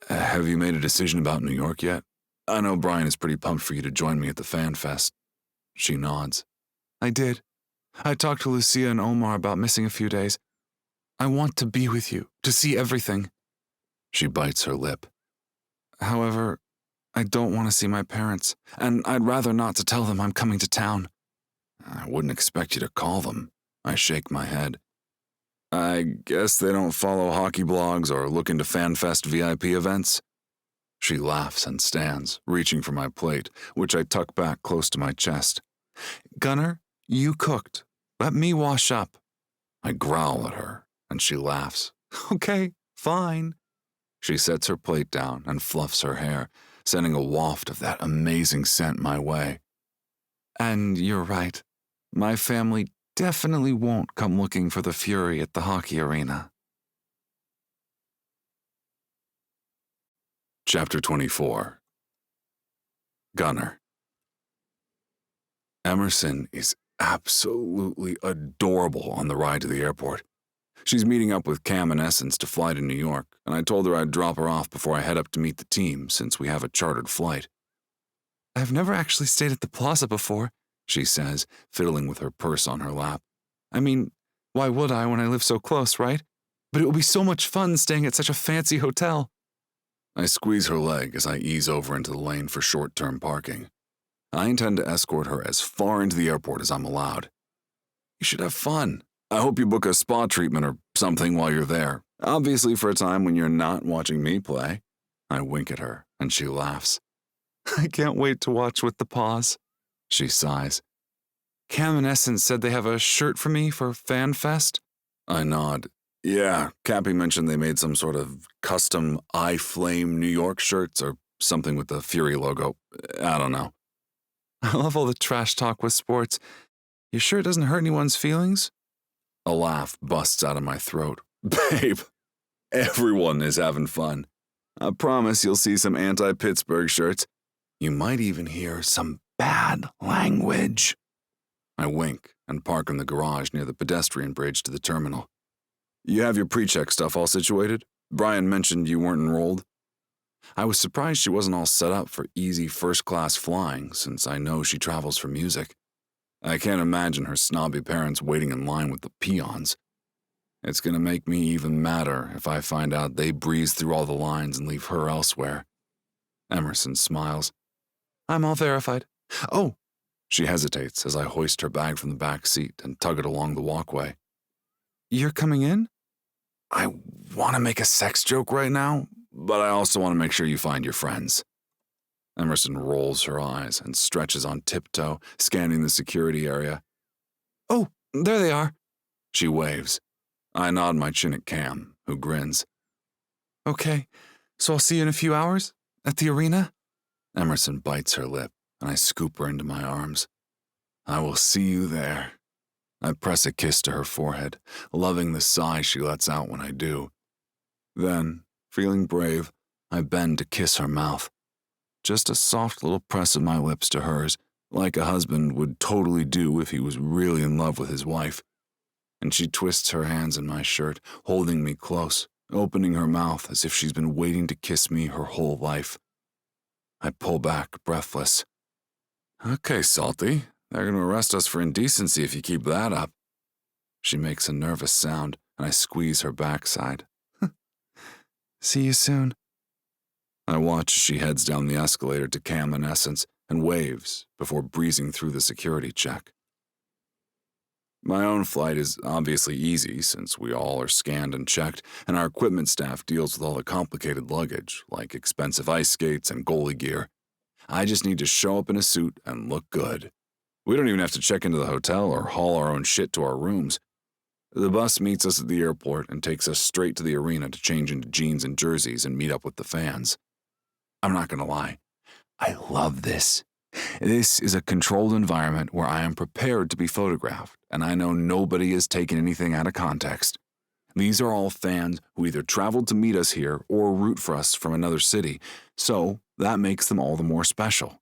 "Have you made a decision about New York yet? I know Brian is pretty pumped for you to join me at the Fanfest." She nods. I did. I talked to Lucia and Omar about missing a few days. I want to be with you, to see everything. She bites her lip. However, I don't want to see my parents, and I'd rather not to tell them I'm coming to town. I wouldn't expect you to call them. I shake my head. I guess they don't follow hockey blogs or look into Fanfest VIP events. She laughs and stands, reaching for my plate, which I tuck back close to my chest. Gunnar, you cooked. Let me wash up. I growl at her, and she laughs. Okay, fine. She sets her plate down and fluffs her hair, sending a waft of that amazing scent my way. And you're right. My family definitely won't come looking for the fury at the hockey arena. Chapter 24. Gunnar. Emerson is absolutely adorable on the ride to the airport. She's meeting up with Cam and Essence to fly to New York, and I told her I'd drop her off before I head up to meet the team since we have a chartered flight. I've never actually stayed at the plaza before, she says, fiddling with her purse on her lap. I mean, why would I when I live so close, right? But it will be so much fun staying at such a fancy hotel. I squeeze her leg as I ease over into the lane for short-term parking. I intend to escort her as far into the airport as I'm allowed. You should have fun. I hope you book a spa treatment or something while you're there, obviously for a time when you're not watching me play. I wink at her, and she laughs. I can't wait to watch with the paws. She sighs. Cam and Essence said they have a shirt for me for Fanfest. I nod. Yeah, Cappy mentioned they made some sort of custom I Flame New York shirts or something with the Fury logo. I don't know. I love all the trash talk with sports. You sure it doesn't hurt anyone's feelings? A laugh busts out of my throat. Babe, everyone is having fun. I promise you'll see some anti-Pittsburgh shirts. You might even hear some bad language. I wink and park in the garage near the pedestrian bridge to the terminal. You have your pre-check stuff all situated? Brian mentioned you weren't enrolled. I was surprised she wasn't all set up for easy first-class flying, since I know she travels for music. I can't imagine her snobby parents waiting in line with the peons. It's gonna make me even madder if I find out they breeze through all the lines and leave her elsewhere. Emerson smiles. I'm all verified. Oh! She hesitates as I hoist her bag from the back seat and tug it along the walkway. You're coming in? I want to make a sex joke right now, but I also want to make sure you find your friends. Emerson rolls her eyes and stretches on tiptoe, scanning the security area. Oh, there they are. She waves. I nod my chin at Cam, who grins. Okay, so I'll see you in a few hours? At the arena? Emerson bites her lip, and I scoop her into my arms. I will see you there. I press a kiss to her forehead, loving the sigh she lets out when I do. Then, feeling brave, I bend to kiss her mouth. Just a soft little press of my lips to hers, like a husband would totally do if he was really in love with his wife. And she twists her hands in my shirt, holding me close, opening her mouth as if she's been waiting to kiss me her whole life. I pull back, breathless. Okay, Salty, they're going to arrest us for indecency if you keep that up. She makes a nervous sound, and I squeeze her backside. See you soon. I watch as she heads down the escalator to Cam and Essence and waves before breezing through the security check. My own flight is obviously easy since we all are scanned and checked, and our equipment staff deals with all the complicated luggage, like expensive ice skates and goalie gear. I just need to show up in a suit and look good. We don't even have to check into the hotel or haul our own shit to our rooms. The bus meets us at the airport and takes us straight to the arena to change into jeans and jerseys and meet up with the fans. I'm not gonna lie, I love this. This is a controlled environment where I am prepared to be photographed, and I know nobody is taking anything out of context. These are all fans who either traveled to meet us here or root for us from another city, so that makes them all the more special.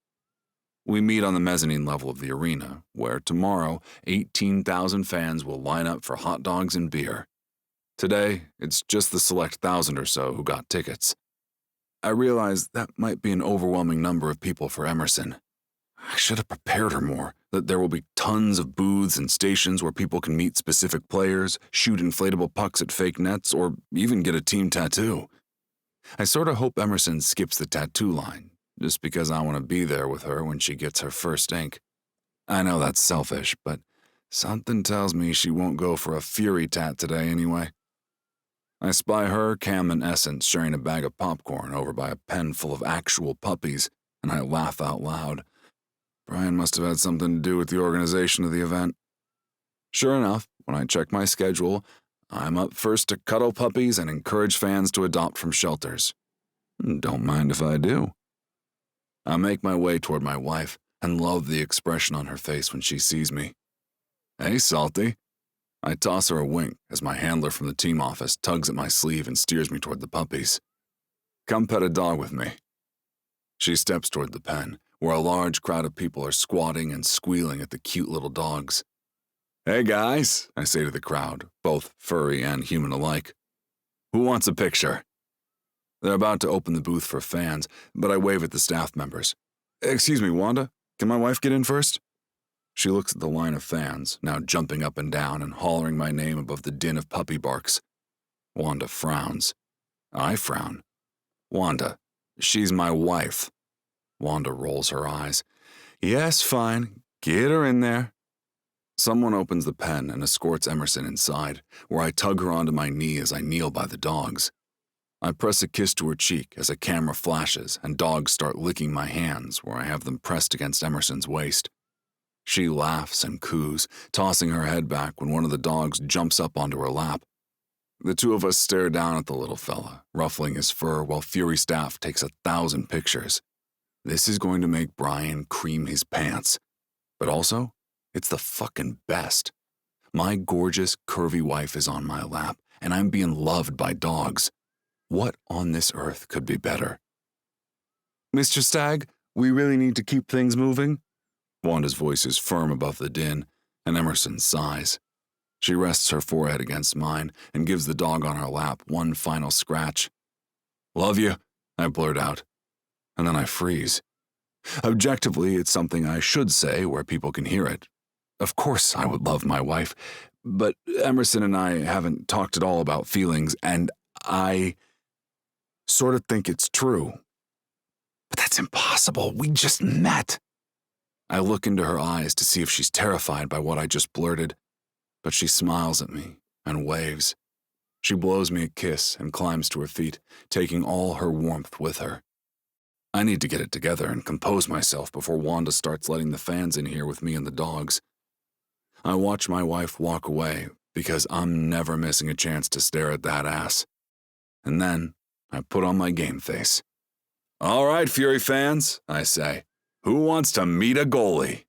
We meet on the mezzanine level of the arena, where tomorrow 18,000 fans will line up for hot dogs and beer. Today, it's just the select 1,000 or so who got tickets. I realize that might be an overwhelming number of people for Emerson. I should have prepared her more, that there will be tons of booths and stations where people can meet specific players, shoot inflatable pucks at fake nets, or even get a team tattoo. I sort of hope Emerson skips the tattoo line, just because I want to be there with her when she gets her first ink. I know that's selfish, but something tells me she won't go for a Fury tat today anyway. I spy her, Cam, and Essence sharing a bag of popcorn over by a pen full of actual puppies, and I laugh out loud. Brian must have had something to do with the organization of the event. Sure enough, when I check my schedule, I'm up first to cuddle puppies and encourage fans to adopt from shelters. Don't mind if I do. I make my way toward my wife and love the expression on her face when she sees me. Hey, Salty. I toss her a wink as my handler from the team office tugs at my sleeve and steers me toward the puppies. Come pet a dog with me. She steps toward the pen, where a large crowd of people are squatting and squealing at the cute little dogs. Hey guys, I say to the crowd, both furry and human alike. Who wants a picture? They're about to open the booth for fans, but I wave at the staff members. Excuse me, Wanda, can my wife get in first? She looks at the line of fans, now jumping up and down and hollering my name above the din of puppy barks. Wanda frowns. I frown. Wanda, she's my wife. Wanda rolls her eyes. Yes, fine. Get her in there. Someone opens the pen and escorts Emerson inside, where I tug her onto my knee as I kneel by the dogs. I press a kiss to her cheek as a camera flashes and dogs start licking my hands where I have them pressed against Emerson's waist. She laughs and coos, tossing her head back when one of the dogs jumps up onto her lap. The two of us stare down at the little fella, ruffling his fur while Fury staff takes 1,000 pictures. This is going to make Brian cream his pants. But also, it's the fucking best. My gorgeous, curvy wife is on my lap, and I'm being loved by dogs. What on this earth could be better? Mr. Stag, we really need to keep things moving. Wanda's voice is firm above the din, and Emerson sighs. She rests her forehead against mine and gives the dog on her lap one final scratch. Love you, I blurt out, and then I freeze. Objectively, it's something I should say where people can hear it. Of course I would love my wife, but Emerson and I haven't talked at all about feelings, and I sort of think it's true. But that's impossible. We just met. I look into her eyes to see if she's terrified by what I just blurted, but she smiles at me and waves. She blows me a kiss and climbs to her feet, taking all her warmth with her. I need to get it together and compose myself before Wanda starts letting the fans in here with me and the dogs. I watch my wife walk away because I'm never missing a chance to stare at that ass. And then I put on my game face. All right, Fury fans, I say. Who wants to meet a goalie?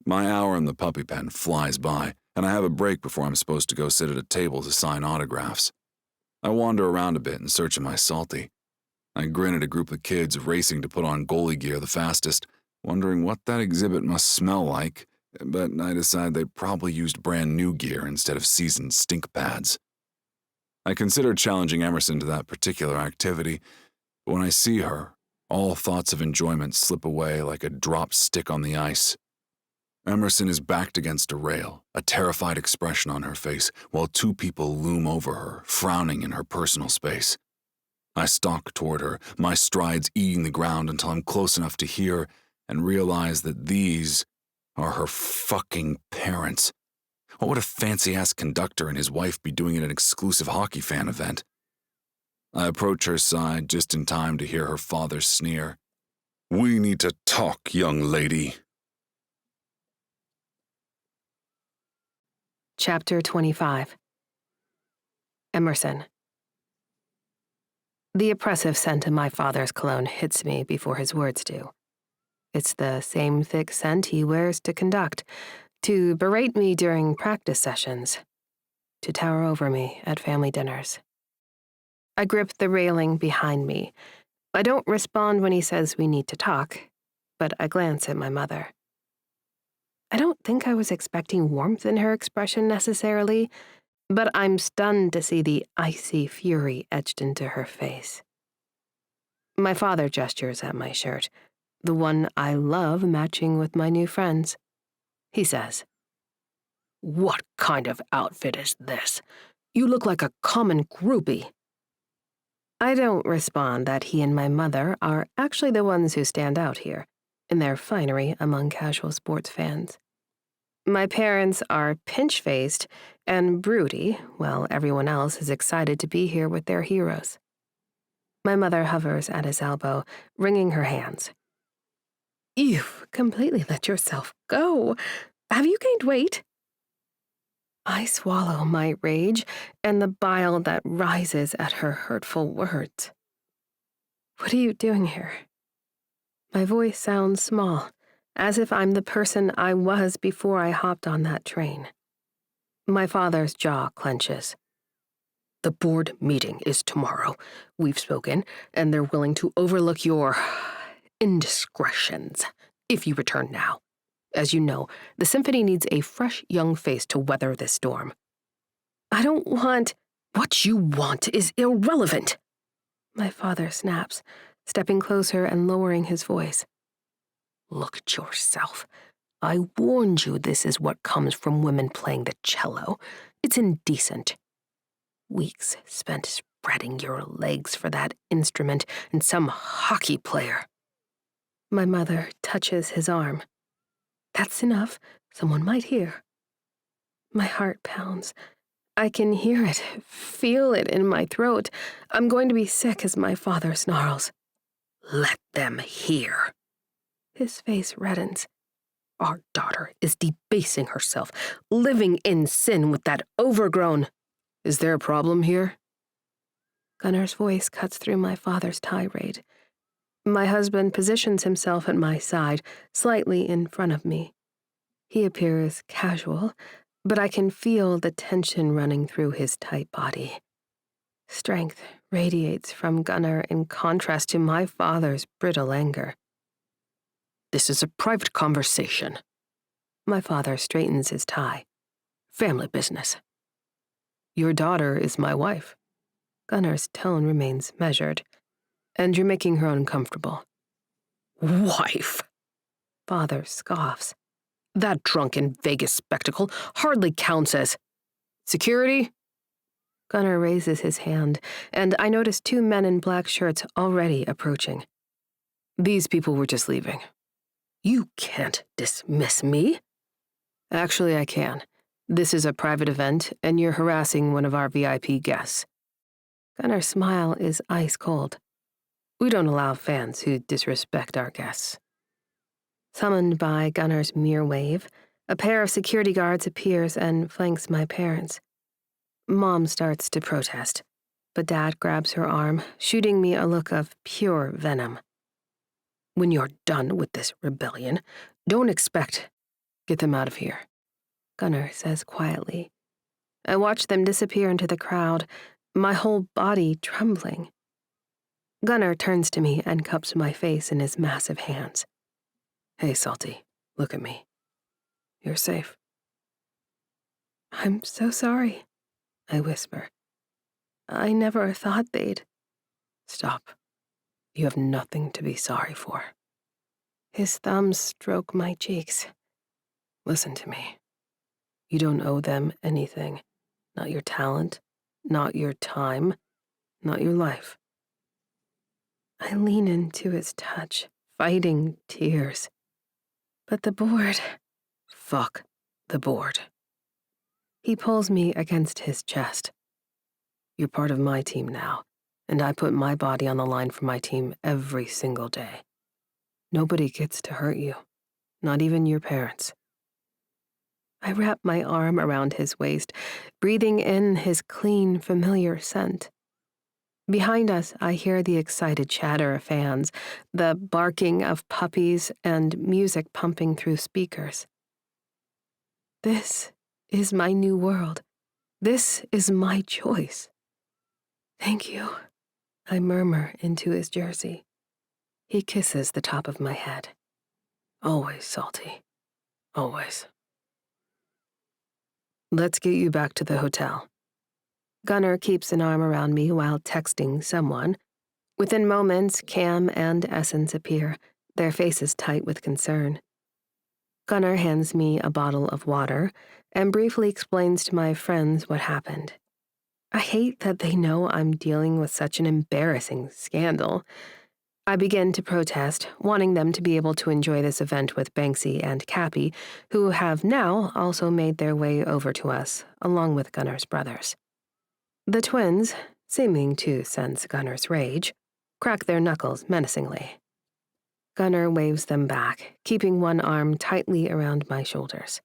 My hour in the puppy pen flies by, and I have a break before I'm supposed to go sit at a table to sign autographs. I wander around a bit in search of my Salty. I grin at a group of kids racing to put on goalie gear the fastest, wondering what that exhibit must smell like, but I decide they probably used brand new gear instead of seasoned stink pads. I consider challenging Emerson to that particular activity, but when I see her, all thoughts of enjoyment slip away like a dropped stick on the ice. Emerson is backed against a rail, a terrified expression on her face, while two people loom over her, frowning in her personal space. I stalk toward her, my strides eating the ground until I'm close enough to hear and realize that these are her fucking parents. What would a fancy-ass conductor and his wife be doing at an exclusive hockey fan event? I approach her side just in time to hear her father sneer. We need to talk, young lady. Chapter 25. Emerson. The oppressive scent of my father's cologne hits me before his words do. It's the same thick scent he wears to conduct, to berate me during practice sessions. to tower over me at family dinners. I grip the railing behind me. I don't respond when he says we need to talk, but I glance at my mother. I don't think I was expecting warmth in her expression necessarily, but I'm stunned to see the icy fury etched into her face. My father gestures at my shirt, the one I love matching with my new friends. He says, "What kind of outfit is this? You look like a common groupie." I don't respond that he and my mother are actually the ones who stand out here, in their finery among casual sports fans. My parents are pinch-faced and broody, while everyone else is excited to be here with their heroes. My mother hovers at his elbow, wringing her hands. "You've completely let yourself go. Have you gained weight?" I swallow my rage and the bile that rises at her hurtful words. "What are you doing here?" My voice sounds small, as if I'm the person I was before I hopped on that train. My father's jaw clenches. "The board meeting is tomorrow. We've spoken, and they're willing to overlook your indiscretions if you return now. As you know, the symphony needs a fresh young face to weather this storm." "I don't want—" "What you want is irrelevant," my father snaps, stepping closer and lowering his voice. "Look at yourself. I warned you this is what comes from women playing the cello. It's indecent. Weeks spent spreading your legs for that instrument and some hockey player." My mother touches his arm. "That's enough. Someone might hear." My heart pounds. I can hear it, feel it in my throat. I'm going to be sick as my father snarls. "Let them hear." His face reddens. "Our daughter is debasing herself, living in sin with that overgrown—" "Is there a problem here?" Gunnar's voice cuts through my father's tirade. My husband positions himself at my side, slightly in front of me. He appears casual, but I can feel the tension running through his tight body. Strength radiates from Gunnar in contrast to my father's brittle anger. "This is a private conversation." My father straightens his tie. "Family business." "Your daughter is my wife." Gunnar's tone remains measured. "And you're making her uncomfortable." "Wife?" Father scoffs. "That drunken Vegas spectacle hardly counts as—" "Security?" Gunnar raises his hand, and I notice 2 men in black shirts already approaching. "These people were just leaving." "You can't dismiss me." "Actually, I can. This is a private event, and you're harassing one of our VIP guests." Gunnar's smile is ice cold. "We don't allow fans who disrespect our guests." Summoned by Gunnar's mere wave, a pair of security guards appears and flanks my parents. Mom starts to protest, but Dad grabs her arm, shooting me a look of pure venom. "When you're done with this rebellion, don't expect—" "Get them out of here," Gunnar says quietly. I watch them disappear into the crowd, my whole body trembling. Gunnar turns to me and cups my face in his massive hands. "Hey, Salty, look at me. You're safe." "I'm so sorry," I whisper. "I never thought they'd—" "Stop. You have nothing to be sorry for." His thumbs stroke my cheeks. "Listen to me. You don't owe them anything. Not your talent, not your time, not your life." I lean into his touch, fighting tears. "But the board—" "Fuck the board." He pulls me against his chest. "You're part of my team now, and I put my body on the line for my team every single day. Nobody gets to hurt you, not even your parents." I wrap my arm around his waist, breathing in his clean, familiar scent. Behind us, I hear the excited chatter of fans, the barking of puppies, and music pumping through speakers. This is my new world, This is my choice. Thank you, I murmur into his jersey. He kisses the top of my head. Always, Salty. Always. Let's get you back to the hotel. Gunnar keeps an arm around me while texting someone. Within moments, Cam and Essence appear, their faces tight with concern. Gunnar hands me a bottle of water and briefly explains to my friends what happened. I hate that they know I'm dealing with such an embarrassing scandal. I begin to protest, wanting them to be able to enjoy this event with Banksy and Cappy, who have now also made their way over to us, along with Gunnar's brothers. The twins, seeming to sense Gunnar's rage, crack their knuckles menacingly. Gunnar waves them back, keeping one arm tightly around my shoulders.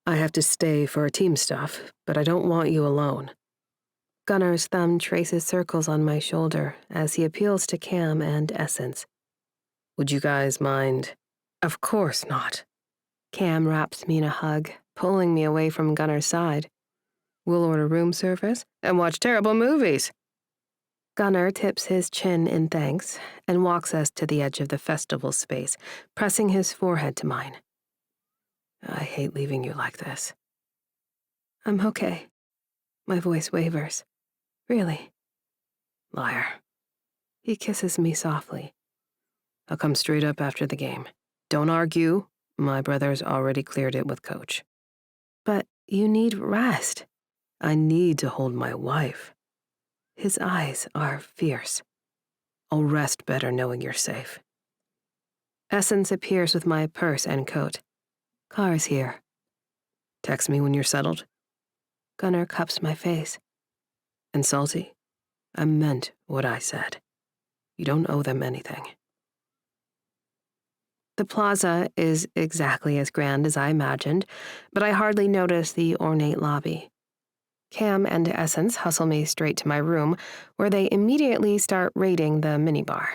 I have to stay for team stuff, but I don't want you alone. Gunnar's thumb traces circles on my shoulder as he appeals to Cam and Essence. Would you guys mind? Of course not. Cam wraps me in a hug, pulling me away from Gunnar's side. We'll order room service and watch terrible movies. Gunnar tips his chin in thanks and walks us to the edge of the festival space, pressing his forehead to mine. I hate leaving you like this. I'm okay. My voice wavers. Really? Liar. He kisses me softly. I'll come straight up after the game. Don't argue. My brother's already cleared it with Coach. But you need rest. I need to hold my wife. His eyes are fierce. I'll rest better knowing you're safe. Essence appears with my purse and coat. Car's here. Text me when you're settled. Gunnar cups my face. And Salty, I meant what I said. You don't owe them anything. The plaza is exactly as grand as I imagined, but I hardly notice the ornate lobby. Cam and Essence hustle me straight to my room, where they immediately start raiding the minibar.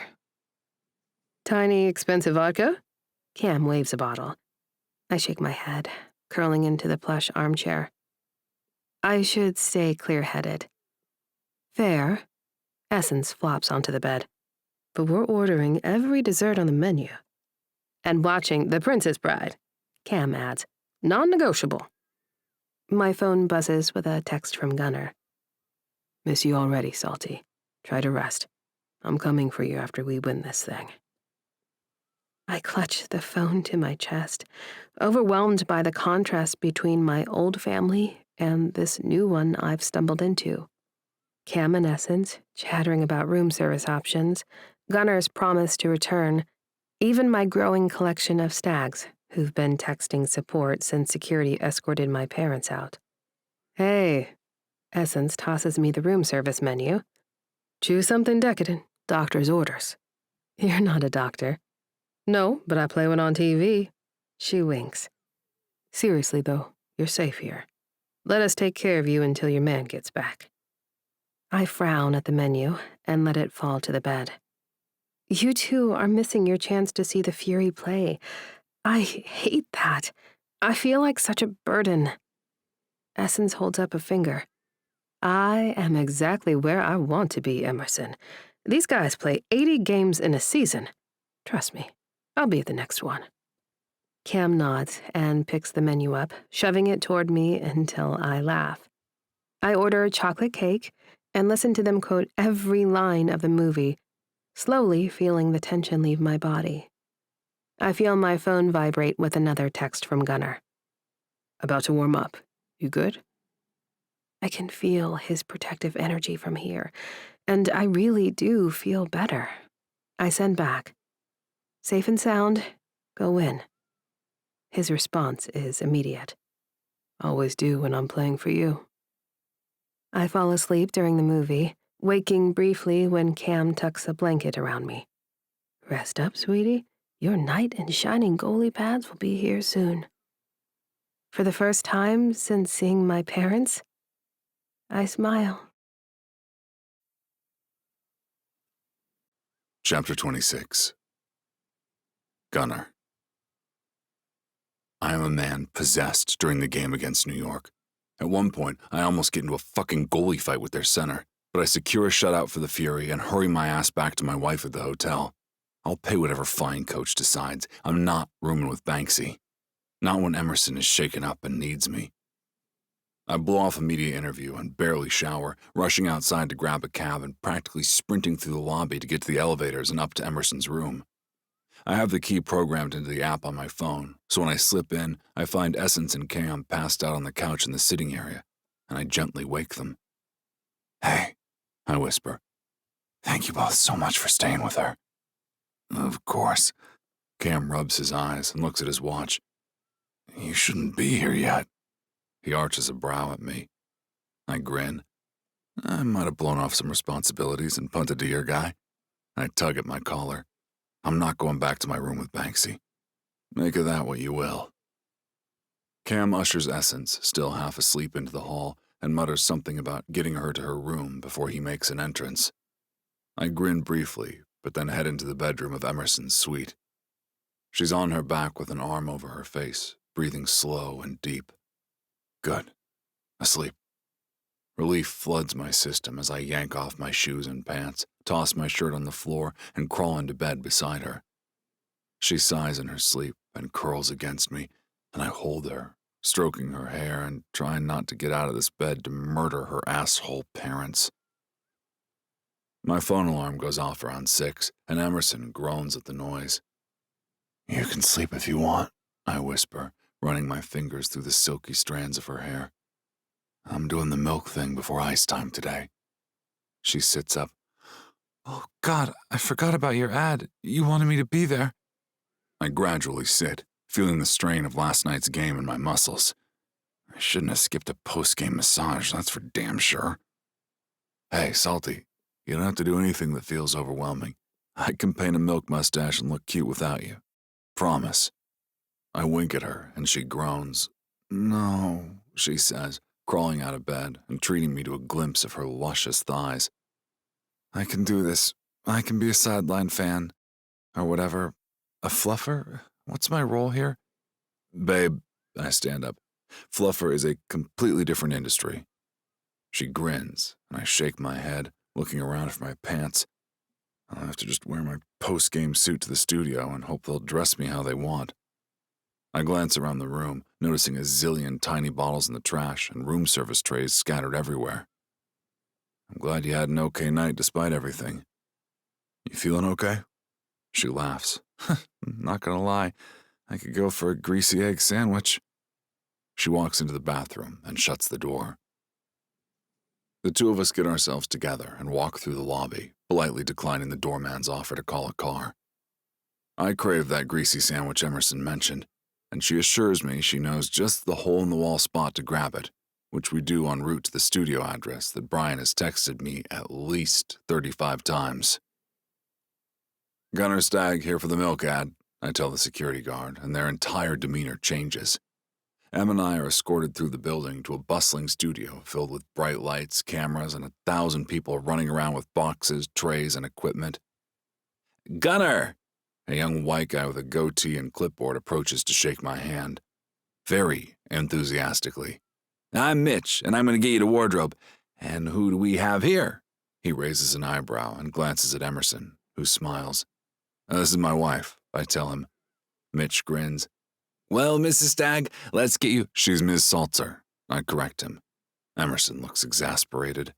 Tiny, expensive vodka? Cam waves a bottle. I shake my head, curling into the plush armchair. I should stay clear-headed. Fair. Essence flops onto the bed. But we're ordering every dessert on the menu. And watching The Princess Bride. Cam adds, non-negotiable. My phone buzzes with a text from Gunnar. Miss you already, Salty. Try to rest. I'm coming for you after we win this thing. I clutch the phone to my chest, overwhelmed by the contrast between my old family and this new one I've stumbled into. Cam and Essence, chattering about room service options, Gunnar's promise to return, even my growing collection of stags who've been texting support since security escorted my parents out. Hey, Essence tosses me the room service menu. Choose something decadent, doctor's orders. You're not a doctor. No, but I play one on TV. She winks. Seriously, though, you're safe here. Let us take care of you until your man gets back. I frown at the menu and let it fall to the bed. You two are missing your chance to see the Fury play. I hate that. I feel like such a burden. Essence holds up a finger. I am exactly where I want to be, Emerson. These guys play 80 games in a season. Trust me, I'll be at the next one. Cam nods and picks the menu up, shoving it toward me until I laugh. I order a chocolate cake and listen to them quote every line of the movie, slowly feeling the tension leave my body. I feel my phone vibrate with another text from Gunnar. About to warm up. You good? I can feel his protective energy from here, and I really do feel better. I send back. Safe and sound, go in. His response is immediate. Always do when I'm playing for you. I fall asleep during the movie, waking briefly when Cam tucks a blanket around me. Rest up, sweetie. Your knight in shining goalie pads will be here soon. For the first time since seeing my parents, I smile. Chapter 26. Gunnar. I am a man possessed during the game against New York. At one point, I almost get into a fucking goalie fight with their center, but I secure a shutout for the Fury and hurry my ass back to my wife at the hotel. I'll pay whatever fine coach decides. I'm not rooming with Banksy. Not when Emerson is shaken up and needs me. I blow off a media interview and barely shower, rushing outside to grab a cab and practically sprinting through the lobby to get to the elevators and up to Emerson's room. I have the key programmed into the app on my phone, so when I slip in, I find Essence and Cam passed out on the couch in the sitting area, and I gently wake them. "Hey," I whisper. "Thank you both so much for staying with her." "Of course." Cam rubs his eyes and looks at his watch. "You shouldn't be here yet." He arches a brow at me. I grin. I might have blown off some responsibilities and punted to your guy. I tug at my collar. I'm not going back to my room with Banksy. Make of that what you will. Cam ushers Essence, still half asleep, into the hall and mutters something about getting her to her room before he makes an entrance. I grin briefly, but then head into the bedroom of Emerson's suite. She's on her back with an arm over her face, breathing slow and deep. Good. Asleep. Relief floods my system as I yank off my shoes and pants, toss my shirt on the floor, and crawl into bed beside her. She sighs in her sleep and curls against me, and I hold her, stroking her hair and trying not to get out of this bed to murder her asshole parents. My phone alarm goes off around 6, and Emerson groans at the noise. "You can sleep if you want," I whisper, running my fingers through the silky strands of her hair. "I'm doing the milk thing before ice time today." She sits up. "Oh, God, I forgot about your ad. You wanted me to be there." I gradually sit, feeling the strain of last night's game in my muscles. I shouldn't have skipped a post-game massage, that's for damn sure. "Hey, Salty, you don't have to do anything that feels overwhelming. I can paint a milk mustache and look cute without you. Promise." I wink at her, and she groans. "No," she says, crawling out of bed and treating me to a glimpse of her luscious thighs. "I can do this. I can be a sideline fan. Or whatever. A fluffer? What's my role here?" "Babe," I stand up, "fluffer is a completely different industry." She grins, and I shake my head, looking around for my pants. I'll have to just wear my post-game suit to the studio and hope they'll dress me how they want. I glance around the room, noticing a zillion tiny bottles in the trash and room service trays scattered everywhere. "I'm glad you had an okay night despite everything. You feeling okay?" She laughs. "Not gonna lie, I could go for a greasy egg sandwich." She walks into the bathroom and shuts the door. The two of us get ourselves together and walk through the lobby, politely declining the doorman's offer to call a car. I crave that greasy sandwich Emerson mentioned, and she assures me she knows just the hole-in-the-wall spot to grab it, which we do en route to the studio address that Brian has texted me at least 35 times. "Gunnar Stag here for the milk ad," I tell the security guard, and their entire demeanor changes. Em and I are escorted through the building to a bustling studio filled with bright lights, cameras, and 1,000 people running around with boxes, trays, and equipment. "Gunnar!" A young white guy with a goatee and clipboard approaches to shake my hand, very enthusiastically. "I'm Mitch, and I'm going to get you to wardrobe. And who do we have here?" He raises an eyebrow and glances at Emerson, who smiles. "This is my wife," I tell him. Mitch grins. "Well, Mrs. Stag, let's get you—" "She's Ms. Saltzer," I correct him. Emerson looks exasperated.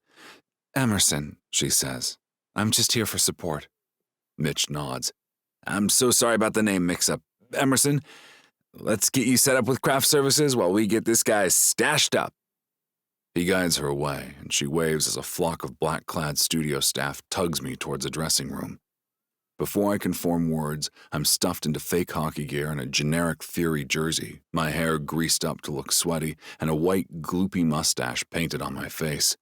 "Emerson," she says. "I'm just here for support." Mitch nods. "I'm so sorry about the name mix-up. Emerson, let's get you set up with craft services while we get this guy stashed up." He guides her away, and she waves as a flock of black-clad studio staff tugs me towards a dressing room. Before I can form words, I'm stuffed into fake hockey gear and a generic Fury jersey, my hair greased up to look sweaty, and a white, gloopy mustache painted on my face.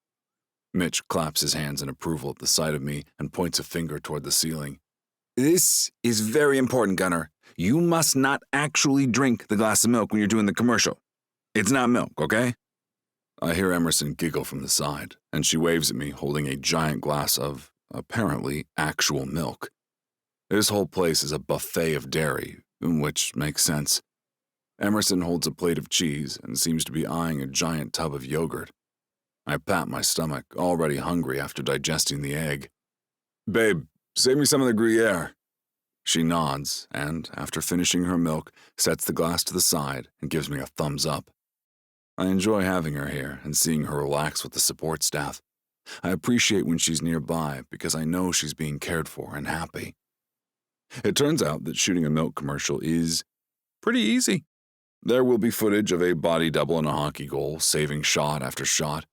Mitch claps his hands in approval at the sight of me and points a finger toward the ceiling. "This is very important, Gunnar. You must not actually drink the glass of milk when you're doing the commercial. It's not milk, okay?" I hear Emerson giggle from the side, and she waves at me holding a giant glass of, apparently, actual milk. This whole place is a buffet of dairy, which makes sense. Emerson holds a plate of cheese and seems to be eyeing a giant tub of yogurt. I pat my stomach, already hungry after digesting the egg. "Babe, save me some of the Gruyere." She nods and, after finishing her milk, sets the glass to the side and gives me a thumbs up. I enjoy having her here and seeing her relax with the support staff. I appreciate when she's nearby because I know she's being cared for and happy. It turns out that shooting a milk commercial is pretty easy. There will be footage of a body double in a hockey goal, saving shot after shot.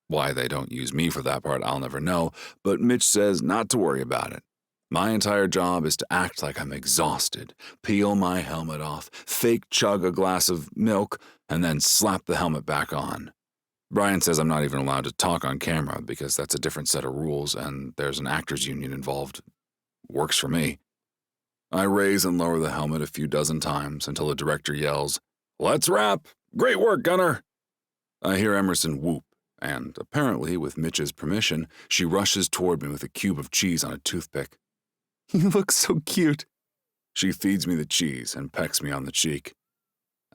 Why they don't use me for that part, I'll never know, but Mitch says not to worry about it. My entire job is to act like I'm exhausted, peel my helmet off, fake chug a glass of milk, and then slap the helmet back on. Brian says I'm not even allowed to talk on camera because that's a different set of rules and there's an actors union involved. Works for me. I raise and lower the helmet a few dozen times until the director yells, "Let's wrap! Great work, Gunnar!" I hear Emerson whoop, and apparently, with Mitch's permission, she rushes toward me with a cube of cheese on a toothpick. "You look so cute." She feeds me the cheese and pecks me on the cheek.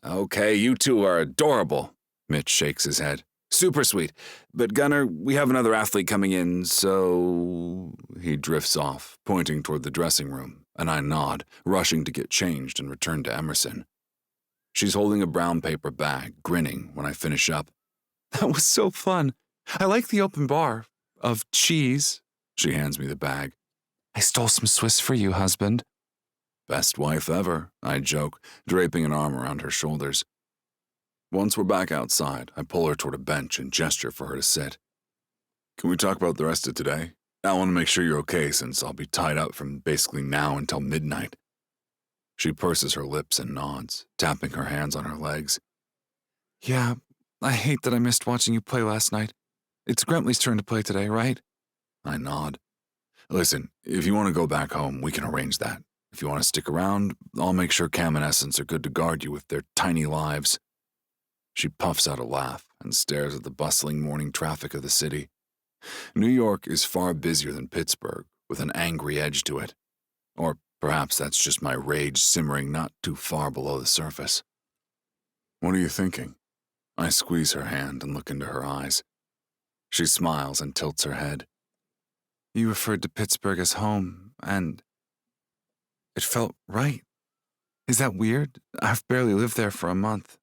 "Okay, you two are adorable." Mitch shakes his head. "Super sweet. But Gunnar, we have another athlete coming in, so..." He drifts off, pointing toward the dressing room, and I nod, rushing to get changed and return to Emerson. She's holding a brown paper bag, grinning when I finish up. That was so fun. I like the open bar of cheese. She hands me the bag. I stole some Swiss for you, husband. Best wife ever, I joke, draping an arm around her shoulders. Once we're back outside, I pull her toward a bench and gesture for her to sit. "Can we talk about the rest of today? I want to make sure you're okay since I'll be tied up from basically now until midnight." She purses her lips and nods, tapping her hands on her legs. Yeah, I hate that I missed watching you play last night. It's Grentley's turn to play today, right? I nod. "Listen, if you want to go back home, we can arrange that. If you want to stick around, I'll make sure Cam and Essence are good to guard you with their tiny lives." She puffs out a laugh and stares at the bustling morning traffic of the city. New York is far busier than Pittsburgh, with an angry edge to it. Or perhaps that's just my rage simmering not too far below the surface. "What are you thinking?" I squeeze her hand and look into her eyes. She smiles and tilts her head. You referred to Pittsburgh as home, and it felt right. Is that weird? I've barely lived there for a month.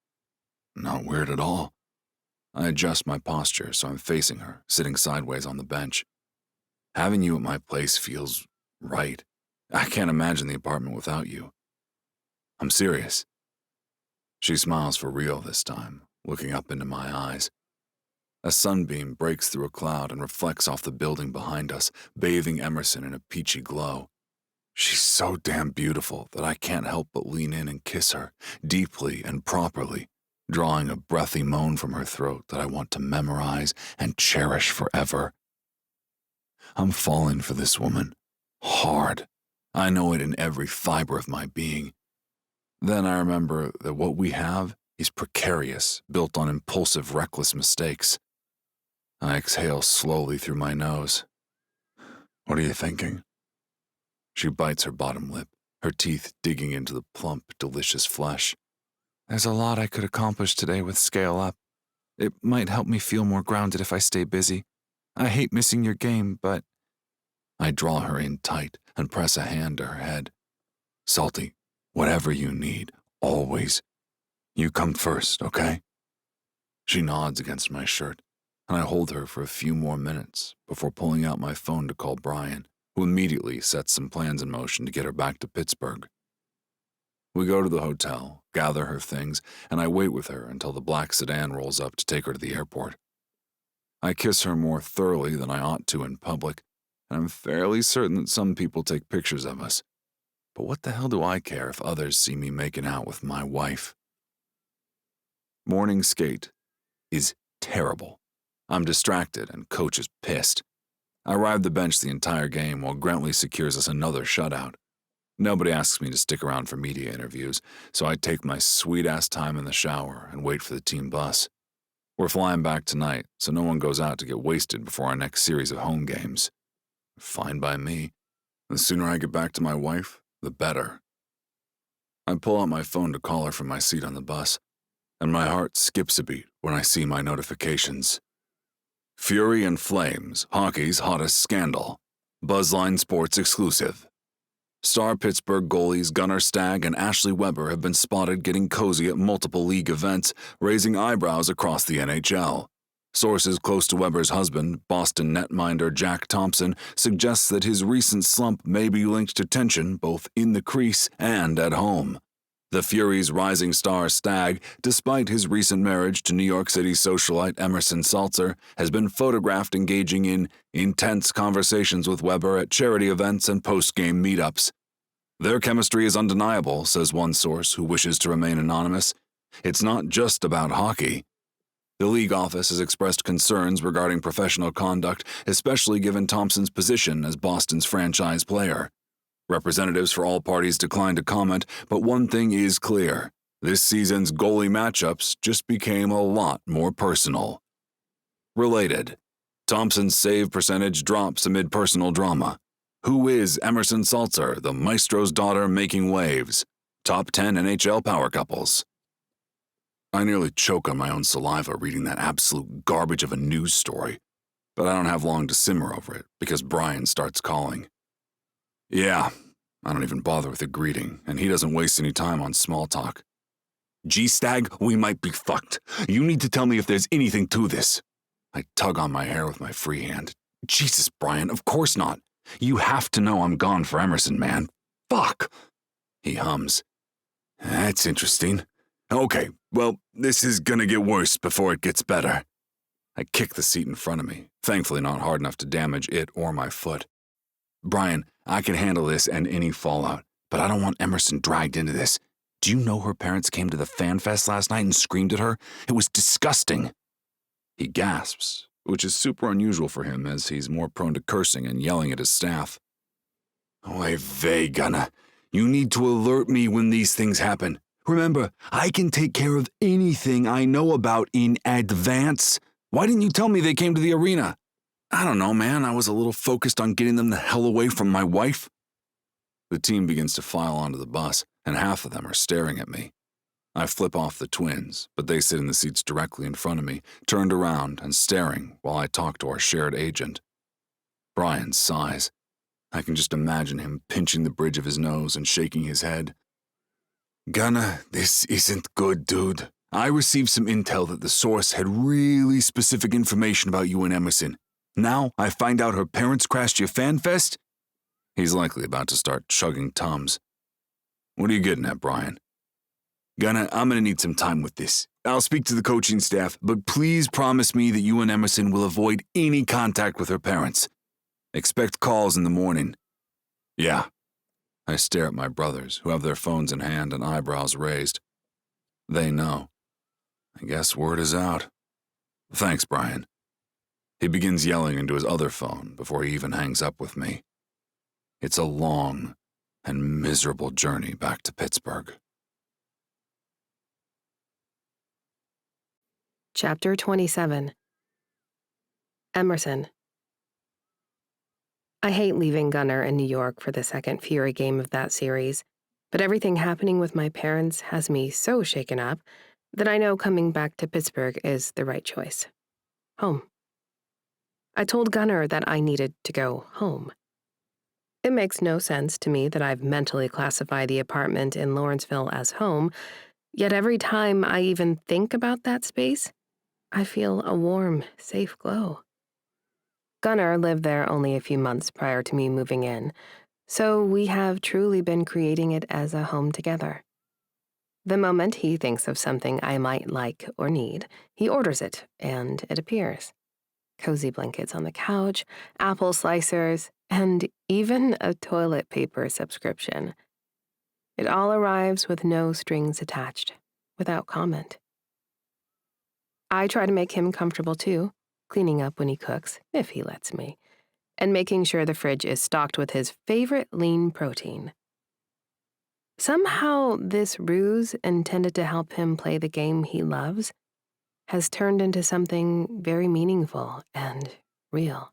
Not weird at all. I adjust my posture so I'm facing her, sitting sideways on the bench. Having you at my place feels right. I can't imagine the apartment without you. I'm serious. She smiles for real this time, looking up into my eyes. A sunbeam breaks through a cloud and reflects off the building behind us, bathing Emerson in a peachy glow. She's so damn beautiful that I can't help but lean in and kiss her, deeply and properly, drawing a breathy moan from her throat that I want to memorize and cherish forever. I'm falling for this woman. Hard. I know it in every fiber of my being. Then I remember that what we have is precarious, built on impulsive, reckless mistakes. I exhale slowly through my nose. "What are you thinking?" She bites her bottom lip, her teeth digging into the plump, delicious flesh. There's a lot I could accomplish today with Scale Up. It might help me feel more grounded if I stay busy. I hate missing your game, but... I draw her in tight and press a hand to her head. "Salty, whatever you need, always. You come first, okay?" She nods against my shirt, and I hold her for a few more minutes before pulling out my phone to call Brian, who immediately sets some plans in motion to get her back to Pittsburgh. We go to the hotel, gather her things, and I wait with her until the black sedan rolls up to take her to the airport. I kiss her more thoroughly than I ought to in public, and I'm fairly certain that some people take pictures of us. But what the hell do I care if others see me making out with my wife? Morning skate is terrible. I'm distracted and coach is pissed. I ride the bench the entire game while Grentley secures us another shutout. Nobody asks me to stick around for media interviews, so I take my sweet-ass time in the shower and wait for the team bus. We're flying back tonight, so no one goes out to get wasted before our next series of home games. Fine by me. The sooner I get back to my wife, the better. I pull out my phone to call her from my seat on the bus, and my heart skips a beat when I see my notifications. Fury and Flames, hockey's hottest scandal. Buzzline Sports exclusive. Star Pittsburgh goalies Gunnar Stag and Ashley Weber have been spotted getting cozy at multiple league events, raising eyebrows across the NHL. Sources close to Weber's husband, Boston netminder Jack Thompson, suggests that his recent slump may be linked to tension both in the crease and at home. The Fury's rising star Stag, despite his recent marriage to New York City socialite Emerson Saltzer, has been photographed engaging in intense conversations with Weber at charity events and post-game meetups. Their chemistry is undeniable, says one source who wishes to remain anonymous. It's not just about hockey. The league office has expressed concerns regarding professional conduct, especially given Thompson's position as Boston's franchise player. Representatives for all parties declined to comment, but one thing is clear. This season's goalie matchups just became a lot more personal. Related. Thompson's save percentage drops amid personal drama. Who is Emerson Saltzer, the maestro's daughter making waves? Top 10 NHL power couples. I nearly choke on my own saliva reading that absolute garbage of a news story, but I don't have long to simmer over it because Brian starts calling. Yeah, I don't even bother with a greeting, and he doesn't waste any time on small talk. G-Stag, we might be fucked. You need to tell me if there's anything to this. I tug on my hair with my free hand. Jesus, Brian, of course not. You have to know I'm gone for Emerson, man. Fuck. He hums. That's interesting. Okay, well, this is gonna get worse before it gets better. I kick the seat in front of me, thankfully not hard enough to damage it or my foot. Brian, I can handle this and any fallout, but I don't want Emerson dragged into this. Do you know her parents came to the Fanfest last night and screamed at her? It was disgusting. He gasps, which is super unusual for him as he's more prone to cursing and yelling at his staff. Oy vey, Gunnar. You need to alert me when these things happen. Remember, I can take care of anything I know about in advance. Why didn't you tell me they came to the arena? I don't know, man. I was a little focused on getting them the hell away from my wife. The team begins to file onto the bus, and half of them are staring at me. I flip off the twins, but they sit in the seats directly in front of me, turned around and staring while I talk to our shared agent. Brian sighs. I can just imagine him pinching the bridge of his nose and shaking his head. Gunnar, this isn't good, dude. I received some intel that the source had really specific information about you and Emerson. Now I find out her parents crashed your Fanfest? He's likely about to start chugging Tums. What are you getting at, Brian? Gunnar, I'm gonna need some time with this. I'll speak to the coaching staff, but please promise me that you and Emerson will avoid any contact with her parents. Expect calls in the morning. Yeah. I stare at my brothers, who have their phones in hand and eyebrows raised. They know. I guess word is out. Thanks, Brian. He begins yelling into his other phone before he even hangs up with me. It's a long and miserable journey back to Pittsburgh. Chapter 27. Emerson. I hate leaving Gunnar in New York for the second Fury game of that series, but everything happening with my parents has me so shaken up that I know coming back to Pittsburgh is the right choice. Home. I told Gunnar that I needed to go home. It makes no sense to me that I've mentally classified the apartment in Lawrenceville as home, yet every time I even think about that space, I feel a warm, safe glow. Gunnar lived there only a few months prior to me moving in, so we have truly been creating it as a home together. The moment he thinks of something I might like or need, he orders it, and it appears. Cozy blankets on the couch, apple slicers, and even a toilet paper subscription. It all arrives with no strings attached, without comment. I try to make him comfortable too, cleaning up when he cooks, if he lets me, and making sure the fridge is stocked with his favorite lean protein. Somehow, this ruse intended to help him play the game he loves has turned into something very meaningful and real.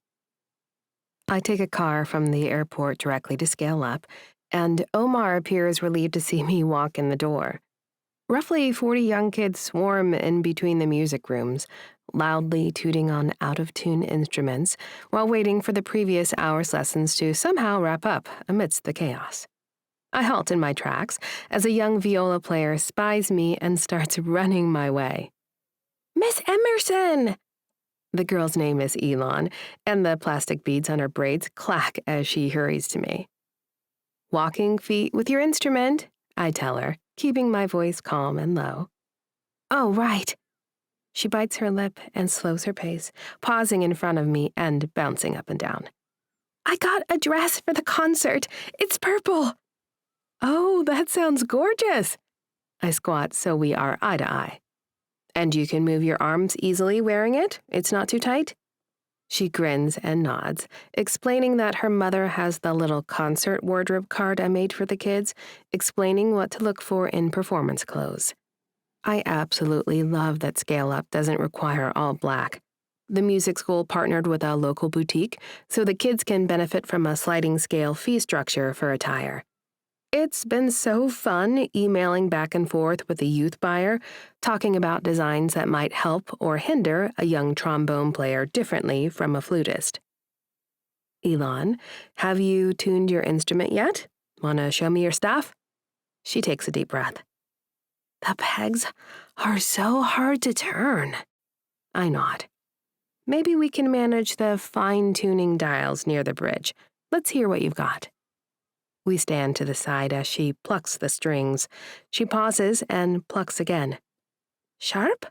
I take a car from the airport directly to Scale Up, and Omar appears relieved to see me walk in the door. Roughly 40 young kids swarm in between the music rooms, loudly tooting on out-of-tune instruments while waiting for the previous hour's lessons to somehow wrap up amidst the chaos. I halt in my tracks as a young viola player spies me and starts running my way. "Miss Emerson!" The girl's name is Elon, and the plastic beads on her braids clack as she hurries to me. "Walking feet with your instrument," I tell her, keeping my voice calm and low. "Oh, right." She bites her lip and slows her pace, pausing in front of me and bouncing up and down. "I got a dress for the concert. It's purple." "Oh, that sounds gorgeous." I squat so we are eye to eye. "And you can move your arms easily wearing it? It's not too tight?" She grins and nods, explaining that her mother has the little concert wardrobe card I made for the kids, explaining what to look for in performance clothes. I absolutely love that Scale Up doesn't require all black. The music school partnered with a local boutique so the kids can benefit from a sliding scale fee structure for attire. It's been so fun emailing back and forth with a youth buyer, talking about designs that might help or hinder a young trombone player differently from a flutist. "Elon, have you tuned your instrument yet? Want to show me your stuff?" She takes a deep breath. "The pegs are so hard to turn." I nod. "Maybe we can manage the fine-tuning dials near the bridge. Let's hear what you've got." We stand to the side as she plucks the strings. She pauses and plucks again. "Sharp?"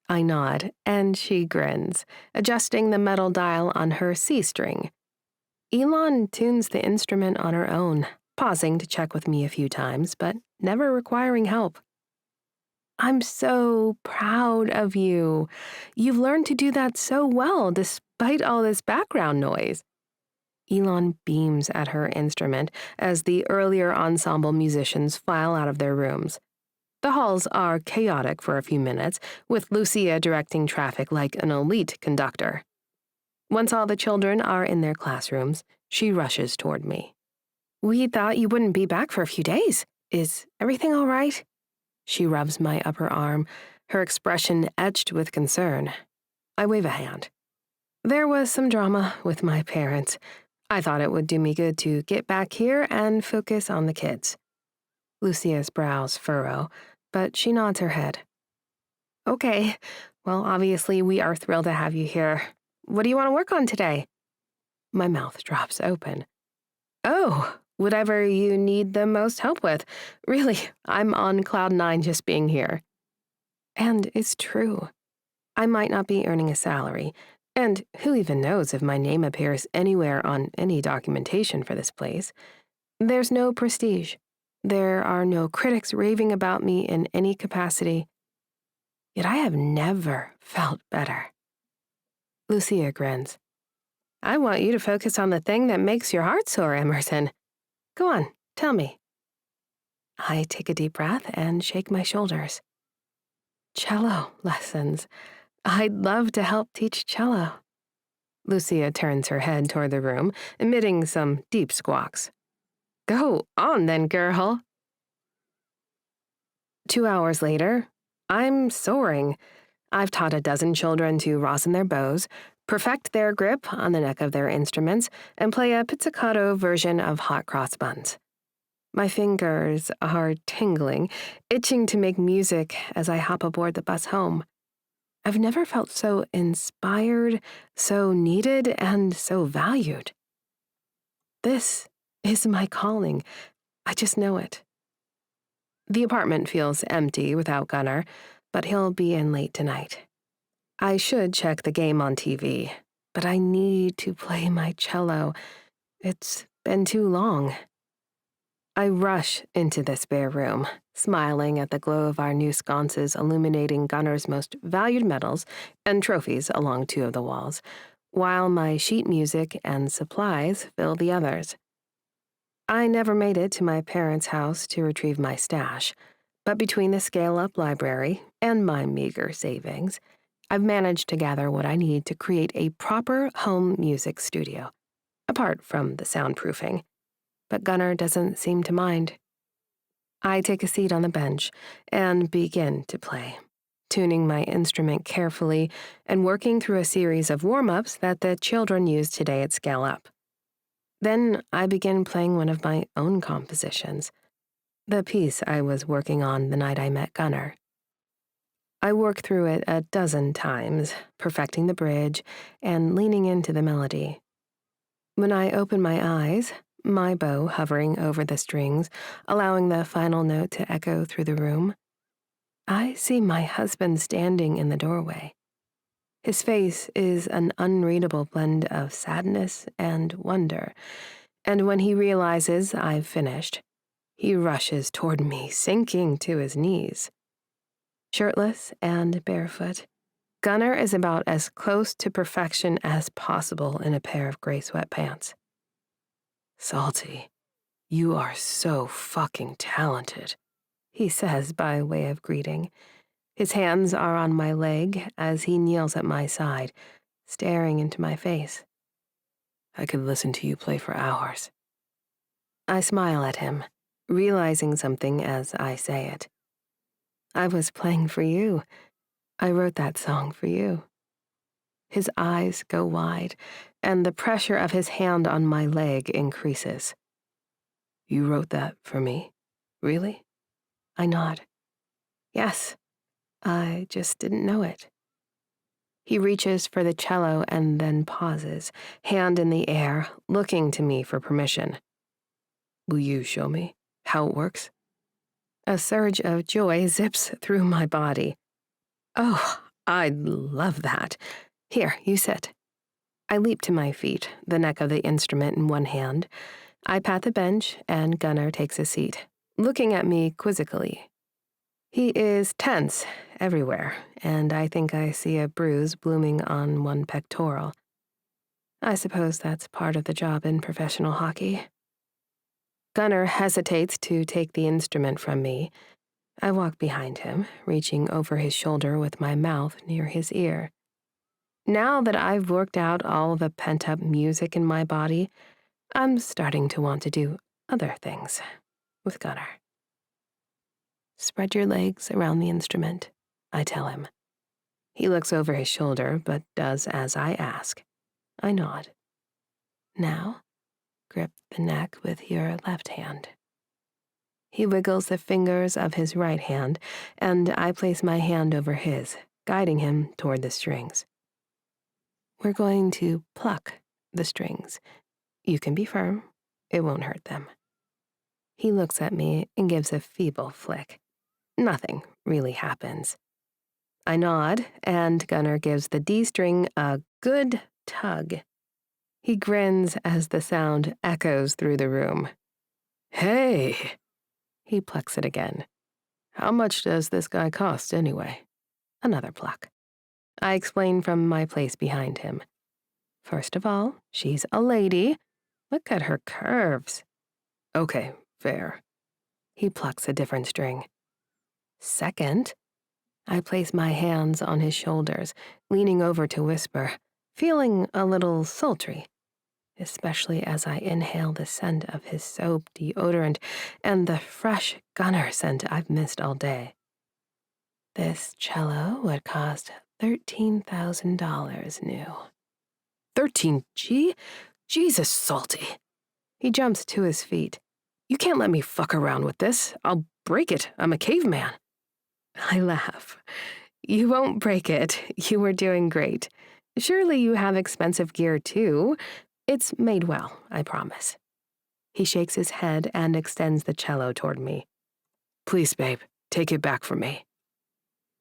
I nod, and she grins, adjusting the metal dial on her C string. Elon tunes the instrument on her own, pausing to check with me a few times, but never requiring help. "I'm so proud of you. You've learned to do that so well despite all this background noise." Elon beams at her instrument as the earlier ensemble musicians file out of their rooms. The halls are chaotic for a few minutes, with Lucia directing traffic like an elite conductor. Once all the children are in their classrooms, she rushes toward me. "We thought you wouldn't be back for a few days. Is everything all right?" She rubs my upper arm, her expression etched with concern. I wave a hand. "There was some drama with my parents. I thought it would do me good to get back here and focus on the kids." Lucia's brows furrow, but she nods her head. "Okay, well, obviously we are thrilled to have you here. What do you want to work on today?" My mouth drops open. "Oh, whatever you need the most help with. Really, I'm on cloud 9 just being here." And it's true. I might not be earning a salary, and who even knows if my name appears anywhere on any documentation for this place. There's no prestige. There are no critics raving about me in any capacity. Yet I have never felt better. Lucia grins. "I want you to focus on the thing that makes your heart soar, Emerson. Go on, tell me." I take a deep breath and shake my shoulders. "Cello lessons. I'd love to help teach cello." Lucia turns her head toward the room, emitting some deep squawks. "Go on then, girl." 2 hours later, I'm soaring. I've taught a dozen children to rosin their bows, perfect their grip on the neck of their instruments, and play a pizzicato version of hot cross buns. My fingers are tingling, itching to make music as I hop aboard the bus home. I've never felt so inspired, so needed, and so valued. This is my calling. I just know it. The apartment feels empty without Gunnar, but he'll be in late tonight. I should check the game on TV, but I need to play my cello. It's been too long. I rush into this bare room, smiling at the glow of our new sconces illuminating Gunnar's most valued medals and trophies along 2 of the walls, while my sheet music and supplies fill the others. I never made it to my parents' house to retrieve my stash, but between the scale-up library and my meager savings, I've managed to gather what I need to create a proper home music studio, apart from the soundproofing. but Gunnar doesn't seem to mind. I take a seat on the bench and begin to play, tuning my instrument carefully and working through a series of warm-ups that the children used today at Scale Up. Then I begin playing one of my own compositions, the piece I was working on the night I met Gunnar. I work through it a dozen times, perfecting the bridge and leaning into the melody. When I open my eyes, my bow hovering over the strings, allowing the final note to echo through the room, I see my husband standing in the doorway. His face is an unreadable blend of sadness and wonder, and when he realizes I've finished, he rushes toward me, sinking to his knees. Shirtless and barefoot, Gunnar is about as close to perfection as possible in a pair of gray sweatpants. "Salty, you are so fucking talented," he says by way of greeting. His hands are on my leg as he kneels at my side, staring into my face. "I could listen to you play for hours." I smile at him, realizing something as I say it. I was playing for you. I wrote that song for you. His eyes go wide, and the pressure of his hand on my leg increases. "You wrote that for me? Really?" I nod. "Yes, I just didn't know it." He reaches for the cello and then pauses, hand in the air, looking to me for permission. "Will you show me how it works?" A surge of joy zips through my body. "Oh, I'd love that. Here, you sit." I leap to my feet, the neck of the instrument in one hand. I pat the bench, and Gunnar takes a seat, looking at me quizzically. He is tense everywhere, and I think I see a bruise blooming on one pectoral. I suppose that's part of the job in professional hockey. Gunnar hesitates to take the instrument from me. I walk behind him, reaching over his shoulder with my mouth near his ear. Now that I've worked out all the pent-up music in my body, I'm starting to want to do other things with Gunnar. "Spread your legs around the instrument," I tell him. He looks over his shoulder, but does as I ask. I nod. "Now, grip the neck with your left hand." He wiggles the fingers of his right hand, and I place my hand over his, guiding him toward the strings. "We're going to pluck the strings. You can be firm. It won't hurt them." He looks at me and gives a feeble flick. Nothing really happens. I nod, and Gunnar gives the D string a good tug. He grins as the sound echoes through the room. "Hey!" He plucks it again. "How much does this guy cost, anyway?" Another pluck. I explain from my place behind him. "First of all, she's a lady. Look at her curves." "Okay, fair." He plucks a different string. "Second," I place my hands on his shoulders, leaning over to whisper, feeling a little sultry, especially as I inhale the scent of his soap deodorant and the fresh Gunnar scent I've missed all day. "This cello would cost $13,000 new." 13G? Jesus, Salty. He jumps to his feet. "You can't let me fuck around with this. I'll break it. I'm a caveman." I laugh. "You won't break it. You were doing great. Surely you have expensive gear, too. It's made well, I promise." He shakes his head and extends the cello toward me. "Please, babe, take it back from me."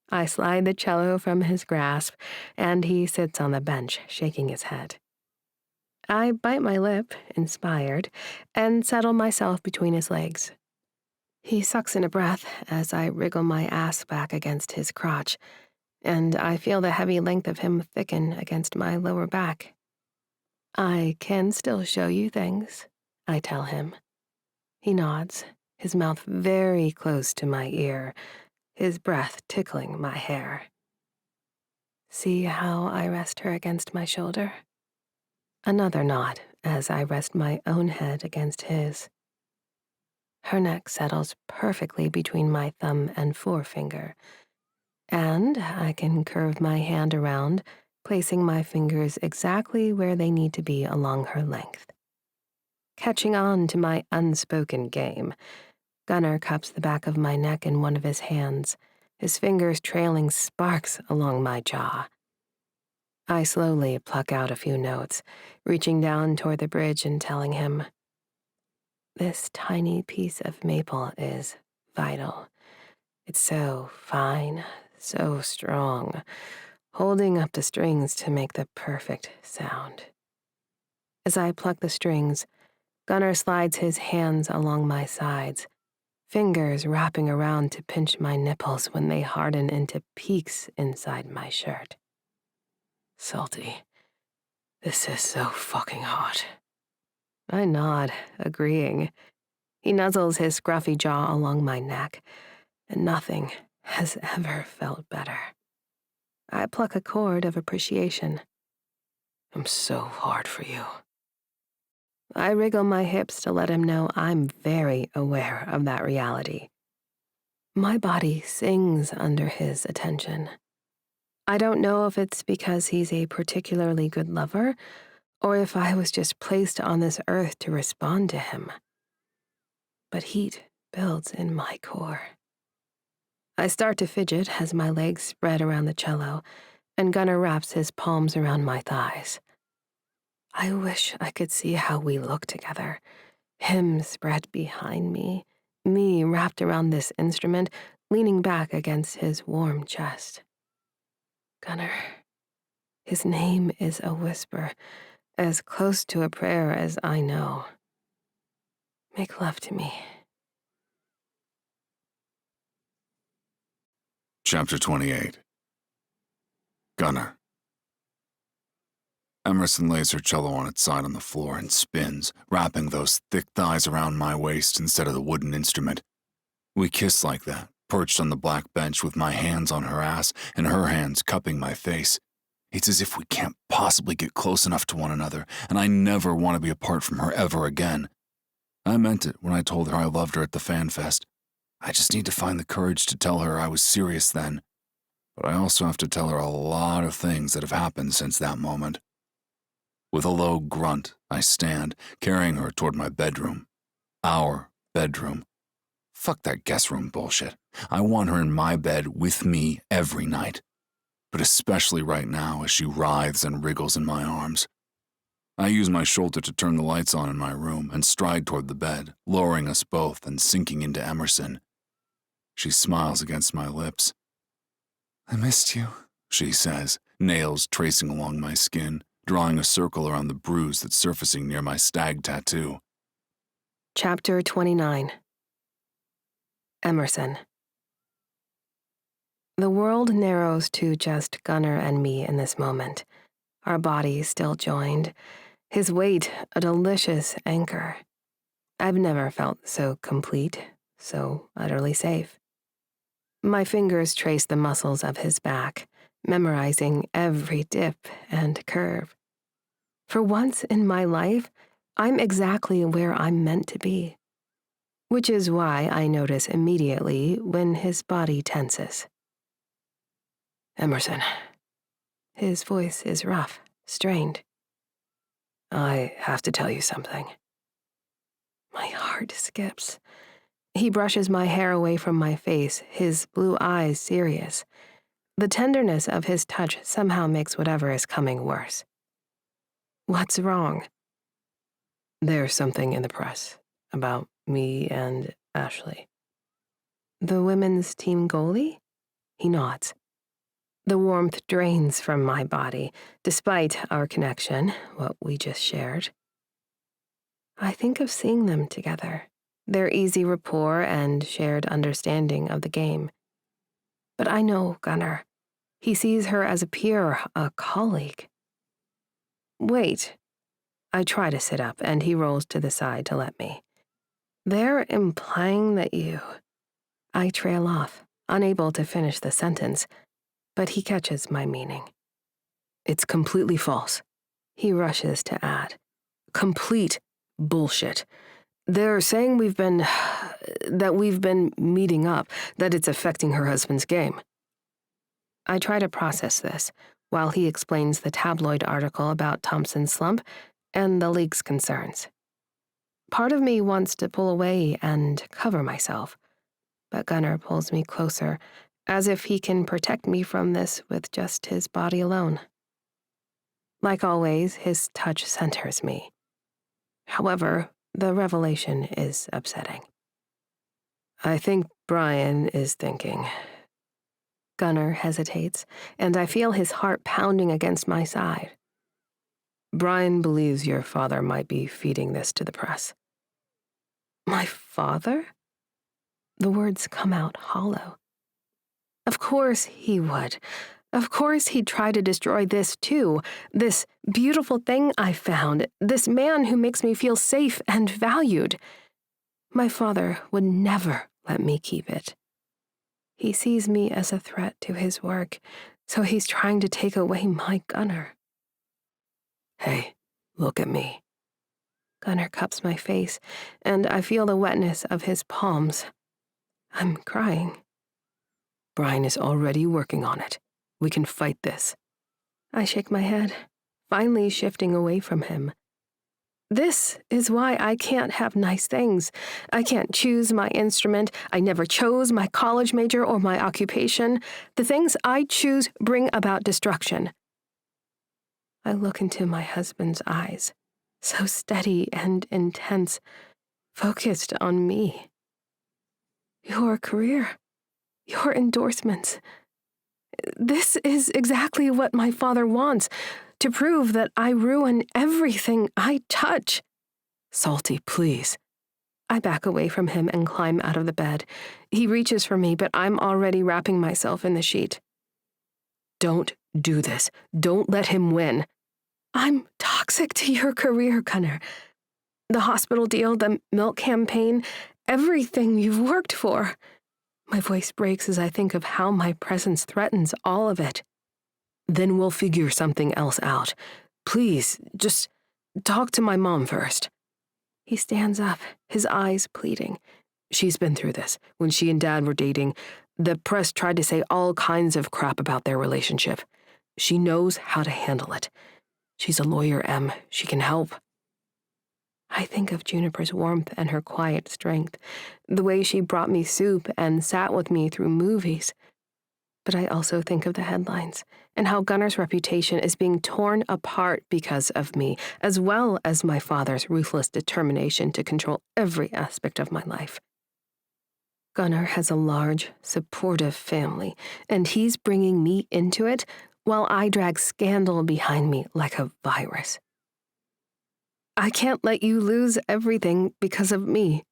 I slide the cello from his grasp, and he sits on the bench, shaking his head. I bite my lip, inspired, and settle myself between his legs. He sucks in a breath as I wriggle my ass back against his crotch, and I feel the heavy length of him thicken against my lower back. "I can still show you things," I tell him. He nods, his mouth very close to my ear, his breath tickling my hair. "See how I rest her against my shoulder?" Another nod as I rest my own head against his. Her neck settles perfectly between my thumb and forefinger, and I can curve my hand around, placing my fingers exactly where they need to be along her length. Catching on to my unspoken game, Gunnar cups the back of my neck in one of his hands, his fingers trailing sparks along my jaw. I slowly pluck out a few notes, reaching down toward the bridge and telling him, "This tiny piece of maple is vital. It's so fine, so strong, holding up the strings to make the perfect sound." As I pluck the strings, Gunnar slides his hands along my sides, fingers wrapping around to pinch my nipples when they harden into peaks inside my shirt. "Salty. This is so fucking hot." I nod, agreeing. He nuzzles his scruffy jaw along my neck, and nothing has ever felt better. I pluck a chord of appreciation. "I'm so hard for you." I wriggle my hips to let him know I'm very aware of that reality. My body sings under his attention. I don't know if it's because he's a particularly good lover, or if I was just placed on this earth to respond to him. But heat builds in my core. I start to fidget as my legs spread around the cello, and Gunnar wraps his palms around my thighs. I wish I could see how we look together. Him spread behind me wrapped around this instrument, leaning back against his warm chest. Gunnar. His name is a whisper, as close to a prayer as I know. Make love to me. Chapter 28. Gunnar. Emerson lays her cello on its side on the floor and spins, wrapping those thick thighs around my waist instead of the wooden instrument. We kiss like that, perched on the black bench with my hands on her ass and her hands cupping my face. It's as if we can't possibly get close enough to one another, and I never want to be apart from her ever again. I meant it when I told her I loved her at the Fanfest. I just need to find the courage to tell her I was serious then. But I also have to tell her a lot of things that have happened since that moment. With a low grunt, I stand, carrying her toward my bedroom. Our bedroom. Fuck that guest room bullshit. I want her in my bed with me every night. But especially right now as she writhes and wriggles in my arms. I use my shoulder to turn the lights on in my room and stride toward the bed, lowering us both and sinking into Emerson. She smiles against my lips. "I missed you," she says, nails tracing along my skin, drawing a circle around the bruise that's surfacing near my stag tattoo. Chapter 29. Emerson. The world narrows to just Gunnar and me in this moment, our bodies still joined, his weight a delicious anchor. I've never felt so complete, so utterly safe. My fingers trace the muscles of his back, memorizing every dip and curve. For once in my life, I'm exactly where I'm meant to be, which is why I notice immediately when his body tenses. "Emerson." His voice is rough, strained. "I have to tell you something." My heart skips. He brushes my hair away from my face, his blue eyes serious. The tenderness of his touch somehow makes whatever is coming worse. "What's wrong?" "There's something in the press about me and Ashley." "The women's team goalie?" He nods. The warmth drains from my body, despite our connection, what we just shared. I think of seeing them together, their easy rapport and shared understanding of the game. But I know Gunnar. He sees her as a peer, a colleague. "Wait." I try to sit up, and he rolls to the side to let me. "They're implying that you..." I trail off, unable to finish the sentence, but he catches my meaning. "It's completely false." He rushes to add. "Complete bullshit. They're saying that we've been meeting up, that it's affecting her husband's game. I try to process this while he explains the tabloid article about Thompson's slump and the league's concerns. Part of me wants to pull away and cover myself, but Gunnar pulls me closer, as if he can protect me from this with just his body alone. Like always, his touch centers me. However, the revelation is upsetting. I think Brian is thinking. Gunnar hesitates, and I feel his heart pounding against my side. Brian believes your father might be feeding this to the press. My father? The words come out hollow. Of course he would. Of course he'd try to destroy this too, this beautiful thing I found, this man who makes me feel safe and valued. My father would never let me keep it. He sees me as a threat to his work, so he's trying to take away my Gunnar. Hey, look at me. Gunnar cups my face, and I feel the wetness of his palms. I'm crying. Brian is already working on it. We can fight this. I shake my head, finally shifting away from him. This is why I can't have nice things. I can't choose my instrument. I never chose my college major or my occupation. The things I choose bring about destruction. I look into my husband's eyes, so steady and intense, focused on me. Your career, your endorsements. This is exactly what my father wants, to prove that I ruin everything I touch. Salty, please. I back away from him and climb out of the bed. He reaches for me, but I'm already wrapping myself in the sheet. Don't do this. Don't let him win. I'm toxic to your career, Gunnar. The hospital deal, the milk campaign, everything you've worked for. My voice breaks as I think of how my presence threatens all of it. Then we'll figure something else out. Please, just talk to my mom first. He stands up, his eyes pleading. She's been through this. When she and Dad were dating, the press tried to say all kinds of crap about their relationship. She knows how to handle it. She's a lawyer, Em. She can help. I think of Juniper's warmth and her quiet strength, the way she brought me soup and sat with me through movies. But I also think of the headlines and how Gunnar's reputation is being torn apart because of me, as well as my father's ruthless determination to control every aspect of my life. Gunnar has a large, supportive family, and he's bringing me into it while I drag scandal behind me like a virus. I can't let you lose everything because of me.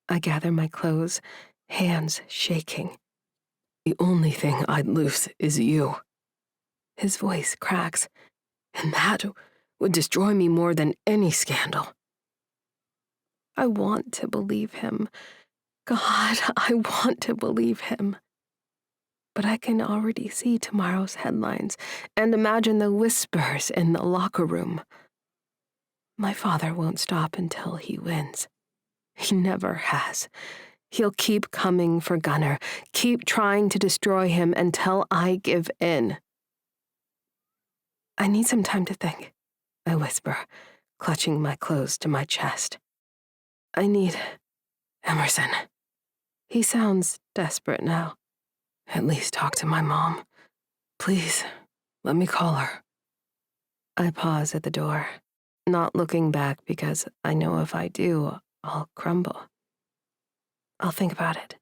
I gather my clothes, hands shaking. The only thing I'd lose is you. His voice cracks. And that would destroy me more than any scandal. I want to believe him. God, I want to believe him. But I can already see tomorrow's headlines and imagine the whispers in the locker room. My father won't stop until he wins. He never has. He'll keep coming for Gunnar, keep trying to destroy him until I give in. I need some time to think, I whisper, clutching my clothes to my chest. I need Emerson. He sounds desperate now. At least talk to my mom. Please, let me call her. I pause at the door, not looking back because I know if I do, I'll crumble. I'll think about it.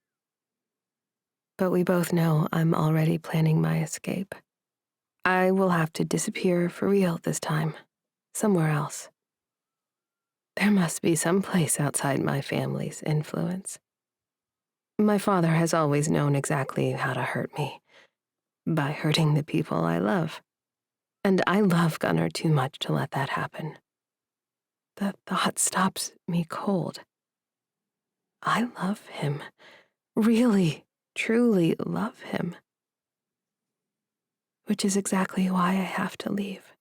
But we both know I'm already planning my escape. I will have to disappear for real this time, somewhere else. There must be some place outside my family's influence. My father has always known exactly how to hurt me, by hurting the people I love. And I love Gunnar too much to let that happen. The thought stops me cold. I love him. Really, truly love him. Which is exactly why I have to leave.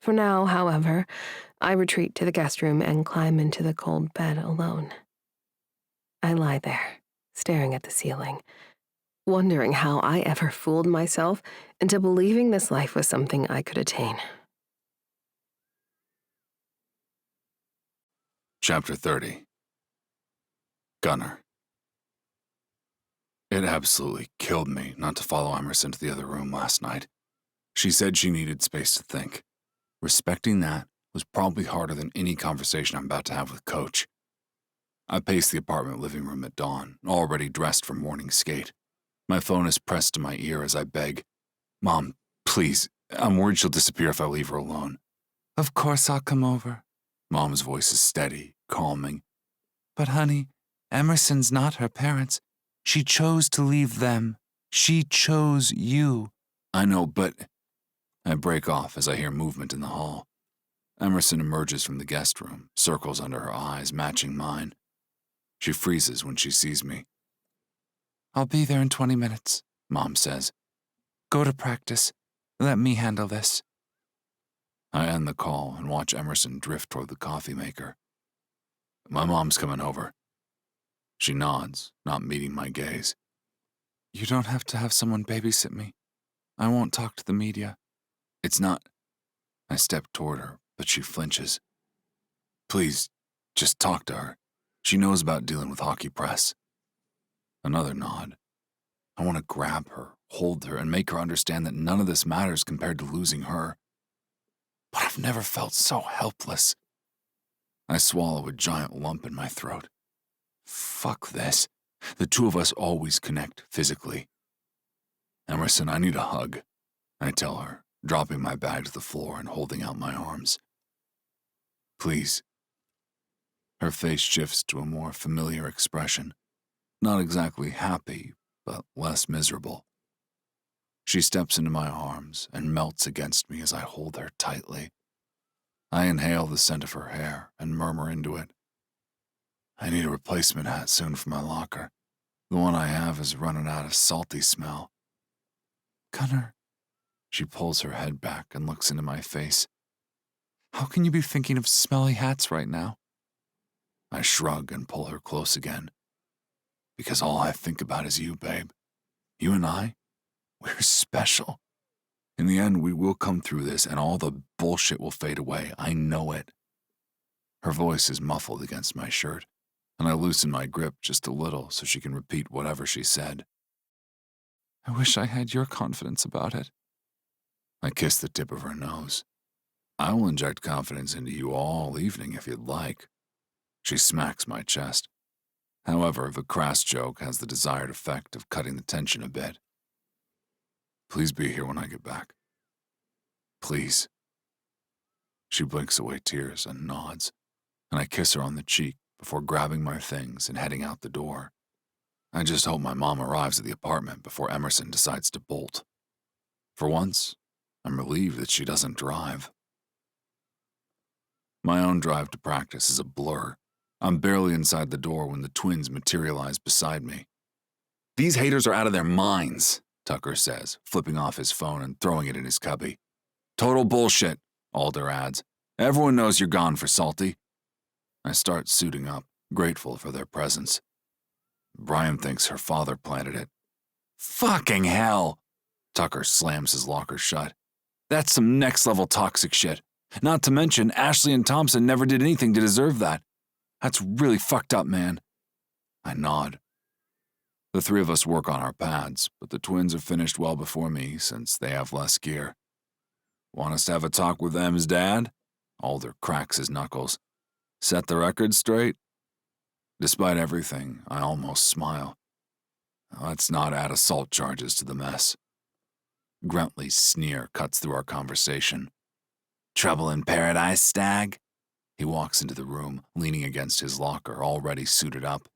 For now, however, I retreat to the guest room and climb into the cold bed alone. I lie there, staring at the ceiling, wondering how I ever fooled myself into believing this life was something I could attain. Chapter 30. Gunnar. It absolutely killed me not to follow Emerson to the other room last night. She said she needed space to think. Respecting that was probably harder than any conversation I'm about to have with Coach. I paced the apartment living room at dawn, already dressed for morning skate. My phone is pressed to my ear as I beg, "Mom, please, I'm worried she'll disappear if I leave her alone." Of course I'll come over. Mom's voice is steady, calming. But honey, Emerson's not her parents. She chose to leave them. She chose you. I know, but... I break off as I hear movement in the hall. Emerson emerges from the guest room, circles under her eyes matching mine. She freezes when she sees me. I'll be there in 20 minutes, Mom says. Go to practice. Let me handle this. I end the call and watch Emerson drift toward the coffee maker. My mom's coming over. She nods, not meeting my gaze. You don't have to have someone babysit me. I won't talk to the media. It's not... I step toward her, but she flinches. Please, just talk to her. She knows about dealing with hockey press. Another nod. I want to grab her, hold her, and make her understand that none of this matters compared to losing her. But I've never felt so helpless. I swallow a giant lump in my throat. Fuck this. The two of us always connect physically. Emerson, I need a hug, I tell her, dropping my bag to the floor and holding out my arms. Please. Her face shifts to a more familiar expression. Not exactly happy, but less miserable. She steps into my arms and melts against me as I hold her tightly. I inhale the scent of her hair and murmur into it. I need a replacement hat soon for my locker. The one I have is running out of salty smell. Gunnar. She pulls her head back and looks into my face. How can you be thinking of smelly hats right now? I shrug and pull her close again. Because all I think about is you, babe. You and I, we're special. In the end, we will come through this and all the bullshit will fade away. I know it. Her voice is muffled against my shirt, and I loosen my grip just a little so she can repeat whatever she said. I wish I had your confidence about it. I kiss the tip of her nose. I will inject confidence into you all evening if you'd like. She smacks my chest. However, the crass joke has the desired effect of cutting the tension a bit. Please be here when I get back. Please. She blinks away tears and nods, and I kiss her on the cheek before grabbing my things and heading out the door. I just hope my mom arrives at the apartment before Emerson decides to bolt. For once, I'm relieved that she doesn't drive. My own drive to practice is a blur. I'm barely inside the door when the twins materialize beside me. These haters are out of their minds, Tucker says, flipping off his phone and throwing it in his cubby. Total bullshit, Alder adds. Everyone knows you're gone for Salty. I start suiting up, grateful for their presence. Brian thinks her father planted it. Fucking hell! Tucker slams his locker shut. That's some next-level toxic shit. Not to mention, Ashley and Thompson never did anything to deserve that. That's really fucked up, man. I nod. The three of us work on our pads, but the twins are finished well before me since they have less gear. Want us to have a talk with Em's dad? Alder cracks his knuckles. Set the record straight? Despite everything, I almost smile. Let's not add assault charges to the mess. Gruntley's sneer cuts through our conversation. Trouble in paradise, Stag? He walks into the room, leaning against his locker, already suited up.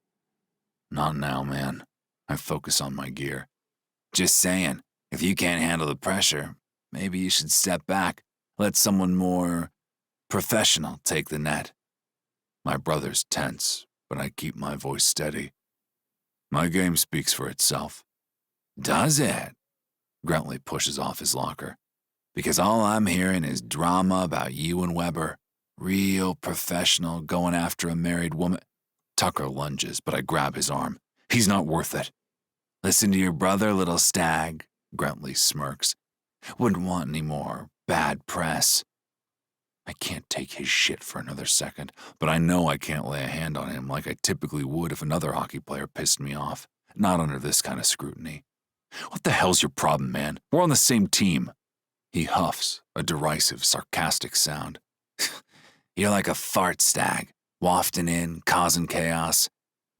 Not now, man. I focus on my gear. Just saying, if you can't handle the pressure, maybe you should step back. Let someone more professional take the net. My brother's tense, but I keep my voice steady. My game speaks for itself. Does it? Gruntley pushes off his locker. Because all I'm hearing is drama about you and Weber. Real professional going after a married woman. Tucker lunges, but I grab his arm. He's not worth it. Listen to your brother, little Stag, Grentley smirks. Wouldn't want any more bad press. I can't take his shit for another second, but I know I can't lay a hand on him like I typically would if another hockey player pissed me off. Not under this kind of scrutiny. What the hell's your problem, man? We're on the same team. He huffs, a derisive, sarcastic sound. You're like a fart, Stag, wafting in, causing chaos.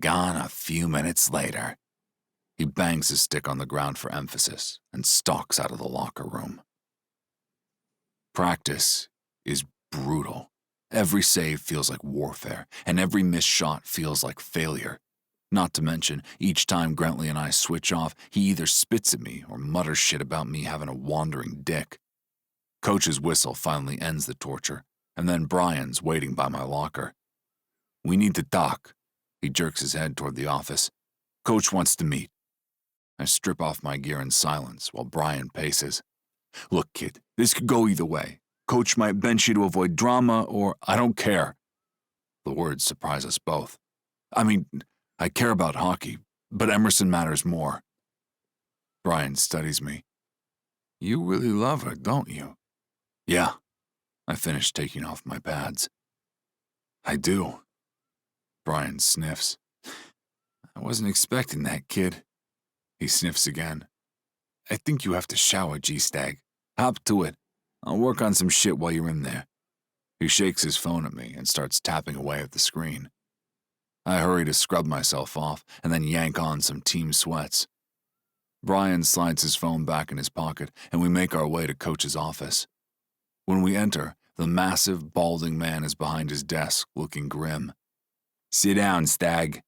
Gone a few minutes later. He bangs his stick on the ground for emphasis and stalks out of the locker room. Practice is brutal. Every save feels like warfare, and every missed shot feels like failure. Not to mention, each time Grentley and I switch off, he either spits at me or mutters shit about me having a wandering dick. Coach's whistle finally ends the torture, and then Brian's waiting by my locker. We need to talk. He jerks his head toward the office. Coach wants to meet. I strip off my gear in silence while Brian paces. Look, kid, this could go either way. Coach might bench you to avoid drama, or I don't care. The words surprise us both. I mean, I care about hockey, but Emerson matters more. Brian studies me. You really love her, don't you? Yeah. I finished taking off my pads. I do. Brian sniffs. I wasn't expecting that, kid. He sniffs again. I think you have to shower, G-Stag. Hop to it. I'll work on some shit while you're in there. He shakes his phone at me and starts tapping away at the screen. I hurry to scrub myself off and then yank on some team sweats. Brian slides his phone back in his pocket and we make our way to Coach's office. When we enter, the massive, balding man is behind his desk, looking grim. Sit down, Stag.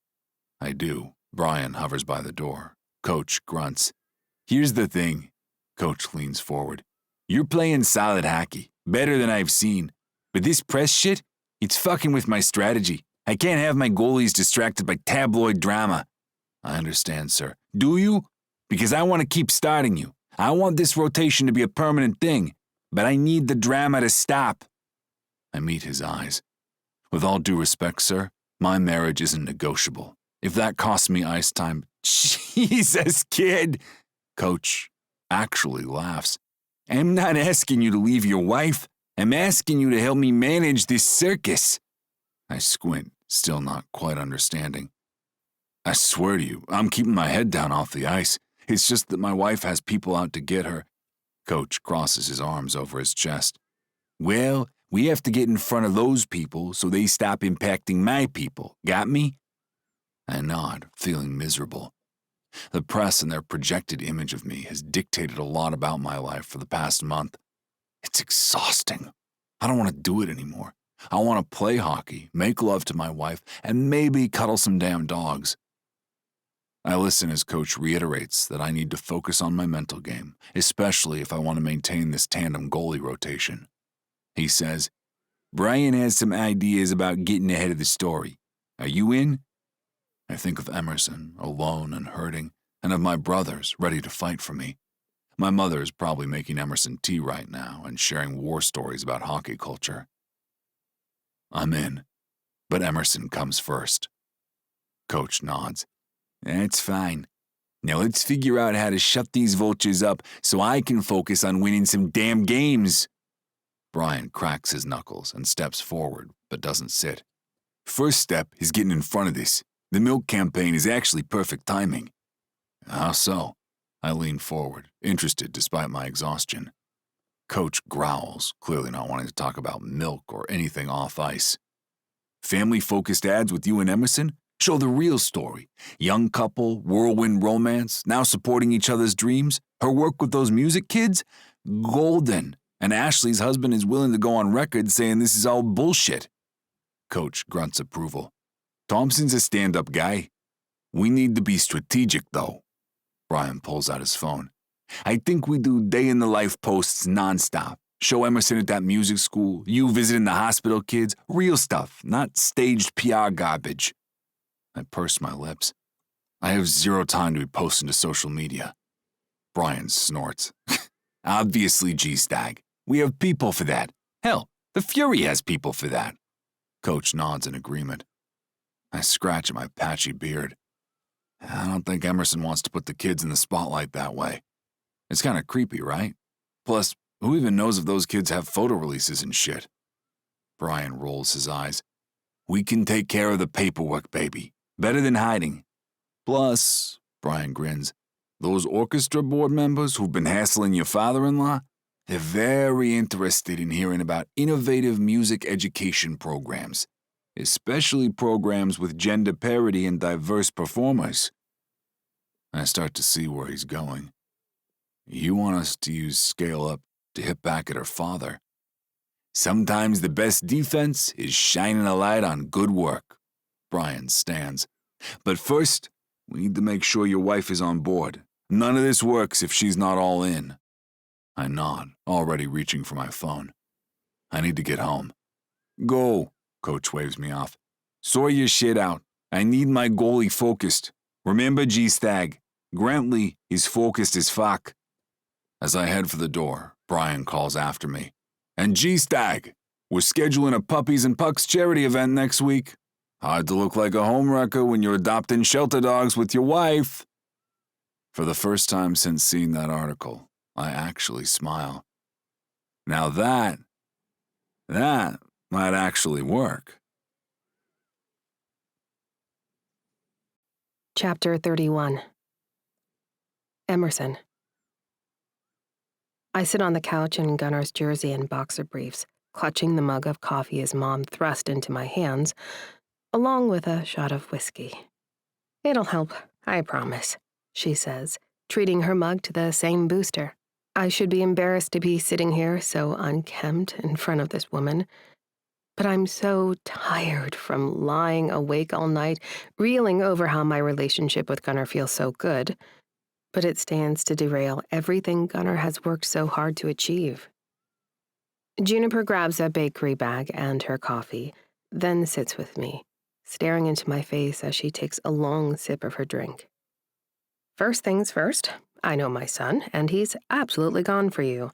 I do. Brian hovers by the door. Coach grunts. Here's the thing. Coach leans forward. You're playing solid hockey, better than I've seen. But this press shit, it's fucking with my strategy. I can't have my goalies distracted by tabloid drama. I understand, sir. Do you? Because I want to keep starting you. I want this rotation to be a permanent thing. But I need the drama to stop. I meet his eyes. With all due respect, sir, my marriage isn't negotiable. If that costs me ice time, Jesus, kid. Coach actually laughs. I'm not asking you to leave your wife. I'm asking you to help me manage this circus. I squint, still not quite understanding. I swear to you, I'm keeping my head down off the ice. It's just that my wife has people out to get her. Coach crosses his arms over his chest. Well, we have to get in front of those people so they stop impacting my people. Got me? I nod, feeling miserable. The press and their projected image of me has dictated a lot about my life for the past month. It's exhausting. I don't want to do it anymore. I want to play hockey, make love to my wife, and maybe cuddle some damn dogs. I listen as Coach reiterates that I need to focus on my mental game, especially if I want to maintain this tandem goalie rotation. He says, Brian has some ideas about getting ahead of the story. Are you in? I think of Emerson, alone and hurting, and of my brothers ready to fight for me. My mother is probably making Emerson tea right now and sharing war stories about hockey culture. I'm in, but Emerson comes first. Coach nods. That's fine. Now let's figure out how to shut these vultures up so I can focus on winning some damn games. Brian cracks his knuckles and steps forward, but doesn't sit. First step is getting in front of this. The milk campaign is actually perfect timing. How so? I lean forward, interested despite my exhaustion. Coach growls, clearly not wanting to talk about milk or anything off ice. Family-focused ads with you and Emerson? Show the real story. Young couple, whirlwind romance, now supporting each other's dreams. Her work with those music kids? Golden. And Ashley's husband is willing to go on record saying this is all bullshit. Coach grunts approval. Thompson's a stand-up guy. We need to be strategic, though. Brian pulls out his phone. I think we do day-in-the-life posts nonstop. Show Emerson at that music school, you visiting the hospital kids. Real stuff, not staged PR garbage. I purse my lips. I have zero time to be posting to social media. Brian snorts. Obviously, G-Stag. We have people for that. Hell, the Fury has people for that. Coach nods in agreement. I scratch at my patchy beard. I don't think Emerson wants to put the kids in the spotlight that way. It's kind of creepy, right? Plus, who even knows if those kids have photo releases and shit? Brian rolls his eyes. We can take care of the paperwork, baby. Better than hiding. Plus, Brian grins, those orchestra board members who've been hassling your father-in-law, they're very interested in hearing about innovative music education programs, especially programs with gender parity and diverse performers. I start to see where he's going. You want us to use Scale Up to hit back at her father. Sometimes the best defense is shining a light on good work. Brian stands. But first, we need to make sure your wife is on board. None of this works if she's not all in. I nod, already reaching for my phone. I need to get home. Go, Coach waves me off. Sort your shit out. I need my goalie focused. Remember G-Stag. Grantley is focused as fuck. As I head for the door, Brian calls after me. And G-Stag, we're scheduling a Puppies and Pucks charity event next week. Hard to look like a homewrecker when you're adopting shelter dogs with your wife. For the first time since seeing that article, I actually smile. Now that might actually work. Chapter 31. Emerson. I sit on the couch in Gunnar's jersey and boxer briefs, clutching the mug of coffee his mom thrust into my hands, along with a shot of whiskey. It'll help, I promise, she says, treating her mug to the same booster. I should be embarrassed to be sitting here so unkempt in front of this woman, but I'm so tired from lying awake all night, reeling over how my relationship with Gunnar feels so good, but it stands to derail everything Gunnar has worked so hard to achieve. Juniper grabs a bakery bag and her coffee, then sits with me, staring into my face as she takes a long sip of her drink. First things first, I know my son, and he's absolutely gone for you.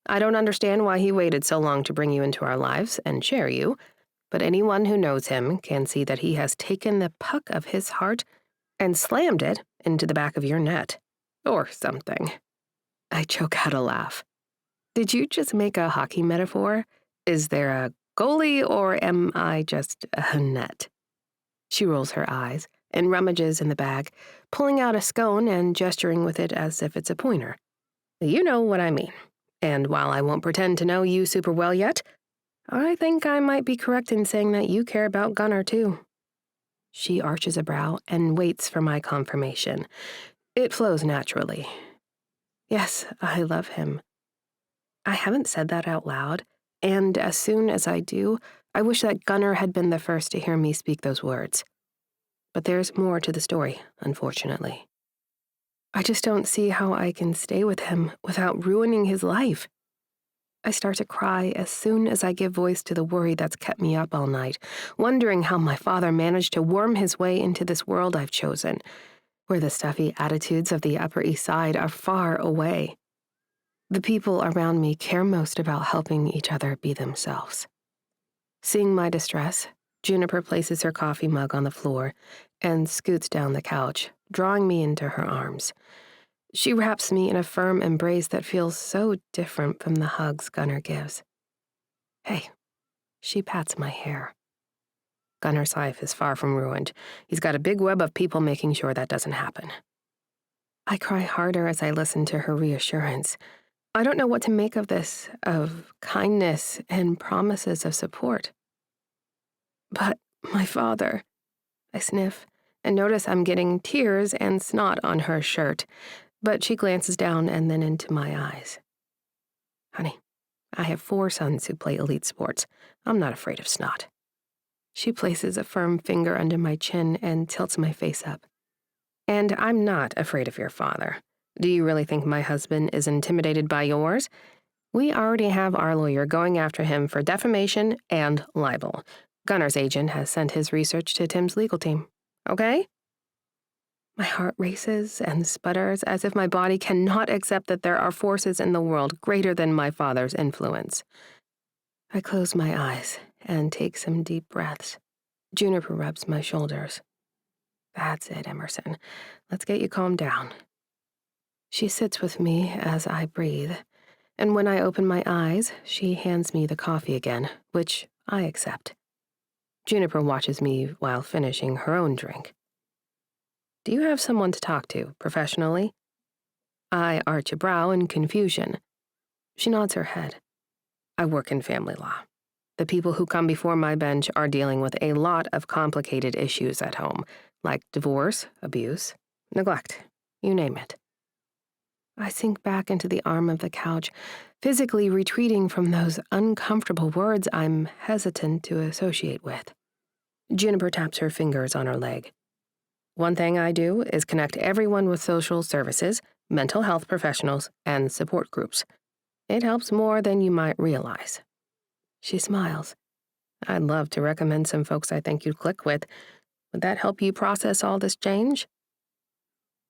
I don't understand why he waited so long to bring you into our lives and share you, but anyone who knows him can see that he has taken the puck of his heart and slammed it into the back of your net. Or something. I choke out a laugh. Did you just make a hockey metaphor? Is there a goalie or am I just a net? She rolls her eyes and rummages in the bag, pulling out a scone and gesturing with it as if it's a pointer. You know what I mean. And while I won't pretend to know you super well yet, I think I might be correct in saying that you care about Gunnar too. She arches a brow and waits for my confirmation. It flows naturally. Yes, I love him. I haven't said that out loud, and as soon as I do, I wish that Gunnar had been the first to hear me speak those words. But there's more to the story, unfortunately. I just don't see how I can stay with him without ruining his life. I start to cry as soon as I give voice to the worry that's kept me up all night, wondering how my father managed to worm his way into this world I've chosen, where the stuffy attitudes of the Upper East Side are far away. The people around me care most about helping each other be themselves. Seeing my distress, Juniper places her coffee mug on the floor and scoots down the couch, drawing me into her arms. She wraps me in a firm embrace that feels so different from the hugs Gunnar gives. Hey, she pats my hair. Gunnar's life is far from ruined. He's got a big web of people making sure that doesn't happen. I cry harder as I listen to her reassurance. I don't know what to make of this, of kindness and promises of support. But my father, I sniff and notice I'm getting tears and snot on her shirt, but she glances down and then into my eyes. Honey, I have 4 sons who play elite sports. I'm not afraid of snot. She places a firm finger under my chin and tilts my face up. And I'm not afraid of your father. Do you really think my husband is intimidated by yours? We already have our lawyer going after him for defamation and libel. Gunnar's agent has sent his research to Tim's legal team. Okay? My heart races and sputters as if my body cannot accept that there are forces in the world greater than my father's influence. I close my eyes and take some deep breaths. Juniper rubs my shoulders. That's it, Emerson. Let's get you calmed down. She sits with me as I breathe, and when I open my eyes, she hands me the coffee again, which I accept. Juniper watches me while finishing her own drink. Do you have someone to talk to, professionally? I arch a brow in confusion. She nods her head. I work in family law. The people who come before my bench are dealing with a lot of complicated issues at home, like divorce, abuse, neglect, you name it. I sink back into the arm of the couch, physically retreating from those uncomfortable words I'm hesitant to associate with. Juniper taps her fingers on her leg. One thing I do is connect everyone with social services, mental health professionals, and support groups. It helps more than you might realize. She smiles. I'd love to recommend some folks I think you'd click with. Would that help you process all this change?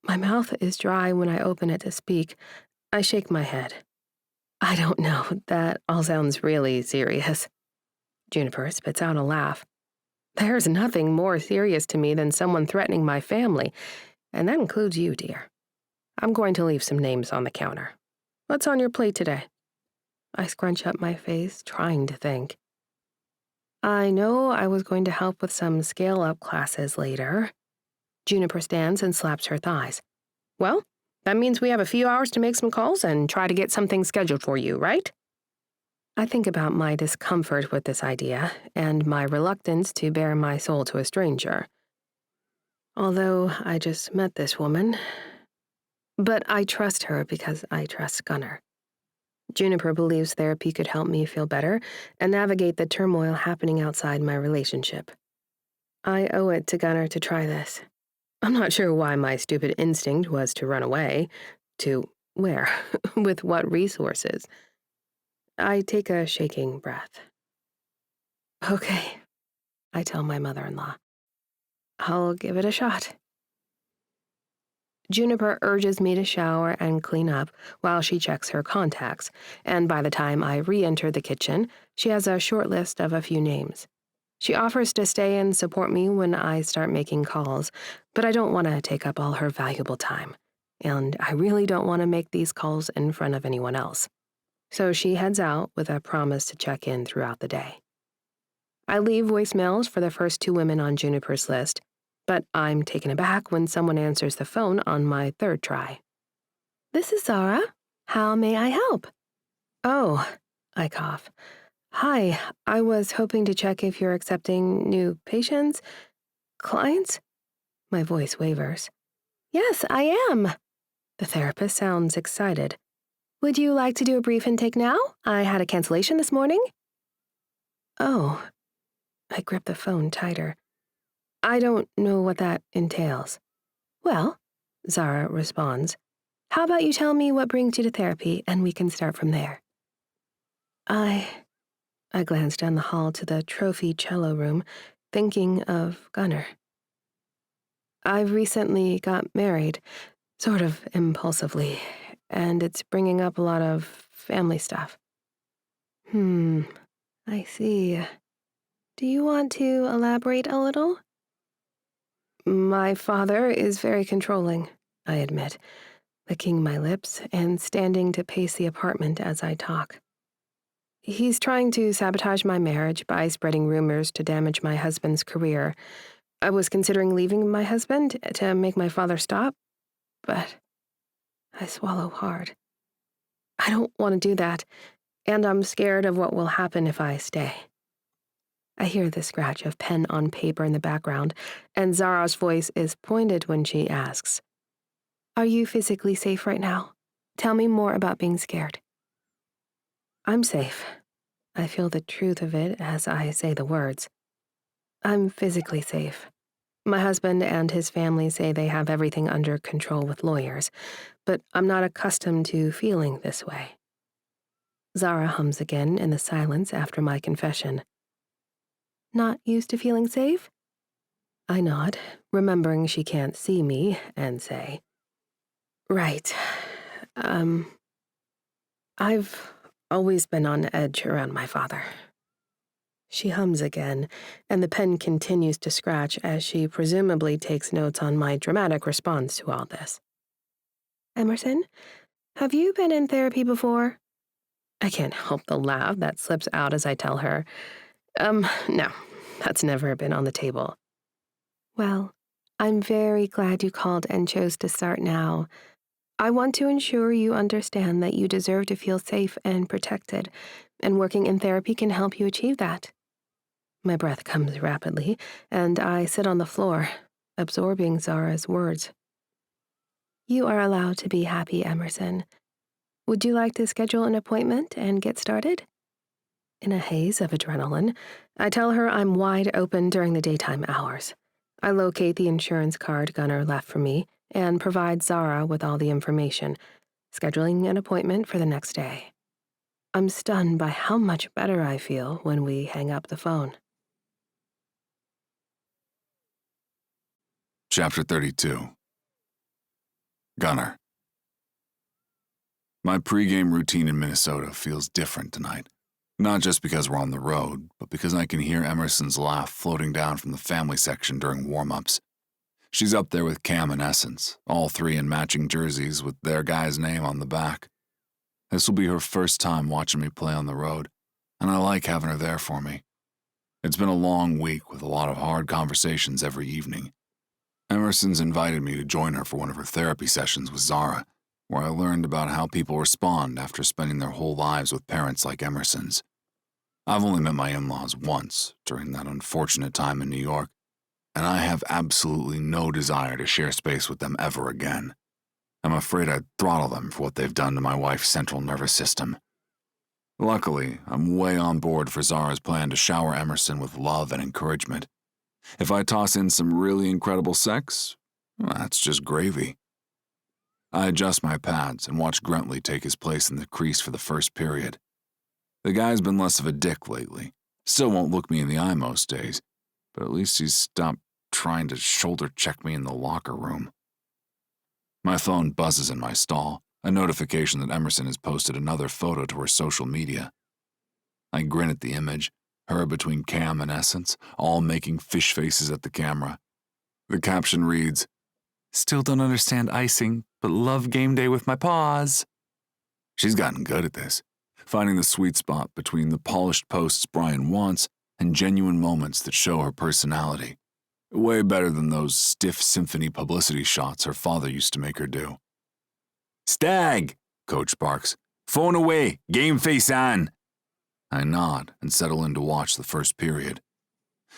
My mouth is dry when I open it to speak. I shake my head. I don't know. That all sounds really serious. Juniper spits out a laugh. There's nothing more serious to me than someone threatening my family, and that includes you, dear. I'm going to leave some names on the counter. What's on your plate today? I scrunch up my face, trying to think. I know I was going to help with some scale-up classes later. Juniper stands and slaps her thighs. Well, that means we have a few hours to make some calls and try to get something scheduled for you, right? I think about my discomfort with this idea and my reluctance to bare my soul to a stranger. Although I just met this woman. But I trust her because I trust Gunnar. Juniper believes therapy could help me feel better and navigate the turmoil happening outside my relationship. I owe it to Gunnar to try this. I'm not sure why my stupid instinct was to run away. To where? With what resources? I take a shaking breath. Okay, I tell my mother-in-law. I'll give it a shot. Juniper urges me to shower and clean up while she checks her contacts, and by the time I re-enter the kitchen, she has a short list of a few names. She offers to stay and support me when I start making calls, but I don't want to take up all her valuable time, and I really don't want to make these calls in front of anyone else. So she heads out with a promise to check in throughout the day. I leave voicemails for the first two women on Juniper's list, but I'm taken aback when someone answers the phone on my third try. This is Zara. How may I help? Oh, I cough. Hi, I was hoping to check if you're accepting new patients, clients? My voice wavers. Yes, I am. The therapist sounds excited. Would you like to do a brief intake now? I had a cancellation this morning. Oh. I grip the phone tighter. I don't know what that entails. Well, Zara responds, how about you tell me what brings you to therapy and we can start from there. I glance down the hall to the trophy cello room, thinking of Gunnar. I recently got married, sort of impulsively, and it's bringing up a lot of family stuff. I see. Do you want to elaborate a little? My father is very controlling, I admit, licking my lips and standing to pace the apartment as I talk. He's trying to sabotage my marriage by spreading rumors to damage my husband's career. I was considering leaving my husband to make my father stop, but I swallow hard. I don't want to do that, and I'm scared of what will happen if I stay. I hear the scratch of pen on paper in the background, and Zara's voice is pointed when she asks, Are you physically safe right now? Tell me more about being scared. I'm safe. I feel the truth of it as I say the words. I'm physically safe. My husband and his family say they have everything under control with lawyers, but I'm not accustomed to feeling this way. Zara hums again in the silence after my confession. Not used to feeling safe? I nod, remembering she can't see me, and say, "Right. I've always been on edge around my father." She hums again, and the pen continues to scratch as she presumably takes notes on my dramatic response to all this. "Emerson, have you been in therapy before?" I can't help the laugh that slips out as I tell her, No, that's never been on the table." "Well, I'm very glad you called and chose to start now. I want to ensure you understand that you deserve to feel safe and protected, and working in therapy can help you achieve that." My breath comes rapidly, and I sit on the floor, absorbing Zara's words. "You are allowed to be happy, Emerson. Would you like to schedule an appointment and get started?" In a haze of adrenaline, I tell her I'm wide open during the daytime hours. I locate the insurance card Gunnar left for me and provide Zara with all the information, scheduling an appointment for the next day. I'm stunned by how much better I feel when we hang up the phone. Chapter 32. Gunnar. My pregame routine in Minnesota feels different tonight. Not just because we're on the road, but because I can hear Emerson's laugh floating down from the family section during warm-ups. She's up there with Cam and Essence, all three in matching jerseys with their guy's name on the back. This will be her first time watching me play on the road, and I like having her there for me. It's been a long week with a lot of hard conversations every evening. Emerson's invited me to join her for one of her therapy sessions with Zara, where I learned about how people respond after spending their whole lives with parents like Emerson's. I've only met my in-laws once during that unfortunate time in New York, and I have absolutely no desire to share space with them ever again. I'm afraid I'd throttle them for what they've done to my wife's central nervous system. Luckily, I'm way on board for Zara's plan to shower Emerson with love and encouragement. If I toss in some really incredible sex, that's just gravy. I adjust my pads and watch Gruntley take his place in the crease for the first period. The guy's been less of a dick lately. Still won't look me in the eye most days, but at least he's stopped trying to shoulder check me in the locker room. My phone buzzes in my stall, a notification that Emerson has posted another photo to her social media. I grin at the image, her between Cam and Essence, all making fish faces at the camera. The caption reads, "Still don't understand icing, but love game day with my paws." She's gotten good at this, finding the sweet spot between the polished posts Brian wants and genuine moments that show her personality. Way better than those stiff symphony publicity shots her father used to make her do. "Stag!" Coach barks. "Phone away! Game face on!" I nod and settle in to watch the first period.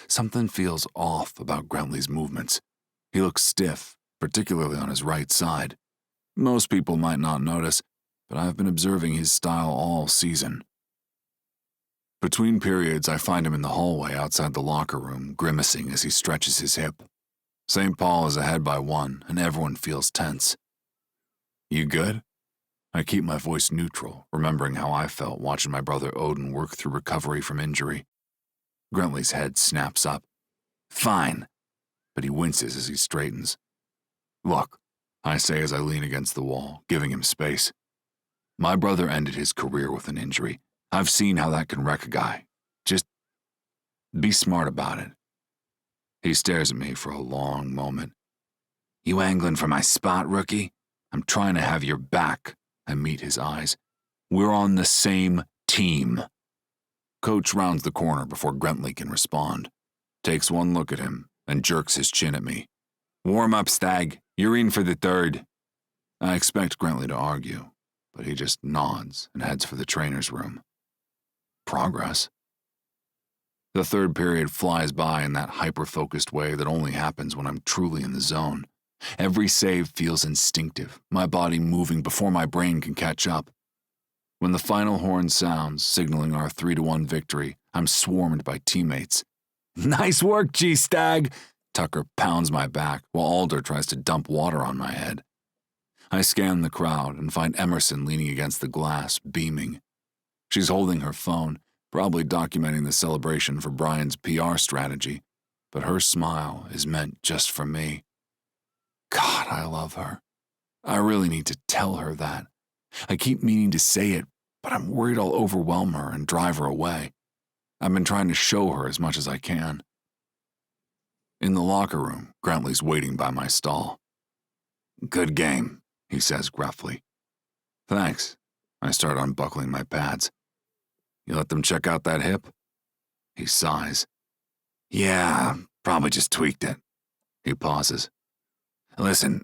Something feels off about Gruntley's movements. He looks stiff, particularly on his right side. Most people might not notice, but I've been observing his style all season. Between periods, I find him in the hallway outside the locker room, grimacing as he stretches his hip. St. Paul is ahead by 1, and everyone feels tense. "You good?" I keep my voice neutral, remembering how I felt watching my brother Odin work through recovery from injury. Gruntley's head snaps up. "Fine," but he winces as he straightens. "Look," I say as I lean against the wall, giving him space. "My brother ended his career with an injury. I've seen how that can wreck a guy. Just be smart about it." He stares at me for a long moment. "You angling for my spot, rookie? I'm trying to have your back." I meet his eyes. "We're on the same team." Coach rounds the corner before Gruntley can respond, takes one look at him, and jerks his chin at me. "Warm up, Stag. You're in for the third." I expect Gruntley to argue, but he just nods and heads for the trainer's room. Progress. The third period flies by in that hyper-focused way that only happens when I'm truly in the zone. Every save feels instinctive, my body moving before my brain can catch up. When the final horn sounds, signaling our 3-1 victory, I'm swarmed by teammates. "Nice work, G-Stag!" Tucker pounds my back while Alder tries to dump water on my head. I scan the crowd and find Emerson leaning against the glass, beaming. She's holding her phone, probably documenting the celebration for Brian's PR strategy. but her smile is meant just for me. God, I love her. I really need to tell her that. I keep meaning to say it, but I'm worried I'll overwhelm her and drive her away. I've been trying to show her as much as I can. In the locker room, Grantley's waiting by my stall. Good game, he says gruffly. Thanks. I start unbuckling my pads. You let them check out that hip? He sighs. Yeah, probably just tweaked it. He pauses. Listen,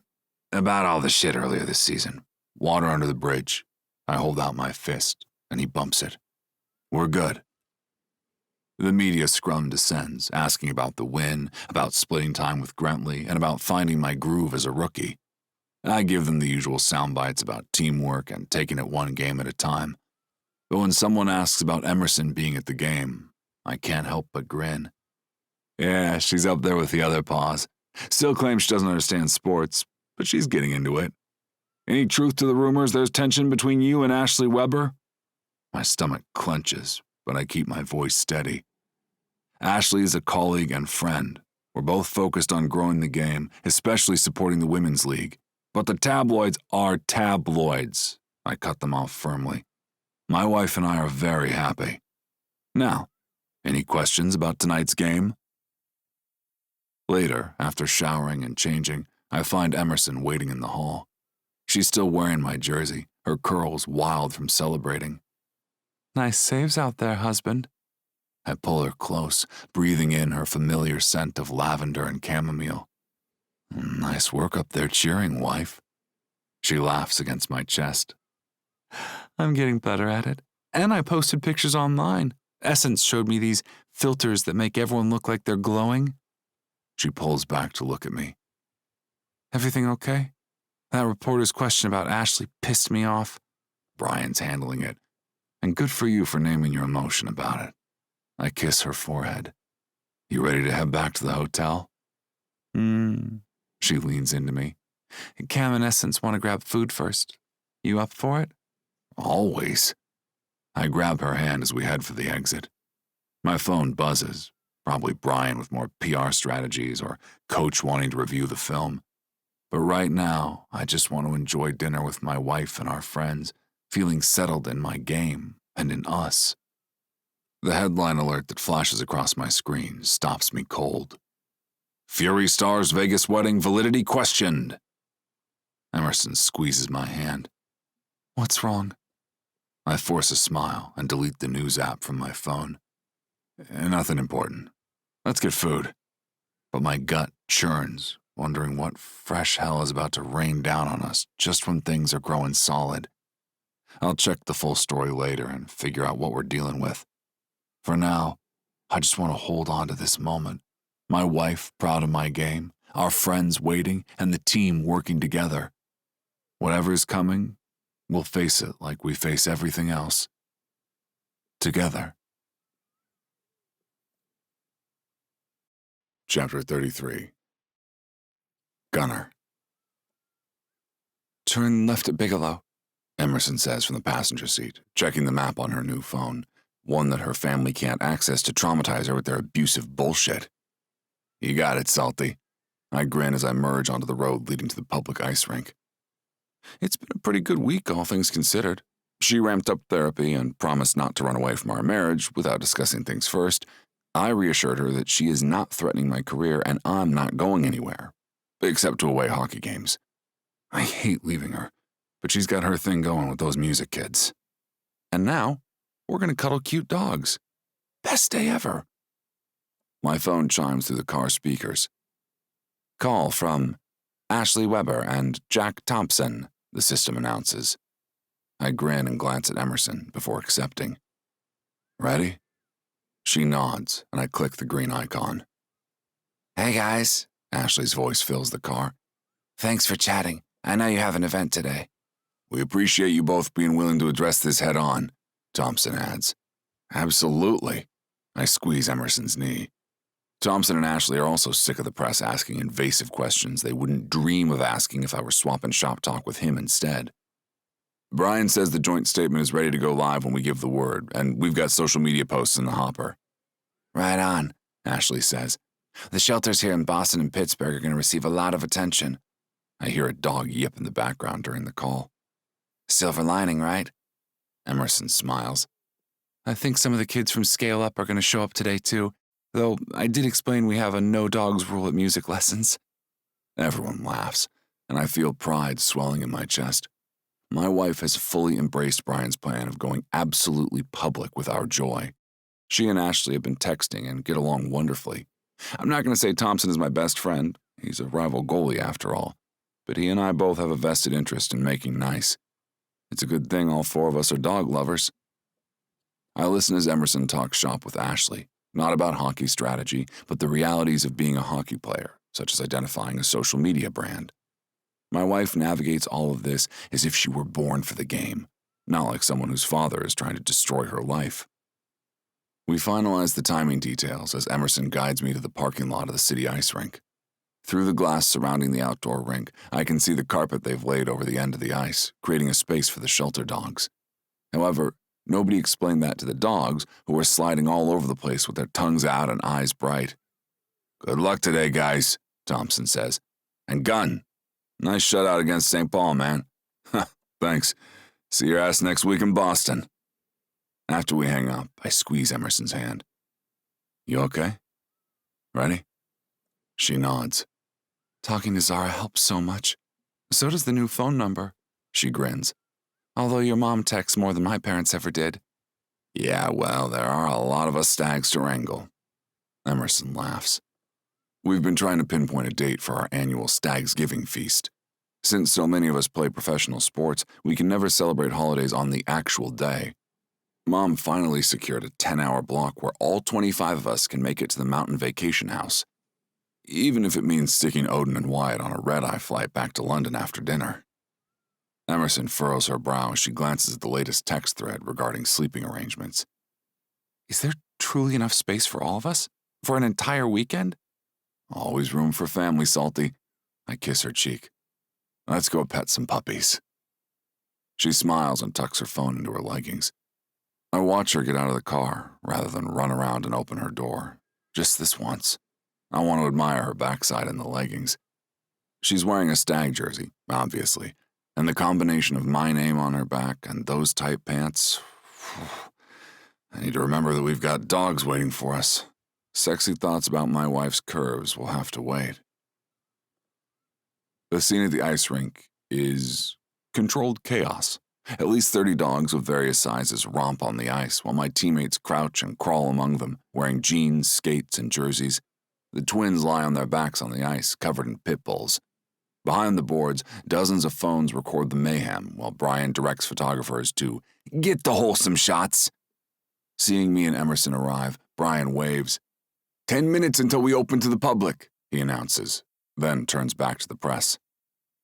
about all the shit earlier this season. Water under the bridge. I hold out my fist, and he bumps it. We're good. The media scrum descends, asking about the win, about splitting time with Grantley, and about finding my groove as a rookie. I give them the usual sound bites about teamwork and taking it one game at a time. But when someone asks about Emerson being at the game, I can't help but grin. Yeah, she's up there with the other paws. Still claims she doesn't understand sports, but she's getting into it. Any truth to the rumors there's tension between you and Ashley Weber? My stomach clenches, but I keep my voice steady. Ashley is a colleague and friend. We're both focused on growing the game, especially supporting the Women's League. But the tabloids are tabloids. I cut them off firmly. My wife and I are very happy. Now, any questions about tonight's game? Later, after showering and changing, I find Emerson waiting in the hall. She's still wearing my jersey, her curls wild from celebrating. Nice saves out there, husband. I pull her close, breathing in her familiar scent of lavender and chamomile. Nice work up there cheering, wife. She laughs against my chest. I'm getting better at it. And I posted pictures online. Essence showed me these filters that make everyone look like they're glowing. She pulls back to look at me. Everything okay? That reporter's question about Ashley pissed me off. Brian's handling it. And good for you for naming your emotion about it. I kiss her forehead. You ready to head back to the hotel? She leans into me. Cam and Essence want to grab food first. You up for it? Always. I grab her hand as we head for the exit. My phone buzzes. Probably Brian with more PR strategies or Coach wanting to review the film. But right now, I just want to enjoy dinner with my wife and our friends, feeling settled in my game and in us. The headline alert that flashes across my screen stops me cold. Fury Stars Vegas wedding validity questioned. Emerson squeezes my hand. What's wrong? I force a smile and delete the news app from my phone. Nothing important. Let's get food. But my gut churns, wondering what fresh hell is about to rain down on us just when things are growing solid. I'll check the full story later and figure out what we're dealing with. For now, I just want to hold on to this moment. My wife proud of my game, our friends waiting, and the team working together. Whatever's coming, we'll face it like we face everything else. Together. Chapter 33. Gunnar. Turn left at Bigelow, Emerson says from the passenger seat, checking the map on her new phone, one that her family can't access to traumatize her with their abusive bullshit. You got it, Salty. I grin as I merge onto the road leading to the public ice rink. It's been a pretty good week, all things considered. She ramped up therapy and promised not to run away from our marriage without discussing things first. I reassured her that she is not threatening my career and I'm not going anywhere, except to away hockey games. I hate leaving her, but she's got her thing going with those music kids. And now, we're going to cuddle cute dogs. Best day ever. My phone chimes through the car speakers. Call from Ashley Weber and Jack Thompson, the system announces. I grin and glance at Emerson before accepting. Ready? She nods, and I click the green icon. Hey guys, Ashley's voice fills the car. Thanks for chatting. I know you have an event today. We appreciate you both being willing to address this head on, Thompson adds. Absolutely. I squeeze Emerson's knee. Thompson and Ashley are also sick of the press asking invasive questions they wouldn't dream of asking if I were swapping shop talk with him instead. Brian says the joint statement is ready to go live when we give the word, and we've got social media posts in the hopper. Right on, Ashley says. The shelters here in Boston and Pittsburgh are going to receive a lot of attention. I hear a dog yip in the background during the call. Silver lining, right? Emerson smiles. I think some of the kids from Scale Up are going to show up today, too, though I did explain we have a no dogs rule at music lessons. Everyone laughs, and I feel pride swelling in my chest. My wife has fully embraced Brian's plan of going absolutely public with our joy. She and Ashley have been texting and get along wonderfully. I'm not going to say Thompson is my best friend. He's a rival goalie after all. But he and I both have a vested interest in making nice. It's a good thing all four of us are dog lovers. I listen as Emerson talks shop with Ashley, not about hockey strategy, but the realities of being a hockey player, such as identifying a social media brand. My wife navigates all of this as if she were born for the game, not like someone whose father is trying to destroy her life. We finalize the timing details as Emerson guides me to the parking lot of the city ice rink. Through the glass surrounding the outdoor rink, I can see the carpet they've laid over the end of the ice, creating a space for the shelter dogs. However, nobody explained that to the dogs, who were sliding all over the place with their tongues out and eyes bright. "Good luck today, guys," Thompson says. "And Gunn, nice shutout against St. Paul, man." "Thanks. See your ass next week in Boston." After we hang up, I squeeze Emerson's hand. "You okay? Ready?" She nods. Talking to Zara helps so much. So does the new phone number. She grins. Although your mom texts more than my parents ever did. "Yeah, well, there are a lot of us stags to wrangle." Emerson laughs. We've been trying to pinpoint a date for our annual Stagsgiving feast. Since so many of us play professional sports, we can never celebrate holidays on the actual day. Mom finally secured a 10-hour block where all 25 of us can make it to the mountain vacation house, even if it means sticking Odin and Wyatt on a red-eye flight back to London after dinner. Emerson furrows her brow as she glances at the latest text thread regarding sleeping arrangements. Is there truly enough space for all of us? For an entire weekend? Always room for family, Salty. I kiss her cheek. Let's go pet some puppies. She smiles and tucks her phone into her leggings. I watch her get out of the car rather than run around and open her door. Just this once. I want to admire her backside in the leggings. She's wearing a Stag jersey, obviously, and the combination of my name on her back and those tight pants. I need to remember that we've got dogs waiting for us. Sexy thoughts about my wife's curves will have to wait. The scene at the ice rink is controlled chaos. At least 30 dogs of various sizes romp on the ice while my teammates crouch and crawl among them, wearing jeans, skates, and jerseys. The twins lie on their backs on the ice, covered in pit bulls. Behind the boards, dozens of phones record the mayhem while Brian directs photographers to get the wholesome shots. Seeing me and Emerson arrive, Brian waves. 10 minutes until we open to the public, he announces, then turns back to the press.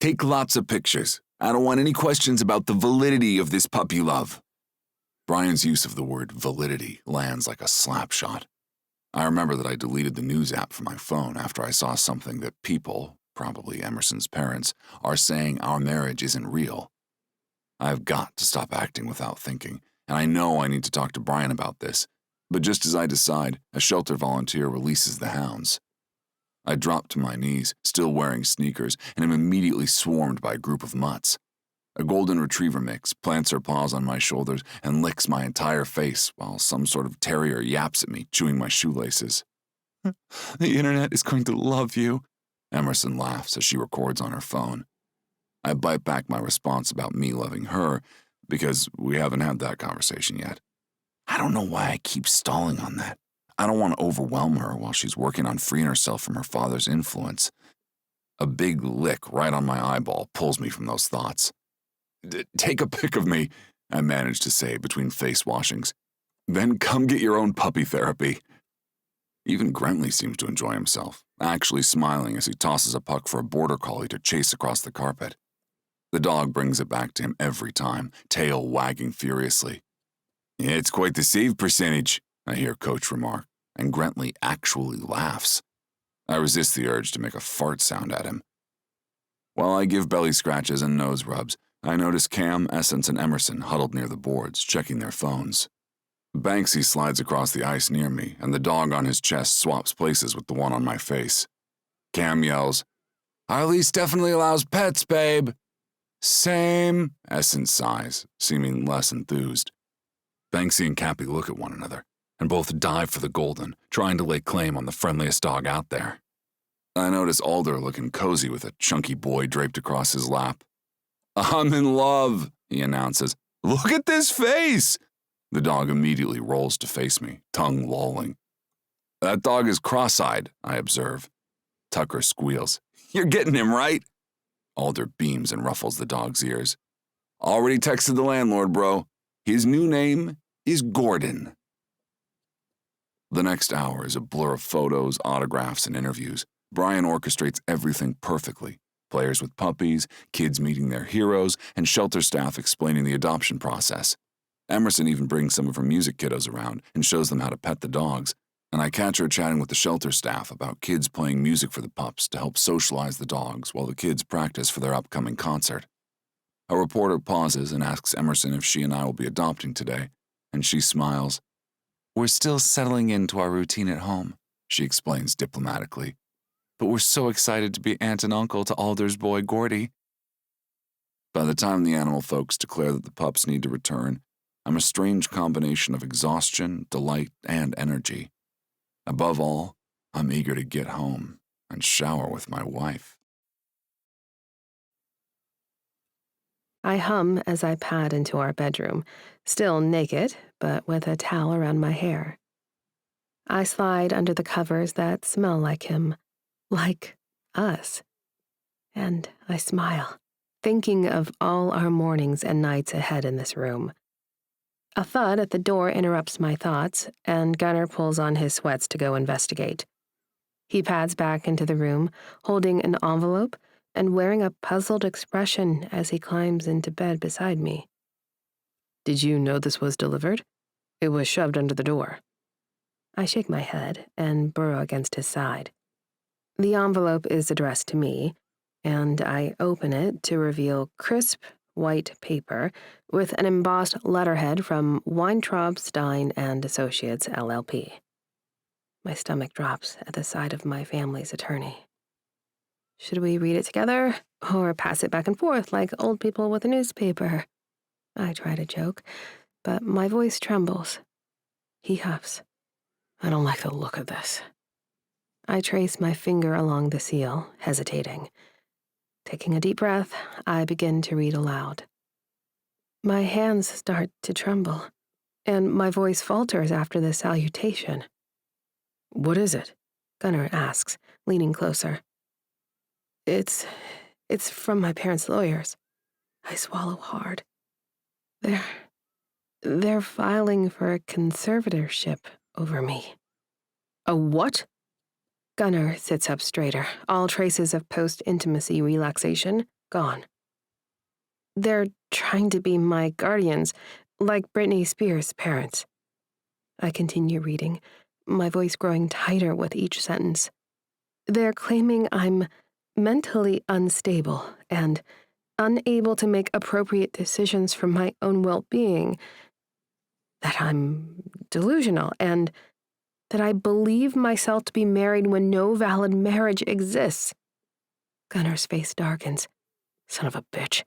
Take lots of pictures. I don't want any questions about the validity of this puppy love. Brian's use of the word validity lands like a slap shot. I remember that I deleted the news app from my phone after I saw something that people, probably Emerson's parents, are saying our marriage isn't real. I've got to stop acting without thinking, and I know I need to talk to Brian about this, but just as I decide, a shelter volunteer releases the hounds. I drop to my knees, still wearing sneakers, and am immediately swarmed by a group of mutts. A golden retriever mix plants her paws on my shoulders and licks my entire face while some sort of terrier yaps at me, chewing my shoelaces. The internet is going to love you, Emerson laughs as she records on her phone. I bite back my response about me loving her because we haven't had that conversation yet. I don't know why I keep stalling on that. I don't want to overwhelm her while she's working on freeing herself from her father's influence. A big lick right on my eyeball pulls me from those thoughts. Take a pic of me, I manage to say between face washings. Then come get your own puppy therapy. Even Grentley seems to enjoy himself, actually smiling as he tosses a puck for a border collie to chase across the carpet. The dog brings it back to him every time, tail wagging furiously. It's quite the save percentage, I hear Coach remark, and Grentley actually laughs. I resist the urge to make a fart sound at him. While I give belly scratches and nose rubs, I notice Cam, Essence, and Emerson huddled near the boards, checking their phones. Banksy slides across the ice near me, and the dog on his chest swaps places with the one on my face. Cam yells, "Our lease definitely allows pets, babe." "Same," Essence sighs, seeming less enthused. Banksy and Cappy look at one another, and both dive for the golden, trying to lay claim on the friendliest dog out there. I notice Alder looking cozy with a chunky boy draped across his lap. "I'm in love," he announces. "Look at this face!" The dog immediately rolls to face me, tongue lolling. "That dog is cross-eyed," I observe. Tucker squeals. "You're getting him, right?" Alder beams and ruffles the dog's ears. "Already texted the landlord, bro. His new name is Gordon." The next hour is a blur of photos, autographs, and interviews. Brian orchestrates everything perfectly. Players with puppies, kids meeting their heroes, and shelter staff explaining the adoption process. Emerson even brings some of her music kiddos around and shows them how to pet the dogs, and I catch her chatting with the shelter staff about kids playing music for the pups to help socialize the dogs while the kids practice for their upcoming concert. A reporter pauses and asks Emerson if she and I will be adopting today, and she smiles. "We're still settling into our routine at home," she explains diplomatically. "But we're so excited to be aunt and uncle to Alder's boy, Gordy." By the time the animal folks declare that the pups need to return, I'm a strange combination of exhaustion, delight, and energy. Above all, I'm eager to get home and shower with my wife. I hum as I pad into our bedroom, still naked, but with a towel around my hair. I slide under the covers that smell like him, like us. And I smile, thinking of all our mornings and nights ahead in this room. A thud at the door interrupts my thoughts, and Gunnar pulls on his sweats to go investigate. He pads back into the room, holding an envelope and wearing a puzzled expression as he climbs into bed beside me. Did you know this was delivered? It was shoved under the door. I shake my head and burrow against his side. The envelope is addressed to me, and I open it to reveal crisp, white paper with an embossed letterhead from Weintraub, Stein and Associates, LLP. My stomach drops at the sight of my family's attorney. Should we read it together or pass it back and forth like old people with a newspaper? I try to joke, but my voice trembles. He huffs. I don't like the look of this. I trace my finger along the seal, hesitating. Taking a deep breath, I begin to read aloud. My hands start to tremble, and my voice falters after the salutation. What is it? Gunnar asks, leaning closer. It's from my parents' lawyers. I swallow hard. They're filing for a conservatorship over me. A what? Gunnar sits up straighter, all traces of post-intimacy relaxation gone. They're trying to be my guardians, like Britney Spears' parents. I continue reading, my voice growing tighter with each sentence. They're claiming I'm mentally unstable and unable to make appropriate decisions for my own well-being, that I'm delusional, and that I believe myself to be married when no valid marriage exists. Gunnar's face darkens. Son of a bitch.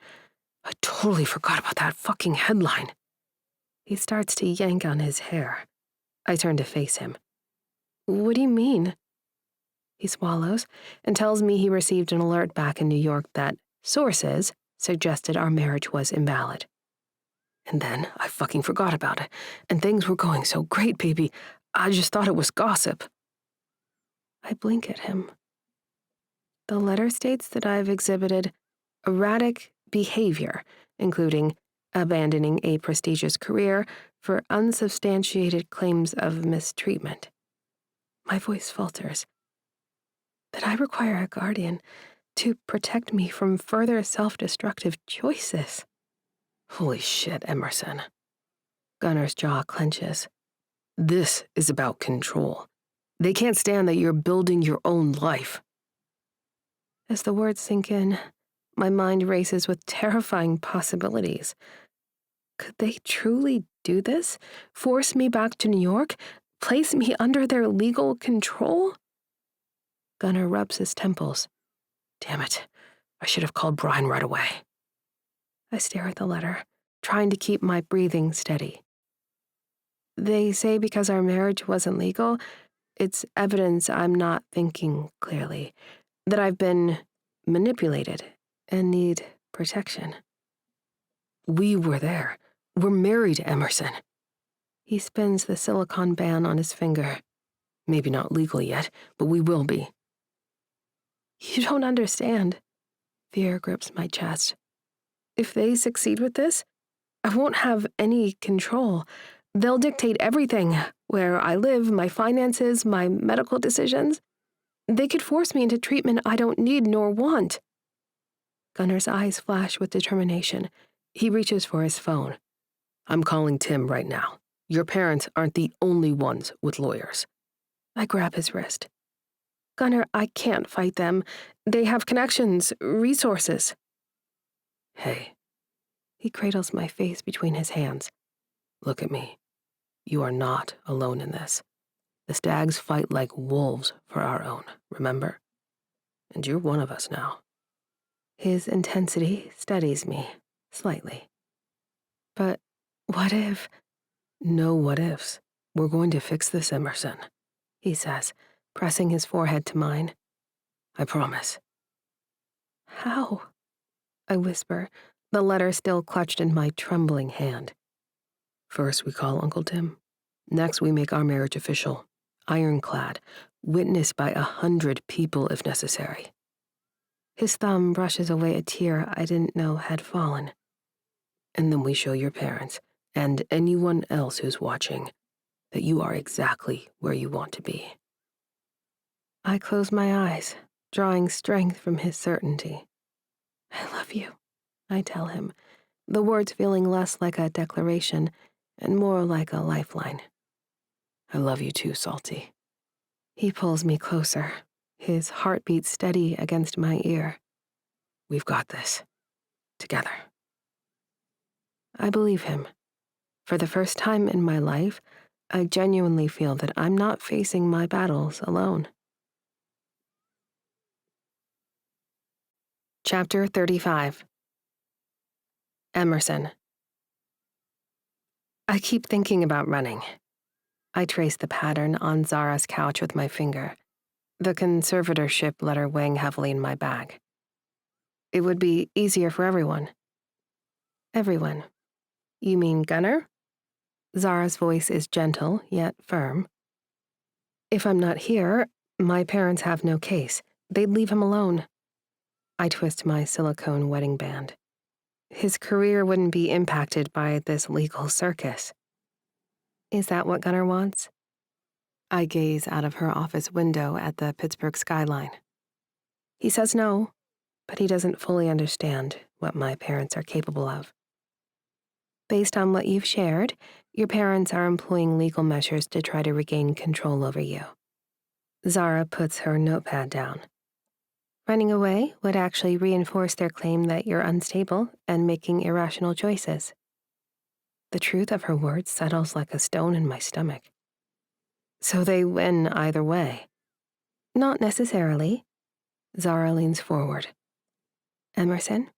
I totally forgot about that fucking headline. He starts to yank on his hair. I turn to face him. What do you mean? He swallows and tells me he received an alert back in New York that sources suggested our marriage was invalid. And then I fucking forgot about it, and things were going so great, baby. I just thought it was gossip. I blink at him. The letter states that I've exhibited erratic behavior, including abandoning a prestigious career for unsubstantiated claims of mistreatment. My voice falters. That I require a guardian to protect me from further self-destructive choices. Holy shit, Emerson. Gunnar's jaw clenches. This is about control. They can't stand that you're building your own life. As the words sink in, my mind races with terrifying possibilities. Could they truly do this? Force me back to New York? Place me under their legal control? Gunnar rubs his temples. Damn it. I should have called Brian right away. I stare at the letter, trying to keep my breathing steady. They say because our marriage wasn't legal, it's evidence I'm not thinking clearly, that I've been manipulated and need protection. We were there. We're married, Emerson. He spins the silicone band on his finger. Maybe not legal yet, but we will be. You don't understand. Fear grips my chest. If they succeed with this, I won't have any control. They'll dictate everything, where I live, my finances, my medical decisions. They could force me into treatment I don't need nor want. Gunnar's eyes flash with determination. He reaches for his phone. I'm calling Tim right now. Your parents aren't the only ones with lawyers. I grab his wrist. Gunnar, I can't fight them. They have connections, resources. Hey. He cradles my face between his hands. Look at me. You are not alone in this. The Stags fight like wolves for our own, remember? And you're one of us now. His intensity steadies me, slightly. But what if? No what ifs. We're going to fix this, Emerson, he says, pressing his forehead to mine. I promise. How? I whisper, the letter still clutched in my trembling hand. First we call Uncle Tim. Next we make our marriage official, ironclad, witnessed by 100 people if necessary. His thumb brushes away a tear I didn't know had fallen. And then we show your parents, and anyone else who's watching, that you are exactly where you want to be. I close my eyes, drawing strength from his certainty. I love you, I tell him, the words feeling less like a declaration and more like a lifeline. I love you too, Salty. He pulls me closer, his heartbeat steady against my ear. We've got this. Together. I believe him. For the first time in my life, I genuinely feel that I'm not facing my battles alone. Chapter 35. Emerson. I keep thinking about running. I trace the pattern on Zara's couch with my finger, the conservatorship letter weighing heavily in my bag. It would be easier for everyone. Everyone. You mean Gunnar? Zara's voice is gentle, yet firm. If I'm not here, my parents have no case. They'd leave him alone. I twist my silicone wedding band. His career wouldn't be impacted by this legal circus. Is that what Gunnar wants? I gaze out of her office window at the Pittsburgh skyline. He says no, but he doesn't fully understand what my parents are capable of. Based on what you've shared, your parents are employing legal measures to try to regain control over you. Zara puts her notepad down. Running away would actually reinforce their claim that you're unstable and making irrational choices. The truth of her words settles like a stone in my stomach. So they win either way. Not necessarily. Zara leans forward. Emerson,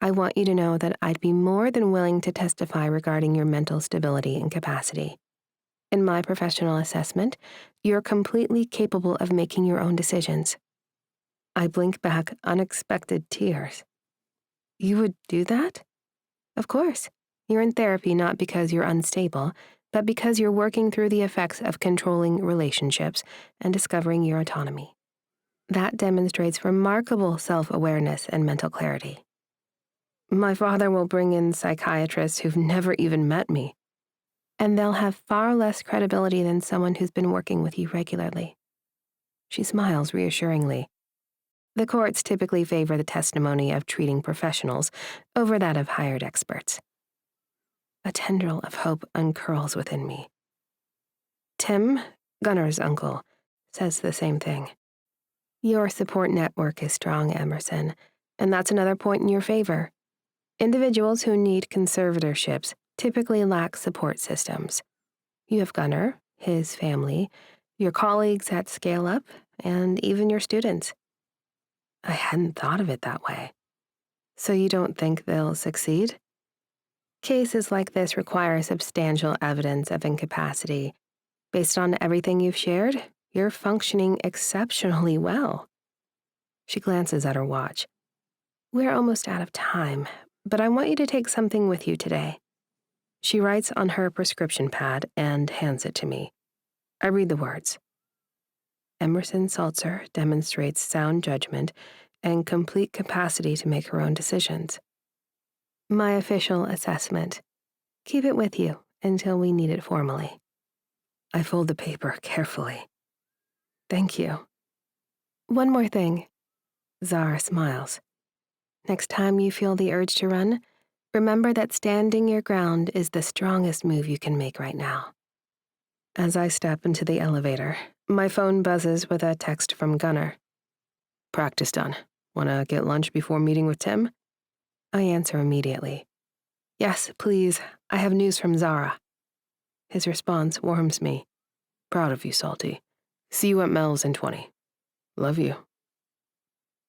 I want you to know that I'd be more than willing to testify regarding your mental stability and capacity. In my professional assessment, you're completely capable of making your own decisions. I blink back unexpected tears. You would do that? Of course. You're in therapy not because you're unstable, but because you're working through the effects of controlling relationships and discovering your autonomy. That demonstrates remarkable self-awareness and mental clarity. My father will bring in psychiatrists who've never even met me, and they'll have far less credibility than someone who's been working with you regularly. She smiles reassuringly. The courts typically favor the testimony of treating professionals over that of hired experts. A tendril of hope uncurls within me. Tim, Gunnar's uncle, says the same thing. Your support network is strong, Emerson, and that's another point in your favor. Individuals who need conservatorships typically lack support systems. You have Gunnar, his family, your colleagues at Scale Up, and even your students. I hadn't thought of it that way. So you don't think they'll succeed? Cases like this require substantial evidence of incapacity. Based on everything you've shared, you're functioning exceptionally well. She glances at her watch. We're almost out of time, but I want you to take something with you today. She writes on her prescription pad and hands it to me. I read the words. Emerson Saltzer demonstrates sound judgment and complete capacity to make her own decisions. My official assessment. Keep it with you until we need it formally. I fold the paper carefully. Thank you. One more thing. Zara smiles. Next time you feel the urge to run, remember that standing your ground is the strongest move you can make right now. As I step into the elevator, my phone buzzes with a text from Gunnar. Practice done. Wanna get lunch before meeting with Tim? I answer immediately. Yes, please. I have news from Zara. His response warms me. Proud of you, Salty. See you at Mel's in 20. Love you.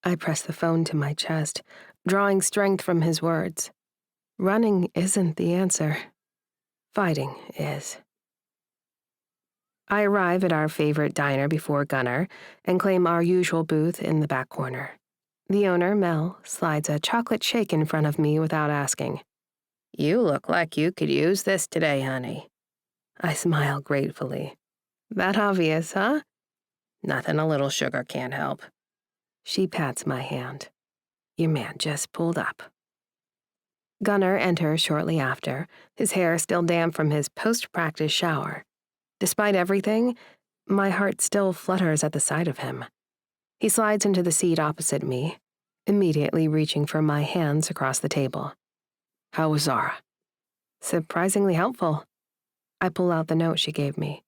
I press the phone to my chest, drawing strength from his words. Running isn't the answer. Fighting is. I arrive at our favorite diner before Gunnar and claim our usual booth in the back corner. The owner, Mel, slides a chocolate shake in front of me without asking. You look like you could use this today, honey. I smile gratefully. That obvious, huh? Nothing a little sugar can't help. She pats my hand. Your man just pulled up. Gunnar enters shortly after, his hair still damp from his post-practice shower. Despite everything, my heart still flutters at the sight of him. He slides into the seat opposite me, immediately reaching for my hands across the table. How was Zara? Surprisingly helpful. I pull out the note she gave me.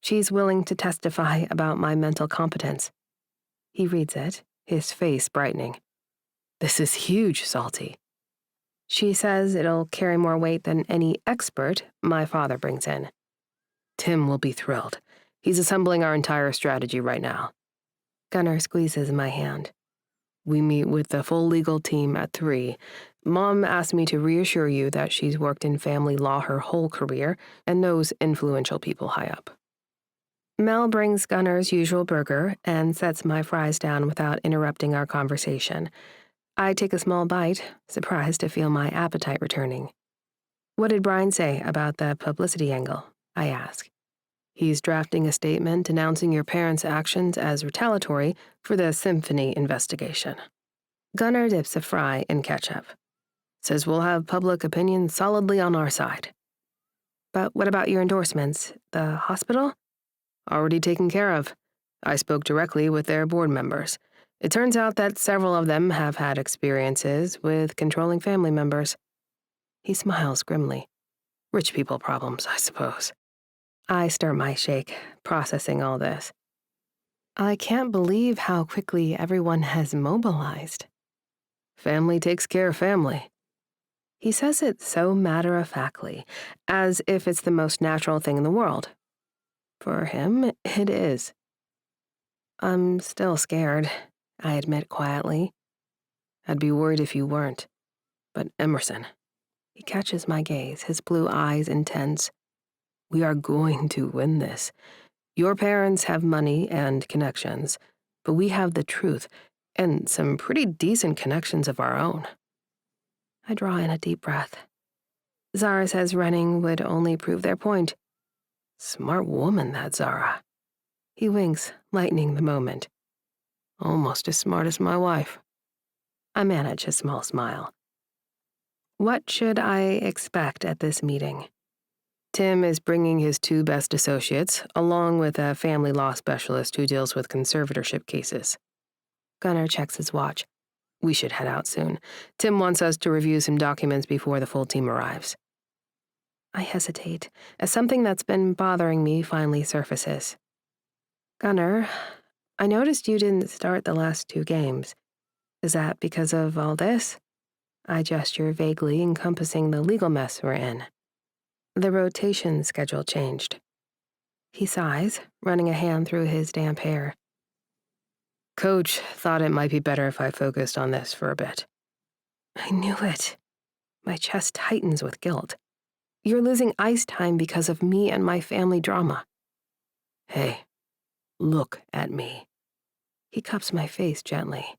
She's willing to testify about my mental competence. He reads it, his face brightening. This is huge, Salty. She says it'll carry more weight than any expert my father brings in. Tim will be thrilled. He's assembling our entire strategy right now. Gunnar squeezes my hand. We meet with the full legal team at 3. Mom asked me to reassure you that she's worked in family law her whole career and knows influential people high up. Mel brings Gunnar's usual burger and sets my fries down without interrupting our conversation. I take a small bite, surprised to feel my appetite returning. What did Brian say about the publicity angle? I ask. He's drafting a statement denouncing your parents' actions as retaliatory for the symphony investigation. Gunnar dips a fry in ketchup. Says we'll have public opinion solidly on our side. But what about your endorsements? The hospital? Already taken care of. I spoke directly with their board members. It turns out that several of them have had experiences with controlling family members. He smiles grimly. Rich people problems, I suppose. I stir my shake, processing all this. I can't believe how quickly everyone has mobilized. Family takes care of family. He says it so matter-of-factly, as if it's the most natural thing in the world. For him, it is. I'm still scared, I admit quietly. I'd be worried if you weren't. But Emerson. He catches my gaze, his blue eyes intense. We are going to win this. Your parents have money and connections, but we have the truth and some pretty decent connections of our own. I draw in a deep breath. Zara says running would only prove their point. Smart woman, that Zara. He winks, lightening the moment. Almost as smart as my wife. I manage a small smile. What should I expect at this meeting? Tim is bringing his 2 best associates, along with a family law specialist who deals with conservatorship cases. Gunnar checks his watch. We should head out soon. Tim wants us to review some documents before the full team arrives. I hesitate, as something that's been bothering me finally surfaces. Gunnar, I noticed you didn't start the last 2 games. Is that because of all this? I gesture vaguely, encompassing the legal mess we're in. The rotation schedule changed. He sighs, running a hand through his damp hair. Coach thought it might be better if I focused on this for a bit. I knew it. My chest tightens with guilt. You're losing ice time because of me and my family drama. Hey, look at me. He cups my face gently.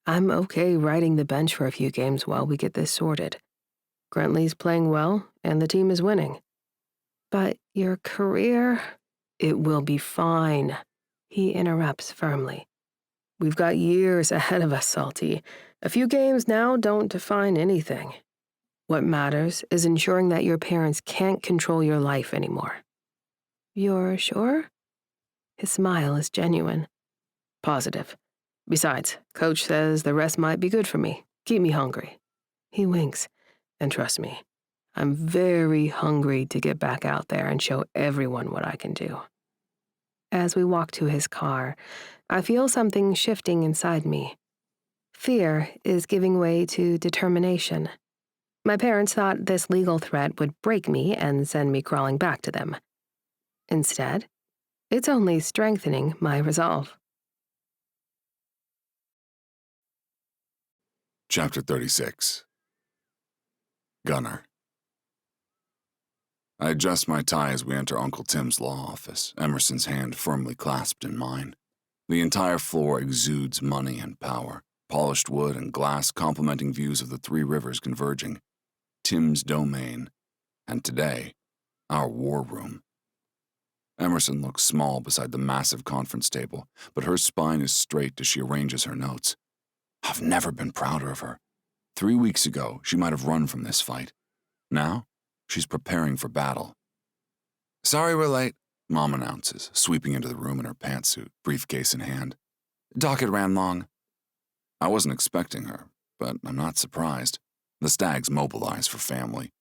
I'm okay riding the bench for a few games while we get this sorted. Grentley's playing well, and the team is winning. But your career... It will be fine, he interrupts firmly. We've got years ahead of us, Salty. A few games now don't define anything. What matters is ensuring that your parents can't control your life anymore. You're sure? His smile is genuine. Positive. Besides, Coach says the rest might be good for me. Keep me hungry. He winks. And trust me, I'm very hungry to get back out there and show everyone what I can do. As we walk to his car, I feel something shifting inside me. Fear is giving way to determination. My parents thought this legal threat would break me and send me crawling back to them. Instead, it's only strengthening my resolve. Chapter 36. Gunnar. I adjust my tie as we enter Uncle Tim's law office, Emerson's hand firmly clasped in mine. The entire floor exudes money and power, polished wood and glass complementing views of the three rivers converging. Tim's domain, and today, our war room. Emerson looks small beside the massive conference table, but her spine is straight as she arranges her notes. I've never been prouder of her. 3 weeks ago, she might have run from this fight. Now, she's preparing for battle. Sorry we're late, Mom announces, sweeping into the room in her pantsuit, briefcase in hand. Docket ran long. I wasn't expecting her, but I'm not surprised. The Stags mobilize for family.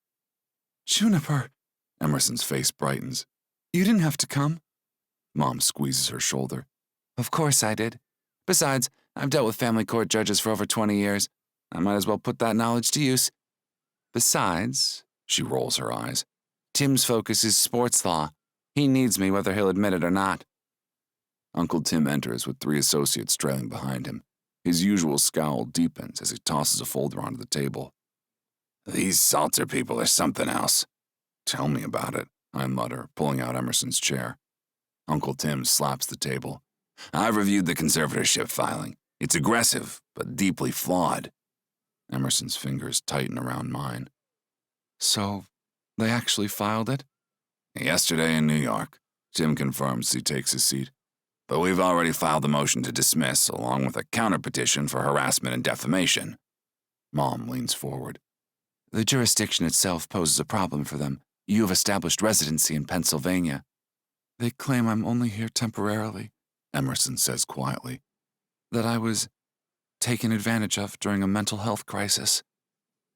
Juniper, Emerson's face brightens. You didn't have to come. Mom squeezes her shoulder. Of course I did. Besides, I've dealt with family court judges for over 20 years. I might as well put that knowledge to use. Besides, she rolls her eyes, Tim's focus is sports law. He needs me whether he'll admit it or not. Uncle Tim enters with 3 associates trailing behind him. His usual scowl deepens as he tosses a folder onto the table. These Saltzer people are something else. Tell me about it, I mutter, pulling out Emerson's chair. Uncle Tim slaps the table. I've reviewed the conservatorship filing. It's aggressive, but deeply flawed. Emerson's fingers tighten around mine. So, they actually filed it? Yesterday in New York, Tim confirms as he takes his seat. But we've already filed the motion to dismiss, along with a counterpetition for harassment and defamation. Mom leans forward. The jurisdiction itself poses a problem for them. You have established residency in Pennsylvania. They claim I'm only here temporarily, Emerson says quietly. That I was taken advantage of during a mental health crisis.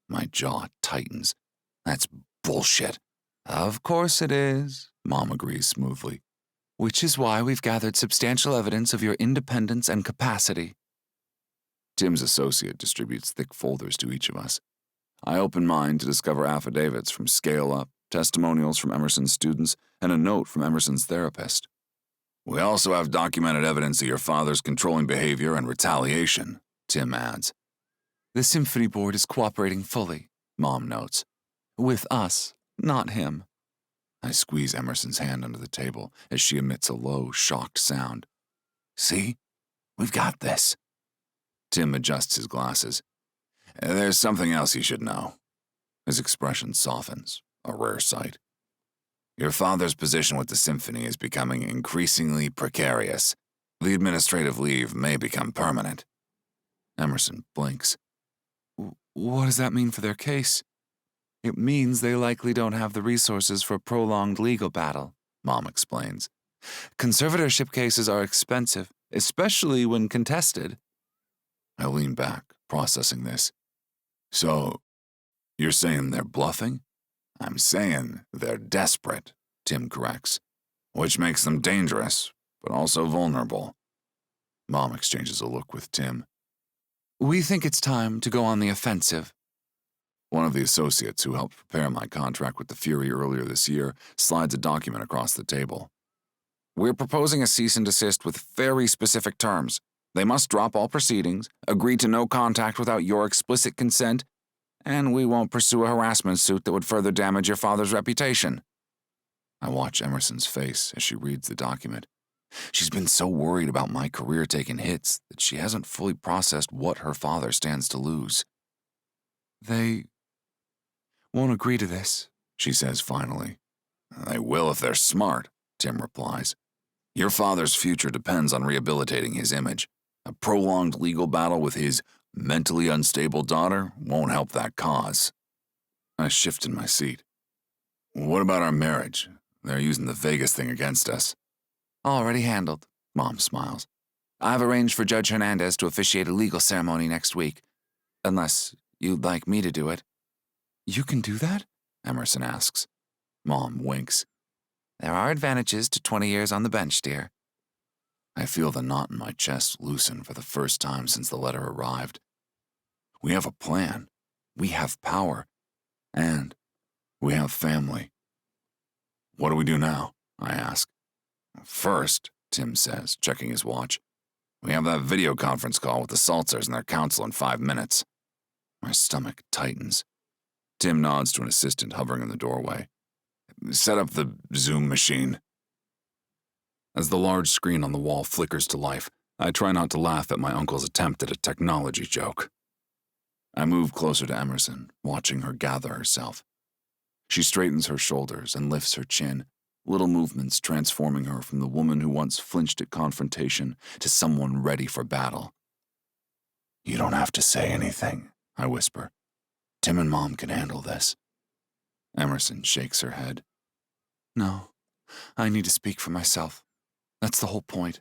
My jaw tightens. That's bullshit. Of course it is, Mom agrees smoothly. Which is why we've gathered substantial evidence of your independence and capacity. Tim's associate distributes thick folders to each of us. I open mine to discover affidavits from Scale Up, testimonials from Emerson's students, and a note from Emerson's therapist. We also have documented evidence of your father's controlling behavior and retaliation, Tim adds. The Symphony Board is cooperating fully, Mom notes. With us, not him. I squeeze Emerson's hand under the table as she emits a low, shocked sound. See? We've got this. Tim adjusts his glasses. There's something else you should know. His expression softens, a rare sight. Your father's position with the symphony is becoming increasingly precarious. The administrative leave may become permanent. Emerson blinks. What does that mean for their case? It means they likely don't have the resources for a prolonged legal battle, Mom explains. Conservatorship cases are expensive, especially when contested. I lean back, processing this. So, you're saying they're bluffing? I'm saying they're desperate, Tim corrects, which makes them dangerous, but also vulnerable. Mom exchanges a look with Tim. We think it's time to go on the offensive. One of the associates who helped prepare my contract with the Fury earlier this year slides a document across the table. We're proposing a cease and desist with very specific terms. They must drop all proceedings, agree to no contact without your explicit consent, and we won't pursue a harassment suit that would further damage your father's reputation. I watch Emerson's face as she reads the document. She's been so worried about my career taking hits that she hasn't fully processed what her father stands to lose. They won't agree to this, she says finally. They will if they're smart, Tim replies. Your father's future depends on rehabilitating his image. A prolonged legal battle with his mentally unstable daughter won't help that cause. I shift in my seat. What about our marriage? They're using the Vegas thing against us. Already handled, Mom smiles. I've arranged for Judge Hernandez to officiate a legal ceremony next week, unless you'd like me to do it. You can do that? Emerson asks. Mom winks. There are advantages to 20 years on the bench, dear. I feel the knot in my chest loosen for the first time since the letter arrived. We have a plan. We have power. And we have family. What do we do now? I ask. First, Tim says, checking his watch, we have that video conference call with the Saltzers and their counsel in 5 minutes. My stomach tightens. Tim nods to an assistant hovering in the doorway. Set up the Zoom machine. As the large screen on the wall flickers to life, I try not to laugh at my uncle's attempt at a technology joke. I move closer to Emerson, watching her gather herself. She straightens her shoulders and lifts her chin, little movements transforming her from the woman who once flinched at confrontation to someone ready for battle. You don't have to say anything, I whisper. Tim and Mom can handle this. Emerson shakes her head. No, I need to speak for myself. That's the whole point.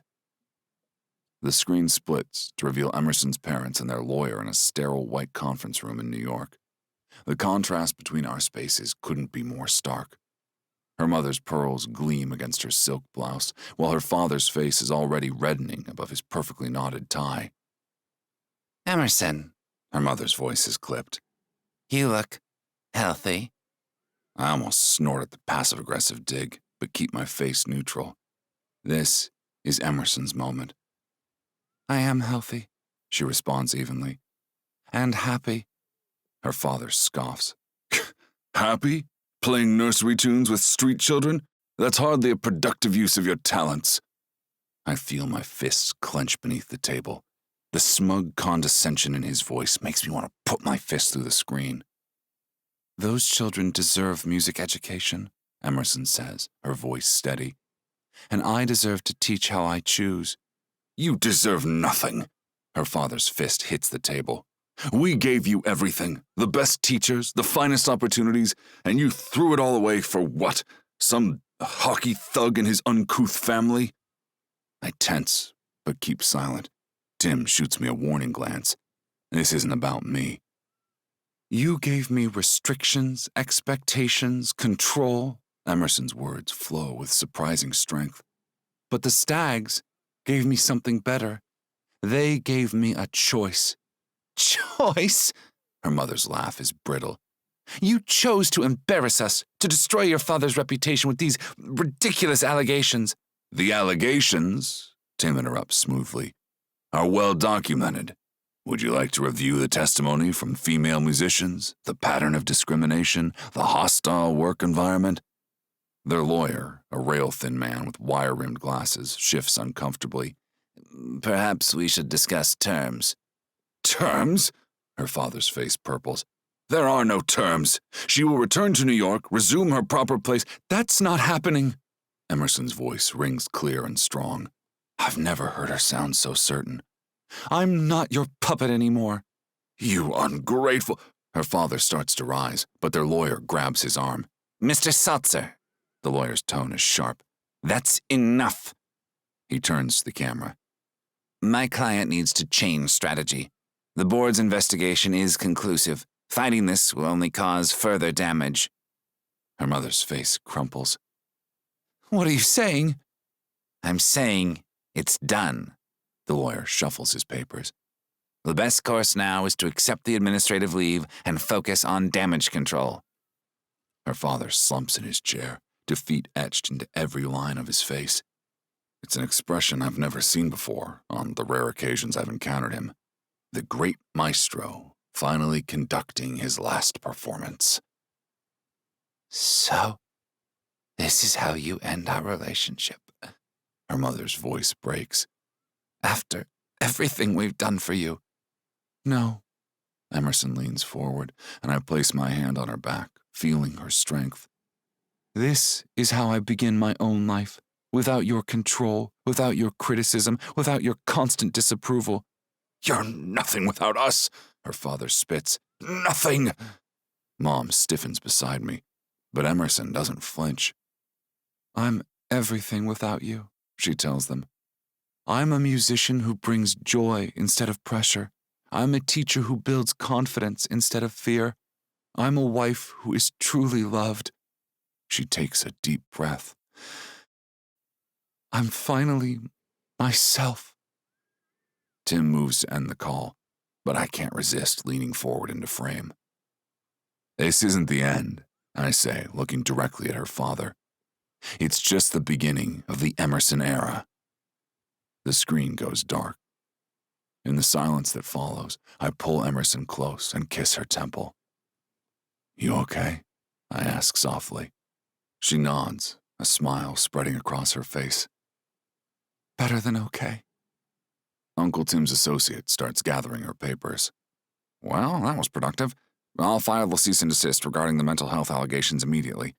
The screen splits to reveal Emerson's parents and their lawyer in a sterile white conference room in New York. The contrast between our spaces couldn't be more stark. Her mother's pearls gleam against her silk blouse, while her father's face is already reddening above his perfectly knotted tie. Emerson, her mother's voice is clipped. You look healthy. I almost snort at the passive-aggressive dig, but keep my face neutral. This is Emerson's moment. I am healthy, she responds evenly. And happy. Her father scoffs. Happy? Playing nursery tunes with street children? That's hardly a productive use of your talents. I feel my fists clench beneath the table. The smug condescension in his voice makes me want to put my fist through the screen. Those children deserve music education, Emerson says, her voice steady. And I deserve to teach how I choose. You deserve nothing. Her father's fist hits the table. We gave you everything, the best teachers, the finest opportunities, and you threw it all away for what? Some hockey thug and his uncouth family? I tense, but keep silent. Tim shoots me a warning glance. This isn't about me. You gave me restrictions, expectations, control. Emerson's words flow with surprising strength. But the Stags gave me something better. They gave me a choice. Choice? Her mother's laugh is brittle. You chose to embarrass us, to destroy your father's reputation with these ridiculous allegations. The allegations, Tim interrupts smoothly, are well documented. Would you like to review the testimony from female musicians, the pattern of discrimination, the hostile work environment? Their lawyer, a rail-thin man with wire-rimmed glasses, shifts uncomfortably. Perhaps we should discuss terms. Terms? Her father's face purples. There are no terms. She will return to New York, resume her proper place. That's not happening. Emerson's voice rings clear and strong. I've never heard her sound so certain. I'm not your puppet anymore. You ungrateful. Her father starts to rise, but their lawyer grabs his arm. Mr. Saltzer. The lawyer's tone is sharp. That's enough. He turns to the camera. My client needs to change strategy. The board's investigation is conclusive. Fighting this will only cause further damage. Her mother's face crumples. What are you saying? I'm saying it's done. The lawyer shuffles his papers. The best course now is to accept the administrative leave and focus on damage control. Her father slumps in his chair, defeat etched into every line of his face. It's an expression I've never seen before on the rare occasions I've encountered him. The great maestro finally conducting his last performance. So, this is how you end our relationship. Her mother's voice breaks. After everything we've done for you. No. Emerson leans forward, and I place my hand on her back, feeling her strength. This is how I begin my own life, without your control, without your criticism, without your constant disapproval. You're nothing without us, her father spits. Nothing! Mom stiffens beside me, but Emerson doesn't flinch. I'm everything without you, she tells them. I'm a musician who brings joy instead of pressure. I'm a teacher who builds confidence instead of fear. I'm a wife who is truly loved. She takes a deep breath. I'm finally myself. Tim moves to end the call, but I can't resist leaning forward into frame. This isn't the end, I say, looking directly at her father. It's just the beginning of the Emerson era. The screen goes dark. In the silence that follows, I pull Emerson close and kiss her temple. You okay? I ask softly. She nods, a smile spreading across her face. Better than okay. Uncle Tim's associate starts gathering her papers. Well, that was productive. I'll file the cease and desist regarding the mental health allegations immediately.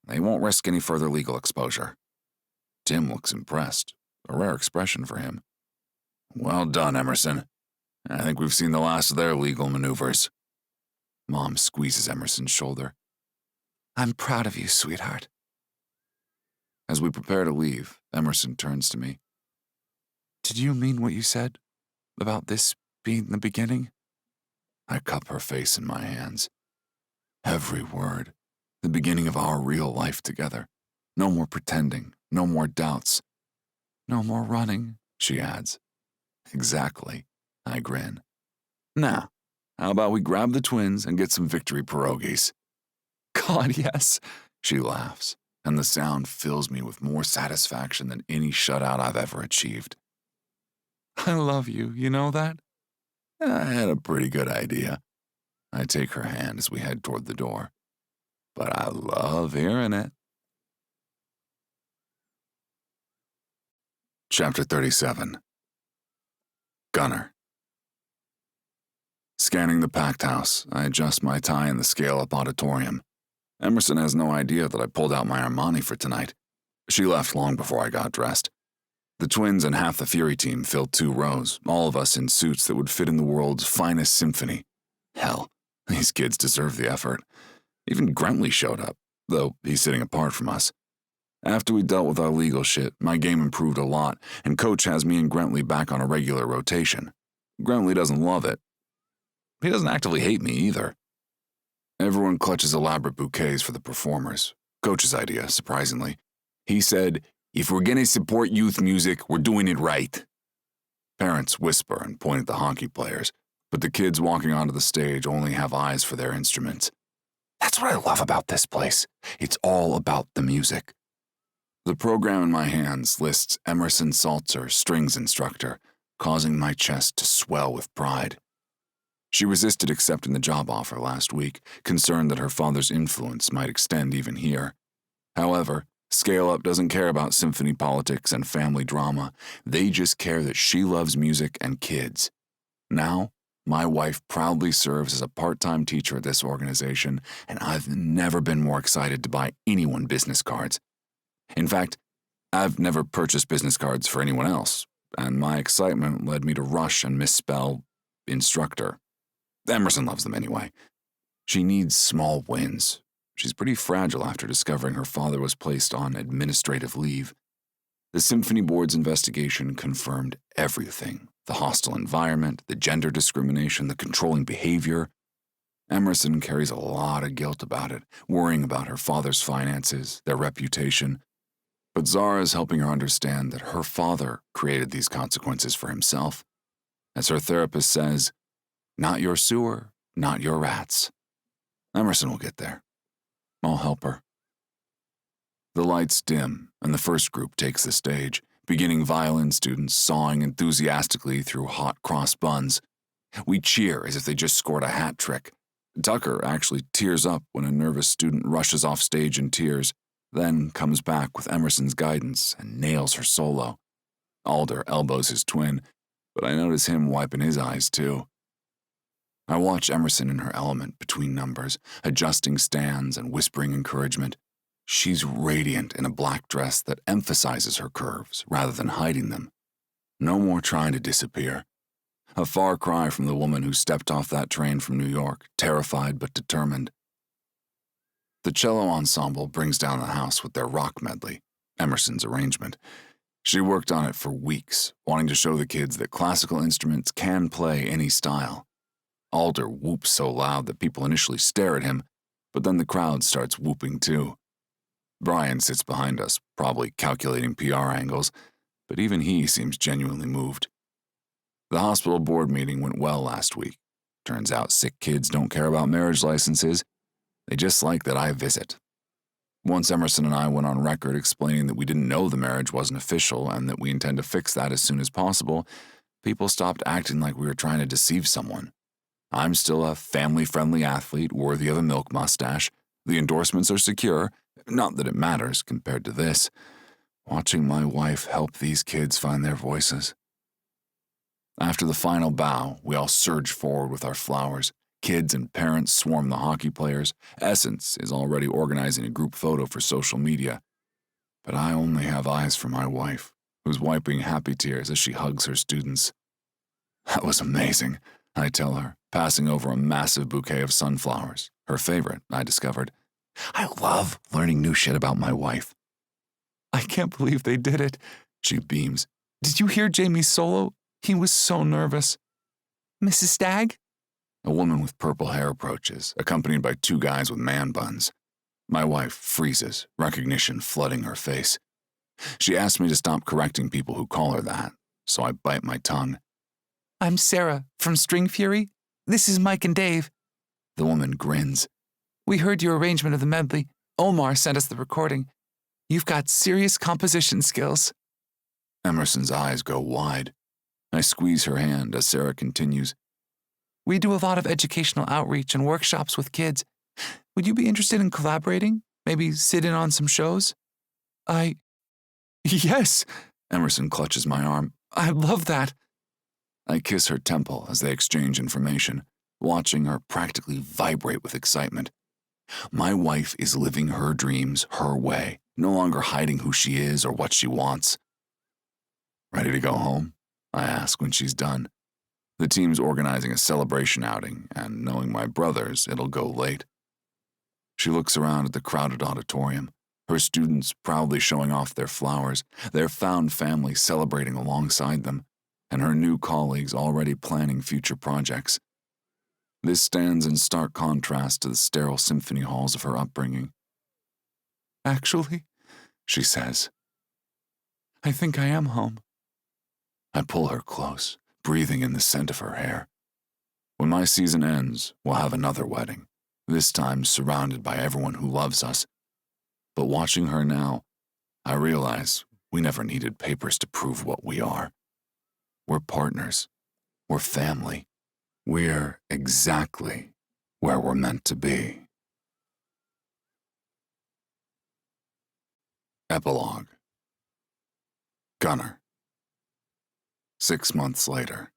They won't risk any further legal exposure. Tim looks impressed, a rare expression for him. Well done, Emerson. I think we've seen the last of their legal maneuvers. Mom squeezes Emerson's shoulder. I'm proud of you, sweetheart. As we prepare to leave, Emerson turns to me. Did you mean what you said about this being the beginning? I cup her face in my hands. Every word. The beginning of our real life together. No more pretending, no more doubts. No more running, she adds. Exactly, I grin. Now, how about we grab the twins and get some victory pierogies? God, yes, she laughs, and the sound fills me with more satisfaction than any shutout I've ever achieved. I love you, you know that? I had a pretty good idea. I take her hand as we head toward the door. But I love hearing it. Chapter 37. Gunnar. Scanning the packed house, I adjust my tie in the scale-up auditorium. Emerson has no idea that I pulled out my Armani for tonight. She left long before I got dressed. The twins and half the Fury team filled 2 rows, all of us in suits that would fit in the world's finest symphony. Hell, these kids deserve the effort. Even Grentley showed up, though he's sitting apart from us. After we dealt with our legal shit, my game improved a lot, and Coach has me and Grentley back on a regular rotation. Grentley doesn't love it. He doesn't actively hate me either. Everyone clutches elaborate bouquets for the performers. Coach's idea, surprisingly. He said, "If we're gonna support youth music, we're doing it right." Parents whisper and point at the hockey players, but the kids walking onto the stage only have eyes for their instruments. That's what I love about this place. It's all about the music. The program in my hands lists Emerson Saltzer, strings instructor, causing my chest to swell with pride. She resisted accepting the job offer last week, concerned that her father's influence might extend even here. However, Scale Up doesn't care about symphony politics and family drama. They just care that she loves music and kids. Now, my wife proudly serves as a part-time teacher at this organization, and I've never been more excited to buy anyone business cards. In fact, I've never purchased business cards for anyone else, and my excitement led me to rush and misspell instructor. Emerson loves them anyway. She needs small wins. She's pretty fragile after discovering her father was placed on administrative leave. The Symphony Board's investigation confirmed everything. The hostile environment, the gender discrimination, the controlling behavior. Emerson carries a lot of guilt about it, worrying about her father's finances, their reputation. But Zara is helping her understand that her father created these consequences for himself. As her therapist says, Not your sewer, not your rats. Emerson will get there. I'll help her. The lights dim, and the first group takes the stage, beginning violin students sawing enthusiastically through hot cross buns. We cheer as if they just scored a hat trick. Tucker actually tears up when a nervous student rushes off stage in tears, then comes back with Emerson's guidance and nails her solo. Alder elbows his twin, but I notice him wiping his eyes too. I watch Emerson in her element between numbers, adjusting stands and whispering encouragement. She's radiant in a black dress that emphasizes her curves rather than hiding them. No more trying to disappear. A far cry from the woman who stepped off that train from New York, terrified but determined. The cello ensemble brings down the house with their rock medley, Emerson's arrangement. She worked on it for weeks, wanting to show the kids that classical instruments can play any style. Alder whoops so loud that people initially stare at him, but then the crowd starts whooping too. Brian sits behind us, probably calculating PR angles, but even he seems genuinely moved. The hospital board meeting went well last week. Turns out sick kids don't care about marriage licenses. They just like that I visit. Once Emerson and I went on record explaining that we didn't know the marriage wasn't official and that we intend to fix that as soon as possible, people stopped acting like we were trying to deceive someone. I'm still a family-friendly athlete worthy of a milk mustache. The endorsements are secure, not that it matters compared to this. Watching my wife help these kids find their voices. After the final bow, we all surge forward with our flowers. Kids and parents swarm the hockey players. Essence is already organizing a group photo for social media. But I only have eyes for my wife, who's wiping happy tears as she hugs her students. That was amazing, I tell her, passing over a massive bouquet of sunflowers, her favorite, I discovered. I love learning new shit about my wife. I can't believe they did it, she beams. Did you hear Jamie's solo? He was so nervous. Mrs. Stag? A woman with purple hair approaches, accompanied by two guys with man buns. My wife freezes, recognition flooding her face. She asks me to stop correcting people who call her that, so I bite my tongue. I'm Sarah, from String Fury. This is Mike and Dave. The woman grins. We heard your arrangement of the medley. Omar sent us the recording. You've got serious composition skills. Emerson's eyes go wide. I squeeze her hand as Sarah continues. We do a lot of educational outreach and workshops with kids. Would you be interested in collaborating? Maybe sit in on some shows? Yes, Emerson clutches my arm. I love that. I kiss her temple as they exchange information, watching her practically vibrate with excitement. My wife is living her dreams her way, no longer hiding who she is or what she wants. Ready to go home? I ask when she's done. The team's organizing a celebration outing, and knowing my brothers, it'll go late. She looks around at the crowded auditorium, her students proudly showing off their flowers, their found family celebrating alongside them, and her new colleagues already planning future projects. This stands in stark contrast to the sterile symphony halls of her upbringing. Actually, she says, I think I am home. I pull her close, breathing in the scent of her hair. When my season ends, we'll have another wedding, this time surrounded by everyone who loves us. But watching her now, I realize we never needed papers to prove what we are. We're partners. We're family. We're exactly where we're meant to be. Epilogue. Gunnar. 6 months later.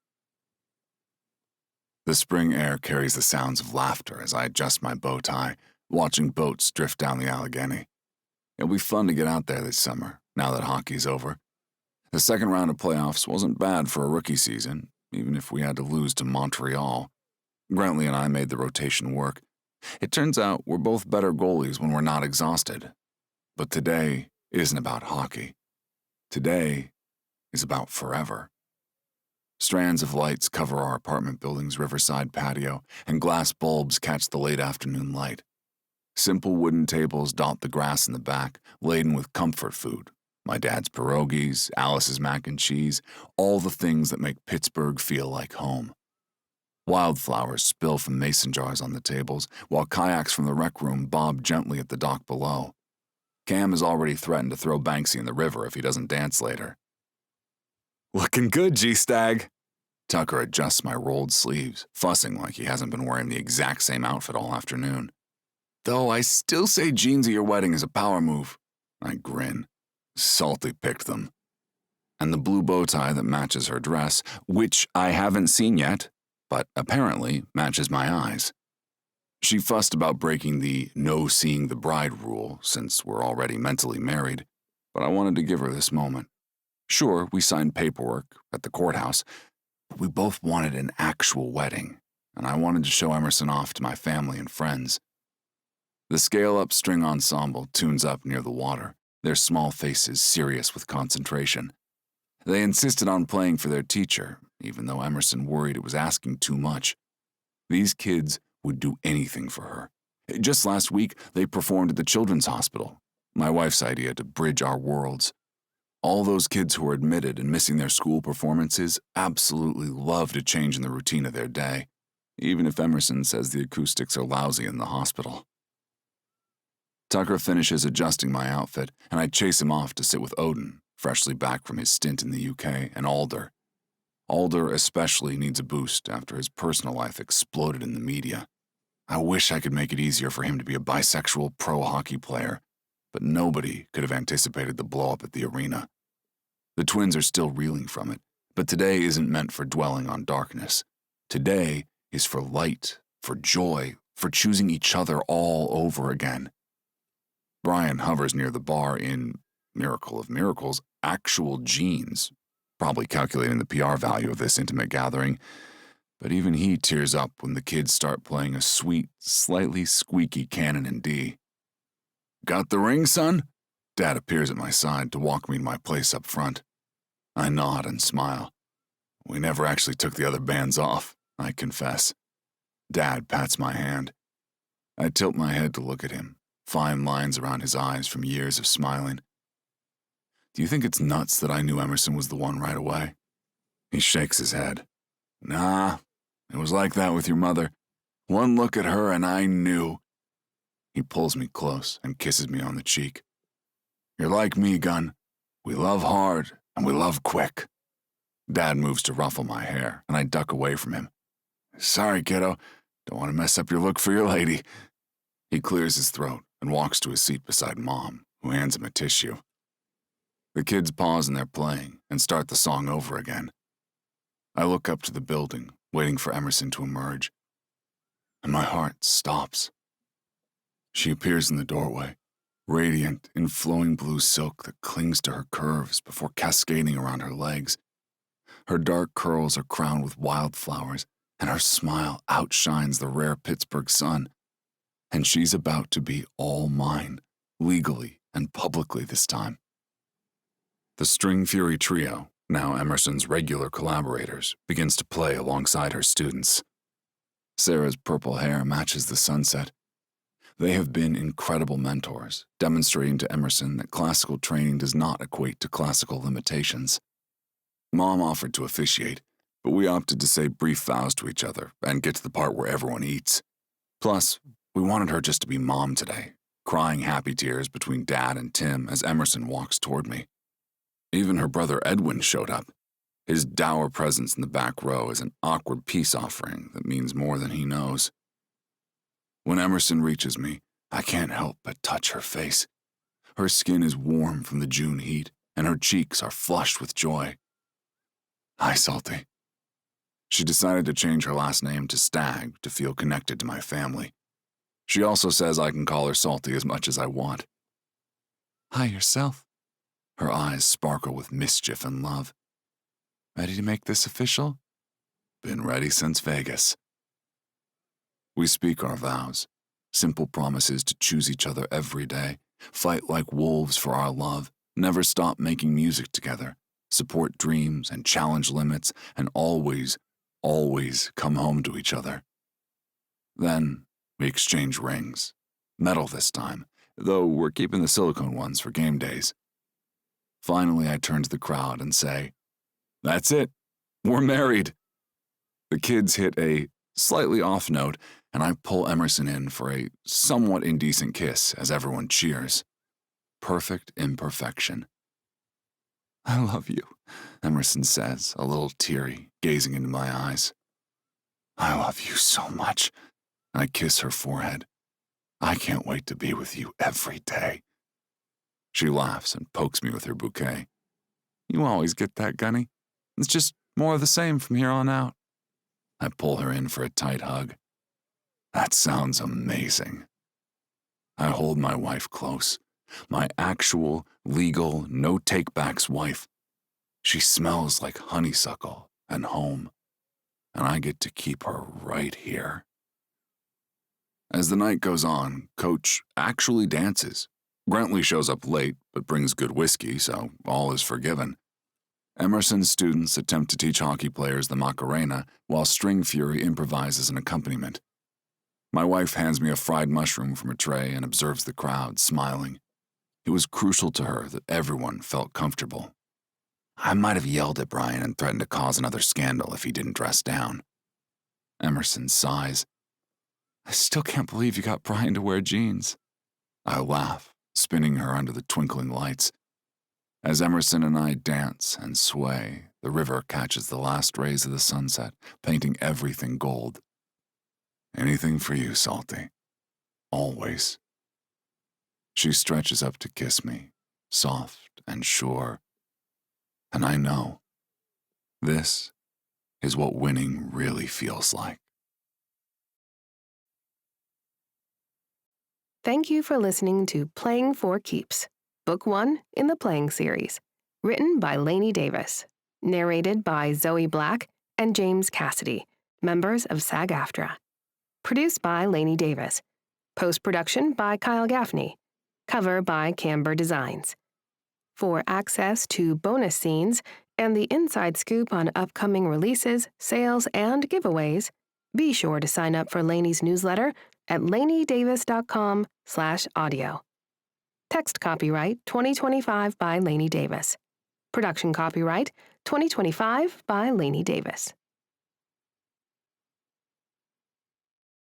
The spring air carries the sounds of laughter as I adjust my bow tie, watching boats drift down the Allegheny. It'll be fun to get out there this summer, now that hockey's over. The second round of playoffs wasn't bad for a rookie season, even if we had to lose to Montreal. Grantley and I made the rotation work. It turns out we're both better goalies when we're not exhausted. But today isn't about hockey. Today is about forever. Strands of lights cover our apartment building's riverside patio, and glass bulbs catch the late afternoon light. Simple wooden tables dot the grass in the back, laden with comfort food. My dad's pierogies, Alice's mac and cheese, all the things that make Pittsburgh feel like home. Wildflowers spill from mason jars on the tables, while kayaks from the rec room bob gently at the dock below. Cam has already threatened to throw Banksy in the river if he doesn't dance later. "Looking good, G-Stag." Tucker adjusts my rolled sleeves, fussing like he hasn't been wearing the exact same outfit all afternoon. "Though I still say jeans at your wedding is a power move." I grin. Salty picked them. And the blue bow tie that matches her dress, which I haven't seen yet, but apparently matches my eyes. She fussed about breaking the no seeing the bride rule since we're already mentally married, but I wanted to give her this moment. Sure, we signed paperwork at the courthouse, but we both wanted an actual wedding, and I wanted to show Emerson off to my family and friends. The scale-up string ensemble tunes up near the water, their small faces serious with concentration. They insisted on playing for their teacher, even though Emerson worried it was asking too much. These kids would do anything for her. Just last week, they performed at the Children's Hospital, my wife's idea to bridge our worlds. All those kids who are admitted and missing their school performances absolutely love to change in the routine of their day, even if Emerson says the acoustics are lousy in the hospital. Tucker finishes adjusting my outfit, and I chase him off to sit with Odin, freshly back from his stint in the UK, and Alder. Alder especially needs a boost after his personal life exploded in the media. I wish I could make it easier for him to be a bisexual pro hockey player, but nobody could have anticipated the blow-up at the arena. The twins are still reeling from it, but today isn't meant for dwelling on darkness. Today is for light, for joy, for choosing each other all over again. Brian hovers near the bar in, miracle of miracles, actual jeans, probably calculating the PR value of this intimate gathering, but even he tears up when the kids start playing a sweet, slightly squeaky canon in D. "Got the ring, son?" Dad appears at my side to walk me to my place up front. I nod and smile. We never actually took the other bands off, I confess. Dad pats my hand. I tilt my head to look at him, fine lines around his eyes from years of smiling. "Do you think it's nuts that I knew Emerson was the one right away?" He shakes his head. "Nah, it was like that with your mother. One look at her and I knew." He pulls me close and kisses me on the cheek. "You're like me, Gun. We love hard and we love quick." Dad moves to ruffle my hair, and I duck away from him. "Sorry, kiddo. Don't want to mess up your look for your lady." He clears his throat and walks to his seat beside Mom, who hands him a tissue. The kids pause in their playing and start the song over again. I look up to the building, waiting for Emerson to emerge, and my heart stops. She appears in the doorway, radiant in flowing blue silk that clings to her curves before cascading around her legs. Her dark curls are crowned with wildflowers, and her smile outshines the rare Pittsburgh sun. And she's about to be all mine, legally and publicly this time. The String Fury Trio, now Emerson's regular collaborators, begins to play alongside her students. Sarah's purple hair matches the sunset. They have been incredible mentors, demonstrating to Emerson that classical training does not equate to classical limitations. Mom offered to officiate, but we opted to say brief vows to each other and get to the part where everyone eats. Plus, we wanted her just to be Mom today, crying happy tears between Dad and Tim as Emerson walks toward me. Even her brother Edwin showed up. His dour presence in the back row is an awkward peace offering that means more than he knows. When Emerson reaches me, I can't help but touch her face. Her skin is warm from the June heat, and her cheeks are flushed with joy. "Hi, Salty." She decided to change her last name to Stag to feel connected to my family. She also says I can call her Salty as much as I want. "Hi yourself." Her eyes sparkle with mischief and love. "Ready to make this official?" "Been ready since Vegas." We speak our vows, simple promises to choose each other every day, fight like wolves for our love, never stop making music together, support dreams and challenge limits, and always, always come home to each other. Then we exchange rings, metal this time, though we're keeping the silicone ones for game days. Finally, I turn to the crowd and say, "That's it, we're married." The kids hit a slightly off note, and I pull Emerson in for a somewhat indecent kiss as everyone cheers. Perfect imperfection. I love you, Emerson says, a little teary, gazing into my eyes. I love you so much. I kiss her forehead. I can't wait to be with you every day. She laughs and pokes me with her bouquet. You always get that, Gunny. It's just more of the same from here on out. I pull her in for a tight hug. That sounds amazing. I hold my wife close, my actual, legal, no-take-backs wife. She smells like honeysuckle and home, and I get to keep her right here. As the night goes on, Coach actually dances. Grantley shows up late, but brings good whiskey, so all is forgiven. Emerson's students attempt to teach hockey players the Macarena, while String Fury improvises an accompaniment. My wife hands me a fried mushroom from a tray and observes the crowd, smiling. It was crucial to her that everyone felt comfortable. I might have yelled at Brian and threatened to cause another scandal if he didn't dress down. Emerson sighs. I still can't believe you got Brian to wear jeans. I laugh, spinning her under the twinkling lights. As Emerson and I dance and sway, the river catches the last rays of the sunset, painting everything gold. Anything for you, Salty. Always. She stretches up to kiss me, soft and sure. And I know this is what winning really feels like. Thank you for listening to Playing for Keeps, Book 1 in the Playing series, written by Lainey Davis, narrated by Zoe Black and James Cassidy, members of SAG-AFTRA. Produced by Lainey Davis. Post-production by Kyle Gaffney. Cover by Camber Designs. For access to bonus scenes and the inside scoop on upcoming releases, sales, and giveaways, be sure to sign up for Lainey's newsletter at laineydavis.com/audio. Text copyright 2025 by Lainey Davis. Production copyright 2025 by Lainey Davis.